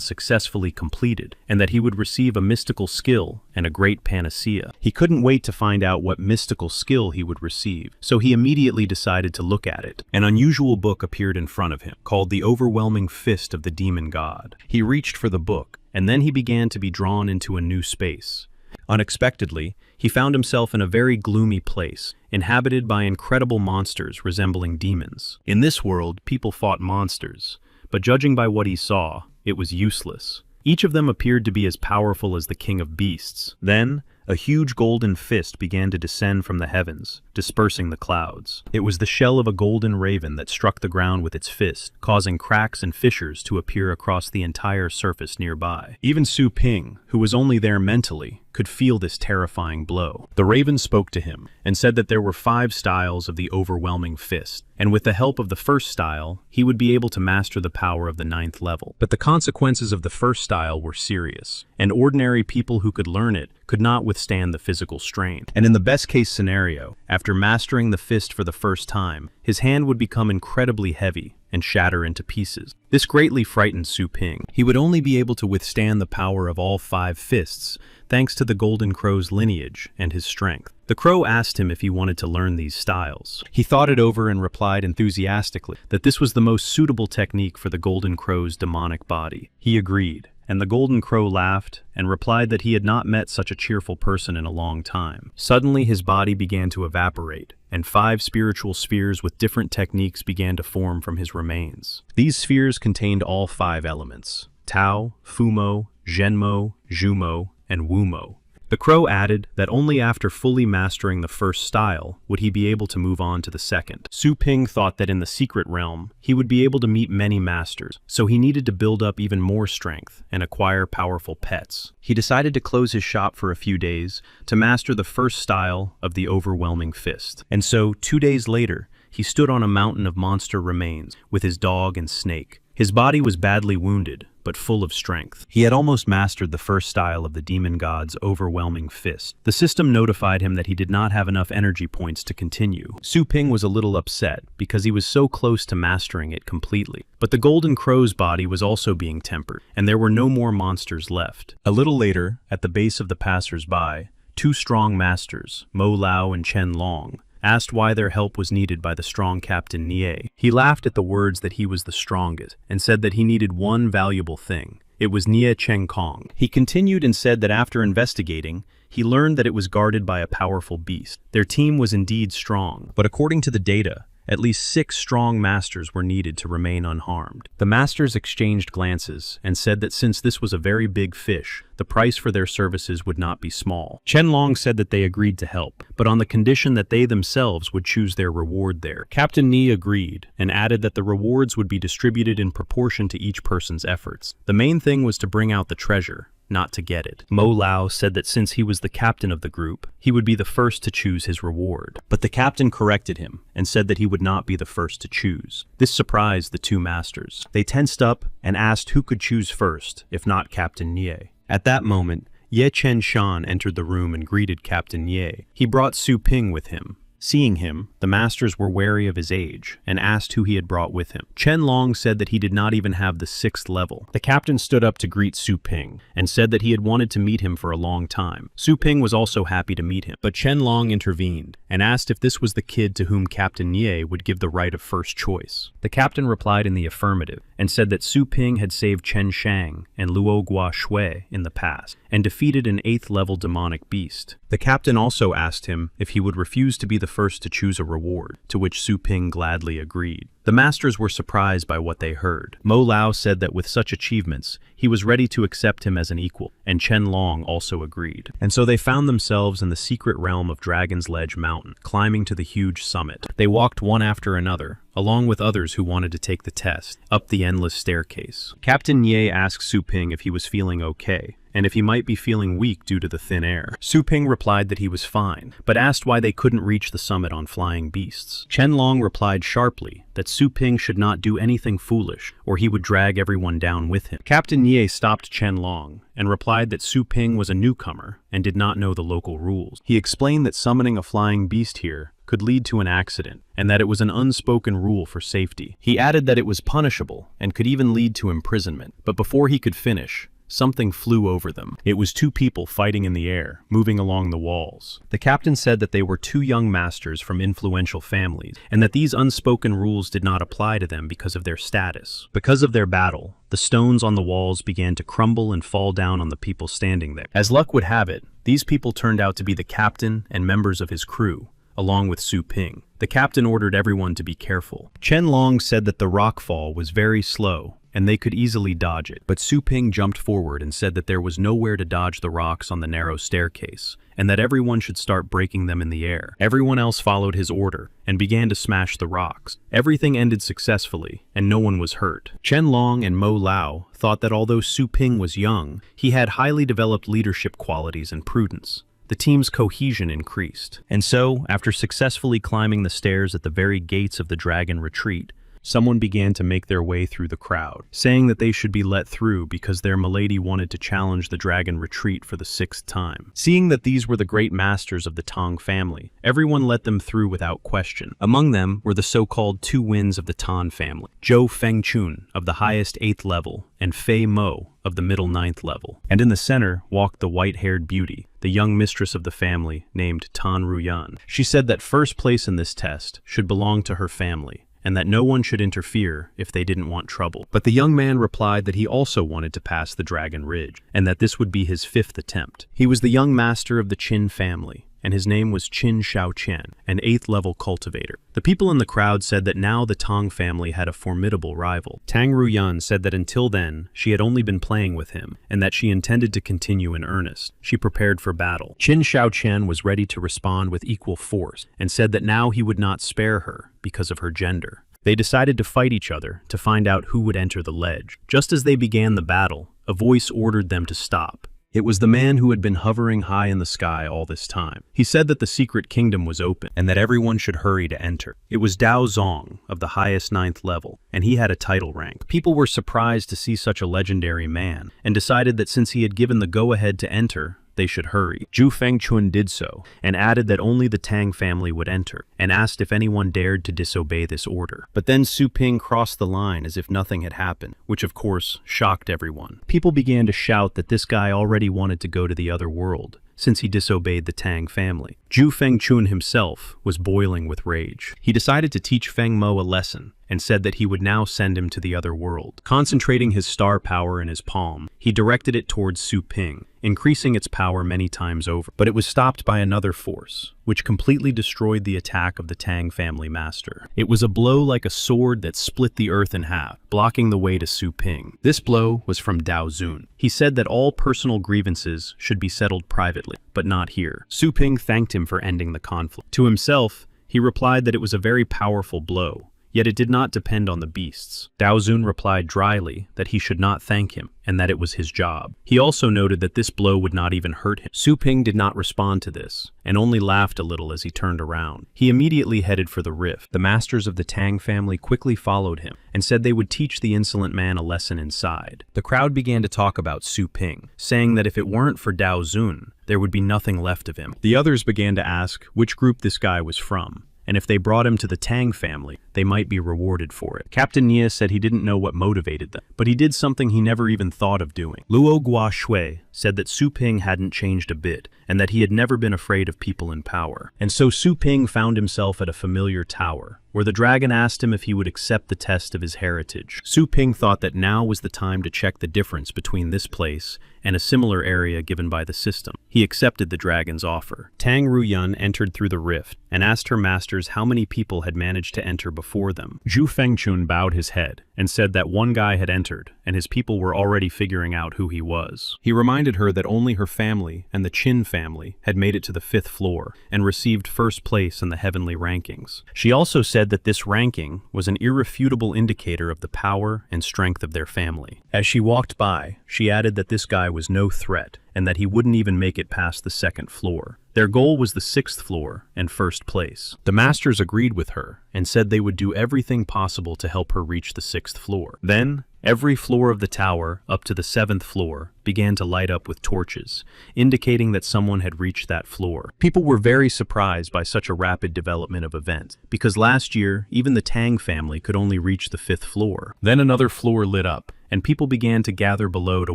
successfully completed, and that he would receive a mystical skill and a great panacea. He couldn't wait to find out what mystical skill he would receive, so he immediately decided to look at it. An unusual book appeared in front of him, called The Overwhelming Fist of the Demon God. He reached for the book, and then he began to be drawn into a new space. Unexpectedly, he found himself in a very gloomy place, inhabited by incredible monsters resembling demons. In this world, people fought monsters, but judging by what he saw, it was useless. Each of them appeared to be as powerful as the King of Beasts. Then, a huge golden fist began to descend from the heavens, dispersing the clouds. It was the shell of a golden raven that struck the ground with its fist, causing cracks and fissures to appear across the entire surface nearby. Even Su Ping, who was only there mentally, could feel this terrifying blow. The raven spoke to him and said that there were 5 styles of the overwhelming fist, and with the help of the first style, he would be able to master the power of the 9th level. But the consequences of the first style were serious, and ordinary people who could learn it could not withstand the physical strain. And in the best-case scenario, after mastering the fist for the first time, his hand would become incredibly heavy and shatter into pieces. This greatly frightened Su Ping. He would only be able to withstand the power of all 5 fists, thanks to the Golden Crow's lineage and his strength. The crow asked him if he wanted to learn these styles. He thought it over and replied enthusiastically that this was the most suitable technique for the Golden Crow's demonic body. He agreed, and the Golden Crow laughed and replied that he had not met such a cheerful person in a long time. Suddenly his body began to evaporate, and 5 spiritual spheres with different techniques began to form from his remains. These spheres contained all 5 elements: Tao, Fumo, Zhenmo, Zhumo, and Wumo. The crow added that only after fully mastering the first style would he be able to move on to the second. Su Ping thought that in the secret realm, he would be able to meet many masters, so he needed to build up even more strength and acquire powerful pets. He decided to close his shop for a few days to master the first style of the overwhelming fist. And so, 2 days later, he stood on a mountain of monster remains with his dog and snake. His body was badly wounded, but full of strength. He had almost mastered the first style of the demon god's overwhelming fist. The system notified him that he did not have enough energy points to continue. Su Ping was a little upset because he was so close to mastering it completely. But the Golden Crow's body was also being tempered, and there were no more monsters left. A little later, at the base of the passers-by, 2 strong masters, Mo Lao and Chen Long, asked why their help was needed by the strong Captain Nie. He laughed at the words that he was the strongest and said that he needed one valuable thing. It was Nie Cheng Kong. He continued and said that after investigating, he learned that it was guarded by a powerful beast. Their team was indeed strong, but according to the data, At least 6 strong masters were needed to remain unharmed. The masters exchanged glances and said that since this was a very big fish, the price for their services would not be small. Qianlong said that they agreed to help, but on the condition that they themselves would choose their reward there. Captain Ni agreed and added that the rewards would be distributed in proportion to each person's efforts. The main thing was to bring out the treasure, not to get it. Mo Lao said that since he was the captain of the group, he would be the first to choose his reward. But the captain corrected him and said that he would not be the first to choose. This surprised the 2 masters. They tensed up and asked who could choose first, if not Captain Nie. At that moment, Ye Chen Shan entered the room and greeted Captain Ye. He brought Su Ping with him. Seeing him, the masters were wary of his age and asked who he had brought with him. Qianlong said that he did not even have the 6th level. The captain stood up to greet Su Ping and said that he had wanted to meet him for a long time. Su Ping was also happy to meet him, but Qianlong intervened and asked if this was the kid to whom Captain Ye would give the right of first choice. The captain replied in the affirmative and said that Su Ping had saved Chen Shang and Luo Gua Shui in the past and defeated an 8th level demonic beast. The captain also asked him if he would refuse to be the first to choose a reward, to which Su Ping gladly agreed. The masters were surprised by what they heard. Mo Lao said that with such achievements, he was ready to accept him as an equal, and Qianlong also agreed. And so they found themselves in the secret realm of Dragon's Ledge Mountain, climbing to the huge summit. They walked one after another, along with others who wanted to take the test, up the endless staircase. Captain Ye asked Su Ping if he was feeling okay, and if he might be feeling weak due to the thin air. Su Ping replied that he was fine, but asked why they couldn't reach the summit on flying beasts. Qianlong replied sharply that Su Ping should not do anything foolish, or he would drag everyone down with him. Captain Ye stopped Qianlong and replied that Su Ping was a newcomer and did not know the local rules. He explained that summoning a flying beast here could lead to an accident, and that it was an unspoken rule for safety. He added that it was punishable and could even lead to imprisonment, but before he could finish, something flew over them. It was 2 people fighting in the air, moving along the walls. The captain said that they were 2 young masters from influential families, and that these unspoken rules did not apply to them because of their status. Because of their battle, the stones on the walls began to crumble and fall down on the people standing there. As luck would have it, these people turned out to be the captain and members of his crew, along with Su Ping. The captain ordered everyone to be careful. Qianlong said that the rockfall was very slow, and they could easily dodge it. But Su Ping jumped forward and said that there was nowhere to dodge the rocks on the narrow staircase, and that everyone should start breaking them in the air. Everyone else followed his order and began to smash the rocks. Everything ended successfully, and no one was hurt. Qianlong and Mo Lao thought that although Su Ping was young, he had highly developed leadership qualities and prudence. The team's cohesion increased. And so, after successfully climbing the stairs at the very gates of the dragon retreat, someone began to make their way through the crowd, saying that they should be let through because their milady wanted to challenge the dragon retreat for the 6th time. Seeing that these were the great masters of the Tang family, everyone let them through without question. Among them were the so-called 2 winds of the Tan family, Zhou Fengchun of the highest 8th level, and Fei Mo of the middle 9th level. And in the center walked the white-haired beauty, the young mistress of the family named Tan Ruyan. She said that first place in this test should belong to her family, and that no one should interfere if they didn't want trouble. But the young man replied that he also wanted to pass the Dragon Ridge, and that this would be his 5th attempt. He was the young master of the Qin family, and his name was Qin Shaoqian, an 8th level cultivator. The people in the crowd said that now the Tang family had a formidable rival. Tang Ruyan said that until then, she had only been playing with him, and that she intended to continue in earnest. She prepared for battle. Qin Shaoqian was ready to respond with equal force, and said that now he would not spare her because of her gender. They decided to fight each other to find out who would enter the ledge. Just as they began the battle, a voice ordered them to stop. It was the man who had been hovering high in the sky all this time. He said that the secret kingdom was open, and that everyone should hurry to enter. It was Dao Zong, of the highest 9th level, and he had a title rank. People were surprised to see such a legendary man, and decided that since he had given the go-ahead to enter, they should hurry. Zhu Fengchun did so, and added that only the Tang family would enter, and asked if anyone dared to disobey this order. But then Su Ping crossed the line as if nothing had happened, which of course shocked everyone. People began to shout that this guy already wanted to go to the other world, since he disobeyed the Tang family. Zhu Fengchun himself was boiling with rage. He decided to teach Feng Mo a lesson, and said that he would now send him to the other world. Concentrating his star power in his palm, he directed it towards Su Ping, increasing its power many times over. But it was stopped by another force, which completely destroyed the attack of the Tang family master. It was a blow like a sword that split the earth in half, blocking the way to Su Ping. This blow was from Dao Zun. He said that all personal grievances should be settled privately, but not here. Su Ping thanked him for ending the conflict. To himself, he replied that it was a very powerful blow, yet it did not depend on the beasts. Dao Zun replied dryly that he should not thank him and that it was his job. He also noted that this blow would not even hurt him. Su Ping did not respond to this and only laughed a little as he turned around. He immediately headed for the rift. The masters of the Tang family quickly followed him and said they would teach the insolent man a lesson inside. The crowd began to talk about Su Ping, saying that if it weren't for Dao Zun, there would be nothing left of him. The others began to ask which group this guy was from, and if they brought him to the Tang family, they might be rewarded for it. Captain Nia said he didn't know what motivated them, but he did something he never even thought of doing. Luo Guoshui said that Su Ping hadn't changed a bit, and that he had never been afraid of people in power. And so Su Ping found himself at a familiar tower, where the dragon asked him if he would accept the test of his heritage. Su Ping thought that now was the time to check the difference between this place and a similar area given by the system. He accepted the dragon's offer. Tang Ruyun entered through the rift and asked her masters how many people had managed to enter before them. Zhu Fengchun bowed his head and said that one guy had entered and his people were already figuring out who he was. He reminded her that only her family and the Qin family had made it to the 5th floor and received first place in the heavenly rankings. She also said that this ranking was an irrefutable indicator of the power and strength of their family. As she walked by, she added that this guy was no threat and that he wouldn't even make it past the 2nd floor. Their goal was the 6th floor and first place. The masters agreed with her and said they would do everything possible to help her reach the 6th floor. Then, every floor of the tower, up to the 7th floor, began to light up with torches, indicating that someone had reached that floor. People were very surprised by such a rapid development of events, because last year, even the Tang family could only reach the 5th floor. Then another floor lit up, and people began to gather below to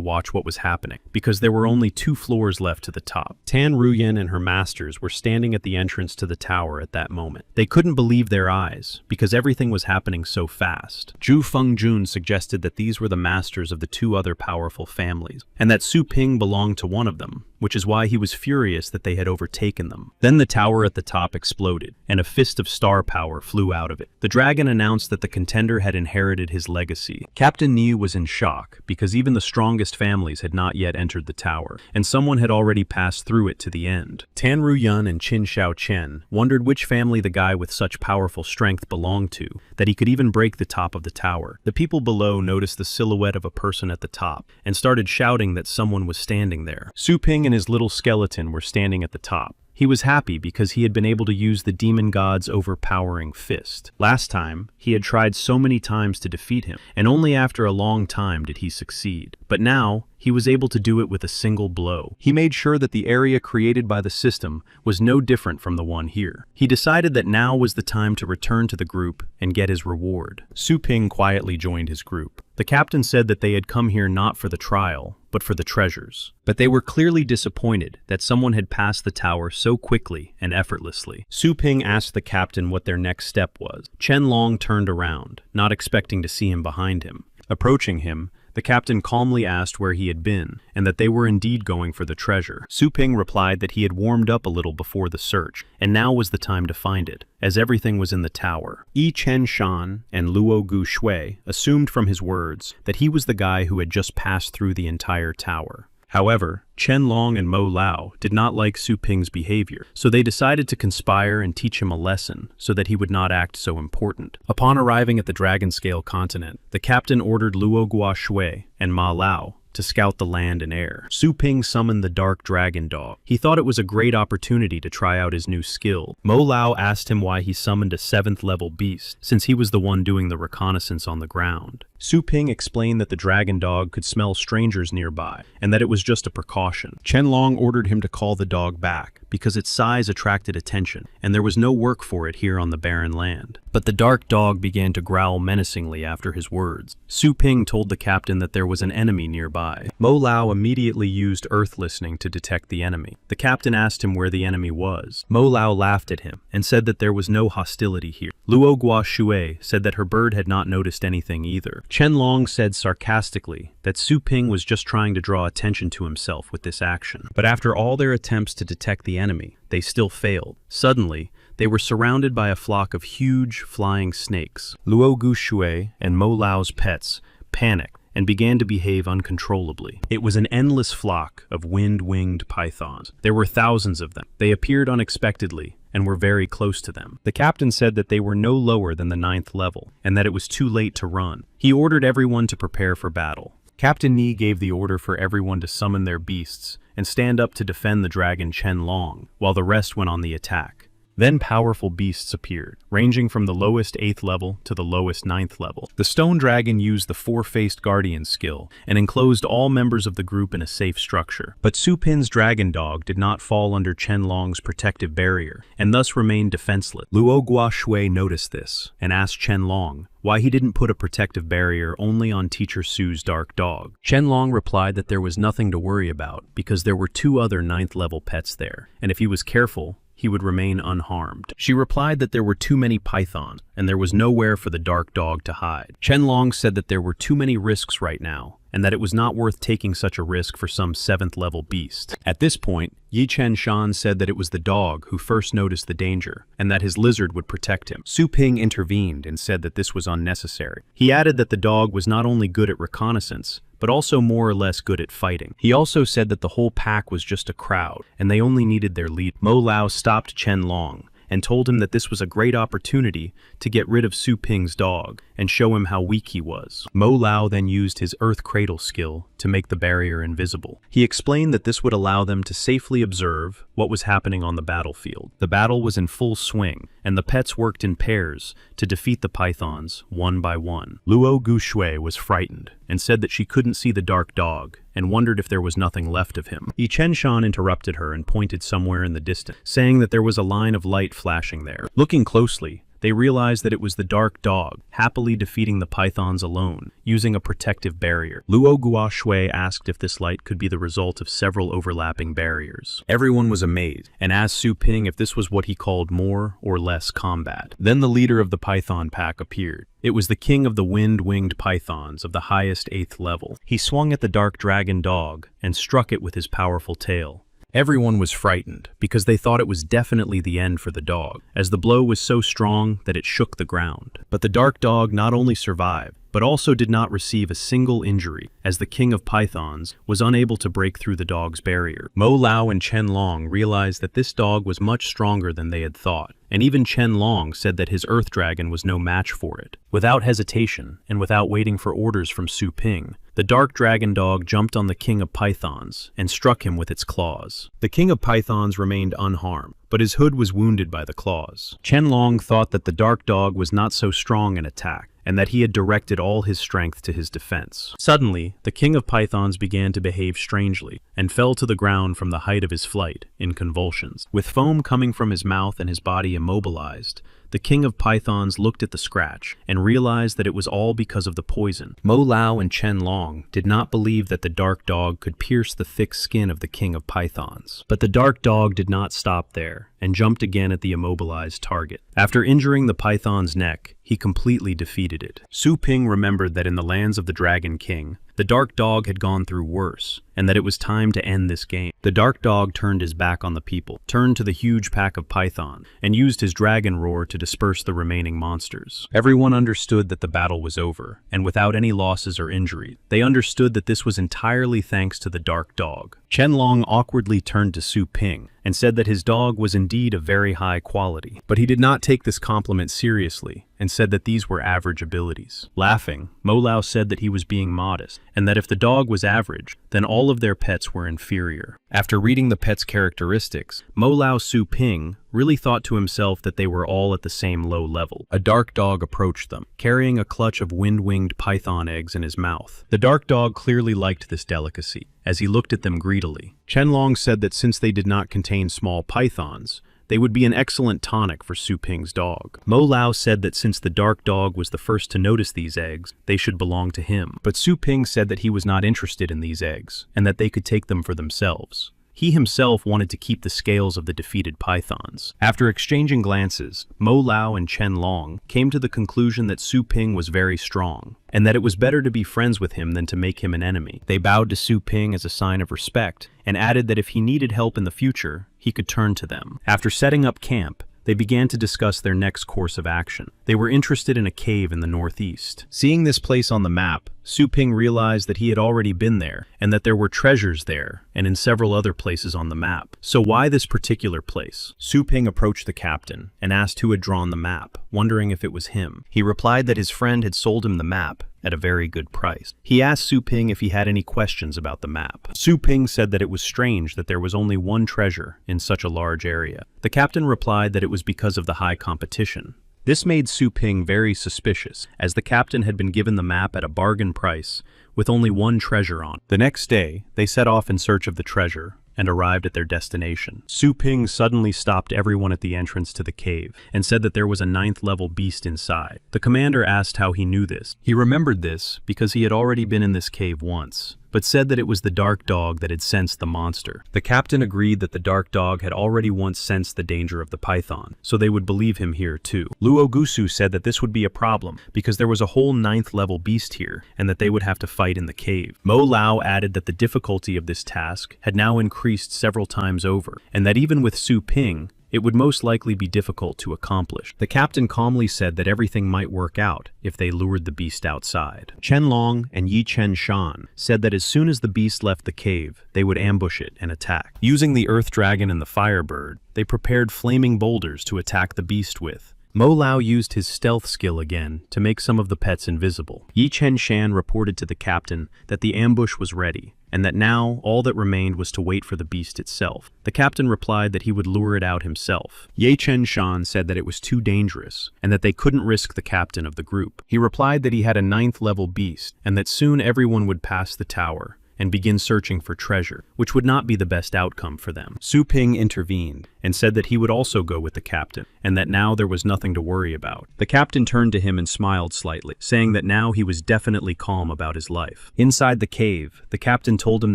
watch what was happening, because there were only 2 floors left to the top. Tan Ruyan and her masters were standing at the entrance to the tower at that moment. They couldn't believe their eyes, because everything was happening so fast. Zhu Fengjun suggested that these were the masters of the 2 other powerful families, and that Su Ping belonged to one of them, which is why he was furious that they had overtaken them. Then the tower at the top exploded, and a fist of star power flew out of it. The dragon announced that the contender had inherited his legacy. Captain Ni was in shock, because even the strongest families had not yet entered the tower, and someone had already passed through it to the end. Tan Ruyun and Qin Xiao Chen wondered which family the guy with such powerful strength belonged to, that he could even break the top of the tower. The people below noticed the silhouette of a person at the top, and started shouting that someone was standing there. Su Ping and his little skeleton were standing at the top. He was happy because he had been able to use the demon god's overpowering fist. Last time, he had tried so many times to defeat him, and only after a long time did he succeed. But now, he was able to do it with a single blow. He made sure that the area created by the system was no different from the one here. He decided that now was the time to return to the group and get his reward. Su Ping quietly joined his group. The captain said that they had come here not for the trial, but for the treasures. But they were clearly disappointed that someone had passed the tower so quickly and effortlessly. Su Ping asked the captain what their next step was. Chen Long turned around, not expecting to see him behind him. Approaching him, the captain calmly asked where he had been, and that they were indeed going for the treasure. Su Ping replied that he had warmed up a little before the search, and now was the time to find it, as everything was in the tower. Yi Chen Shan and Luo Gu Shui assumed from his words that he was the guy who had just passed through the entire tower. However, Chen Long and Mo Lao did not like Su Ping's behavior, so they decided to conspire and teach him a lesson so that he would not act so important. Upon arriving at the Dragon Scale continent, the captain ordered Luo Gua Shui and Ma Lao to scout the land and air. Su Ping summoned the dark dragon dog. He thought it was a great opportunity to try out his new skill. Mo Lao asked him why he summoned a 7th level beast, since he was the one doing the reconnaissance on the ground. Su Ping explained that the dragon dog could smell strangers nearby, and that it was just a precaution. Chen Long ordered him to call the dog back, because its size attracted attention, and there was no work for it here on the barren land. But the dark dog began to growl menacingly after his words. Su Ping told the captain that there was an enemy nearby. Mo Lao immediately used earth listening to detect the enemy. The captain asked him where the enemy was. Mo Lao laughed at him and said that there was no hostility here. Luo Gua Shui said that her bird had not noticed anything either. Chen Long said sarcastically that Su Ping was just trying to draw attention to himself with this action. But after all their attempts to detect the enemy, they still failed. Suddenly, they were surrounded by a flock of huge, flying snakes. Luo Gushui and Mo Lao's pets panicked and began to behave uncontrollably. It was an endless flock of wind-winged pythons. There were thousands of them. They appeared unexpectedly and were very close to them. The captain said that they were no lower than the 9th level, and that it was too late to run. He ordered everyone to prepare for battle. Captain Ni gave the order for everyone to summon their beasts and stand up to defend the dragon Chen Long, while the rest went on the attack. Then powerful beasts appeared, ranging from the lowest 8th level to the lowest 9th level. The stone dragon used the four-faced guardian skill and enclosed all members of the group in a safe structure. But Su Pin's dragon dog did not fall under Chen Long's protective barrier and thus remained defenseless. Luo Guoshui noticed this and asked Chen Long why he didn't put a protective barrier only on Teacher Su's dark dog. Chen Long replied that there was nothing to worry about because there were 2 other 9th level pets there, and if he was careful, he would remain unharmed. She replied that there were too many pythons, and there was nowhere for the dark dog to hide. Chen Long said that there were too many risks right now, and that it was not worth taking such a risk for some 7th level beast. At this point, Yi Chen Shan said that it was the dog who first noticed the danger, and that his lizard would protect him. Su Ping intervened and said that this was unnecessary. He added that the dog was not only good at reconnaissance, but also more or less good at fighting. He also said that the whole pack was just a crowd, and they only needed their lead. Mo Lao stopped Chen Long and told him that this was a great opportunity to get rid of Su Ping's dog and show him how weak he was. Mo Lao then used his Earth Cradle skill to make the barrier invisible. He explained that this would allow them to safely observe what was happening on the battlefield. The battle was in full swing, and the pets worked in pairs to defeat the pythons one by one. Luo Gushui was frightened and said that she couldn't see the dark dog and wondered if there was nothing left of him. Yi Chen Shan interrupted her and pointed somewhere in the distance, saying that there was a line of light flashing there. Looking closely, they realized that it was the dark dog, happily defeating the pythons alone, using a protective barrier. Luo Guoshui asked if this light could be the result of several overlapping barriers. Everyone was amazed, and asked Su Ping if this was what he called more or less combat. Then the leader of the python pack appeared. It was the king of the wind-winged pythons of the highest 8th level. He swung at the dark dragon dog and struck it with his powerful tail. Everyone was frightened because they thought it was definitely the end for the dog, as the blow was so strong that it shook the ground. But the dark dog not only survived, but also did not receive a single injury, as the king of pythons was unable to break through the dog's barrier. Mo Lao and Chen Long realized that this dog was much stronger than they had thought, and even Chen Long said that his earth dragon was no match for it. Without hesitation, and without waiting for orders from Su Ping, the dark dragon dog jumped on the king of pythons and struck him with its claws. The king of pythons remained unharmed, but his hood was wounded by the claws. Chen Long thought that the dark dog was not so strong in attack, and that he had directed all his strength to his defense. Suddenly, the king of pythons began to behave strangely, and fell to the ground from the height of his flight, in convulsions. With foam coming from his mouth and his body immobilized, the king of pythons looked at the scratch and realized that it was all because of the poison. Mo Lao and Chen Long did not believe that the dark dog could pierce the thick skin of the king of pythons. But the dark dog did not stop there and jumped again at the immobilized target. After injuring the python's neck, he completely defeated it. Su Ping remembered that in the lands of the Dragon King, the dark dog had gone through worse, and that it was time to end this game. The dark dog turned his back on the people, turned to the huge pack of pythons, and used his dragon roar to disperse the remaining monsters. Everyone understood that the battle was over, and without any losses or injuries. They understood that this was entirely thanks to the dark dog. Chen Long awkwardly turned to Su Ping and said that his dog was indeed of very high quality, but he did not take this compliment seriously and said that these were average abilities. Laughing, Mo Lao said that he was being modest, and that if the dog was average, then all of their pets were inferior. After reading the pet's characteristics, Mo Lao Su Ping really thought to himself that they were all at the same low level. A dark dog approached them, carrying a clutch of wind-winged python eggs in his mouth. The dark dog clearly liked this delicacy, as he looked at them greedily. Chen Long said that since they did not contain small pythons, they would be an excellent tonic for Su Ping's dog. Mo Lao said that since the dark dog was the first to notice these eggs, they should belong to him. But Su Ping said that he was not interested in these eggs, and that they could take them for themselves. He himself wanted to keep the scales of the defeated pythons. After exchanging glances, Mo Lao and Chen Long came to the conclusion that Su Ping was very strong, and that it was better to be friends with him than to make him an enemy. They bowed to Su Ping as a sign of respect, and added that if he needed help in the future, he could turn to them. After setting up camp, they began to discuss their next course of action. They were interested in a cave in the northeast. Seeing this place on the map, Su Ping realized that he had already been there, and that there were treasures there, and in several other places on the map. So why this particular place? Su Ping approached the captain, and asked who had drawn the map, wondering if it was him. He replied that his friend had sold him the map at a very good price. He asked Su Ping if he had any questions about the map. Su Ping said that it was strange that there was only one treasure in such a large area. The captain replied that it was because of the high competition. This made Su Ping very suspicious, as the captain had been given the map at a bargain price, with only one treasure on it. The next day, they set off in search of the treasure, and arrived at their destination. Su Ping suddenly stopped everyone at the entrance to the cave, and said that there was a 9th-level beast inside. The commander asked how he knew this. He remembered this because he had already been in this cave once, but said that it was the dark dog that had sensed the monster. The captain agreed that the dark dog had already once sensed the danger of the python, so they would believe him here too. Luo Gusu said that this would be a problem, because there was a whole 9th-level beast here, and that they would have to fight in the cave. Mo Lao added that the difficulty of this task had now increased several times over, and that even with Su Ping, it would most likely be difficult to accomplish. The captain calmly said that everything might work out if they lured the beast outside. Chen Long and Yi Chen Shan said that as soon as the beast left the cave, they would ambush it and attack. Using the earth dragon and the firebird, they prepared flaming boulders to attack the beast with. Mo Lao used his stealth skill again to make some of the pets invisible. Yi Chen Shan reported to the captain that the ambush was ready, and that now all that remained was to wait for the beast itself. The captain replied that he would lure it out himself. Ye Chen Shan said that it was too dangerous, and that they couldn't risk the captain of the group. He replied that he had a 9th-level beast, and that soon everyone would pass the tower and begin searching for treasure, which would not be the best outcome for them. Su Ping intervened, and said that he would also go with the captain, and that now there was nothing to worry about. The captain turned to him and smiled slightly, saying that now he was definitely calm about his life. Inside the cave, the captain told him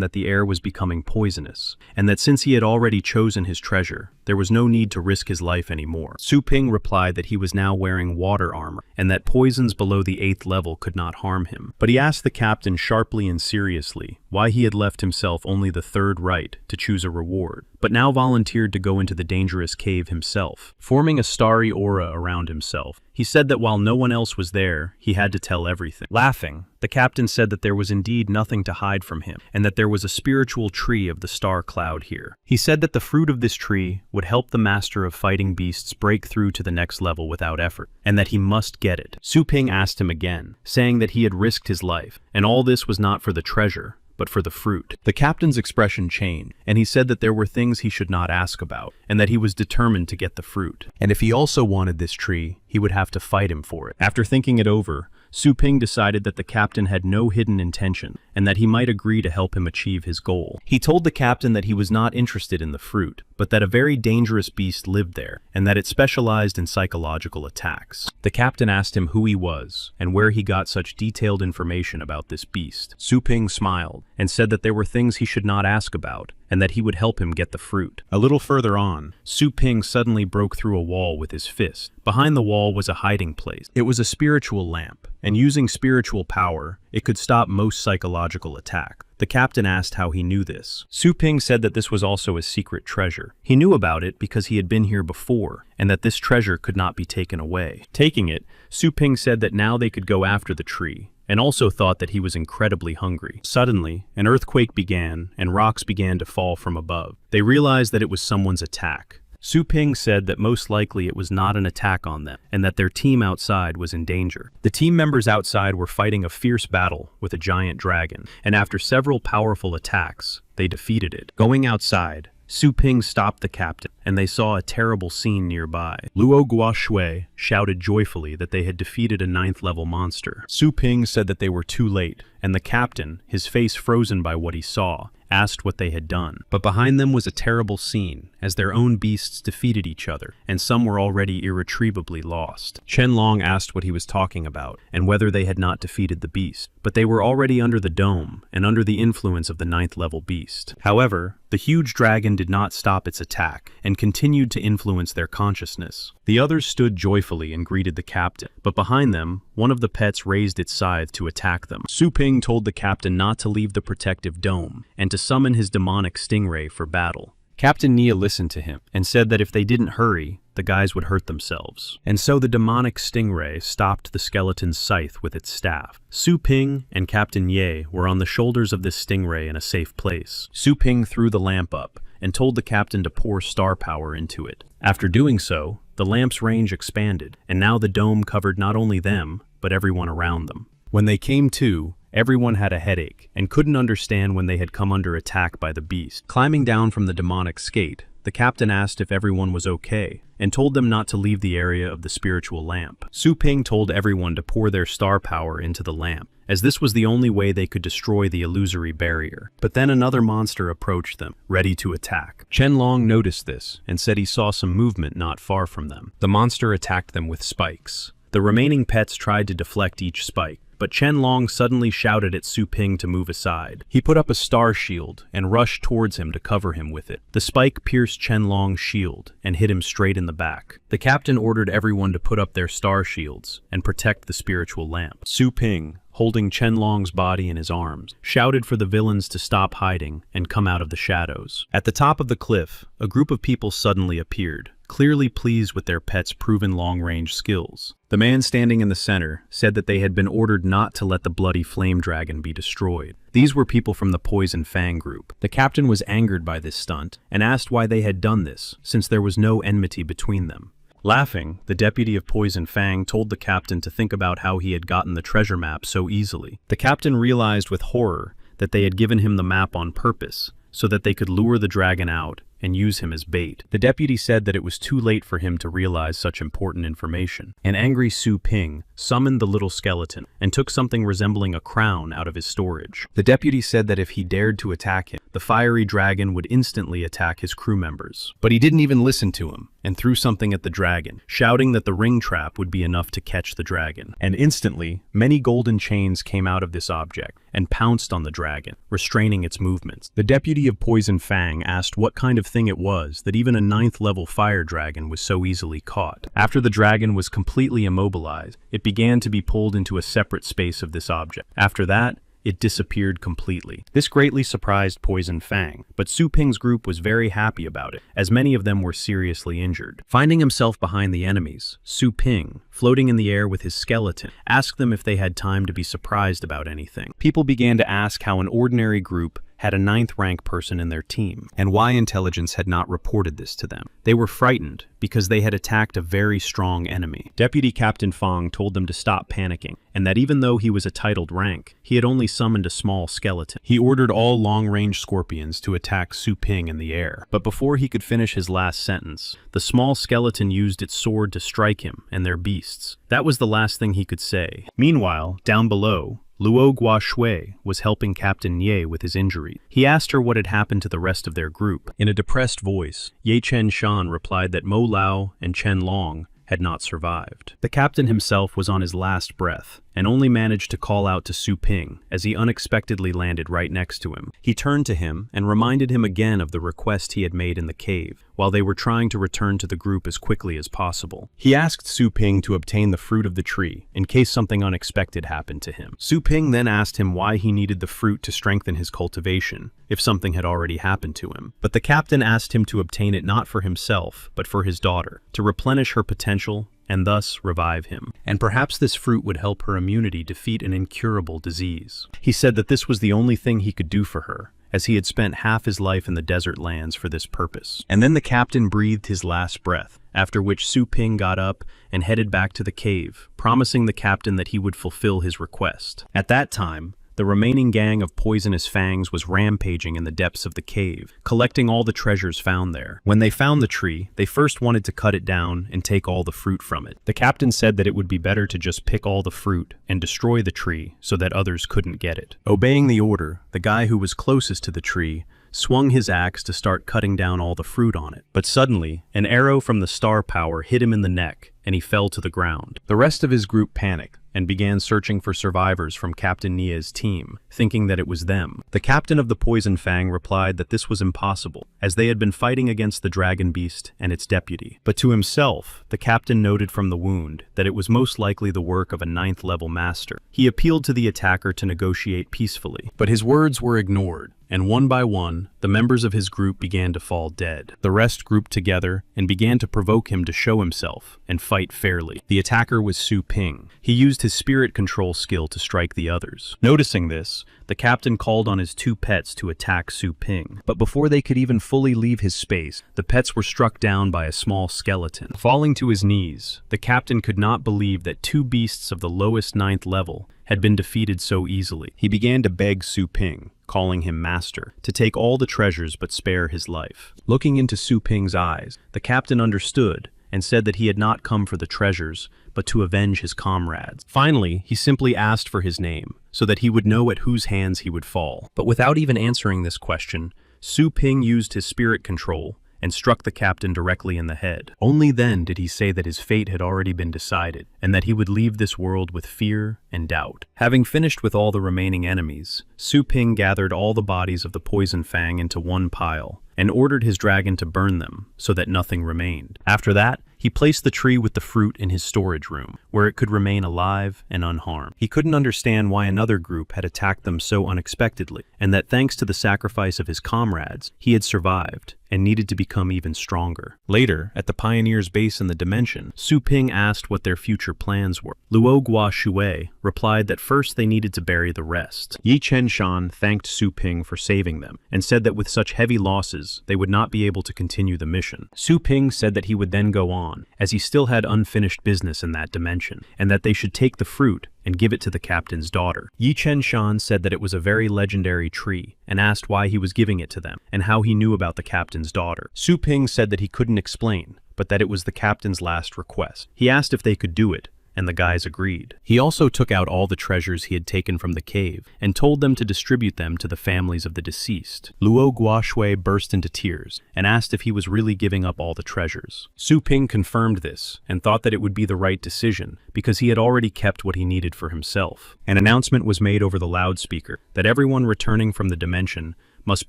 that the air was becoming poisonous, and that since he had already chosen his treasure, there was no need to risk his life anymore. Su Ping replied that he was now wearing water armor, and that poisons below the 8th level could not harm him. But he asked the captain sharply and seriously why he had left himself only the 3rd right to choose a reward, but now volunteered to go into the dangerous cave himself. Forming a starry aura around himself, he said that while no one else was there, he had to tell everything. Laughing, the captain said that there was indeed nothing to hide from him, and that there was a spiritual tree of the star cloud here. He said that the fruit of this tree would help the master of fighting beasts break through to the next level without effort, and that he must get it. Su Ping asked him again, saying that he had risked his life, and all this was not for the treasure, but for the fruit. The captain's expression changed, and he said that there were things he should not ask about, and that he was determined to get the fruit. And if he also wanted this tree, he would have to fight him for it. After thinking it over, Su Ping decided that the captain had no hidden intention, and that he might agree to help him achieve his goal. He told the captain that he was not interested in the fruit, but that a very dangerous beast lived there, and that it specialized in psychological attacks. The captain asked him who he was, and where he got such detailed information about this beast. Su Ping smiled, and said that there were things he should not ask about, and that he would help him get the fruit. A little further on, Su Ping suddenly broke through a wall with his fist. Behind the wall was a hiding place. It was a spiritual lamp, and using spiritual power, it could stop most psychological attack. The captain asked how he knew this. Su Ping said that this was also a secret treasure. He knew about it because he had been here before, and that this treasure could not be taken away. Taking it, Su Ping said that now they could go after the tree, and also thought that he was incredibly hungry. Suddenly, an earthquake began, and rocks began to fall from above. They realized that it was someone's attack. Su Ping said that most likely it was not an attack on them, and that their team outside was in danger. The team members outside were fighting a fierce battle with a giant dragon, and after several powerful attacks, they defeated it. Going outside, Su Ping stopped the captain, and they saw a terrible scene nearby. Luo Guoshui shouted joyfully that they had defeated a 9th-level monster. Su Ping said that they were too late, and the captain, his face frozen by what he saw, asked what they had done. But behind them was a terrible scene, as their own beasts defeated each other, and some were already irretrievably lost. Qianlong asked what he was talking about, and whether they had not defeated the beast, but they were already under the dome, and under the influence of the 9th level beast. However, the huge dragon did not stop its attack, and continued to influence their consciousness. The others stood joyfully and greeted the captain, but behind them, one of the pets raised its scythe to attack them. Su Ping told the captain not to leave the protective dome, and to summon his demonic stingray for battle. Captain Nia listened to him, and said that if they didn't hurry, the guys would hurt themselves. And so the demonic stingray stopped the skeleton's scythe with its staff. Su Ping and Captain Ye were on the shoulders of this stingray in a safe place. Su Ping threw the lamp up, and told the captain to pour star power into it. After doing so, the lamp's range expanded, and now the dome covered not only them, but everyone around them. When they came to, everyone had a headache, and couldn't understand when they had come under attack by the beast. Climbing down from the demonic skate, the captain asked if everyone was okay, and told them not to leave the area of the spiritual lamp. Su Ping told everyone to pour their star power into the lamp, as this was the only way they could destroy the illusory barrier. But then another monster approached them, ready to attack. Qianlong noticed this, and said he saw some movement not far from them. The monster attacked them with spikes. The remaining pets tried to deflect each spike, but Qianlong suddenly shouted at Su Ping to move aside. He put up a star shield and rushed towards him to cover him with it. The spike pierced Qianlong's shield and hit him straight in the back. The captain ordered everyone to put up their star shields and protect the spiritual lamp. Su Ping, holding Qianlong's body in his arms, shouted for the villains to stop hiding and come out of the shadows. At the top of the cliff, a group of people suddenly appeared, clearly pleased with their pet's proven long-range skills. The man standing in the center said that they had been ordered not to let the bloody flame dragon be destroyed. These were people from the Poison Fang group. The captain was angered by this stunt and asked why they had done this, since there was no enmity between them. Laughing, the deputy of Poison Fang told the captain to think about how he had gotten the treasure map so easily. The captain realized with horror that they had given him the map on purpose, so that they could lure the dragon out and use him as bait. The deputy said that it was too late for him to realize such important information. An angry Su Ping summoned the little skeleton and took something resembling a crown out of his storage. The deputy said that if he dared to attack him, the fiery dragon would instantly attack his crew members. But he didn't even listen to him and threw something at the dragon, shouting that the ring trap would be enough to catch the dragon. And instantly, many golden chains came out of this object and pounced on the dragon, restraining its movements. The deputy of Poison Fang asked what kind of thing it was that even a 9th level fire dragon was so easily caught. After the dragon was completely immobilized, it began to be pulled into a separate space of this object. After that, it disappeared completely. This greatly surprised Poison Fang, but Su Ping's group was very happy about it, as many of them were seriously injured. Finding himself behind the enemies, Su Ping, floating in the air with his skeleton, asked them if they had time to be surprised about anything. People began to ask how an ordinary group had a 9th rank person in their team, and why intelligence had not reported this to them. They were frightened because they had attacked a very strong enemy. Deputy Captain Fong told them to stop panicking, and that even though he was a titled rank, he had only summoned a small skeleton. He ordered all long-range scorpions to attack Su Ping in the air, but before he could finish his last sentence, the small skeleton used its sword to strike him and their beasts. That was the last thing he could say. Meanwhile, down below, Luo Guoshui was helping Captain Ye with his injury. He asked her what had happened to the rest of their group. In a depressed voice, Ye Chen Shan replied that Mo Lao and Chen Long had not survived. The captain himself was on his last breath, and only managed to call out to Su Ping as he unexpectedly landed right next to him. He turned to him and reminded him again of the request he had made in the cave, while they were trying to return to the group as quickly as possible. He asked Su Ping to obtain the fruit of the tree, in case something unexpected happened to him. Su Ping then asked him why he needed the fruit to strengthen his cultivation, if something had already happened to him. But the captain asked him to obtain it not for himself, but for his daughter, to replenish her potential and thus revive him. And perhaps this fruit would help her immunity defeat an incurable disease. He said that this was the only thing he could do for her, as he had spent half his life in the desert lands for this purpose. And then the captain breathed his last breath, after which Su Ping got up and headed back to the cave, promising the captain that he would fulfill his request. At that time, the remaining gang of poisonous fangs was rampaging in the depths of the cave, collecting all the treasures found there. When they found the tree, they first wanted to cut it down and take all the fruit from it. The captain said that it would be better to just pick all the fruit and destroy the tree so that others couldn't get it. Obeying the order, the guy who was closest to the tree swung his axe to start cutting down all the fruit on it. But suddenly, an arrow from the star power hit him in the neck, and he fell to the ground. The rest of his group panicked and began searching for survivors from Captain Nia's team, thinking that it was them. The captain of the Poison Fang replied that this was impossible, as they had been fighting against the dragon beast and its deputy. But to himself, the captain noted from the wound that it was most likely the work of a 9th level master. He appealed to the attacker to negotiate peacefully, but his words were ignored, and one by one, the members of his group began to fall dead. The rest grouped together and began to provoke him to show himself and fight fairly. The attacker was Su Ping. He used his spirit control skill to strike the others. Noticing this, the captain called on his 2 pets to attack Su Ping. But before they could even fully leave his space, the pets were struck down by a small skeleton. Falling to his knees, the captain could not believe that 2 beasts of the lowest 9th level had been defeated so easily. He began to beg Su Ping, calling him master, to take all the treasures but spare his life. Looking into Su Ping's eyes, the captain understood and said that he had not come for the treasures, but to avenge his comrades. Finally, he simply asked for his name, so that he would know at whose hands he would fall. But without even answering this question, Su Ping used his spirit control and struck the captain directly in the head. Only then did he say that his fate had already been decided, and that he would leave this world with fear and doubt. Having finished with all the remaining enemies, Su Ping gathered all the bodies of the Poison Fang into one pile, and ordered his dragon to burn them, so that nothing remained. After that, he placed the tree with the fruit in his storage room, where it could remain alive and unharmed. He couldn't understand why another group had attacked them so unexpectedly, and that thanks to the sacrifice of his comrades, he had survived and needed to become even stronger. Later, at the Pioneer's base in the Dimension, Su Ping asked what their future plans were. Luo Gua Shui replied that first they needed to bury the rest. Yi Chen Shan thanked Su Ping for saving them, and said that with such heavy losses, they would not be able to continue the mission. Su Ping said that he would then go on, as he still had unfinished business in that dimension, and that they should take the fruit and give it to the captain's daughter. Yi Chen Shan said that it was a very legendary tree, and asked why he was giving it to them, and how he knew about the captain's daughter. Su Ping said that he couldn't explain, but that it was the captain's last request. He asked if they could do it, and the guys agreed. He also took out all the treasures he had taken from the cave, and told them to distribute them to the families of the deceased. Luo Guoshui burst into tears, and asked if he was really giving up all the treasures. Su Ping confirmed this, and thought that it would be the right decision, because he had already kept what he needed for himself. An announcement was made over the loudspeaker, that everyone returning from the dimension must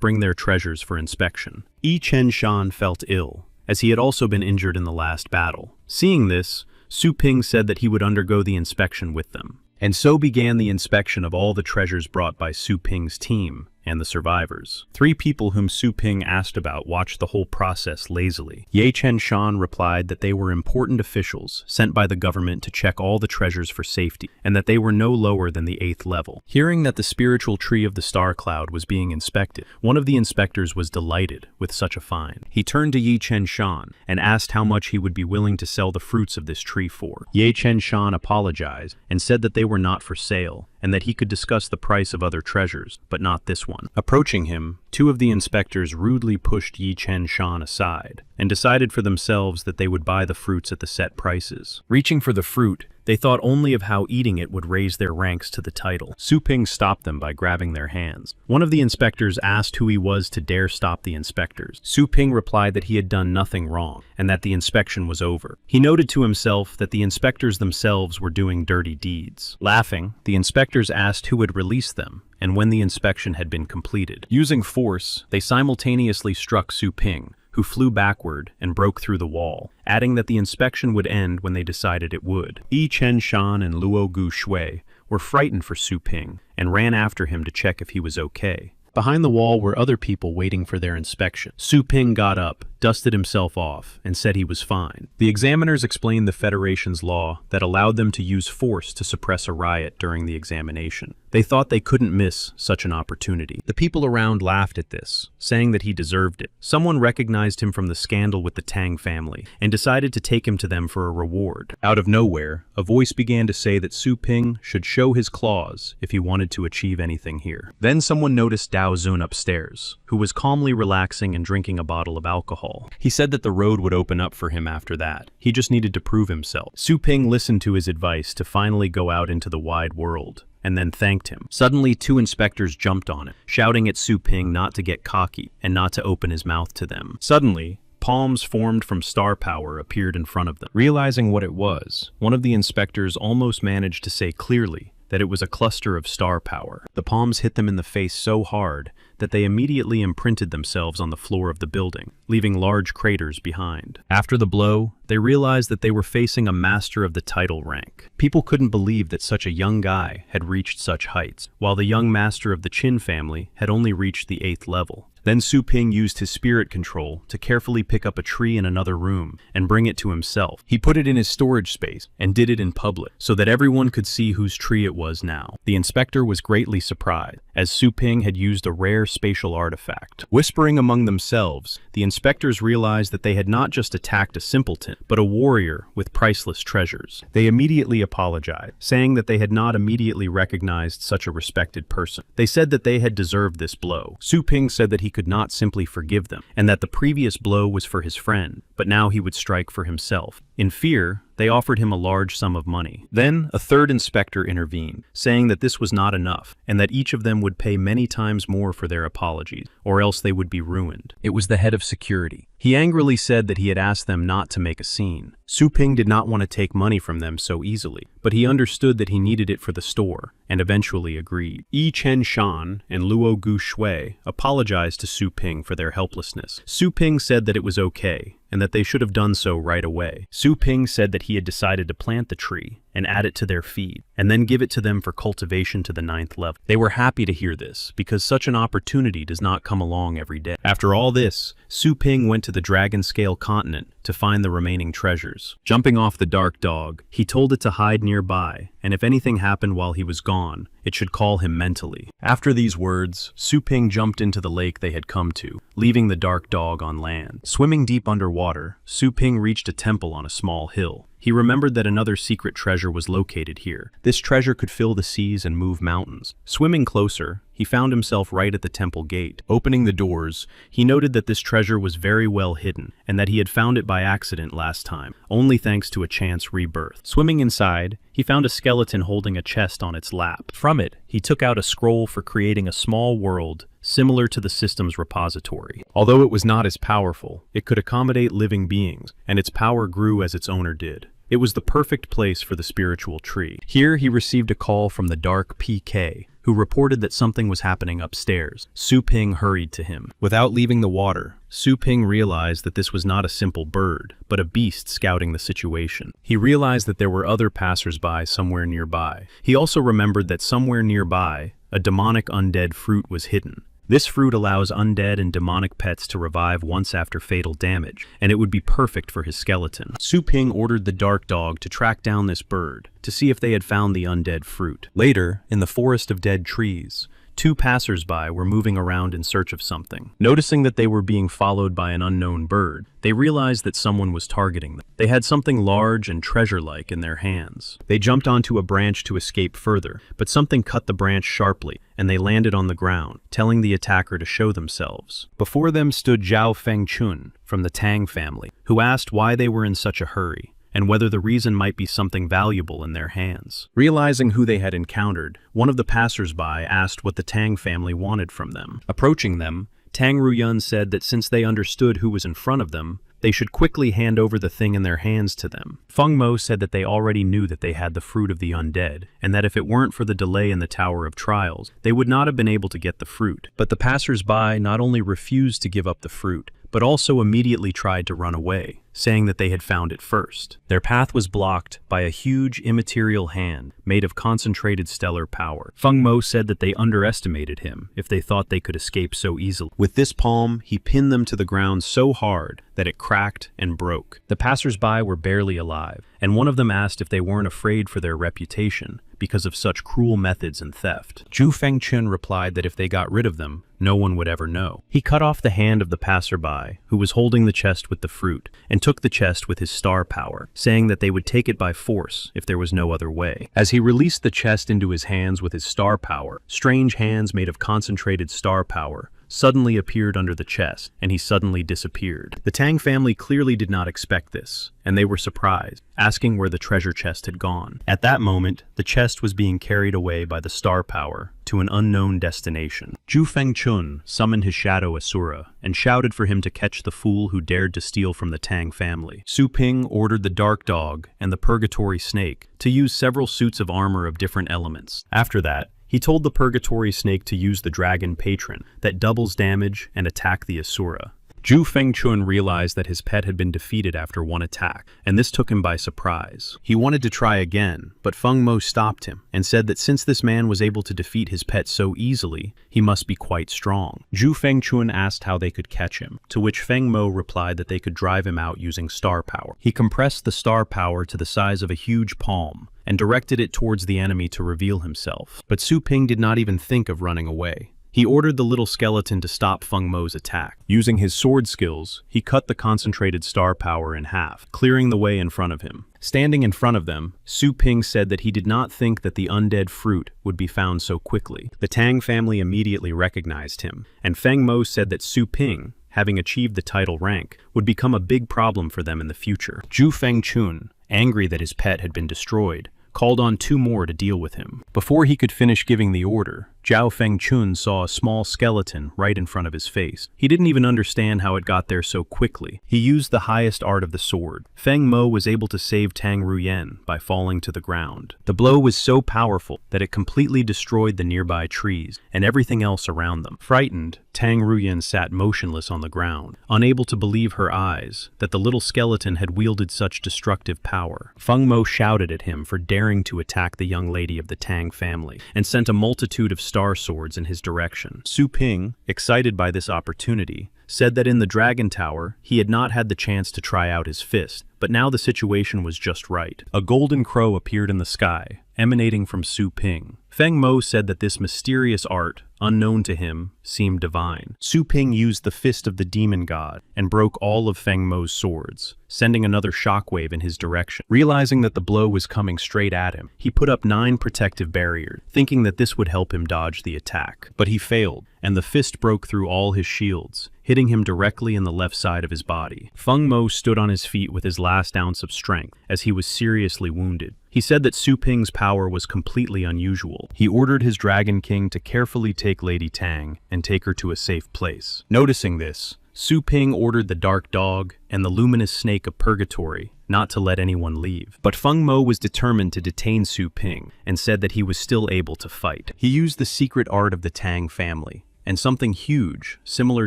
bring their treasures for inspection. Yi Chen Shan felt ill, as he had also been injured in the last battle. Seeing this, Su Ping said that he would undergo the inspection with them. And so began the inspection of all the treasures brought by Su Ping's team and the survivors. 3 people whom Su Ping asked about watched the whole process lazily. Ye Chen Shan replied that they were important officials sent by the government to check all the treasures for safety, and that they were no lower than the 8th level. Hearing that the spiritual tree of the star cloud was being inspected, one of the inspectors was delighted with such a find. He turned to Yi Chen Shan and asked how much he would be willing to sell the fruits of this tree for. Ye Chen Shan apologized and said that they were not for sale, and that he could discuss the price of other treasures, but not this one. Approaching him, 2 of the inspectors rudely pushed Yi Chen Shan aside, and decided for themselves that they would buy the fruits at the set prices. Reaching for the fruit, they thought only of how eating it would raise their ranks to the title. Su Ping stopped them by grabbing their hands. One of the inspectors asked who he was to dare stop the inspectors. Su Ping replied that he had done nothing wrong, and that the inspection was over. He noted to himself that the inspectors themselves were doing dirty deeds. Laughing, the inspectors asked who would release them, and when the inspection had been completed. Using force, they simultaneously struck Su Ping, who flew backward and broke through the wall, adding that the inspection would end when they decided it would. Yi Chen Shan and Luo Gu Shui were frightened for Su Ping and ran after him to check if he was okay. Behind the wall were other people waiting for their inspection. Su Ping got up, dusted himself off, and said he was fine. The examiners explained the Federation's law that allowed them to use force to suppress a riot during the examination. They thought they couldn't miss such an opportunity. The people around laughed at this, saying that he deserved it. Someone recognized him from the scandal with the Tang family and decided to take him to them for a reward. Out of nowhere, a voice began to say that Su Ping should show his claws if he wanted to achieve anything here. Then someone noticed Dao Zun upstairs, who was calmly relaxing and drinking a bottle of alcohol. He said that the road would open up for him after that. He just needed to prove himself. Su Ping listened to his advice to finally go out into the wide world, and then thanked him. Suddenly, 2 inspectors jumped on him, shouting at Su Ping not to get cocky and not to open his mouth to them. Suddenly, palms formed from star power appeared in front of them. Realizing what it was, one of the inspectors almost managed to say clearly that it was a cluster of star power. The palms hit them in the face so hard that they immediately imprinted themselves on the floor of the building, leaving large craters behind. After the blow, they realized that they were facing a master of the title rank. People couldn't believe that such a young guy had reached such heights, while the young master of the Qin family had only reached the 8th level. Then Su Ping used his spirit control to carefully pick up a tree in another room and bring it to himself. He put it in his storage space and did it in public so that everyone could see whose tree it was now. The inspector was greatly surprised, as Su Ping had used a rare spatial artifact. Whispering among themselves, the inspectors realized that they had not just attacked a simpleton, but a warrior with priceless treasures. They immediately apologized, saying that they had not immediately recognized such a respected person. They said that they had deserved this blow. Su Ping said that he could not simply forgive them, and that the previous blow was for his friend, but now he would strike for himself. In fear, they offered him a large sum of money. Then, a 3rd inspector intervened, saying that this was not enough, and that each of them would pay many times more for their apologies, or else they would be ruined. It was the head of security. He angrily said that he had asked them not to make a scene. Su Ping did not want to take money from them so easily, but he understood that he needed it for the store, and eventually agreed. Yi Chen Shan and Luo Gu Shui apologized to Su Ping for their helplessness. Su Ping said that it was okay, and that they should have done so right away. Su Ping said that he had decided to plant the tree and add it to their feed, and then give it to them for cultivation to the 9th level. They were happy to hear this, because such an opportunity does not come along every day. After all this, Su Ping went to the Dragon Scale continent to find the remaining treasures. Jumping off the dark dog, he told it to hide nearby, and if anything happened while he was gone, it should call him mentally. After these words, Su Ping jumped into the lake they had come to, leaving the dark dog on land. Swimming deep underwater, Su Ping reached a temple on a small hill. He remembered that another secret treasure was located here. This treasure could fill the seas and move mountains. Swimming closer, he found himself right at the temple gate. Opening the doors, he noted that this treasure was very well hidden, and that he had found it by accident last time, only thanks to a chance rebirth. Swimming inside, he found a skeleton holding a chest on its lap. From it, he took out a scroll for creating a small world similar to the system's repository. Although it was not as powerful, it could accommodate living beings, and its power grew as its owner did. It was the perfect place for the spiritual tree. Here he received a call from the Dark PK, who reported that something was happening upstairs. Su Ping hurried to him. Without leaving the water, Su Ping realized that this was not a simple bird, but a beast scouting the situation. He realized that there were other passers-by somewhere nearby. He also remembered that somewhere nearby, a demonic undead fruit was hidden. This fruit allows undead and demonic pets to revive once after fatal damage, and it would be perfect for his skeleton. Su Ping ordered the dark dog to track down this bird to see if they had found the undead fruit. Later, in the forest of dead trees, 2 passers-by were moving around in search of something. Noticing that they were being followed by an unknown bird, they realized that someone was targeting them. They had something large and treasure-like in their hands. They jumped onto a branch to escape further, but something cut the branch sharply, and they landed on the ground, telling the attacker to show themselves. Before them stood Zhao Fengchun from the Tang family, who asked why they were in such a hurry, and whether the reason might be something valuable in their hands. Realizing who they had encountered, one of the passers-by asked what the Tang family wanted from them. Approaching them, Tang Ruyun said that since they understood who was in front of them, they should quickly hand over the thing in their hands to them. Feng Mo said that they already knew that they had the fruit of the undead, and that if it weren't for the delay in the Tower of Trials, they would not have been able to get the fruit. But the passers-by not only refused to give up the fruit, but also immediately tried to run away. saying that they had found it first. Their path was blocked by a huge immaterial hand made of concentrated stellar power. Feng Mo said that they underestimated him if they thought they could escape so easily. With this palm, he pinned them to the ground so hard that it cracked and broke. The passers-by were barely alive, and one of them asked if they weren't afraid for their reputation because of such cruel methods and theft. Zhu Fengchun replied that if they got rid of them, no one would ever know. He cut off the hand of the passerby, who was holding the chest with the fruit, and took the chest with his star power, saying that they would take it by force if there was no other way. As he released the chest into his hands with his star power, strange hands made of concentrated star power suddenly appeared under the chest, and he suddenly disappeared. The Tang family clearly did not expect this, and they were surprised, asking where the treasure chest had gone. At that moment, the chest was being carried away by the star power to an unknown destination. Zhu Fengchun summoned his shadow Asura and shouted for him to catch the fool who dared to steal from the Tang family. Su Ping ordered the dark dog and the purgatory snake to use several suits of armor of different elements. After that, he told the purgatory snake to use the dragon patron that doubles damage and attack the Asura. Zhu Fengchun realized that his pet had been defeated after one attack, and this took him by surprise. He wanted to try again, but Feng Mo stopped him and said that since this man was able to defeat his pet so easily, he must be quite strong. Zhu Fengchun asked how they could catch him, to which Feng Mo replied that they could drive him out using star power. He compressed the star power to the size of a huge palm and directed it towards the enemy to reveal himself. But Su Ping did not even think of running away. He ordered the little skeleton to stop Feng Mo's attack. Using his sword skills, he cut the concentrated star power in half, clearing the way in front of him. Standing in front of them, Su Ping said that he did not think that the undead fruit would be found so quickly. The Tang family immediately recognized him, and Feng Mo said that Su Ping, having achieved the title rank, would become a big problem for them in the future. Zhu Fengchun, angry that his pet had been destroyed, called on two more to deal with him. Before he could finish giving the order, Zhao Fengchun saw a small skeleton right in front of his face. He didn't even understand how it got there so quickly. He used the highest art of the sword. Feng Mo was able to save Tang Ruyen by falling to the ground. The blow was so powerful that it completely destroyed the nearby trees and everything else around them. Frightened, Tang Ruyen sat motionless on the ground, unable to believe her eyes that the little skeleton had wielded such destructive power. Feng Mo shouted at him for daring to attack the young lady of the Tang family and sent a multitude of star swords in his direction. Su Ping, excited by this opportunity, said that in the Dragon Tower he had not had the chance to try out his fist, but now the situation was just right. A golden crow appeared in the sky, emanating from Su Ping. Feng Mo said that this mysterious art, unknown to him, seemed divine. Su Ping used the fist of the demon god and broke all of Feng Mo's swords, sending another shockwave in his direction. Realizing that the blow was coming straight at him, he put up 9 protective barriers, thinking that this would help him dodge the attack. But he failed, and the fist broke through all his shields, hitting him directly in the left side of his body. Feng Mo stood on his feet with his last ounce of strength, as he was seriously wounded. He said that Su Ping's power was completely unusual. He ordered his Dragon King to carefully take Lady Tang and take her to a safe place. Noticing this, Su Ping ordered the dark dog and the luminous snake of purgatory not to let anyone leave. But Feng Mo was determined to detain Su Ping and said that he was still able to fight. He used the secret art of the Tang family, and something huge, similar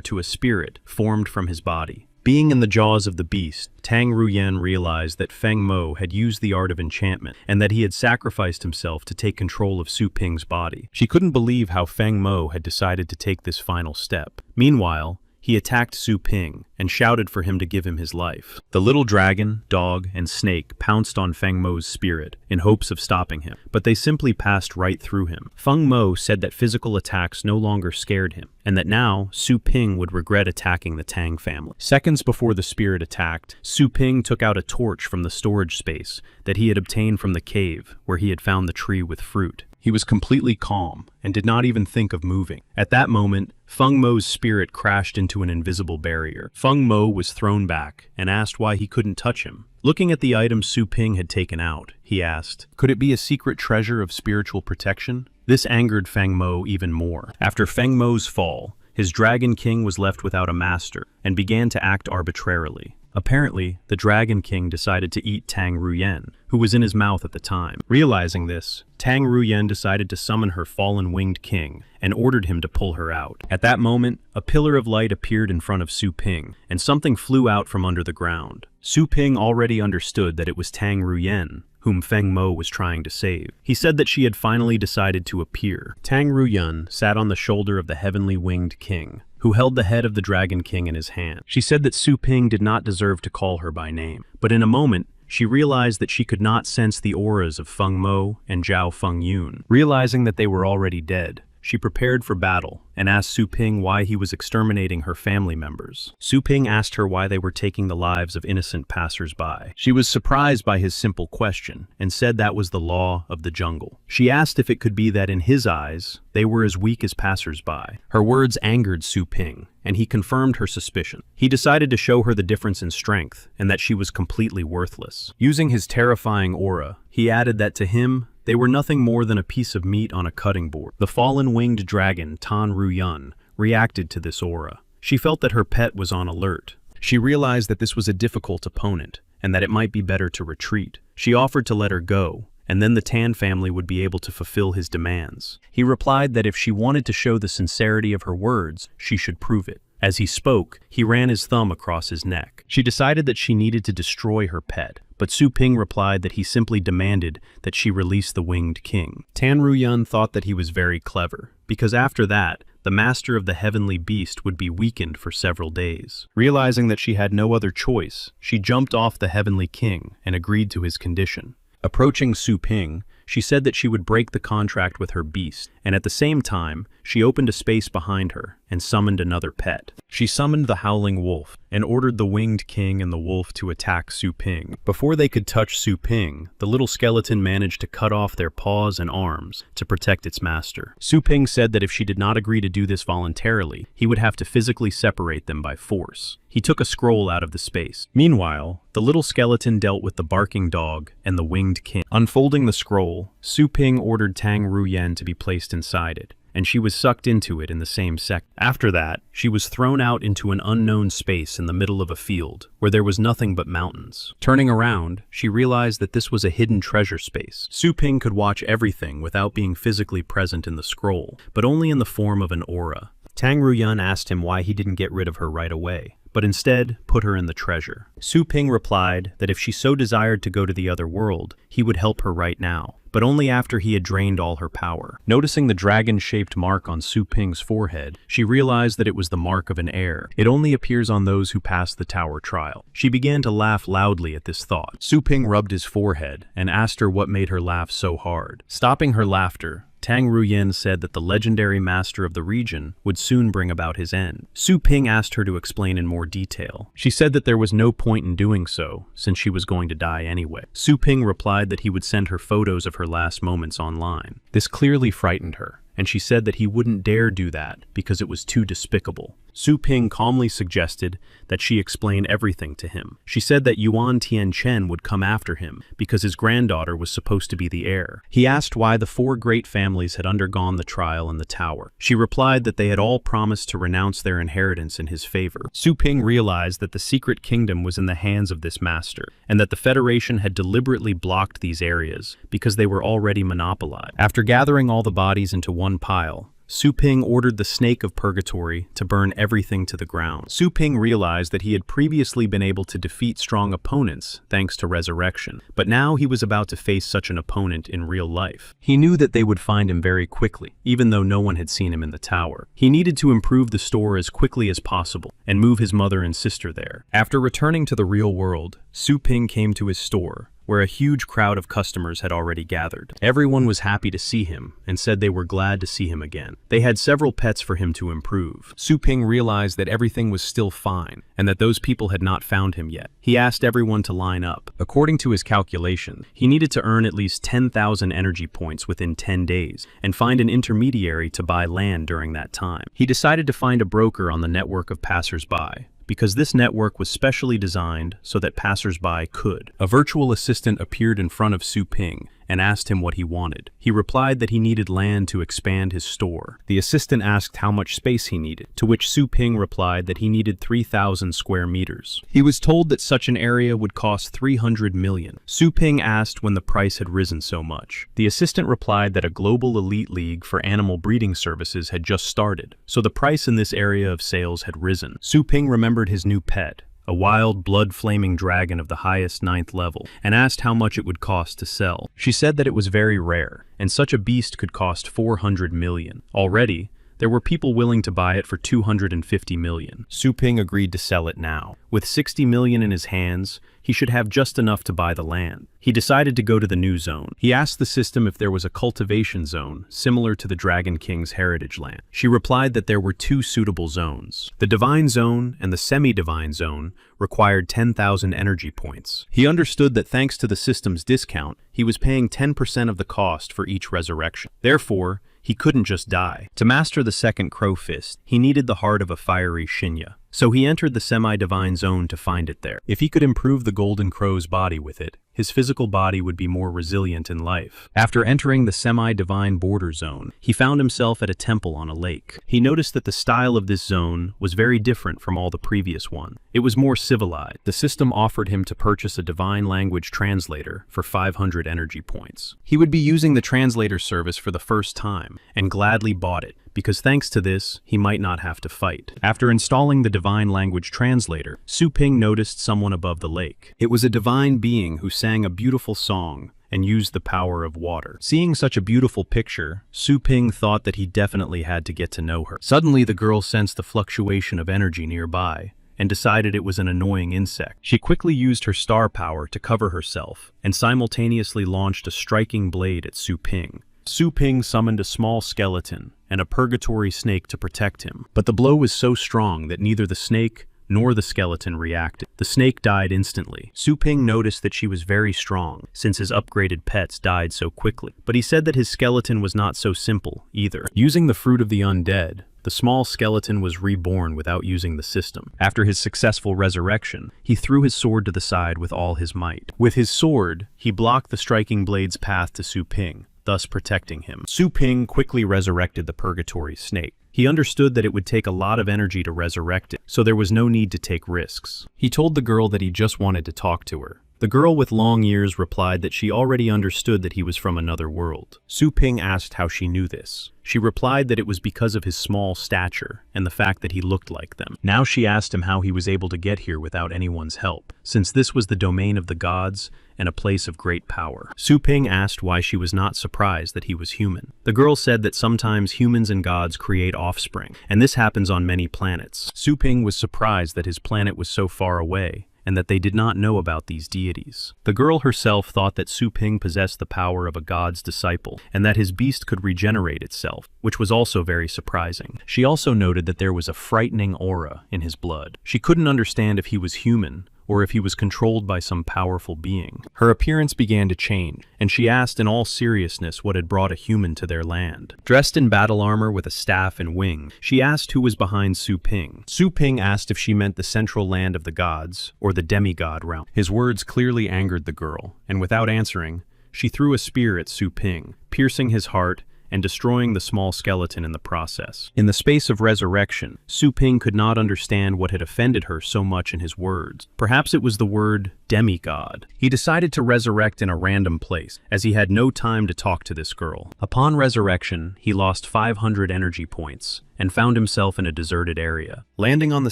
to a spirit, formed from his body. Being in the jaws of the beast, Tang Ruyen realized that Feng Mo had used the art of enchantment and that he had sacrificed himself to take control of Su Ping's body. She couldn't believe how Feng Mo had decided to take this final step. Meanwhile, he attacked Su Ping and shouted for him to give him his life. The little dragon, dog, and snake pounced on Feng Mo's spirit in hopes of stopping him, but they simply passed right through him. Feng Mo said that physical attacks no longer scared him, and that now Su Ping would regret attacking the Tang family. Seconds before the spirit attacked, Su Ping took out a torch from the storage space that he had obtained from the cave where he had found the tree with fruit. He was completely calm and did not even think of moving. At that moment, Feng Mo's spirit crashed into an invisible barrier. Feng Mo was thrown back and asked why he couldn't touch him. Looking at the item Su Ping had taken out, he asked, "Could it be a secret treasure of spiritual protection?" This angered Feng Mo even more. After Feng Mo's fall, his Dragon King was left without a master and began to act arbitrarily. Apparently, the Dragon King decided to eat Tang Ruyen, who was in his mouth at the time. Realizing this, Tang Ruyen decided to summon her fallen winged king and ordered him to pull her out. At that moment, a pillar of light appeared in front of Su Ping, and something flew out from under the ground. Su Ping already understood that it was Tang Ruyen, whom Feng Mo was trying to save. He said that she had finally decided to appear. Tang Ruyen sat on the shoulder of the heavenly winged king, who held the head of the Dragon King in his hand. She said that Su Ping did not deserve to call her by name, but in a moment, she realized that she could not sense the auras of Feng Mo and Zhao Fengyun. Realizing that they were already dead, she prepared for battle and asked Su Ping why he was exterminating her family members. Su Ping asked her why they were taking the lives of innocent passers-by. She was surprised by his simple question and said that was the law of the jungle. She asked if it could be that in his eyes, they were as weak as passers-by. Her words angered Su Ping, and he confirmed her suspicion. He decided to show her the difference in strength and that she was completely worthless. Using his terrifying aura, he added that to him, they were nothing more than a piece of meat on a cutting board. The fallen winged dragon, Tan Ruyun, reacted to this aura. She felt that her pet was on alert. She realized that this was a difficult opponent, and that it might be better to retreat. She offered to let her go, and then the Tan family would be able to fulfill his demands. He replied that if she wanted to show the sincerity of her words, she should prove it. As he spoke, he ran his thumb across his neck. She decided that she needed to destroy her pet, but Su Ping replied that he simply demanded that she release the winged king. Tan Ruyun thought that he was very clever, because after that, the master of the heavenly beast would be weakened for several days. Realizing that she had no other choice, she jumped off the heavenly king and agreed to his condition. Approaching Su Ping, she said that she would break the contract with her beast, and at the same time, she opened a space behind her and summoned another pet. She summoned the howling wolf and ordered the winged king and the wolf to attack Su Ping. Before they could touch Su Ping, the little skeleton managed to cut off their paws and arms to protect its master. Su Ping said that if she did not agree to do this voluntarily, he would have to physically separate them by force. He took a scroll out of the space. Meanwhile, the little skeleton dealt with the barking dog and the winged king. Unfolding the scroll, Su Ping ordered Tang Ruyen to be placed inside it, and she was sucked into it in the same second. After that, she was thrown out into an unknown space in the middle of a field, where there was nothing but mountains. Turning around, she realized that this was a hidden treasure space. Su Ping could watch everything without being physically present in the scroll, but only in the form of an aura. Tang Ruyun asked him why he didn't get rid of her right away, but instead put her in the treasure. Su Ping replied that if she so desired to go to the other world, he would help her right now, but only after he had drained all her power. Noticing the dragon-shaped mark on Su Ping's forehead, she realized that it was the mark of an heir. It only appears on those who pass the tower trial. She began to laugh loudly at this thought. Su Ping rubbed his forehead and asked her what made her laugh so hard. Stopping her laughter, Tang Ruyen said that the legendary master of the region would soon bring about his end. Su Ping asked her to explain in more detail. She said that there was no point in doing so, since she was going to die anyway. Su Ping replied that he would send her photos of her last moments online. This clearly frightened her, and she said that he wouldn't dare do that because it was too despicable. Su Ping calmly suggested that she explain everything to him. She said that Yuan Tianchen would come after him because his granddaughter was supposed to be the heir. He asked why the 4 great families had undergone the trial in the tower. She replied that they had all promised to renounce their inheritance in his favor. Su Ping realized that the secret kingdom was in the hands of this master, and that the Federation had deliberately blocked these areas because they were already monopolized. After gathering all the bodies into one pile, Su Ping ordered the snake of purgatory to burn everything to the ground. Su Ping realized that he had previously been able to defeat strong opponents thanks to resurrection, but now he was about to face such an opponent in real life. He knew that they would find him very quickly, even though no one had seen him in the tower. He needed to improve the store as quickly as possible and move his mother and sister there. After returning to the real world, Su Ping came to his store, where a huge crowd of customers had already gathered. Everyone was happy to see him and said they were glad to see him again. They had several pets for him to improve. Su Ping realized that everything was still fine and that those people had not found him yet. He asked everyone to line up. According to his calculation, he needed to earn at least 10,000 energy points within 10 days and find an intermediary to buy land during that time. He decided to find a broker on the network of passers-by, because this network was specially designed so that passers-by could. A virtual assistant appeared in front of Su Ping and asked him what he wanted. He replied that he needed land to expand his store. The assistant asked how much space he needed, to which Su Ping replied that he needed 3,000 square meters. He was told that such an area would cost 300 million. Su Ping asked when the price had risen so much. The assistant replied that a global elite league for animal breeding services had just started, so the price in this area of sales had risen. Su Ping remembered his new pet, a wild, blood-flaming dragon of the highest 9th level, and asked how much it would cost to sell. She said that it was very rare, and such a beast could cost 400 million. Already, there were people willing to buy it for 250 million. Su Ping agreed to sell it now. With 60 million in his hands, he should have just enough to buy the land. He decided to go to the new zone. He asked the system if there was a cultivation zone, similar to the Dragon King's heritage land. She replied that there were 2 suitable zones. The divine zone and the semi-divine zone required 10,000 energy points. He understood that thanks to the system's discount, he was paying 10% of the cost for each resurrection. Therefore, he couldn't just die. To master the second crow fist, he needed the heart of a fiery Shinya. So he entered the semi-divine zone to find it there. If he could improve the golden crow's body with it, his physical body would be more resilient in life. After entering the semi-divine border zone, he found himself at a temple on a lake. He noticed that the style of this zone was very different from all the previous one. It was more civilized. The system offered him to purchase a divine language translator for 500 energy points. He would be using the translator service for the first time, and gladly bought it, because thanks to this, he might not have to fight. After installing the divine language translator, Su Ping noticed someone above the lake. It was a divine being who sang a beautiful song and used the power of water. Seeing such a beautiful picture, Su Ping thought that he definitely had to get to know her. Suddenly, the girl sensed the fluctuation of energy nearby and decided it was an annoying insect. She quickly used her star power to cover herself and simultaneously launched a striking blade at Su Ping. Su Ping summoned a small skeleton and a purgatory snake to protect him, but the blow was so strong that neither the snake nor the skeleton reacted. The snake died instantly. Su Ping noticed that she was very strong, since his upgraded pets died so quickly. But he said that his skeleton was not so simple, either. Using the fruit of the undead, the small skeleton was reborn without using the system. After his successful resurrection, he threw his sword to the side with all his might. With his sword, he blocked the striking blade's path to Su Ping, thus protecting him. Su Ping quickly resurrected the purgatory snake. He understood that it would take a lot of energy to resurrect it, so there was no need to take risks. He told the girl that he just wanted to talk to her. The girl with long ears replied that she already understood that he was from another world. Su Ping asked how she knew this. She replied that it was because of his small stature and the fact that he looked like them. Now she asked him how he was able to get here without anyone's help, since this was the domain of the gods and a place of great power. Su Ping asked why she was not surprised that he was human. The girl said that sometimes humans and gods create offspring, and this happens on many planets. Su Ping was surprised that his planet was so far away, and that they did not know about these deities. The girl herself thought that Su Ping possessed the power of a god's disciple, and that his beast could regenerate itself, which was also very surprising. She also noted that there was a frightening aura in his blood. She couldn't understand if he was human, or if he was controlled by some powerful being. Her appearance began to change, and she asked in all seriousness what had brought a human to their land. Dressed in battle armor with a staff and wing, she asked who was behind Su Ping. Su Ping asked if she meant the central land of the gods, or the demigod realm. His words clearly angered the girl, and without answering, she threw a spear at Su Ping, piercing his heart and destroying the small skeleton in the process. In the space of resurrection, Su Ping could not understand what had offended her so much in his words. Perhaps it was the word demigod. He decided to resurrect in a random place, as he had no time to talk to this girl. Upon resurrection, he lost 500 energy points and found himself in a deserted area. Landing on the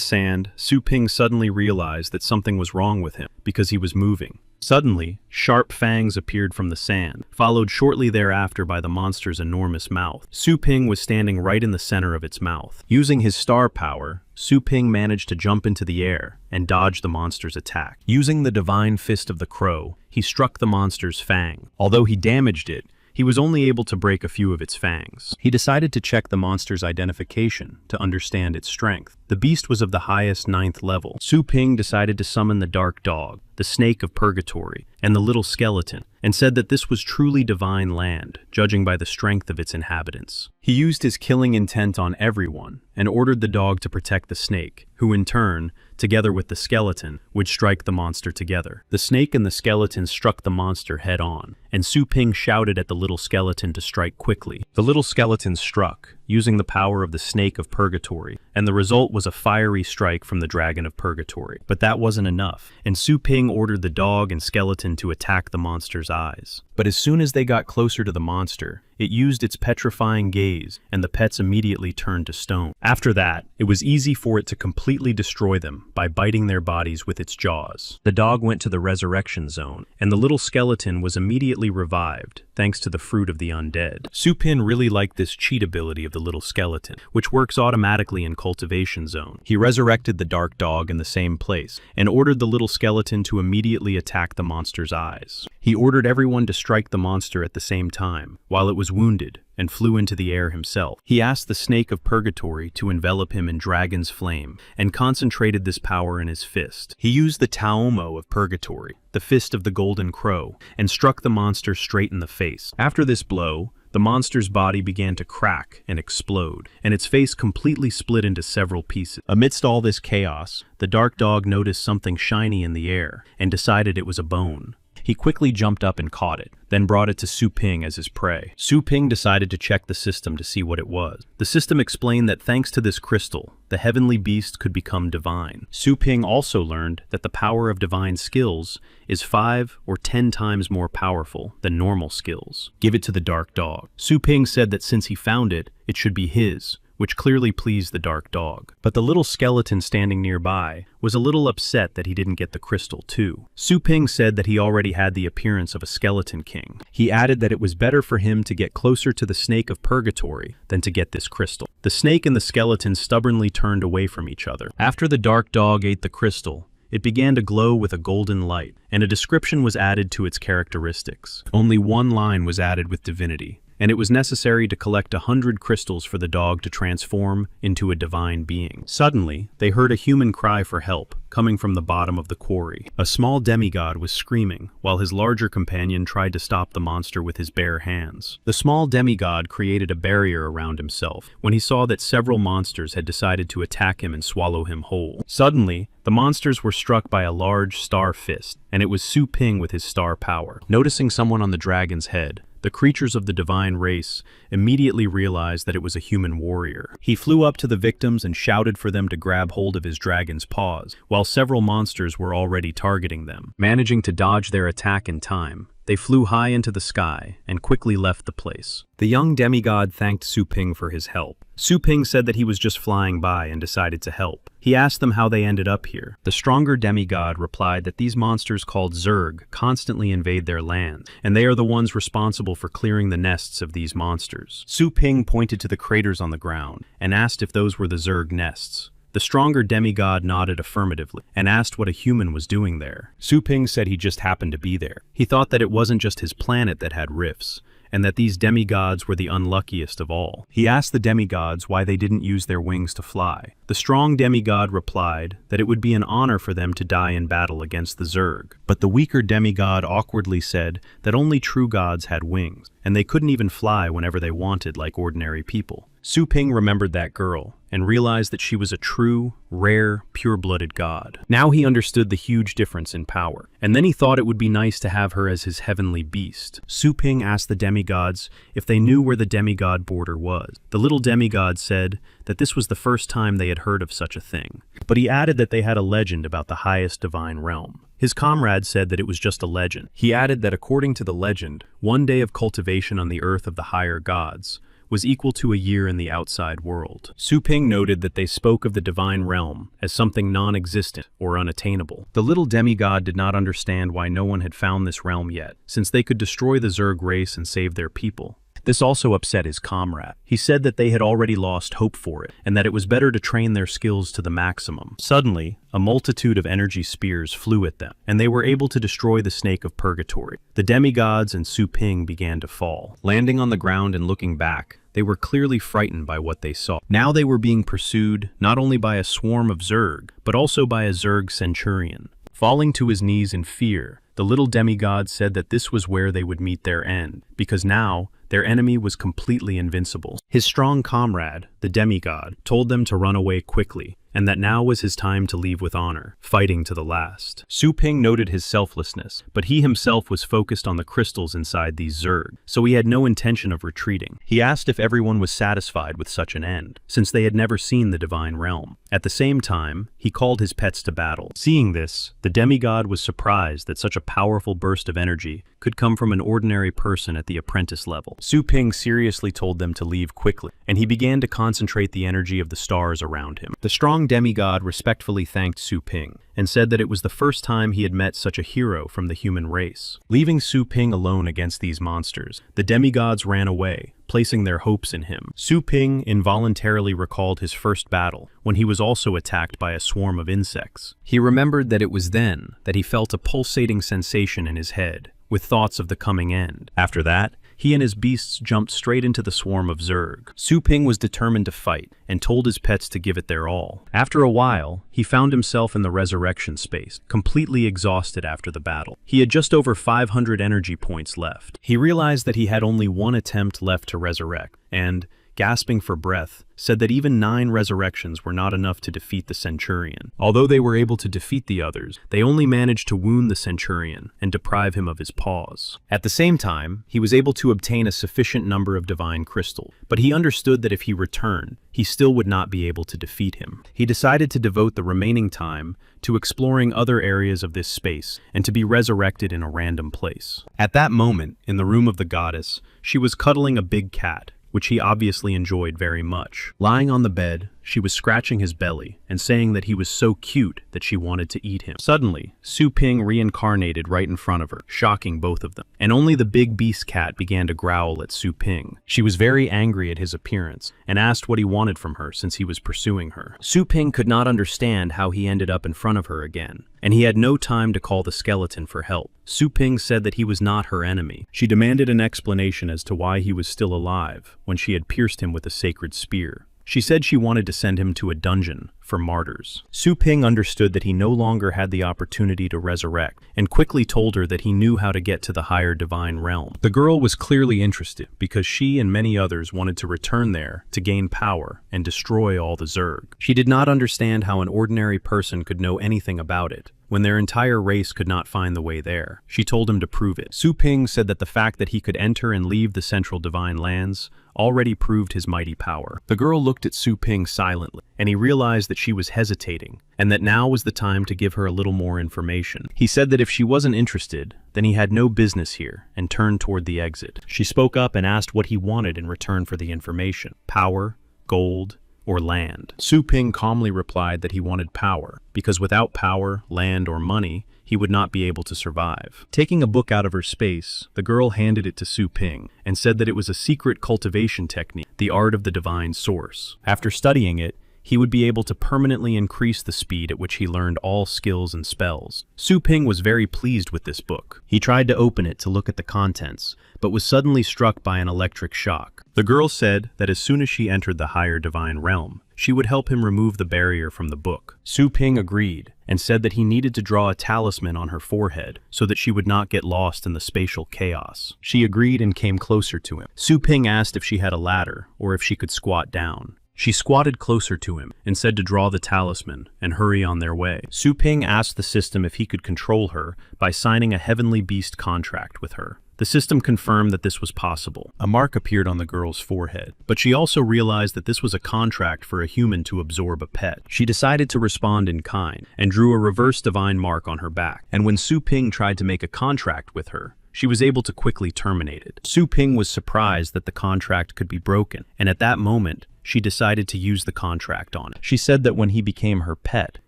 sand, Su Ping suddenly realized that something was wrong with him, because he was moving. Suddenly, sharp fangs appeared from the sand, followed shortly thereafter by the monster's enormous mouth. Su Ping was standing right in the center of its mouth. Using his star power, Su Ping managed to jump into the air and dodge the monster's attack. Using the divine fist of the crow, he struck the monster's fang. Although he damaged it, he was only able to break a few of its fangs. He decided to check the monster's identification to understand its strength. The beast was of the highest 9th level. Su Ping decided to summon the dark dog, the snake of purgatory, and the little skeleton, and said that this was truly divine land, judging by the strength of its inhabitants. He used his killing intent on everyone and ordered the dog to protect the snake, who in turn, together with the skeleton, would strike the monster together. The snake and the skeleton struck the monster head on, and Su Ping shouted at the little skeleton to strike quickly. The little skeleton struck, using the power of the snake of purgatory, and the result was a fiery strike from the dragon of purgatory. But that wasn't enough, and Su Ping ordered the dog and skeleton to attack the monster's eyes. But as soon as they got closer to the monster, it used its petrifying gaze, and the pets immediately turned to stone. After that, it was easy for it to completely destroy them by biting their bodies with its jaws. The dog went to the resurrection zone, and the little skeleton was immediately revived, thanks to the fruit of the undead. Su Ping really liked this cheat ability of the little skeleton, which works automatically in cultivation zone. He resurrected the dark dog in the same place, and ordered the little skeleton to immediately attack the monster's eyes. He ordered everyone to strike the monster at the same time, while it was wounded, and flew into the air himself. He asked the snake of purgatory to envelop him in dragon's flame, and concentrated this power in his fist. He used the Taomo of purgatory, the fist of the golden crow, and struck the monster straight in the face. After this blow, the monster's body began to crack and explode, and its face completely split into several pieces. Amidst all this chaos, the dark dog noticed something shiny in the air, and decided it was a bone. He quickly jumped up and caught it, then brought it to Su Ping as his prey. Su Ping decided to check the system to see what it was. The system explained that thanks to this crystal, the heavenly beast could become divine. Su Ping also learned that the power of divine skills is 5 or 10 times more powerful than normal skills. Give it to the dark dog. Su Ping said that since he found it, it should be his, which clearly pleased the dark dog. But the little skeleton standing nearby was a little upset that he didn't get the crystal too. Su Ping said that he already had the appearance of a skeleton king. He added that it was better for him to get closer to the snake of purgatory than to get this crystal. The snake and the skeleton stubbornly turned away from each other. After the dark dog ate the crystal, it began to glow with a golden light, and a description was added to its characteristics. Only one line was added with divinity, and it was necessary to collect 100 crystals for the dog to transform into a divine being. Suddenly, they heard a human cry for help, coming from the bottom of the quarry. A small demigod was screaming, while his larger companion tried to stop the monster with his bare hands. The small demigod created a barrier around himself when he saw that several monsters had decided to attack him and swallow him whole. Suddenly, the monsters were struck by a large star fist, and it was Su Ping with his star power. Noticing someone on the dragon's head, the creatures of the divine race immediately realized that it was a human warrior. He flew up to the victims and shouted for them to grab hold of his dragon's paws, while several monsters were already targeting them. Managing to dodge their attack in time, they flew high into the sky and quickly left the place. The young demigod thanked Su Ping for his help. Su Ping said that he was just flying by and decided to help. He asked them how they ended up here. The stronger demigod replied that these monsters called Zerg constantly invade their lands, and they are the ones responsible for clearing the nests of these monsters. Su Ping pointed to the craters on the ground and asked if those were the Zerg nests. The stronger demigod nodded affirmatively and asked what a human was doing there. Su Ping said he just happened to be there. He thought that it wasn't just his planet that had rifts, and that these demigods were the unluckiest of all. He asked the demigods why they didn't use their wings to fly. The strong demigod replied that it would be an honor for them to die in battle against the Zerg. But the weaker demigod awkwardly said that only true gods had wings, and they couldn't even fly whenever they wanted like ordinary people. Su Ping remembered that girl and realized that she was a true, rare, pure-blooded god. Now he understood the huge difference in power, and then he thought it would be nice to have her as his heavenly beast. Su Ping asked the demigods if they knew where the demigod border was. The little demigod said that this was the first time they had heard of such a thing, but he added that they had a legend about the highest divine realm. His comrade said that it was just a legend. He added that according to the legend, one day of cultivation on the earth of the higher gods was equal to a year in the outside world. Su Ping noted that they spoke of the divine realm as something non-existent or unattainable. The little demigod did not understand why no one had found this realm yet, since they could destroy the Zerg race and save their people. This also upset his comrade. He said that they had already lost hope for it, and that it was better to train their skills to the maximum. Suddenly, a multitude of energy spears flew at them, and they were able to destroy the snake of purgatory. The demigods and Su Ping began to fall. Landing on the ground and looking back, they were clearly frightened by what they saw. Now they were being pursued not only by a swarm of Zerg, but also by a Zerg centurion. Falling to his knees in fear, The little demigod said that this was where they would meet their end, because now their enemy was completely invincible. His strong comrade, the demigod, told them to run away quickly, and that now was his time to leave with honor, fighting to the last. Su Ping noted his selflessness, but he himself was focused on the crystals inside these Zerg, so he had no intention of retreating. He asked if everyone was satisfied with such an end, since they had never seen the divine realm. At the same time, he called his pets to battle. Seeing this, the demigod was surprised that such a powerful burst of energy could come from an ordinary person at the apprentice level. Su Ping seriously told them to leave quickly, and he began to concentrate the energy of the stars around him. The strong demigod respectfully thanked Su Ping and said that it was the first time he had met such a hero from the human race. Leaving Su Ping alone against these monsters, the demigods ran away, placing their hopes in him. Su Ping involuntarily recalled his first battle, when he was also attacked by a swarm of insects. He remembered that it was then that he felt a pulsating sensation in his head, with thoughts of the coming end. After that, he and his beasts jumped straight into the swarm of Zerg. Su Ping was determined to fight, and told his pets to give it their all. After a while, he found himself in the resurrection space, completely exhausted after the battle. He had just over 500 energy points left. He realized that he had only one attempt left to resurrect, and, gasping for breath, said that even 9 resurrections were not enough to defeat the Centurion. Although they were able to defeat the others, they only managed to wound the Centurion and deprive him of his paws. At the same time, he was able to obtain a sufficient number of divine crystals, but he understood that if he returned, he still would not be able to defeat him. He decided to devote the remaining time to exploring other areas of this space and to be resurrected in a random place. At that moment, in the room of the goddess, she was cuddling a big cat, which he obviously enjoyed very much. Lying on the bed, she was scratching his belly and saying that he was so cute that she wanted to eat him. Suddenly, Su Ping reincarnated right in front of her, shocking both of them, and only the big beast cat began to growl at Su Ping. She was very angry at his appearance and asked what he wanted from her since he was pursuing her. Su Ping could not understand how he ended up in front of her again, and he had no time to call the skeleton for help. Su Ping said that he was not her enemy. She demanded an explanation as to why he was still alive when she had pierced him with a sacred spear. She said she wanted to send him to a dungeon for martyrs. Su Ping understood that he no longer had the opportunity to resurrect, and quickly told her that he knew how to get to the higher divine realm. The girl was clearly interested, because she and many others wanted to return there to gain power and destroy all the Zerg. She did not understand how an ordinary person could know anything about it, when their entire race could not find the way there. She told him to prove it. Su Ping said that the fact that he could enter and leave the central divine lands already proved his mighty power. The girl looked at Su Ping silently, and he realized that she was hesitating, and that now was the time to give her a little more information. He said that if she wasn't interested, then he had no business here, and turned toward the exit. She spoke up and asked what he wanted in return for the information: power, gold, or land. Su Ping calmly replied that he wanted power, because without power, land, or money, he would not be able to survive. Taking a book out of her space, the girl handed it to Su Ping and said that it was a secret cultivation technique, the art of the divine source. After studying it, he would be able to permanently increase the speed at which he learned all skills and spells. Su Ping was very pleased with this book. He tried to open it to look at the contents, but was suddenly struck by an electric shock. The girl said that as soon as she entered the higher divine realm, she would help him remove the barrier from the book. Su Ping agreed and said that he needed to draw a talisman on her forehead so that she would not get lost in the spatial chaos. She agreed and came closer to him. Su Ping asked if she had a ladder or if she could squat down. She squatted closer to him and said to draw the talisman and hurry on their way. Su Ping asked the system if he could control her by signing a heavenly beast contract with her. The system confirmed that this was possible. A mark appeared on the girl's forehead, but she also realized that this was a contract for a human to absorb a pet. She decided to respond in kind and drew a reverse divine mark on her back. And when Su Ping tried to make a contract with her, she was able to quickly terminate it. Su Ping was surprised that the contract could be broken, and at that moment, she decided to use the contract on it. She said that when he became her pet,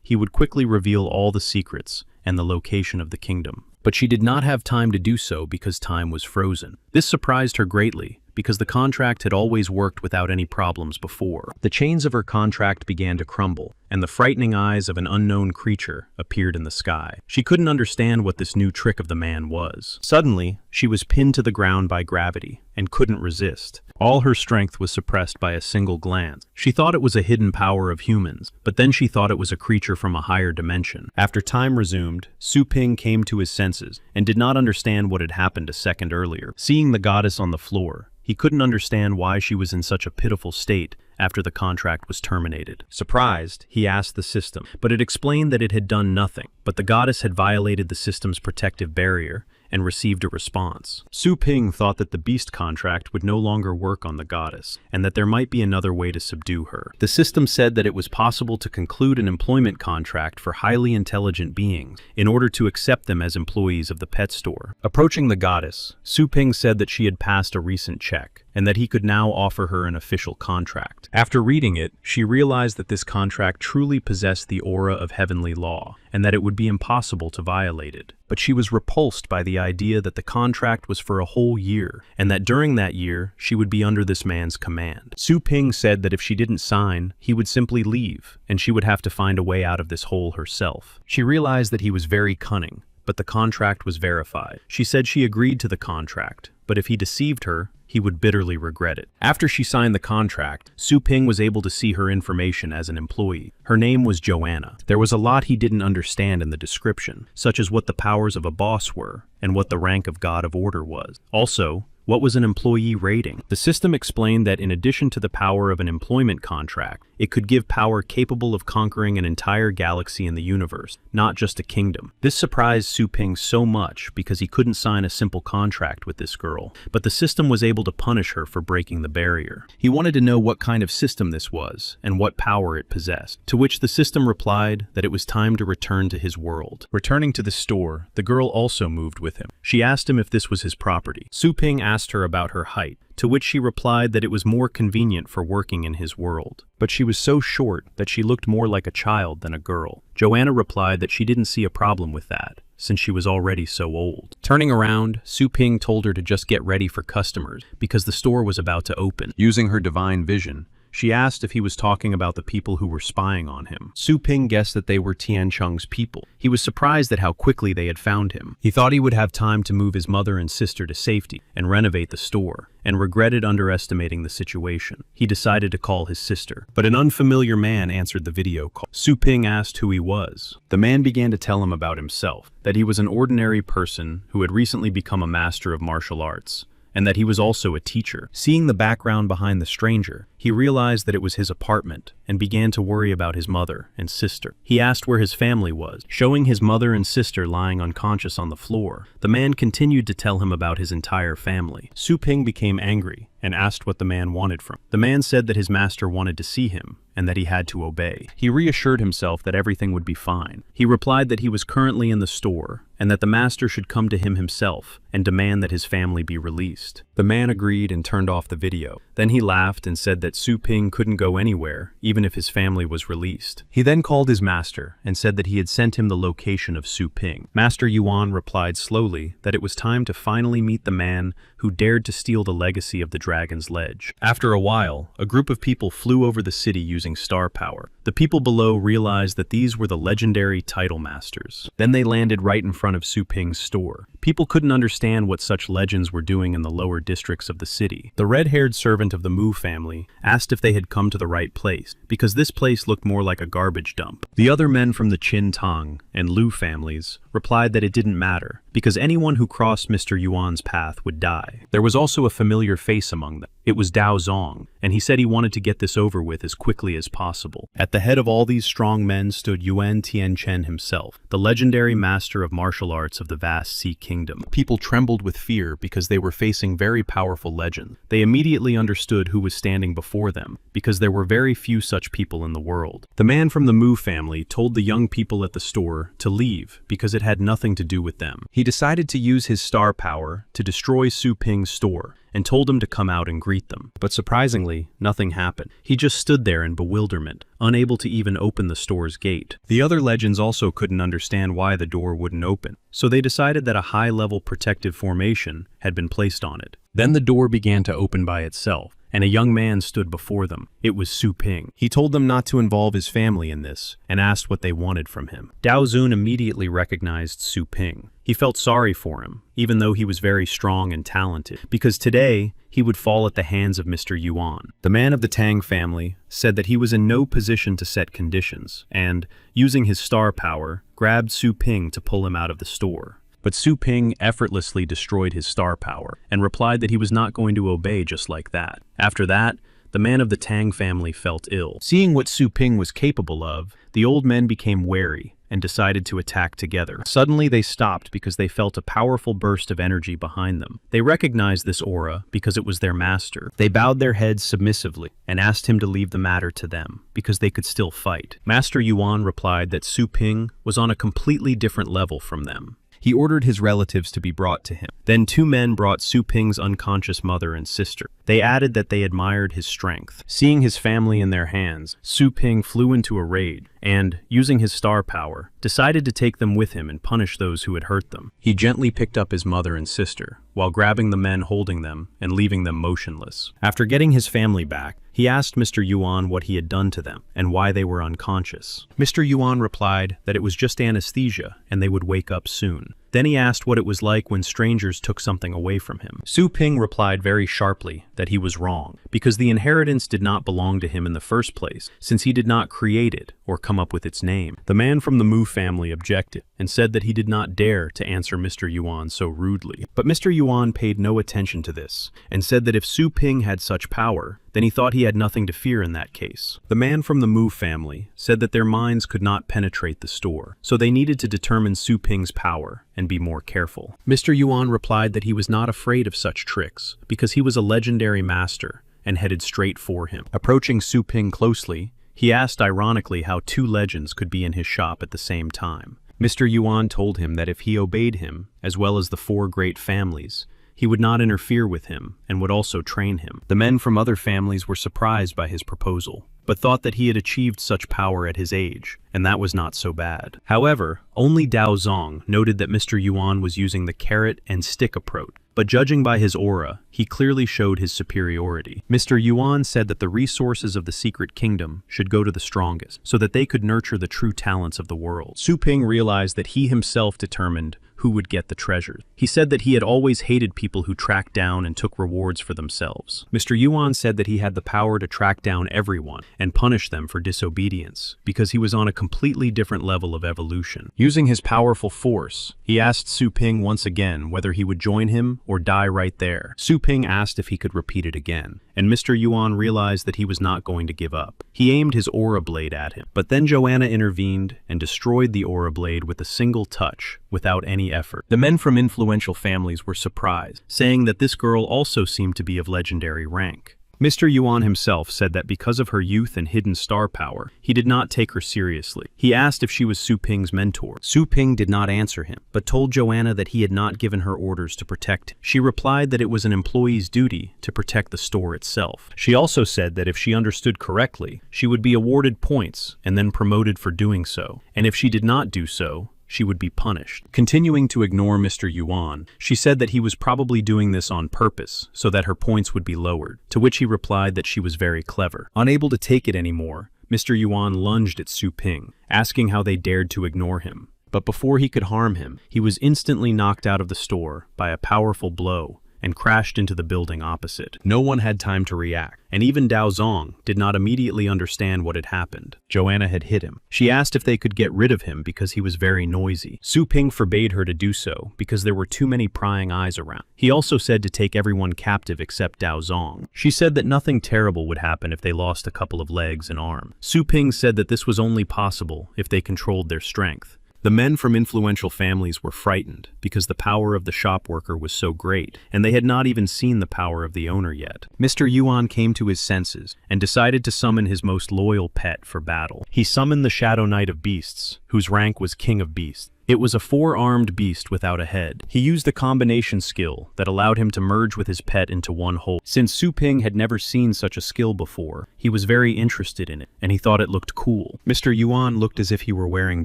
he would quickly reveal all the secrets and the location of the kingdom. But she did not have time to do so because time was frozen. This surprised her greatly, because the contract had always worked without any problems before. The chains of her contract began to crumble, and the frightening eyes of an unknown creature appeared in the sky. She couldn't understand what this new trick of the man was. Suddenly, she was pinned to the ground by gravity and couldn't resist. All her strength was suppressed by a single glance. She thought it was a hidden power of humans, but then she thought it was a creature from a higher dimension. After time resumed, Su Ping came to his senses and did not understand what had happened a second earlier. Seeing the goddess on the floor, he couldn't understand why she was in such a pitiful state after the contract was terminated. Surprised, he asked the system, but it explained that it had done nothing, but the goddess had violated the system's protective barrier and received a response. Su Ping thought that the beast contract would no longer work on the goddess, and that there might be another way to subdue her. The system said that it was possible to conclude an employment contract for highly intelligent beings in order to accept them as employees of the pet store. Approaching the goddess, Su Ping said that she had passed a recent check, and that he could now offer her an official contract. After reading it, she realized that this contract truly possessed the aura of heavenly law, and that it would be impossible to violate it. But she was repulsed by the idea that the contract was for a whole year, and that during that year, she would be under this man's command. Su Ping said that if she didn't sign, he would simply leave, and she would have to find a way out of this hole herself. She realized that he was very cunning, but the contract was verified. She said she agreed to the contract, but if he deceived her, he would bitterly regret it. After she signed the contract, Su Ping was able to see her information as an employee. Her name was Joanna. There was a lot he didn't understand in the description, such as what the powers of a boss were, and what the rank of God of Order was. Also, what was an employee rating? The system explained that in addition to the power of an employment contract, it could give power capable of conquering an entire galaxy in the universe, not just a kingdom. This surprised Su Ping so much because he couldn't sign a simple contract with this girl, but the system was able to punish her for breaking the barrier. He wanted to know what kind of system this was and what power it possessed, to which the system replied that it was time to return to his world. Returning to the store, the girl also moved with him. She asked him if this was his property. Su Ping asked her about her height, to which she replied that it was more convenient for working in his world. But she was so short that she looked more like a child than a girl. Joanna replied that she didn't see a problem with that, since she was already so old. Turning around, Su Ping told her to just get ready for customers, because the store was about to open. Using her divine vision, she asked if he was talking about the people who were spying on him. Su Ping guessed that they were Tian Cheng's people. He was surprised at how quickly they had found him. He thought he would have time to move his mother and sister to safety and renovate the store, and regretted underestimating the situation. He decided to call his sister, but an unfamiliar man answered the video call. Su Ping asked who he was. The man began to tell him about himself, that he was an ordinary person who had recently become a master of martial arts, and that he was also a teacher. Seeing the background behind the stranger, he realized that it was his apartment and began to worry about his mother and sister. He asked where his family was, showing his mother and sister lying unconscious on the floor. The man continued to tell him about his entire family. Su Ping became angry and asked what the man wanted from him. The man said that his master wanted to see him and that he had to obey. He reassured himself that everything would be fine. He replied that he was currently in the store and that the master should come to him himself and demand that his family be released. The man agreed and turned off the video. Then he laughed and said that Su Ping couldn't go anywhere, even if his family was released. He then called his master and said that he had sent him the location of Su Ping. Master Yuan replied slowly that it was time to finally meet the man who dared to steal the legacy of the Dragon's Ledge. After a while, a group of people flew over the city using star power. The people below realized that these were the legendary title masters. Then they landed right in front of Su Ping's store. People couldn't understand what such legends were doing in the lower districts of the city. The red-haired servant of the Mu family asked if they had come to the right place, because this place looked more like a garbage dump. The other men from the Qin Tang and Lu families replied that it didn't matter, because anyone who crossed Mr. Yuan's path would die. There was also a familiar face among them. It was Dao Zong, and he said he wanted to get this over with as quickly as possible. At the head of all these strong men stood Yuan Tianchen himself, the legendary master of martial arts of the vast Sea Kingdom. People trembled with fear because they were facing very powerful legends. They immediately understood who was standing before them, because there were very few such people in the world. The man from the Mu family told the young people at the store to leave because it had nothing to do with them. He decided to use his star power to destroy Su Ping's store and told him to come out and greet them. But surprisingly, nothing happened. He just stood there in bewilderment, unable to even open the store's gate. The other legends also couldn't understand why the door wouldn't open, so they decided that a high-level protective formation had been placed on it. Then the door began to open by itself, and a young man stood before them. It was Su Ping. He told them not to involve his family in this, and asked what they wanted from him. Dao Zun immediately recognized Su Ping. He felt sorry for him, even though he was very strong and talented, because today he would fall at the hands of Mr. Yuan. The man of the Tang family said that he was in no position to set conditions, and, using his star power, grabbed Su Ping to pull him out of the store. But Su Ping effortlessly destroyed his star power, and replied that he was not going to obey just like that. After that, the man of the Tang family felt ill. Seeing what Su Ping was capable of, the old men became wary and decided to attack together. Suddenly they stopped because they felt a powerful burst of energy behind them. They recognized this aura because it was their master. They bowed their heads submissively and asked him to leave the matter to them because they could still fight. Master Yuan replied that Su Ping was on a completely different level from them. He ordered his relatives to be brought to him. Then 2 men brought Su Ping's unconscious mother and sister. They added that they admired his strength. Seeing his family in their hands, Su Ping flew into a rage and, using his star power, decided to take them with him and punish those who had hurt them. He gently picked up his mother and sister, while grabbing the men holding them and leaving them motionless. After getting his family back, he asked Mr. Yuan what he had done to them and why they were unconscious. Mr. Yuan replied that it was just anesthesia and they would wake up soon. Then he asked what it was like when strangers took something away from him. Su Ping replied very sharply that he was wrong, because the inheritance did not belong to him in the first place, since he did not create it or come up with its name. The man from the Mu family objected and said that he did not dare to answer Mr. Yuan so rudely. But Mr. Yuan paid no attention to this and said that if Su Ping had such power, then he thought he had nothing to fear in that case. The man from the Mu family said that their minds could not penetrate the store, so they needed to determine Su Ping's power and be more careful. Mr. Yuan replied that he was not afraid of such tricks because he was a legendary master and headed straight for him. Approaching Su Ping closely, he asked ironically how 2 legends could be in his shop at the same time. Mr. Yuan told him that if he obeyed him, as well as the 4 great families, he would not interfere with him and would also train him. The men from other families were surprised by his proposal, but thought that he had achieved such power at his age, and that was not so bad. However, only Dao Zong noted that Mr. Yuan was using the carrot and stick approach, but judging by his aura, he clearly showed his superiority. Mr. Yuan said that the resources of the secret kingdom should go to the strongest, so that they could nurture the true talents of the world. Su Ping realized that he himself determined who would get the treasures. He said that he had always hated people who tracked down and took rewards for themselves. Mr. Yuan said that he had the power to track down everyone and punish them for disobedience, because he was on a completely different level of evolution. Using his powerful force, he asked Su Ping once again whether he would join him or die right there. Su Ping asked if he could repeat it again, and Mr. Yuan realized that he was not going to give up. He aimed his aura blade at him, but then Joanna intervened and destroyed the aura blade with a single touch, without any effort. The men from influential families were surprised, saying that this girl also seemed to be of legendary rank. Mr. Yuan himself said that because of her youth and hidden star power, he did not take her seriously. He asked if she was Su Ping's mentor. Su Ping did not answer him, but told Joanna that he had not given her orders to protect him. She replied that it was an employee's duty to protect the store itself. She also said that if she understood correctly, she would be awarded points and then promoted for doing so, and if she did not do so, she would be punished. Continuing to ignore Mr. Yuan, she said that he was probably doing this on purpose so that her points would be lowered, to which he replied that she was very clever. Unable to take it anymore, Mr. Yuan lunged at Su Ping, asking how they dared to ignore him. But before he could harm him, he was instantly knocked out of the store by a powerful blow and crashed into the building opposite. No one had time to react, and even Dao Zong did not immediately understand what had happened. Joanna had hit him. She asked if they could get rid of him because he was very noisy. Su Ping forbade her to do so because there were too many prying eyes around. He also said to take everyone captive except Dao Zong. She said that nothing terrible would happen if they lost a couple of legs and arms. Su Ping said that this was only possible if they controlled their strength. The men from influential families were frightened because the power of the shop worker was so great, and they had not even seen the power of the owner yet. Mr. Yuan came to his senses and decided to summon his most loyal pet for battle. He summoned the Shadow Knight of Beasts, whose rank was King of Beasts. It was a four-armed beast without a head. He used a combination skill that allowed him to merge with his pet into one whole. Since Su Ping had never seen such a skill before, he was very interested in it, and he thought it looked cool. Mr. Yuan looked as if he were wearing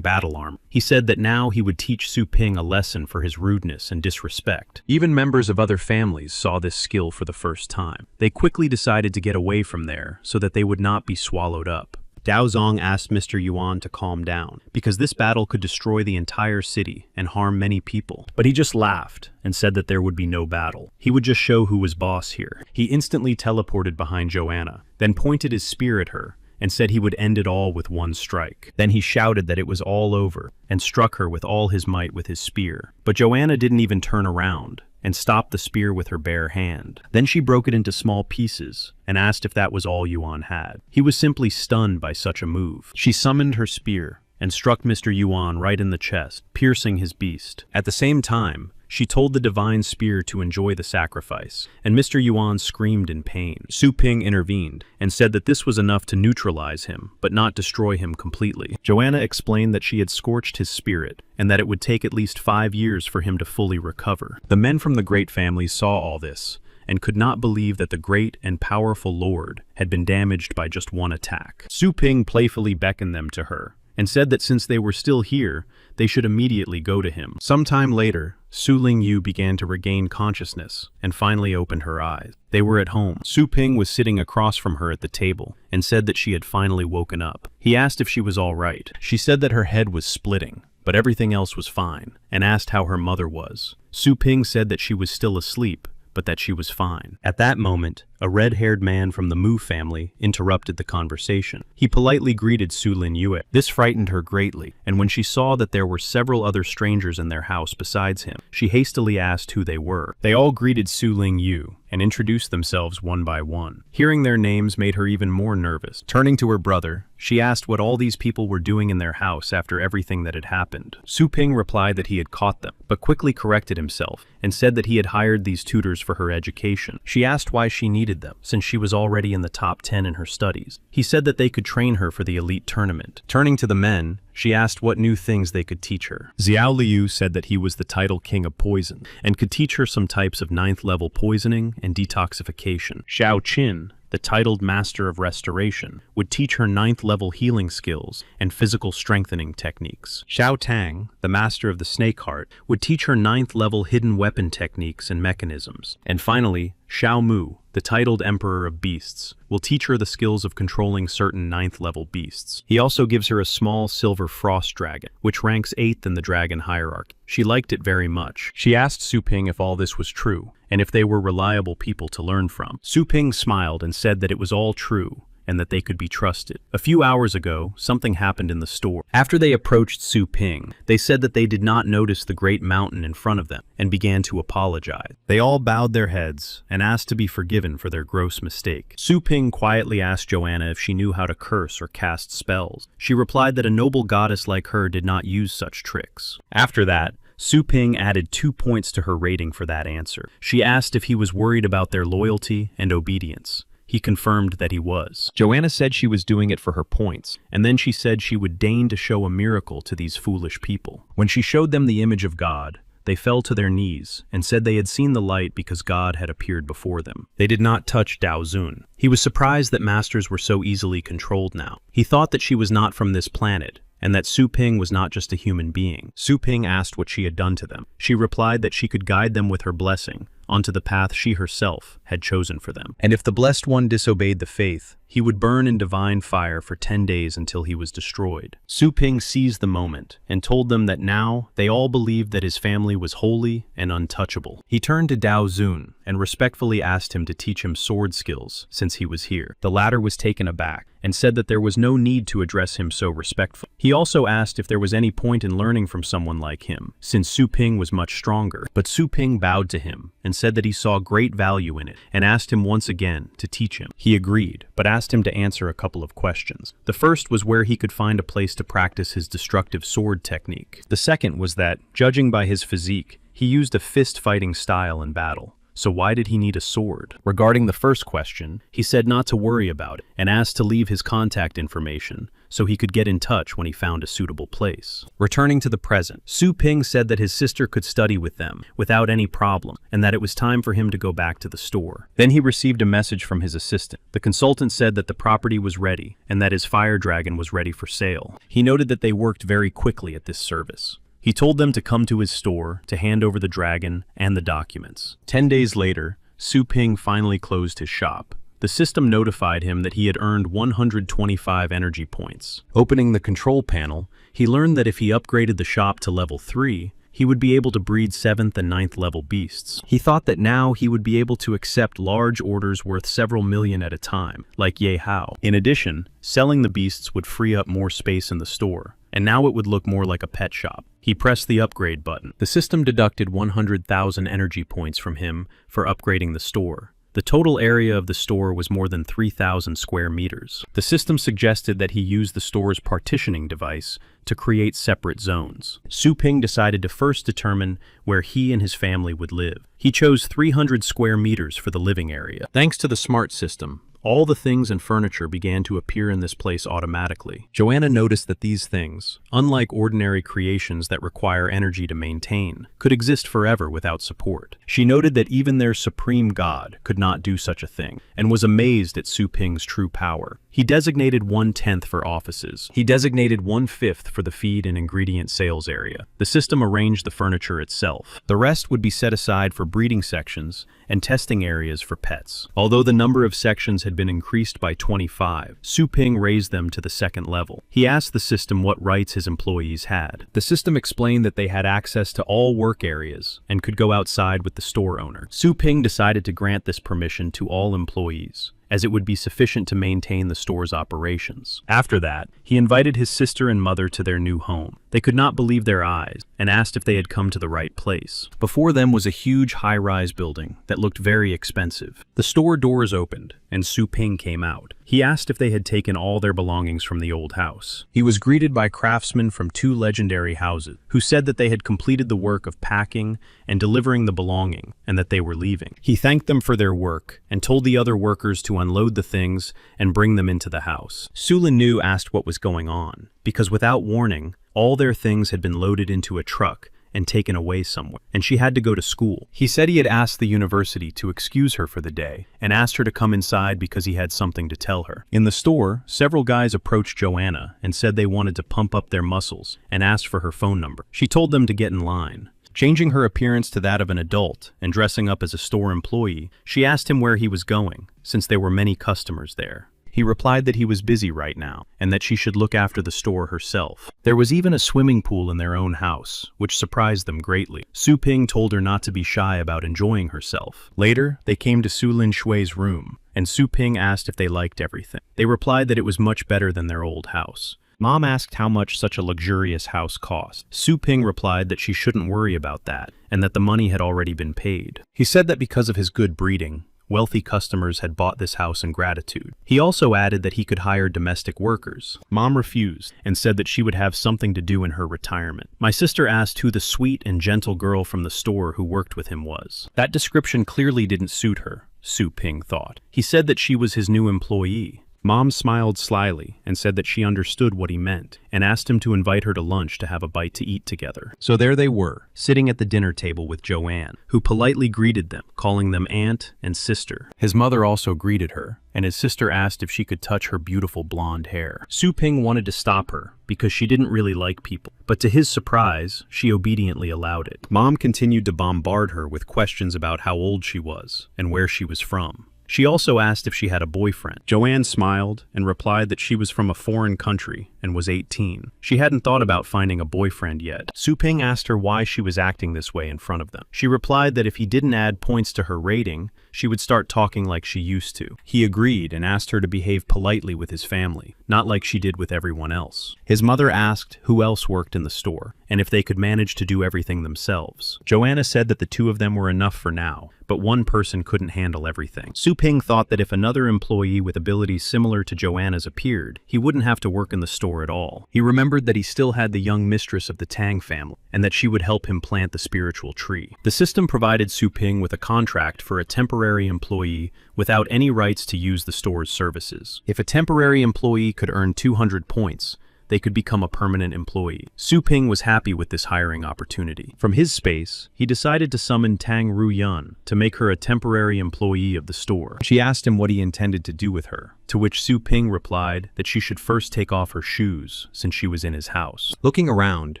battle armor. He said that now he would teach Su Ping a lesson for his rudeness and disrespect. Even members of other families saw this skill for the first time. They quickly decided to get away from there so that they would not be swallowed up. Dao Zong asked Mr. Yuan to calm down, because this battle could destroy the entire city and harm many people. But he just laughed and said that there would be no battle. He would just show who was boss here. He instantly teleported behind Joanna, then pointed his spear at her and said he would end it all with one strike. Then he shouted that it was all over and struck her with all his might with his spear. But Joanna didn't even turn around and stopped the spear with her bare hand. Then she broke it into small pieces and asked if that was all Yuan had. He was simply stunned by such a move. She summoned her spear and struck Mr. Yuan right in the chest, piercing his beast. At the same time, she told the divine spear to enjoy the sacrifice, and Mr. Yuan screamed in pain. Su Ping intervened and said that this was enough to neutralize him, but not destroy him completely. Joanna explained that she had scorched his spirit, and that it would take at least 5 years for him to fully recover. The men from the great family saw all this, and could not believe that the great and powerful lord had been damaged by just one attack. Su Ping playfully beckoned them to her, and said that since they were still here, they should immediately go to him. Sometime later, Su Lingyu began to regain consciousness and finally opened her eyes. They were at home. Su Ping was sitting across from her at the table and said that she had finally woken up. He asked if she was all right. She said that her head was splitting, but everything else was fine, and asked how her mother was. Su Ping said that she was still asleep, but that she was fine. At that moment, a red-haired man from the Mu family interrupted the conversation. He politely greeted Su Lin Yue. This frightened her greatly, and when she saw that there were several other strangers in their house besides him, she hastily asked who they were. They all greeted Su Ling Yu and introduced themselves one by one. Hearing their names made her even more nervous. Turning to her brother, she asked what all these people were doing in their house after everything that had happened. Su Ping replied that he had caught them, but quickly corrected himself and said that he had hired these tutors for her education. She asked why she needed them, since she was already in the top 10 in her studies. He said that they could train her for the elite tournament. Turning to the men, she asked what new things they could teach her. Xiao Liu said that he was the title king of poison and could teach her some types of 9th level poisoning and detoxification. Xiao Qin, the titled Master of Restoration, would teach her 9th level healing skills and physical strengthening techniques. Xiao Tang, the Master of the Snake Heart, would teach her 9th level hidden weapon techniques and mechanisms. And finally, Xiao Mu, the titled Emperor of Beasts, will teach her the skills of controlling certain 9th level beasts. He also gives her a small silver frost dragon, which ranks 8th in the dragon hierarchy. She liked it very much. She asked Su Ping if all this was true, and if they were reliable people to learn from. Su Ping smiled and said that it was all true, and that they could be trusted. A few hours ago, something happened in the store. After they approached Su Ping, they said that they did not notice the great mountain in front of them and began to apologize. They all bowed their heads and asked to be forgiven for their gross mistake. Su Ping quietly asked Joanna if she knew how to curse or cast spells. She replied that a noble goddess like her did not use such tricks. After that, Su Ping added 2 points to her rating for that answer. She asked if he was worried about their loyalty and obedience. He confirmed that he was. Joanna said she was doing it for her points, and then she said she would deign to show a miracle to these foolish people. When she showed them the image of God, they fell to their knees and said they had seen the light because God had appeared before them. They did not touch Dao Zun. He was surprised that masters were so easily controlled now. He thought that she was not from this planet, and that Su Ping was not just a human being. Su Ping asked what she had done to them. She replied that she could guide them with her blessing onto the path she herself had chosen for them. And if the Blessed One disobeyed the faith, he would burn in divine fire for 10 days until he was destroyed. Su Ping seized the moment and told them that now they all believed that his family was holy and untouchable. He turned to Dao Zun and respectfully asked him to teach him sword skills since he was here. The latter was taken aback and said that there was no need to address him so respectfully. He also asked if there was any point in learning from someone like him, since Su Ping was much stronger. But Su Ping bowed to him and said that he saw great value in it and asked him once again to teach him. He agreed, but asked him to answer a couple of questions. The first was where he could find a place to practice his destructive sword technique. The second was that, judging by his physique, he used a fist-fighting style in battle. so why did he need a sword? Regarding the first question, he said not to worry about it and asked to leave his contact information so he could get in touch when he found a suitable place. Returning to the present, Su Ping said that his sister could study with them without any problem and that it was time for him to go back to the store. Then he received a message from his assistant. The consultant said that the property was ready and that his fire dragon was ready for sale. He noted that they worked very quickly at this service. He told them to come to his store to hand over the dragon and the documents. 10 days later, Su Ping finally closed his shop. The system notified him that he had earned 125 energy points. Opening the control panel, he learned that if he upgraded the shop to level 3, he would be able to breed 7th and 9th level beasts. He thought that now he would be able to accept large orders worth several million at a time, like Ye Hao. In addition, selling the beasts would free up more space in the store, and now it would look more like a pet shop. He pressed the upgrade button. The system deducted 100,000 energy points from him for upgrading the store. The total area of the store was more than 3,000 square meters. The system suggested that he use the store's partitioning device to create separate zones. Su Ping decided to first determine where he and his family would live. He chose 300 square meters for the living area. Thanks to the smart system, all the things and furniture began to appear in this place automatically. Joanna noticed that these things, unlike ordinary creations that require energy to maintain, could exist forever without support. She noted that even their supreme god could not do such a thing, and was amazed at Su Ping's true power. He designated 1/10 for offices. He designated 1/5 for the feed and ingredient sales area. The system arranged the furniture itself. The rest would be set aside for breeding sections and testing areas for pets. Although the number of sections had been increased by 25, Su Ping raised them to the second level. He asked the system what rights his employees had. The system explained that they had access to all work areas and could go outside with the store owner. Su Ping decided to grant this permission to all employees, as it would be sufficient to maintain the store's operations. After that, he invited his sister and mother to their new home. They could not believe their eyes and asked if they had come to the right place. Before them was a huge high-rise building that looked very expensive. The store doors opened, and Su Ping came out. He asked if they had taken all their belongings from the old house. He was greeted by craftsmen from 2 legendary houses, who said that they had completed the work of packing and delivering the belonging, and that they were leaving. He thanked them for their work, and told the other workers to unload the things and bring them into the house. Su Lin asked what was going on, because without warning, all their things had been loaded into a truck and taken away somewhere, and she had to go to school. He said he had asked the university to excuse her for the day, and asked her to come inside because he had something to tell her. In the store, several guys approached Joanna and said they wanted to pump up their muscles, and asked for her phone number. She told them to get in line. Changing her appearance to that of an adult and dressing up as a store employee, she asked him where he was going, since there were many customers there. He replied that he was busy right now, and that she should look after the store herself. There was even a swimming pool in their own house, which surprised them greatly. Su Ping told her not to be shy about enjoying herself. Later, they came to Su Lin Shui's room, and Su Ping asked if they liked everything. They replied that it was much better than their old house. Mom asked how much such a luxurious house cost. Su Ping replied that she shouldn't worry about that, and that the money had already been paid. He said that because of his good breeding, wealthy customers had bought this house in gratitude. He also added that he could hire domestic workers. Mom refused and said that she would have something to do in her retirement. My sister asked who the sweet and gentle girl from the store who worked with him was. That description clearly didn't suit her, Su Ping thought. He said that she was his new employee. Mom smiled slyly and said that she understood what he meant, and asked him to invite her to lunch to have a bite to eat together. So there they were, sitting at the dinner table with Joanne, who politely greeted them, calling them aunt and sister. His mother also greeted her, and his sister asked if she could touch her beautiful blonde hair. Su Ping wanted to stop her, because she didn't really like people, but to his surprise, she obediently allowed it. Mom continued to bombard her with questions about how old she was, and where she was from. She also asked if she had a boyfriend. Joanne smiled and replied that she was from a foreign country and was 18. She hadn't thought about finding a boyfriend yet. Su Ping asked her why she was acting this way in front of them. She replied that if he didn't add points to her rating, she would start talking like she used to. He agreed and asked her to behave politely with his family, not like she did with everyone else. His mother asked who else worked in the store, and if they could manage to do everything themselves. Joanna said that the two of them were enough for now, but one person couldn't handle everything. Su Ping thought that if another employee with abilities similar to Joanna's appeared, he wouldn't have to work in the store at all. He remembered that he still had the young mistress of the Tang family, and that she would help him plant the spiritual tree. The system provided Su Ping with a contract for a temporary employee without any rights to use the store's services. If a temporary employee could earn 200 points, they could become a permanent employee. Su Ping was happy with this hiring opportunity. From his space, he decided to summon Tang Ruyun to make her a temporary employee of the store. She asked him what he intended to do with her, to which Su Ping replied that she should first take off her shoes since she was in his house. Looking around,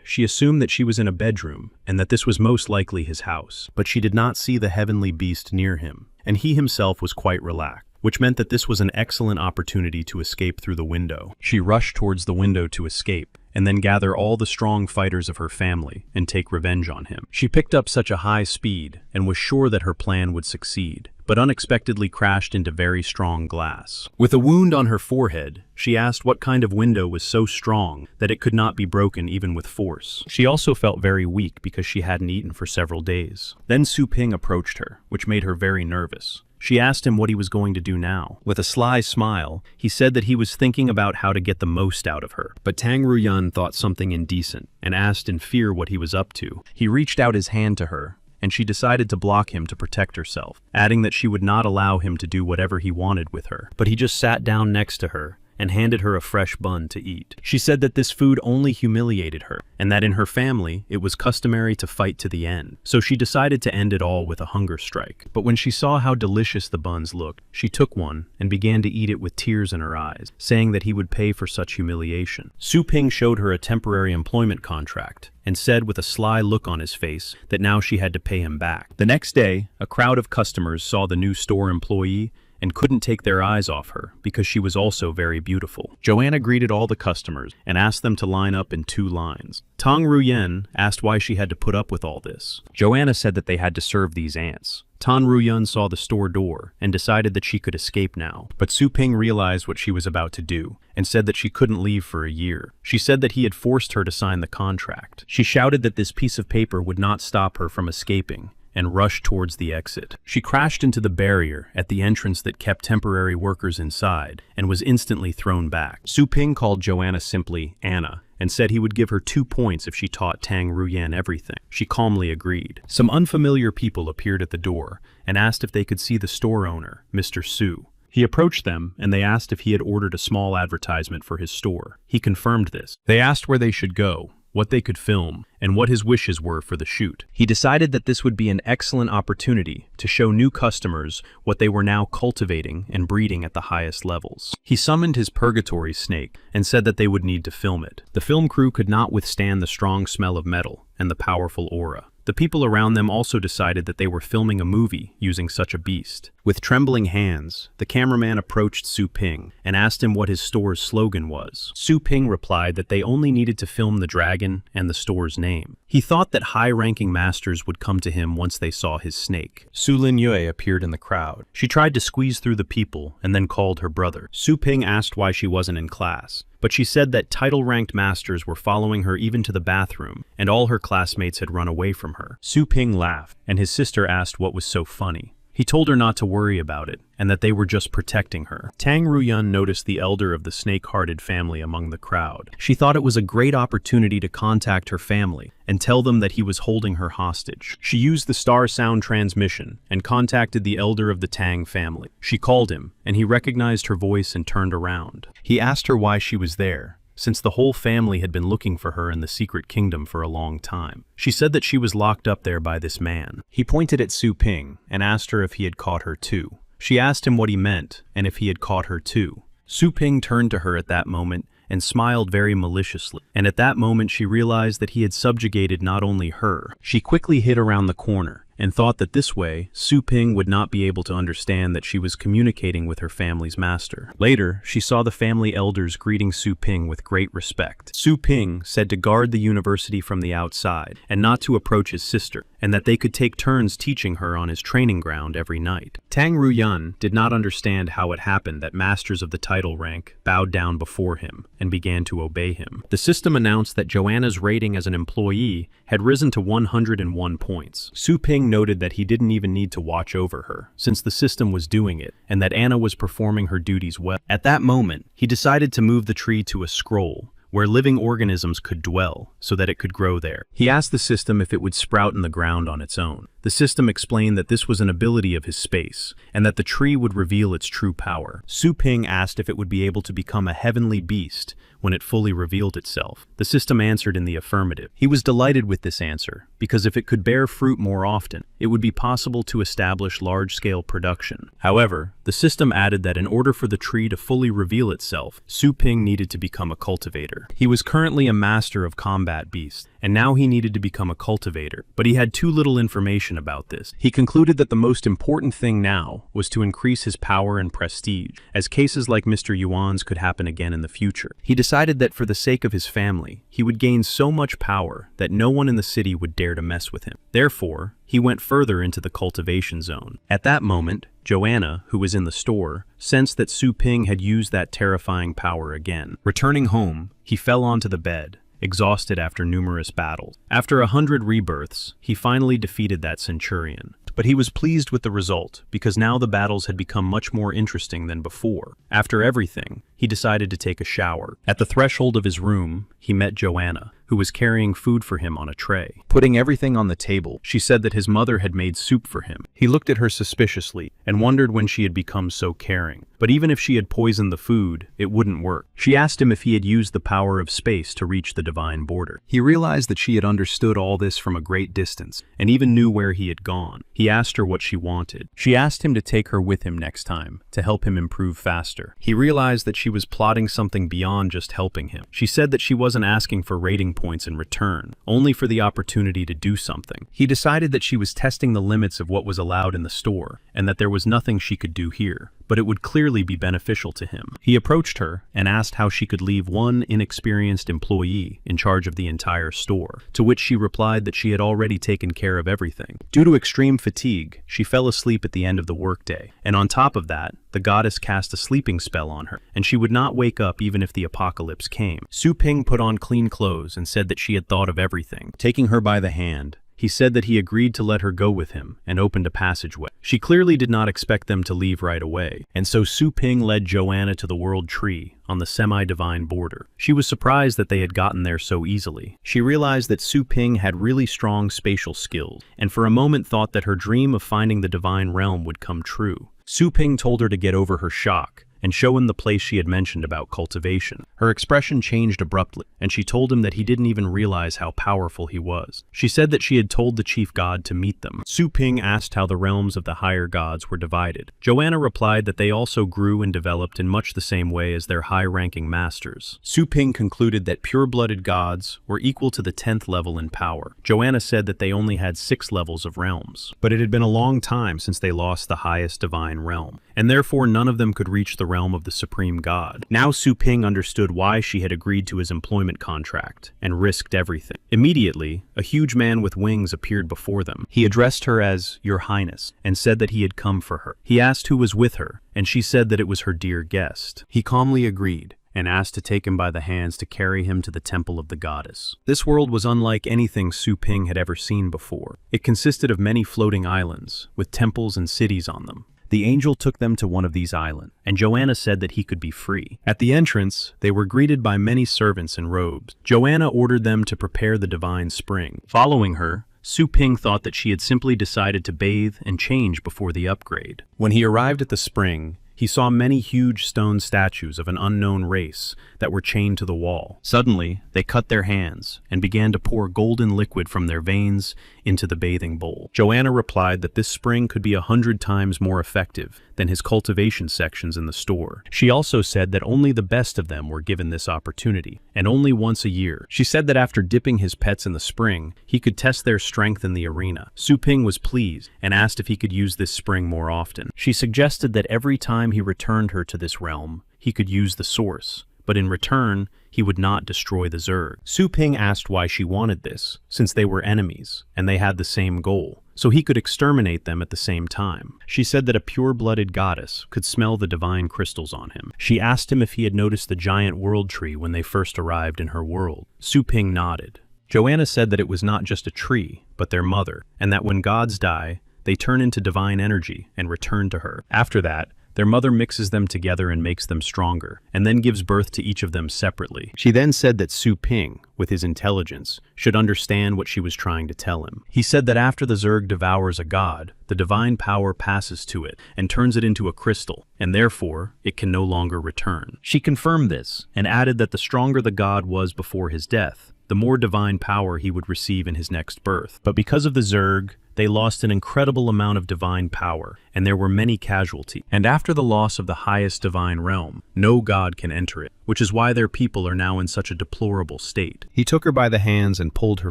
she assumed that she was in a bedroom and that this was most likely his house, but she did not see the heavenly beast near him, and he himself was quite relaxed, which meant that this was an excellent opportunity to escape through the window. She rushed towards the window to escape, and then gather all the strong fighters of her family and take revenge on him. She picked up such a high speed and was sure that her plan would succeed, but unexpectedly crashed into very strong glass. With a wound on her forehead, she asked what kind of window was so strong that it could not be broken even with force. She also felt very weak because she hadn't eaten for several days. Then Su Ping approached her, which made her very nervous. She asked him what he was going to do now. With a sly smile, he said that he was thinking about how to get the most out of her. But Tang Ruyun thought something indecent and asked in fear what he was up to. He reached out his hand to her, and she decided to block him to protect herself, adding that she would not allow him to do whatever he wanted with her. But he just sat down next to her and handed her a fresh bun to eat. She said that this food only humiliated her, and that in her family, it was customary to fight to the end. So she decided to end it all with a hunger strike. But when she saw how delicious the buns looked, she took one and began to eat it with tears in her eyes, saying that he would pay for such humiliation. Su Ping showed her a temporary employment contract, and said with a sly look on his face that now she had to pay him back. The next day, a crowd of customers saw the new store employee and couldn't take their eyes off her because she was also very beautiful. Joanna greeted all the customers and asked them to line up in 2 lines. Tang Ruyun asked why she had to put up with all this. Joanna said that they had to serve these ants. Tang Ruyun saw the store door and decided that she could escape now. But Su Ping realized what she was about to do and said that she couldn't leave for a year. She said that he had forced her to sign the contract. She shouted that this piece of paper would not stop her from escaping and rushed towards the exit. She crashed into the barrier at the entrance that kept temporary workers inside and was instantly thrown back. Su Ping called Joanna simply Anna and said he would give her 2 points if she taught Tang Ruyun everything. She calmly agreed. Some unfamiliar people appeared at the door and asked if they could see the store owner, Mr. Su. He approached them and they asked if he had ordered a small advertisement for his store. He confirmed this. They asked where they should go, what they could film, and what his wishes were for the shoot. He decided that this would be an excellent opportunity to show new customers what they were now cultivating and breeding at the highest levels. He summoned his purgatory snake and said that they would need to film it. The film crew could not withstand the strong smell of metal and the powerful aura. The people around them also decided that they were filming a movie using such a beast. With trembling hands, the cameraman approached Su Ping and asked him what his store's slogan was. Su Ping replied that they only needed to film the dragon and the store's name. He thought that high-ranking masters would come to him once they saw his snake. Su Lin Yue appeared in the crowd. She tried to squeeze through the people and then called her brother. Su Ping asked why she wasn't in class, but she said that title-ranked masters were following her even to the bathroom, and all her classmates had run away from her. Su Ping laughed, and his sister asked what was so funny. He told her not to worry about it, and that they were just protecting her. Tang Ruyun noticed the elder of the snake-hearted family among the crowd. She thought it was a great opportunity to contact her family and tell them that he was holding her hostage. She used the star sound transmission and contacted the elder of the Tang family. She called him, and he recognized her voice and turned around. He asked her why she was there, since the whole family had been looking for her in the secret kingdom for a long time. She said that she was locked up there by this man. He pointed at Su Ping and asked her if he had caught her too. She asked him what he meant and if he had caught her too. Su Ping turned to her at that moment and smiled very maliciously, and at that moment she realized that he had subjugated not only her. She quickly hid around the corner and thought that this way, Su Ping would not be able to understand that she was communicating with her family's master. Later, she saw the family elders greeting Su Ping with great respect. Su Ping said to guard the university from the outside and not to approach his sister, and that they could take turns teaching her on his training ground every night. Tang Ruyan did not understand how it happened that masters of the title rank bowed down before him and began to obey him. The system announced that Joanna's rating as an employee had risen to 101 points. Su Ping noted that he didn't even need to watch over her, since the system was doing it, and that Anna was performing her duties well. At that moment, he decided to move the tree to a scroll, where living organisms could dwell, so that it could grow there. He asked the system if it would sprout in the ground on its own. The system explained that this was an ability of his space, and that the tree would reveal its true power. Su Ping asked if it would be able to become a heavenly beast when it fully revealed itself. The system answered in the affirmative. He was delighted with this answer, because if it could bear fruit more often, it would be possible to establish large-scale production. However, the system added that in order for the tree to fully reveal itself, Su Ping needed to become a cultivator. He was currently a master of combat beasts, and now he needed to become a cultivator, but he had too little information about this. He concluded that the most important thing now was to increase his power and prestige, as cases like Mr. Yuan's could happen again in the future. He decided that for the sake of his family, he would gain so much power that no one in the city would dare to mess with him. Therefore, he went further into the cultivation zone. At that moment, Joanna, who was in the store, sensed that Su Ping had used that terrifying power again. Returning home, he fell onto the bed, exhausted after numerous battles. After 100 rebirths, he finally defeated that centurion. But he was pleased with the result, because now the battles had become much more interesting than before. After everything, he decided to take a shower. At the threshold of his room, he met Joanna, who was carrying food for him on a tray. Putting everything on the table, she said that his mother had made soup for him. He looked at her suspiciously and wondered when she had become so caring. But even if she had poisoned the food, it wouldn't work. She asked him if he had used the power of space to reach the divine border. He realized that she had understood all this from a great distance, and even knew where he had gone. He asked her what she wanted. She asked him to take her with him next time, to help him improve faster. He realized that she was plotting something beyond just helping him. She said that she wasn't asking for rating points in return, only for the opportunity to do something. He decided that she was testing the limits of what was allowed in the store, and that there was nothing she could do here, but it would clearly be beneficial to him. He approached her and asked how she could leave one inexperienced employee in charge of the entire store, to which she replied that she had already taken care of everything. Due to extreme fatigue, she fell asleep at the end of the workday, and on top of that, the goddess cast a sleeping spell on her, and she would not wake up even if the apocalypse came. Su Ping put on clean clothes and said that she had thought of everything. Taking her by the hand, he said that he agreed to let her go with him and opened a passageway. She clearly did not expect them to leave right away, and so Su Ping led Joanna to the world tree on the semi-divine border. She was surprised that they had gotten there so easily. She realized that Su Ping had really strong spatial skills, and for a moment thought that her dream of finding the divine realm would come true. Su Ping told her to get over her shock and show him the place she had mentioned about cultivation. Her expression changed abruptly, and she told him that he didn't even realize how powerful he was. She said that she had told the chief god to meet them. Su Ping asked how the realms of the higher gods were divided. Joanna replied that they also grew and developed in much the same way as their high-ranking masters. Su Ping concluded that pure-blooded gods were equal to the 10th level in power. Joanna said that they only had 6 levels of realms, but it had been a long time since they lost the highest divine realm, and therefore none of them could reach the realm of the supreme god. Now Su Ping understood why she had agreed to his employment contract and risked everything. Immediately, a huge man with wings appeared before them. He addressed her as Your Highness and said that he had come for her. He asked who was with her, and she said that it was her dear guest. He calmly agreed and asked to take him by the hands to carry him to the temple of the goddess. This world was unlike anything Su Ping had ever seen before. It consisted of many floating islands, with temples and cities on them. The angel took them to one of these islands, and Joanna said that he could be free. At the entrance, they were greeted by many servants in robes. Joanna ordered them to prepare the divine spring. Following her, Su Ping thought that she had simply decided to bathe and change before the upgrade. When he arrived at the spring, he saw many huge stone statues of an unknown race that were chained to the wall. Suddenly, they cut their hands and began to pour golden liquid from their veins into the bathing bowl. Joanna replied that this spring could be 100 times more effective than than his cultivation sections in the store. She also said that only the best of them were given this opportunity, and only once a year. She said that after dipping his pets in the spring, he could test their strength in the arena. Su Ping was pleased and asked if he could use this spring more often. She suggested that every time he returned her to this realm, he could use the source, but in return, he would not destroy the Zerg. Su Ping asked why she wanted this, since they were enemies, and they had the same goal, so he could exterminate them at the same time. She said that a pure-blooded goddess could smell the divine crystals on him. She asked him if he had noticed the giant world tree when they first arrived in her world. Su Ping nodded. Joanna said that it was not just a tree, but their mother, and that when gods die, they turn into divine energy and return to her. After that, their mother mixes them together and makes them stronger, and then gives birth to each of them separately. She then said that Su Ping, with his intelligence, should understand what she was trying to tell him. He said that after the Zerg devours a god, the divine power passes to it and turns it into a crystal, and therefore, it can no longer return. She confirmed this, and added that the stronger the god was before his death, the more divine power he would receive in his next birth. But because of the Zerg, they lost an incredible amount of divine power, and there were many casualties. And after the loss of the highest divine realm, no god can enter it, which is why their people are now in such a deplorable state. He took her by the hands and pulled her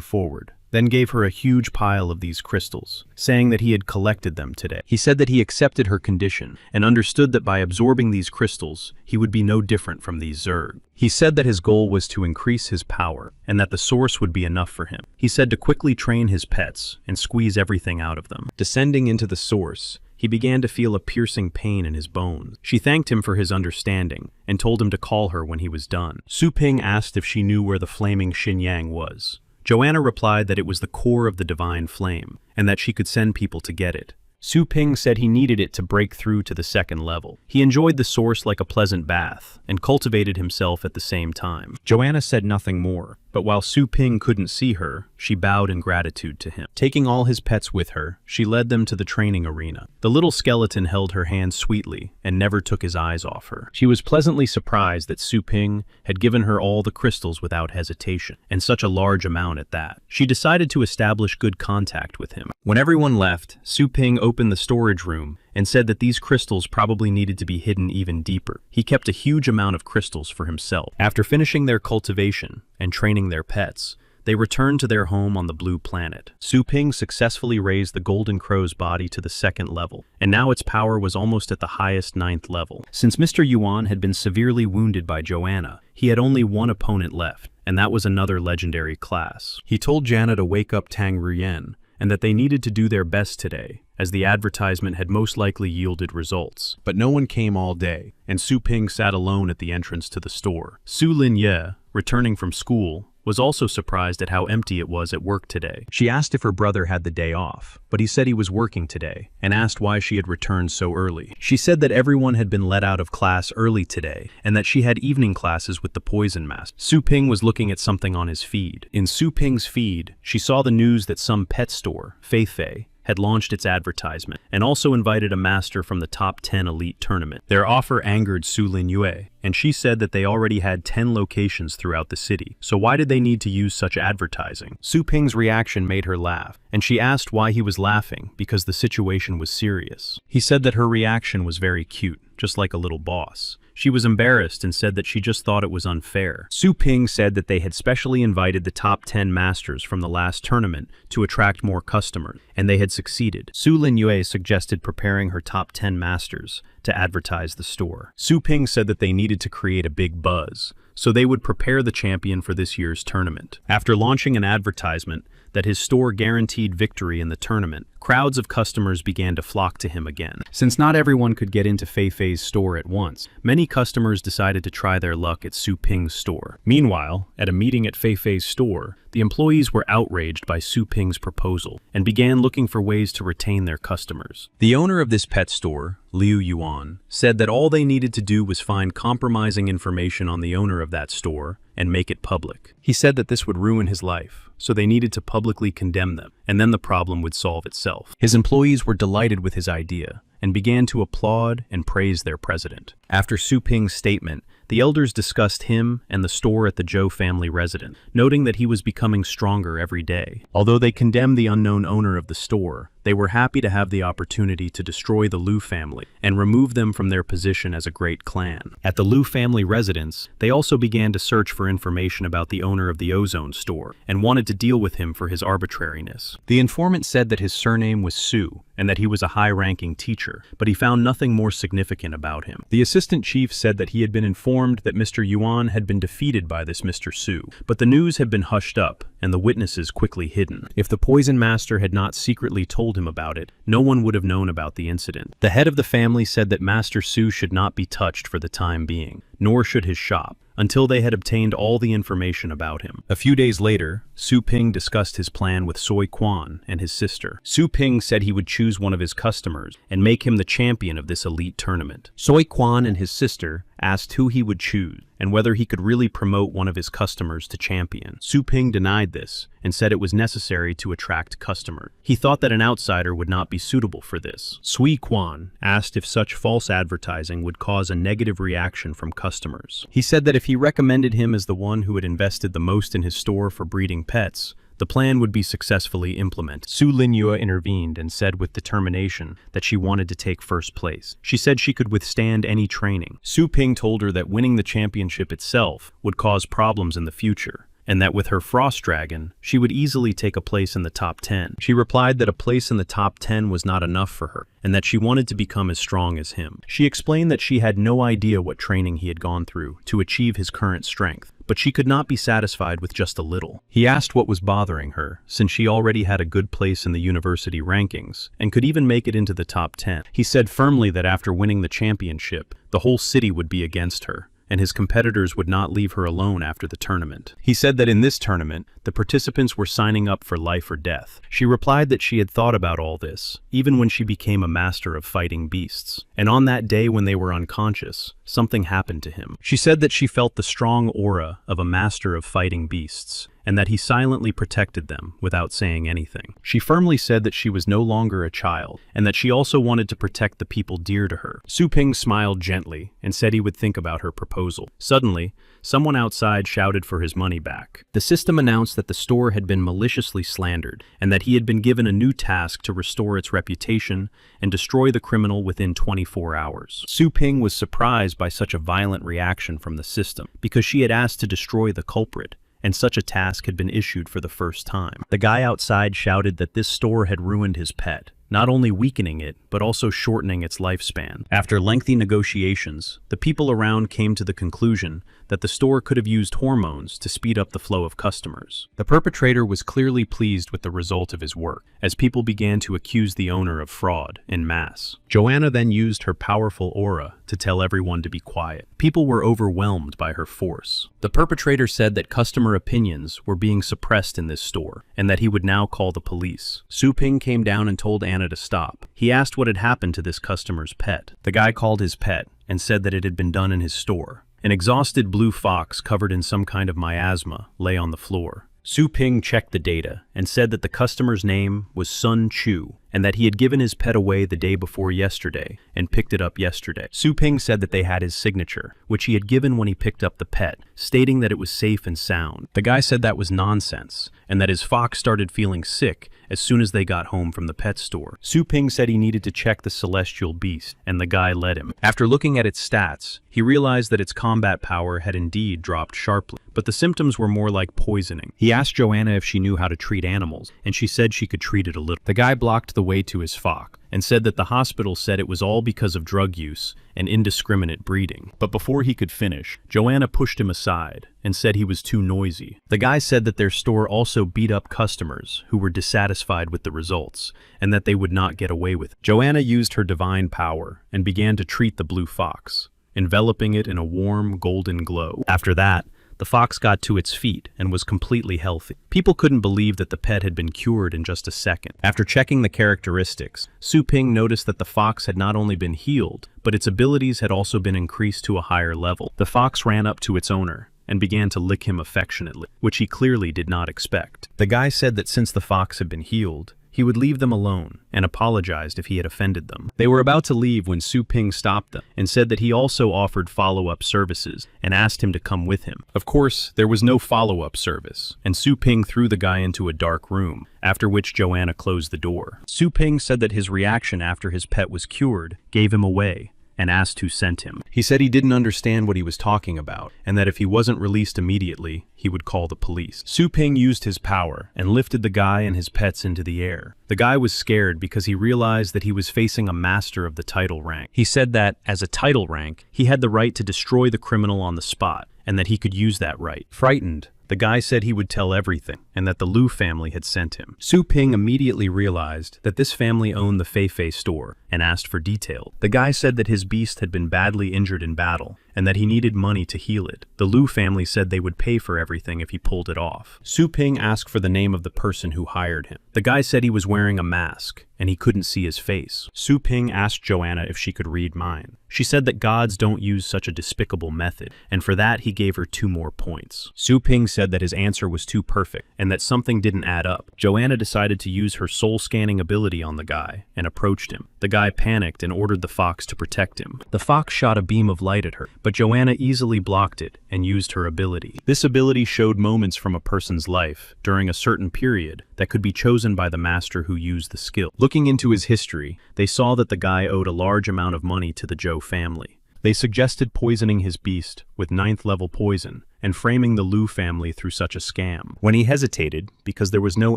forward, then gave her a huge pile of these crystals, saying that he had collected them today. He said that he accepted her condition, and understood that by absorbing these crystals, he would be no different from these Zerg. He said that his goal was to increase his power, and that the source would be enough for him. He said to quickly train his pets and squeeze everything out of them. Descending into the source, he began to feel a piercing pain in his bones. She thanked him for his understanding, and told him to call her when he was done. Su Ping asked if she knew where the flaming Xinyang was. Joanna replied that it was the core of the divine flame, and that she could send people to get it. Su Ping said he needed it to break through to the second level. He enjoyed the source like a pleasant bath, and cultivated himself at the same time. Joanna said nothing more, but while Su Ping couldn't see her, she bowed in gratitude to him. Taking all his pets with her, she led them to the training arena. The little skeleton held her hand sweetly, and never took his eyes off her. She was pleasantly surprised that Su Ping had given her all the crystals without hesitation, and such a large amount at that. She decided to establish good contact with him. When everyone left, Su Ping opened the storage room and said that these crystals probably needed to be hidden even deeper. He kept a huge amount of crystals for himself. After finishing their cultivation and training their pets, they returned to their home on the blue planet. Su Ping successfully raised the Golden Crow's body to the second level, and now its power was almost at the highest 9th level. Since Mr. Yuan had been severely wounded by Joanna, he had only one opponent left, and that was another legendary class. He told Jana to wake up Tang Ruyen, and that they needed to do their best today, as the advertisement had most likely yielded results. But no one came all day, and Su Ping sat alone at the entrance to the store. Su Linye, returning from school, was also surprised at how empty it was at work today. She asked if her brother had the day off, but he said he was working today, and asked why she had returned so early. She said that everyone had been let out of class early today, and that she had evening classes with the Poison Master. Su Ping was looking at something on his feed. In Su Ping's feed, she saw the news that some pet store, Fei, had launched its advertisement, and also invited a master from the top 10 elite tournament. Their offer angered Su Linyue, and she said that they already had 10 locations throughout the city, so why did they need to use such advertising? Su Ping's reaction made her laugh, and she asked why he was laughing, because the situation was serious. He said that her reaction was very cute, just like a little boss. She was embarrassed and said that she just thought it was unfair. Su Ping said that they had specially invited the top 10 masters from the last tournament to attract more customers, and they had succeeded. Su Linyue suggested preparing her top 10 masters to advertise the store. Su Ping said that they needed to create a big buzz, so they would prepare the champion for this year's tournament. After launching an advertisement that his store guaranteed victory in the tournament, crowds of customers began to flock to him again. Since not everyone could get into Fei's store at once, many customers decided to try their luck at Su Ping's store. Meanwhile, at a meeting at Fei's store, the employees were outraged by Su Ping's proposal and began looking for ways to retain their customers. The owner of this pet store, Liu Yuan, said that all they needed to do was find compromising information on the owner of that store and make it public. He said that this would ruin his life, so they needed to publicly condemn them, and then the problem would solve itself. His employees were delighted with his idea and began to applaud and praise their president. After Su Ping's statement, the elders discussed him and the store at the Zhou family residence, noting that he was becoming stronger every day. Although they condemned the unknown owner of the store, They were happy to have the opportunity to destroy the Liu family and remove them from their position as a great clan. At the Liu family residence, they also began to search for information about the owner of the ozone store and wanted to deal with him for his arbitrariness. The informant said that his surname was Su and that he was a high-ranking teacher, but he found nothing more significant about him. The assistant chief said that he had been informed that Mr. Yuan had been defeated by this Mr. Su, but the news had been hushed up and the witnesses quickly hidden. If the poison master had not secretly told him about it, no one would have known about the incident. The head of the family said that Master Su should not be touched for the time being, nor should his shop, until they had obtained all the information about him. A few days later, Su Ping discussed his plan with Soi Quan and his sister. Su Ping said he would choose one of his customers and make him the champion of this elite tournament. Soi Quan and his sister asked who he would choose and whether he could really promote one of his customers to champion. Su Ping denied this and said it was necessary to attract customers. He thought that an outsider would not be suitable for this. Sui Quan asked if such false advertising would cause a negative reaction from customers. He said that if he recommended him as the one who had invested the most in his store for breeding pets, the plan would be successfully implemented. Su Linyue intervened and said with determination that she wanted to take first place. She said she could withstand any training. Su Ping told her that winning the championship itself would cause problems in the future, and that with her Frost Dragon, she would easily take a place in the top 10. She replied that a place in the top 10 was not enough for her, and that she wanted to become as strong as him. She explained that she had no idea what training he had gone through to achieve his current strength, but she could not be satisfied with just a little. He asked what was bothering her, since she already had a good place in the university rankings, and could even make it into the top 10. He said firmly that after winning the championship, the whole city would be against her, and his competitors would not leave her alone after the tournament. He said that in this tournament, the participants were signing up for life or death. She replied that she had thought about all this, even when she became a master of fighting beasts. And on that day when they were unconscious, something happened to him. She said that she felt the strong aura of a master of fighting beasts, and that he silently protected them without saying anything. She firmly said that she was no longer a child, and that she also wanted to protect the people dear to her. Su Ping smiled gently and said he would think about her proposal. Suddenly, someone outside shouted for his money back. The system announced that the store had been maliciously slandered, and that he had been given a new task to restore its reputation and destroy the criminal within 24 hours. Su Ping was surprised by such a violent reaction from the system, because she had asked to destroy the culprit, and such a task had been issued for the first time. The guy outside shouted that this store had ruined his pet, not only weakening it, but also shortening its lifespan. After lengthy negotiations, the people around came to the conclusion that the store could have used hormones to speed up the flow of customers. The perpetrator was clearly pleased with the result of his work, as people began to accuse the owner of fraud en masse. Joanna then used her powerful aura to tell everyone to be quiet. People were overwhelmed by her force. The perpetrator said that customer opinions were being suppressed in this store, and that he would now call the police. Su Ping came down and told Anna to stop. He asked what had happened to this customer's pet. The guy called his pet and said that it had been done in his store. An exhausted blue fox covered in some kind of miasma lay on the floor. Su Ping checked the data and said that the customer's name was Sun Chu, and that he had given his pet away the day before yesterday and picked it up yesterday. Su Ping said that they had his signature, which he had given when he picked up the pet, stating that it was safe and sound. The guy said that was nonsense, and that his fox started feeling sick as soon as they got home from the pet store. Su Ping said he needed to check the celestial beast, and the guy let him. After looking at its stats, he realized that its combat power had indeed dropped sharply, but the symptoms were more like poisoning. He asked Joanna if she knew how to treat animals, and she said she could treat it a little. The guy blocked the way to his fox and said that the hospital said it was all because of drug use and indiscriminate breeding. But before he could finish, Joanna pushed him aside and said he was too noisy. The guy said that their store also beat up customers who were dissatisfied with the results, and that they would not get away with it. Joanna used her divine power and began to treat the blue fox, enveloping it in a warm golden glow. After that, the fox got to its feet and was completely healthy. People couldn't believe that the pet had been cured in just a second. After checking the characteristics, Su Ping noticed that the fox had not only been healed, but its abilities had also been increased to a higher level. The fox ran up to its owner and began to lick him affectionately, which he clearly did not expect. The guy said that since the fox had been healed, he would leave them alone and apologized if he had offended them. They were about to leave when Su Ping stopped them and said that he also offered follow-up services and asked him to come with him. Of course, there was no follow-up service, and Su Ping threw the guy into a dark room, after which Joanna closed the door. Su Ping said that his reaction after his pet was cured gave him away, and asked who sent him. He said he didn't understand what he was talking about, and that if he wasn't released immediately, he would call the police. Su Ping used his power and lifted the guy and his pets into the air. The guy was scared because he realized that he was facing a master of the title rank. He said that, as a title rank, he had the right to destroy the criminal on the spot, and that he could use that right. Frightened, the guy said he would tell everything, and that the Lu family had sent him. Su Ping immediately realized that this family owned the Fei Fei store and asked for details. The guy said that his beast had been badly injured in battle, and that he needed money to heal it. The Lu family said they would pay for everything if he pulled it off. Su Ping asked for the name of the person who hired him. The guy said he was wearing a mask, and he couldn't see his face. Su Ping asked Joanna if she could read mind. She said that gods don't use such a despicable method, and for that he gave her 2 more points. Su Ping said that his answer was too perfect, and that something didn't add up. Joanna decided to use her soul-scanning ability on the guy, and approached him. The guy panicked and ordered the fox to protect him. The fox shot a beam of light at her, but Joanna easily blocked it and used her ability. This ability showed moments from a person's life, during a certain period, that could be chosen by the master who used the skill. Looking into his history, they saw that the guy owed a large amount of money to the Zhou family. They suggested poisoning his beast with 9th level poison and framing the Lu family through such a scam. When he hesitated, because there was no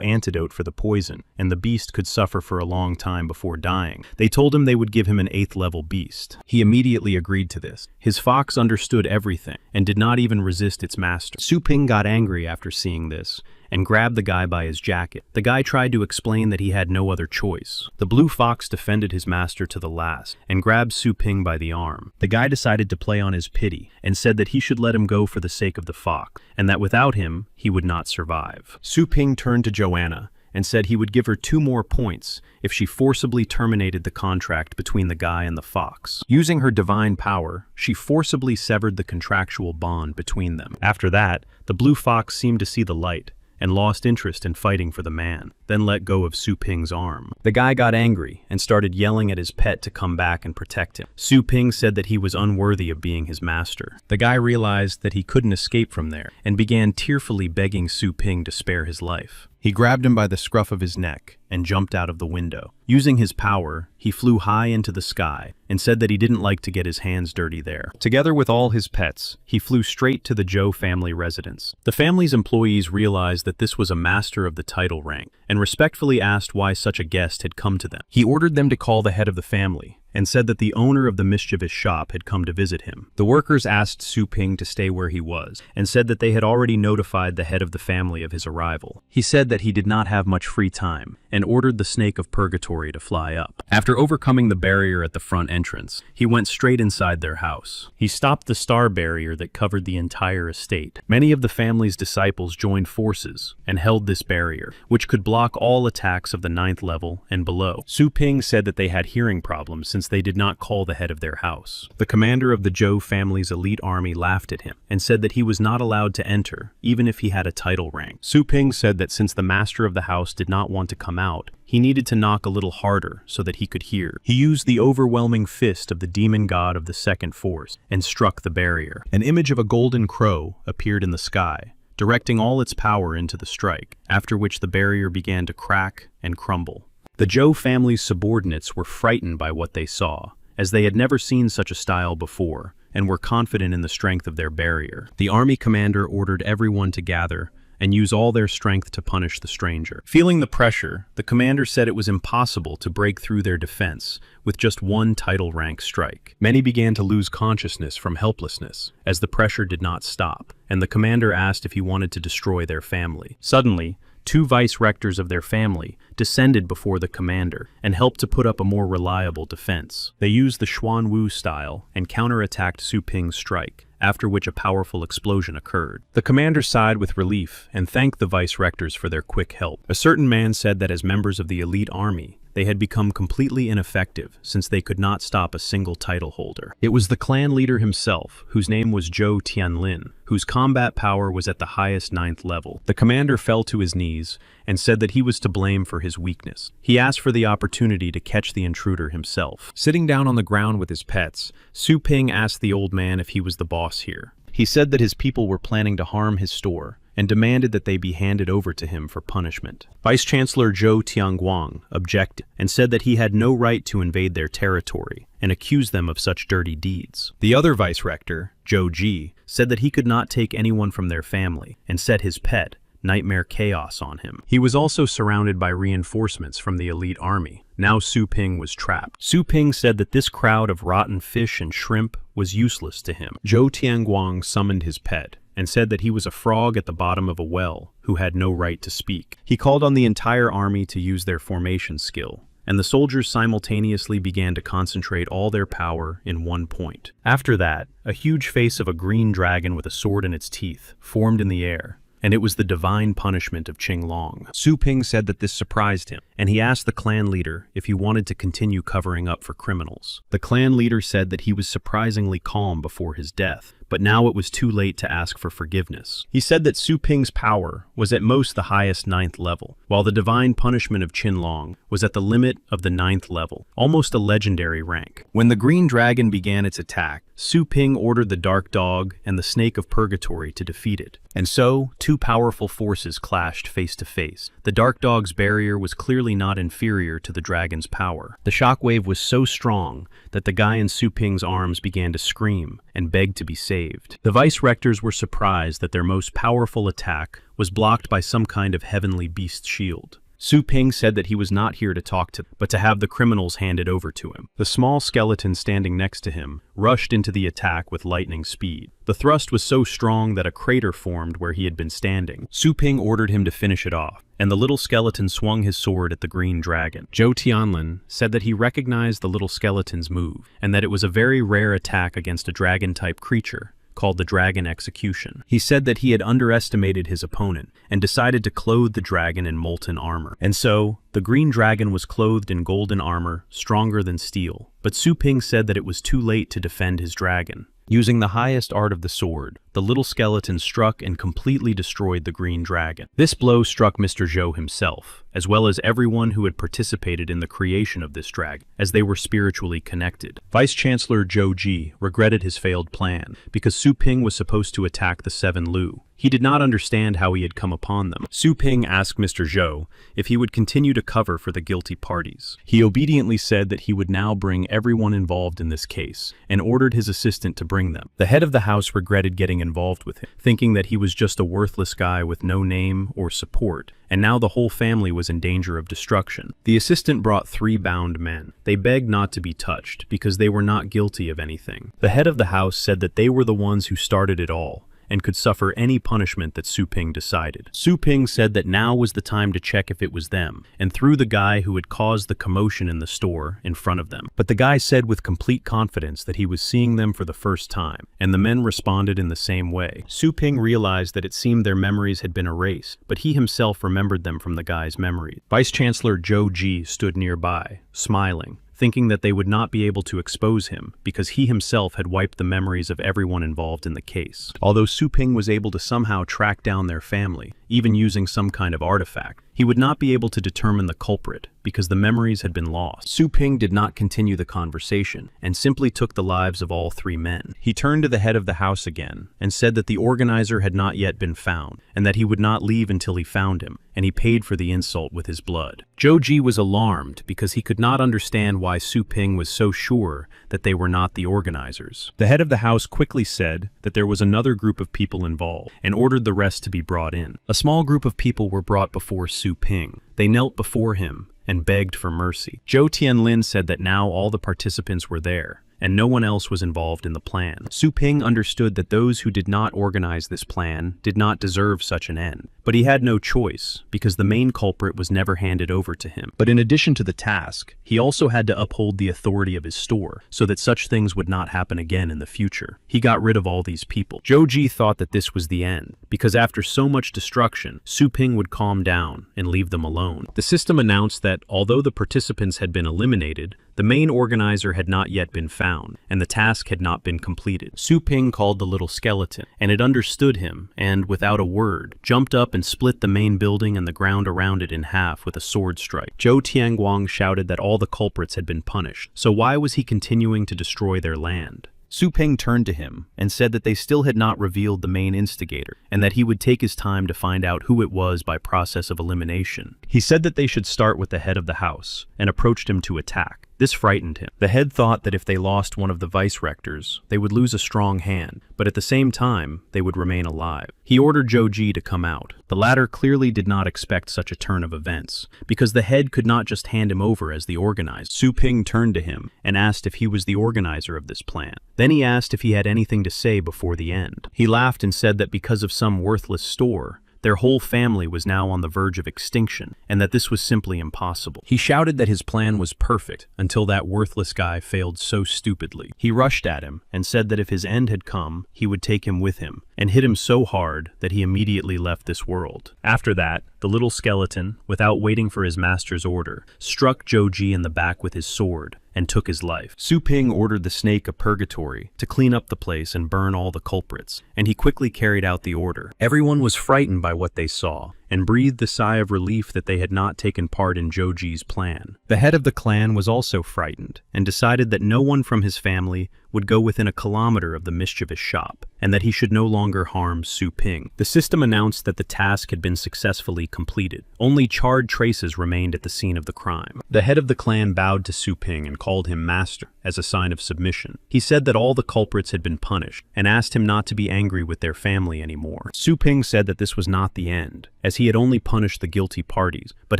antidote for the poison and the beast could suffer for a long time before dying, they told him they would give him an 8th level beast. He immediately agreed to this. His fox understood everything and did not even resist its master. Su Ping got angry after seeing this and grabbed the guy by his jacket. The guy tried to explain that he had no other choice. The blue fox defended his master to the last and grabbed Su Ping by the arm. The guy decided to play on his pity and said that he should let him go for the sake of the fox, and that without him, he would not survive. Su Ping turned to Joanna and said he would give her 2 more points if she forcibly terminated the contract between the guy and the fox. Using her divine power, she forcibly severed the contractual bond between them. After that, the blue fox seemed to see the light and lost interest in fighting for the man, then let go of Su Ping's arm. The guy got angry and started yelling at his pet to come back and protect him. Su Ping said that he was unworthy of being his master. The guy realized that he couldn't escape from there and began tearfully begging Su Ping to spare his life. He grabbed him by the scruff of his neck and jumped out of the window. Using his power, he flew high into the sky and said that he didn't like to get his hands dirty there. Together with all his pets, he flew straight to the Zhou family residence. The family's employees realized that this was a master of the title rank and respectfully asked why such a guest had come to them. He ordered them to call the head of the family and said that the owner of the mischievous shop had come to visit him. The workers asked Su Ping to stay where he was and said that they had already notified the head of the family of his arrival. He said that he did not have much free time and ordered the snake of purgatory to fly up. After overcoming the barrier at the front entrance, he went straight inside their house. He stopped the star barrier that covered the entire estate. Many of the family's disciples joined forces and held this barrier, which could block all attacks of the 9th level and below. Su Ping said that they had hearing problems since they did not call the head of their house. The commander of the Zhou family's elite army laughed at him and said that he was not allowed to enter, even if he had a title rank. Su Ping said that since the master of the house did not want to come out, he needed to knock a little harder so that he could hear. He used the overwhelming fist of the demon god of the second force and struck the barrier. An image of a golden crow appeared in the sky, directing all its power into the strike, after which the barrier began to crack and crumble. The Zhou family's subordinates were frightened by what they saw, as they had never seen such a style before, and were confident in the strength of their barrier. The army commander ordered everyone to gather and use all their strength to punish the stranger. Feeling the pressure, the commander said it was impossible to break through their defense with just 1 title rank strike. Many began to lose consciousness from helplessness, as the pressure did not stop, and the commander asked if he wanted to destroy their family. Suddenly, 2 vice-rectors of their family descended before the commander and helped to put up a more reliable defense. They used the Xuan Wu style and counterattacked Su Ping's strike, after which a powerful explosion occurred. The commander sighed with relief and thanked the vice-rectors for their quick help. A certain man said that as members of the elite army, they had become completely ineffective since they could not stop a single title holder. It was the clan leader himself, whose name was Zhou Tianlin, whose combat power was at the highest 9th level. The commander fell to his knees and said that he was to blame for his weakness. He asked for the opportunity to catch the intruder himself. Sitting down on the ground with his pets, Su Ping asked the old man if he was the boss here. He said that his people were planning to harm his store and demanded that they be handed over to him for punishment. Vice-Chancellor Zhou Tianguang objected and said that he had no right to invade their territory and accused them of such dirty deeds. The other vice-rector, Zhou Ji, said that he could not take anyone from their family and set his pet, Nightmare Chaos, on him. He was also surrounded by reinforcements from the elite army. Now Su Ping was trapped. Su Ping said that this crowd of rotten fish and shrimp was useless to him. Zhou Tianguang summoned his pet and said that he was a frog at the bottom of a well who had no right to speak. He called on the entire army to use their formation skill, and the soldiers simultaneously began to concentrate all their power in one point. After that, a huge face of a green dragon with a sword in its teeth formed in the air, and it was the divine punishment of Qinglong. Su Ping said that this surprised him, and he asked the clan leader if he wanted to continue covering up for criminals. The clan leader said that he was surprisingly calm before his death, but now it was too late to ask for forgiveness. He said that Su Ping's power was at most the highest 9th level, while the divine punishment of Qinglong was at the limit of the 9th level, almost a legendary rank. When the green dragon began its attack, Su Ping ordered the dark dog and the snake of purgatory to defeat it. And so, two powerful forces clashed face to face. The dark dog's barrier was clearly not inferior to the dragon's power. The shockwave was so strong that the guy in Su Ping's arms began to scream and beg to be saved. The vice-rectors were surprised that their most powerful attack was blocked by some kind of heavenly beast shield. Su Ping said that he was not here to talk to them, but to have the criminals handed over to him. The small skeleton standing next to him rushed into the attack with lightning speed. The thrust was so strong that a crater formed where he had been standing. Su Ping ordered him to finish it off, and the little skeleton swung his sword at the green dragon. Zhou Tianlin said that he recognized the little skeleton's move, and that it was a very rare attack against a dragon-type creature, called the Dragon Execution. He said that he had underestimated his opponent and decided to clothe the dragon in molten armor. And so, the green dragon was clothed in golden armor, stronger than steel. But Su Ping said that it was too late to defend his dragon. Using the highest art of the sword, the little skeleton struck and completely destroyed the green dragon. This blow struck Mr. Zhou himself, as well as everyone who had participated in the creation of this dragon, as they were spiritually connected. Vice-Chancellor Zhou Ji regretted his failed plan, because Su Ping was supposed to attack the 7 Lu. He did not understand how he had come upon them. Su Ping asked Mr. Zhou if he would continue to cover for the guilty parties. He obediently said that he would now bring everyone involved in this case, and ordered his assistant to bring them. The head of the house regretted getting involved with him, thinking that he was just a worthless guy with no name or support, and now the whole family was in danger of destruction. The assistant brought 3 bound men. They begged not to be touched, because they were not guilty of anything. The head of the house said that they were the ones who started it all, and could suffer any punishment that Su Ping decided. Su Ping said that now was the time to check if it was them, and threw the guy who had caused the commotion in the store in front of them. But the guy said with complete confidence that he was seeing them for the first time, and the men responded in the same way. Su Ping realized that it seemed their memories had been erased, but he himself remembered them from the guy's memory. Vice-Chancellor Zhou Ji stood nearby, smiling, thinking that they would not be able to expose him because he himself had wiped the memories of everyone involved in the case. Although Su Ping was able to somehow track down their family, even using some kind of artifact, he would not be able to determine the culprit because the memories had been lost. Su Ping did not continue the conversation and simply took the lives of all 3 men. He turned to the head of the house again and said that the organizer had not yet been found and that he would not leave until he found him, and he paid for the insult with his blood. Zhou Ji was alarmed because he could not understand why Su Ping was so sure that they were not the organizers. The head of the house quickly said that there was another group of people involved and ordered the rest to be brought in. A small group of people were brought before Su Ping. They knelt before him and begged for mercy. Zhou Tianlin said that now all the participants were there, and no one else was involved in the plan. Su Ping understood that those who did not organize this plan did not deserve such an end. But he had no choice, because the main culprit was never handed over to him. But in addition to the task, he also had to uphold the authority of his store, so that such things would not happen again in the future. He got rid of all these people. Joji thought that this was the end, because after so much destruction, Su Ping would calm down and leave them alone. The system announced that, although the participants had been eliminated, the main organizer had not yet been found, and the task had not been completed. Su Ping called the little skeleton, and it understood him, and, without a word, jumped up and split the main building and the ground around it in half with a sword strike. Zhou Tianguang shouted that all the culprits had been punished, so why was he continuing to destroy their land? Su Ping turned to him and said that they still had not revealed the main instigator, and that he would take his time to find out who it was by process of elimination. He said that they should start with the head of the house, and approached him to attack. This frightened him. The head thought that if they lost one of the vice-rectors, they would lose a strong hand, but at the same time, they would remain alive. He ordered Joji to come out. The latter clearly did not expect such a turn of events, because the head could not just hand him over as the organizer. Su Ping turned to him and asked if he was the organizer of this plan. Then he asked if he had anything to say before the end. He laughed and said that because of some worthless store, their whole family was now on the verge of extinction, and that this was simply impossible. He shouted that his plan was perfect until that worthless guy failed so stupidly. He rushed at him and said that if his end had come, he would take him with him, and hit him so hard that he immediately left this world. After that, the little skeleton, without waiting for his master's order, struck Joji in the back with his sword and took his life. Su Ping ordered the snake of purgatory to clean up the place and burn all the culprits, and he quickly carried out the order. Everyone was frightened by what they saw, and breathed a sigh of relief that they had not taken part in Joji's plan. The head of the clan was also frightened, and decided that no one from his family would go within a kilometer of the mischievous shop, and that he should no longer harm Su Ping. The system announced that the task had been successfully completed. Only charred traces remained at the scene of the crime. The head of the clan bowed to Su Ping and called him master, as a sign of submission. He said that all the culprits had been punished, and asked him not to be angry with their family anymore. Su Ping said that this was not the end, as he had only punished the guilty parties, but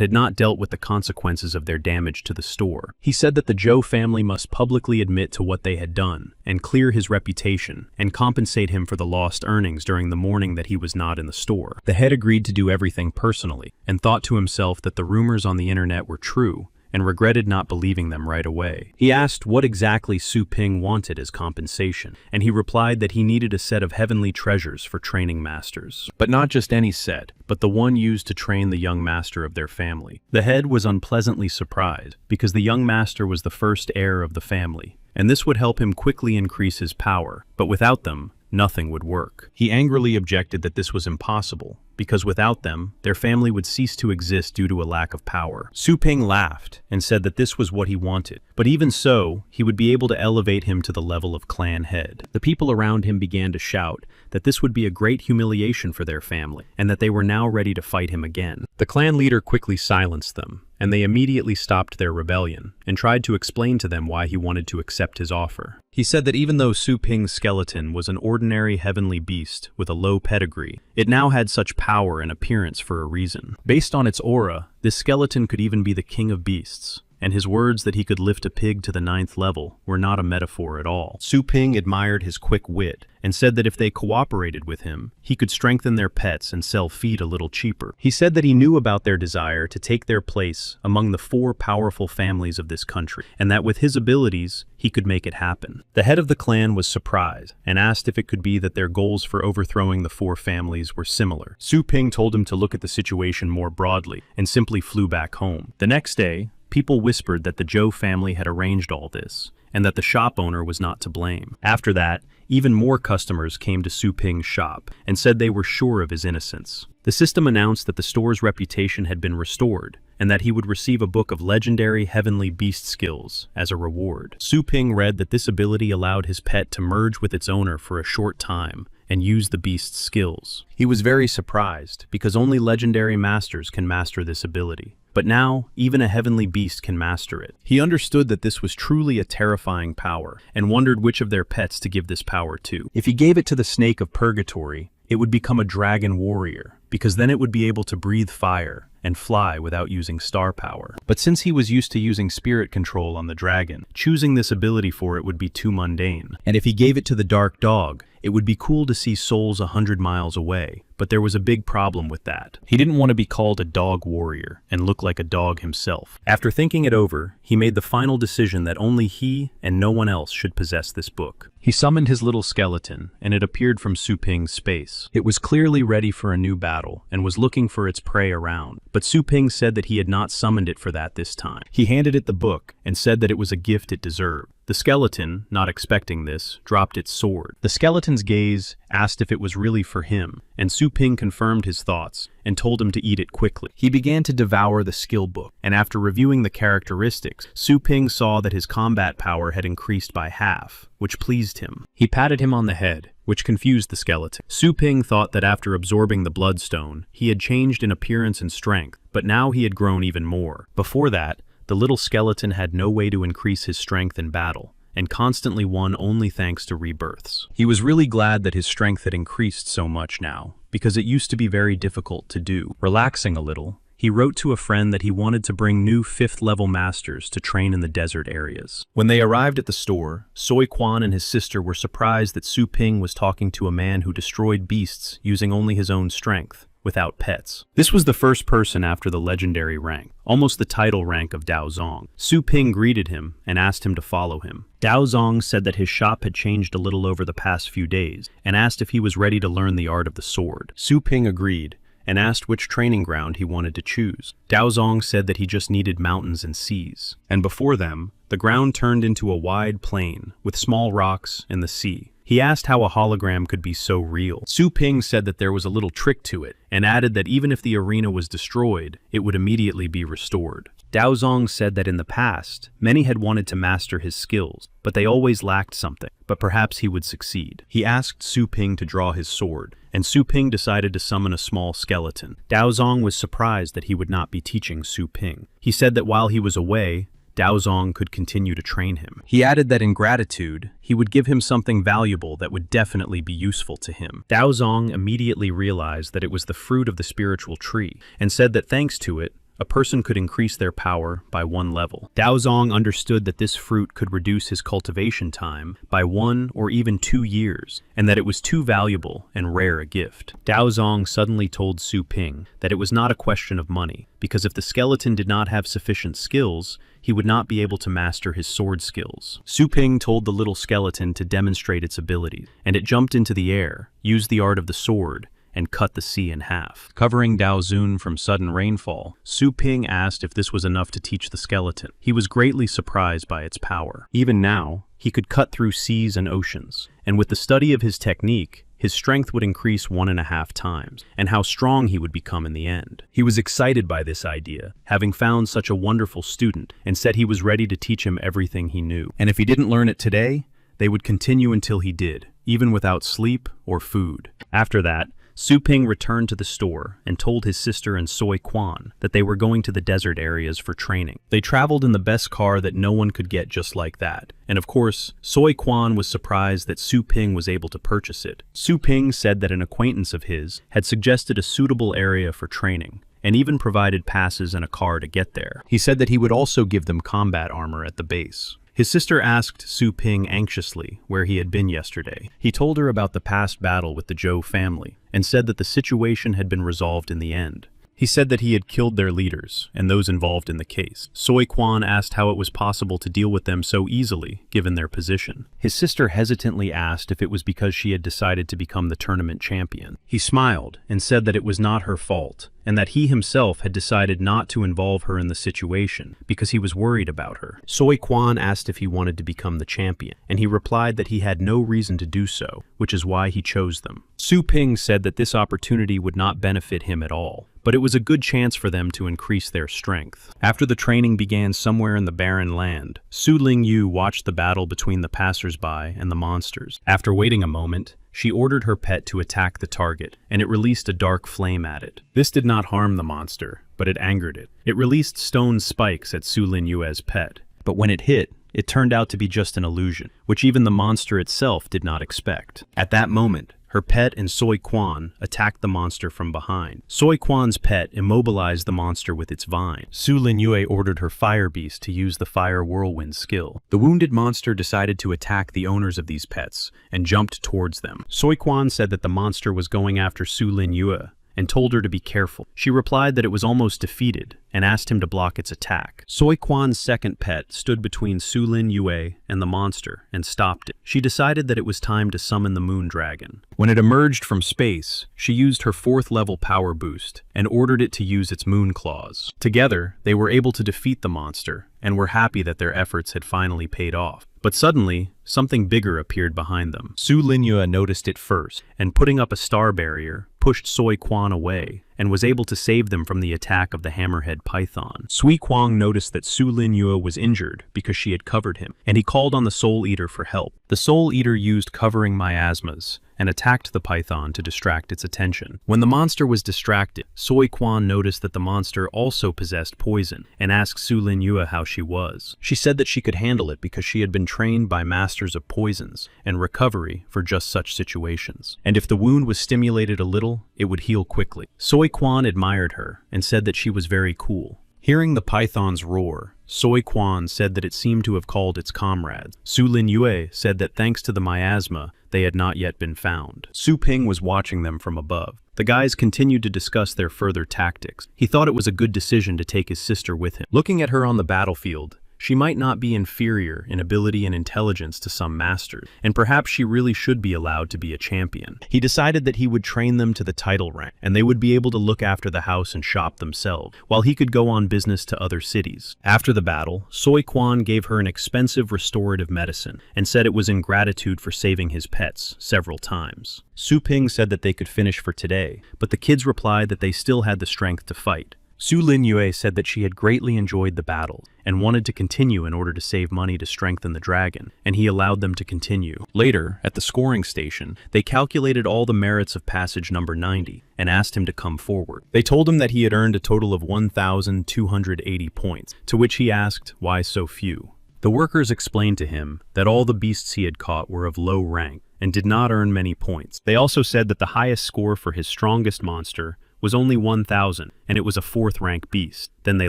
had not dealt with the consequences of their damage to the store. He said that the Zhou family must publicly admit to what they had done, and clear his reputation, and compensate him for the lost earnings during the morning that he was not in the store. The head agreed to do everything personally, and thought to himself that the rumors on the internet were true, and regretted not believing them right away. He asked what exactly Su Ping wanted as compensation, and he replied that he needed a set of heavenly treasures for training masters. But not just any set, but the one used to train the young master of their family. The head was unpleasantly surprised, because the young master was the first heir of the family, and this would help him quickly increase his power, but without them, nothing would work. He angrily objected that this was impossible, because without them, their family would cease to exist due to a lack of power. Su Ping laughed and said that this was what he wanted, but even so, he would be able to elevate him to the level of clan head. The people around him began to shout that this would be a great humiliation for their family, and that they were now ready to fight him again. The clan leader quickly silenced them, and they immediately stopped their rebellion, and tried to explain to them why he wanted to accept his offer. He said that even though Su Ping's skeleton was an ordinary heavenly beast with a low pedigree, it now had such power and appearance for a reason. Based on its aura, this skeleton could even be the king of beasts, and his words that he could lift a pig to the 9th level were not a metaphor at all. Su Ping admired his quick wit, and said that if they cooperated with him, he could strengthen their pets and sell feed a little cheaper. He said that he knew about their desire to take their place among the 4 powerful families of this country, and that with his abilities, he could make it happen. The head of the clan was surprised, and asked if it could be that their goals for overthrowing the 4 families were similar. Su Ping told him to look at the situation more broadly, and simply flew back home. The next day, people whispered that the Zhou family had arranged all this, and that the shop owner was not to blame. After that, even more customers came to Su Ping's shop, and said they were sure of his innocence. The system announced that the store's reputation had been restored, and that he would receive a book of legendary heavenly beast skills as a reward. Su Ping read that this ability allowed his pet to merge with its owner for a short time, and use the beast's skills. He was very surprised, because only legendary masters can master this ability. But now, even a heavenly beast can master it. He understood that this was truly a terrifying power, and wondered which of their pets to give this power to. If he gave it to the snake of purgatory, it would become a dragon warrior, because then it would be able to breathe fire, and fly without using star power. But since he was used to using spirit control on the dragon, choosing this ability for it would be too mundane. And if he gave it to the dark dog, it would be cool to see souls 100 miles away, but there was a big problem with that. He didn't want to be called a dog warrior and look like a dog himself. After thinking it over, he made the final decision that only he and no one else should possess this book. He summoned his little skeleton, and it appeared from Su Ping's space. It was clearly ready for a new battle and was looking for its prey around, but Su Ping said that he had not summoned it for that this time. He handed it the book and said that it was a gift it deserved. The skeleton, not expecting this, dropped its sword. The skeleton's gaze asked if it was really for him, and Su Ping confirmed his thoughts and told him to eat it quickly. He began to devour the skill book, and after reviewing the characteristics, Su Ping saw that his combat power had increased by half, which pleased him. He patted him on the head, which confused the skeleton. Su Ping thought that after absorbing the bloodstone, he had changed in appearance and strength, but now he had grown even more. Before that, the little skeleton had no way to increase his strength in battle, and constantly won only thanks to rebirths. He was really glad that his strength had increased so much now, because it used to be very difficult to do. Relaxing a little, he wrote to a friend that he wanted to bring new 5th-level masters to train in the desert areas. When they arrived at the store, Soi Quan and his sister were surprised that Su Ping was talking to a man who destroyed beasts using only his own strength, without pets. This was the first person after the legendary rank, almost the title rank of Dao Zong. Su Ping greeted him and asked him to follow him. Dao Zong said that his shop had changed a little over the past few days and asked if he was ready to learn the art of the sword. Su Ping agreed and asked which training ground he wanted to choose. Dao Zong said that he just needed mountains and seas, and before them, the ground turned into a wide plain with small rocks and the sea. He asked how a hologram could be so real. Su Ping said that there was a little trick to it, and added that even if the arena was destroyed, it would immediately be restored. Dao Zong said that in the past, many had wanted to master his skills, but they always lacked something, but perhaps he would succeed. He asked Su Ping to draw his sword, and Su Ping decided to summon a small skeleton. Dao Zong was surprised that he would not be teaching Su Ping. He said that while he was away, Dao Zong could continue to train him. He added that in gratitude, he would give him something valuable that would definitely be useful to him. Dao Zong immediately realized that it was the fruit of the spiritual tree, and said that thanks to it, a person could increase their power by 1 level. Dao Zong understood that this fruit could reduce his cultivation time by 1 or even 2 years, and that it was too valuable and rare a gift. Dao Zong suddenly told Su Ping that it was not a question of money, because if the skeleton did not have sufficient skills, he would not be able to master his sword skills. Su Ping told the little skeleton to demonstrate its abilities, and it jumped into the air, used the art of the sword, and cut the sea in half. Covering Dao Zun from sudden rainfall, Su Ping asked if this was enough to teach the skeleton. He was greatly surprised by its power. Even now, he could cut through seas and oceans, and with the study of his technique, his strength would increase 1.5 times, and how strong he would become in the end. He was excited by this idea, having found such a wonderful student, and said he was ready to teach him everything he knew. And if he didn't learn it today, they would continue until he did, even without sleep or food. After that, Su Ping returned to the store and told his sister and Soi Quan that they were going to the desert areas for training. They traveled in the best car that no one could get just like that. And of course, Soi Quan was surprised that Su Ping was able to purchase it. Su Ping said that an acquaintance of his had suggested a suitable area for training, and even provided passes and a car to get there. He said that he would also give them combat armor at the base. His sister asked Su Ping anxiously where he had been yesterday. He told her about the past battle with the Zhou family, and said that the situation had been resolved in the end. He said that he had killed their leaders and those involved in the case. Soi Quan asked how it was possible to deal with them so easily, given their position. His sister hesitantly asked if it was because she had decided to become the tournament champion. He smiled and said that it was not her fault, and that he himself had decided not to involve her in the situation because he was worried about her. Soi Quan asked if he wanted to become the champion, and he replied that he had no reason to do so, which is why he chose them. Su Ping said that this opportunity would not benefit him at all, but it was a good chance for them to increase their strength. After the training began somewhere in the barren land, Su Lingyu watched the battle between the passers-by and the monsters. After waiting a moment, she ordered her pet to attack the target, and it released a dark flame at it. This did not harm the monster, but it angered it. It released stone spikes at Su Linyue's pet, but when it hit, it turned out to be just an illusion, which even the monster itself did not expect. At that moment, her pet and Soi Quan attacked the monster from behind. Soi Quan's pet immobilized the monster with its vine. Su Lin Yue ordered her fire beast to use the fire whirlwind skill. The wounded monster decided to attack the owners of these pets and jumped towards them. Soi Quan said that the monster was going after Su Lin Yue and told her to be careful. She replied that it was almost defeated and asked him to block its attack. Soi Quan's second pet stood between Su Lin Yue and the monster and stopped it. She decided that it was time to summon the moon dragon. When it emerged from space, she used her 4th level power boost and ordered it to use its moon claws. Together, they were able to defeat the monster and were happy that their efforts had finally paid off. But suddenly, something bigger appeared behind them. Su Lin Yue noticed it first, and putting up a star barrier, pushed Soi Quan away, and was able to save them from the attack of the hammerhead python. Sui Kwang noticed that Su Lin Yue was injured because she had covered him, and he called on the Soul Eater for help. The Soul Eater used covering miasmas and attacked the python to distract its attention. When the monster was distracted, Soi Quan noticed that the monster also possessed poison and asked Su Lin Yue how she was. She said that she could handle it because she had been trained by masters of poisons and recovery for just such situations. And if the wound was stimulated a little, it would heal quickly. Soi Quan admired her and said that she was very cool. Hearing the python's roar, Soi Quan said that it seemed to have called its comrades. Su Lin Yue said that thanks to the miasma, they had not yet been found. Su Ping was watching them from above. The guys continued to discuss their further tactics. He thought it was a good decision to take his sister with him. Looking at her on the battlefield, she might not be inferior in ability and intelligence to some masters, and perhaps she really should be allowed to be a champion. He decided that he would train them to the title rank, and they would be able to look after the house and shop themselves, while he could go on business to other cities. After the battle, Soi Quan gave her an expensive restorative medicine, and said it was in gratitude for saving his pets several times. Su Ping said that they could finish for today, but the kids replied that they still had the strength to fight. Su Lin Yue said that she had greatly enjoyed the battle and wanted to continue in order to save money to strengthen the dragon, and he allowed them to continue. Later, at the scoring station, they calculated all the merits of passage number 90 and asked him to come forward. They told him that he had earned a total of 1,280 points, to which he asked why so few. The workers explained to him that all the beasts he had caught were of low rank and did not earn many points. They also said that the highest score for his strongest monster was only 1,000, and it was a 4th rank beast. Then they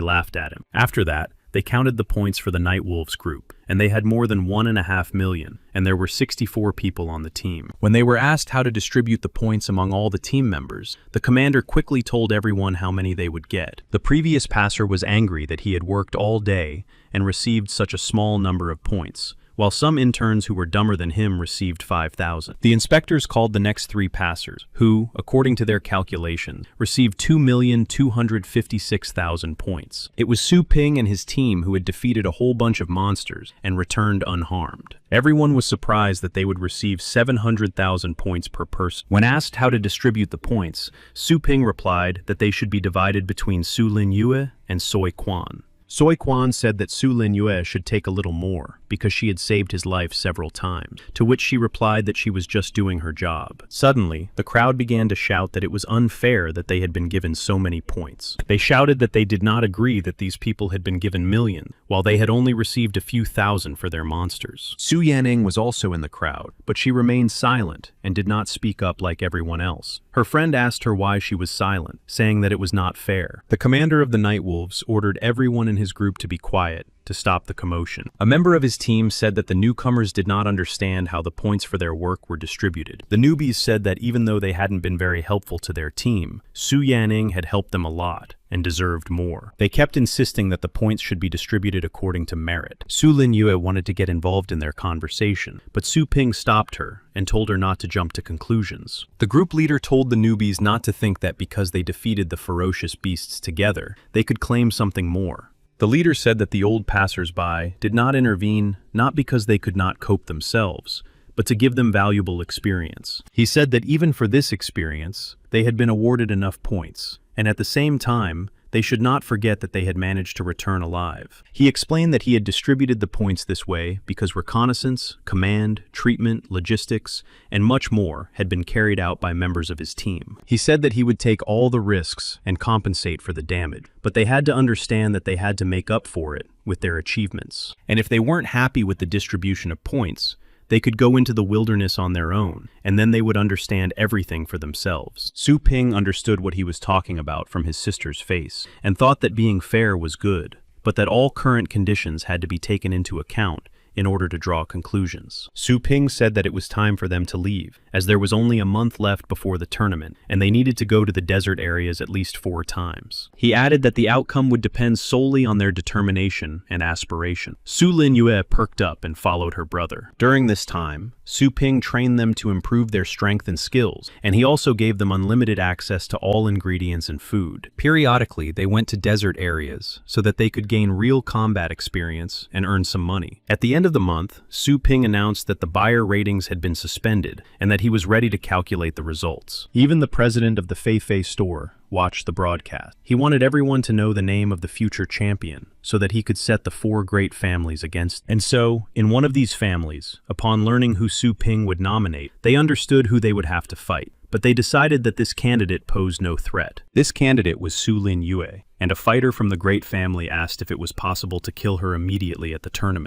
laughed at him. After that, they counted the points for the Night Wolves group, and they had more than 1.5 million, and there were 64 people on the team. When they were asked how to distribute the points among all the team members, the commander quickly told everyone how many they would get. The previous passer was angry that he had worked all day and received such a small number of points, while some interns who were dumber than him received 5,000. The inspectors called the next 3 passers, who, according to their calculations, received 2,256,000 points. It was Su Ping and his team who had defeated a whole bunch of monsters and returned unharmed. Everyone was surprised that they would receive 700,000 points per person. When asked how to distribute the points, Su Ping replied that they should be divided between Su Lin Yue and Soi Quan. Soi Quan said that Su Lin Yue should take a little more, because she had saved his life several times, to which she replied that she was just doing her job. Suddenly, the crowd began to shout that it was unfair that they had been given so many points. They shouted that they did not agree that these people had been given millions, while they had only received a few thousand for their monsters. Su Yanning was also in the crowd, but she remained silent and did not speak up like everyone else. Her friend asked her why she was silent, saying that it was not fair. The commander of the Night Wolves ordered everyone in his group to be quiet to stop the commotion. A member of his team said that the newcomers did not understand how the points for their work were distributed. The newbies said that even though they hadn't been very helpful to their team, Su Yanning had helped them a lot and deserved more. They kept insisting that the points should be distributed according to merit. Su Lin Yue wanted to get involved in their conversation, but Su Ping stopped her and told her not to jump to conclusions. The group leader told the newbies not to think that because they defeated the ferocious beasts together, they could claim something more. The leader said that the old passers-by did not intervene not because they could not cope themselves, but to give them valuable experience. He said that even for this experience, they had been awarded enough points, and at the same time, they should not forget that they had managed to return alive. He explained that he had distributed the points this way because reconnaissance, command, treatment, logistics, and much more had been carried out by members of his team. He said that he would take all the risks and compensate for the damage, but they had to understand that they had to make up for it with their achievements. And if they weren't happy with the distribution of points, they could go into the wilderness on their own, and then they would understand everything for themselves. Su Ping understood what he was talking about from his sister's face, and thought that being fair was good, but that all current conditions had to be taken into account in order to draw conclusions. Su Ping said that it was time for them to leave, as there was only a month left before the tournament, and they needed to go to the desert areas at least 4 times. He added that the outcome would depend solely on their determination and aspiration. Su Linyue perked up and followed her brother. During this time, Su Ping trained them to improve their strength and skills, and he also gave them unlimited access to all ingredients and food. Periodically, they went to desert areas so that they could gain real combat experience and earn some money. At the end of the month, Su Ping announced that the buyer ratings had been suspended and that he was ready to calculate the results. Even the president of the Fei Fei store watched the broadcast. He wanted everyone to know the name of the future champion so that he could set the 4 great families against. And so, in one of these families, upon learning who Su Ping would nominate, they understood who they would have to fight. But they decided that this candidate posed no threat. This candidate was Su Linyue, and a fighter from the great family asked if it was possible to kill her immediately at the tournament.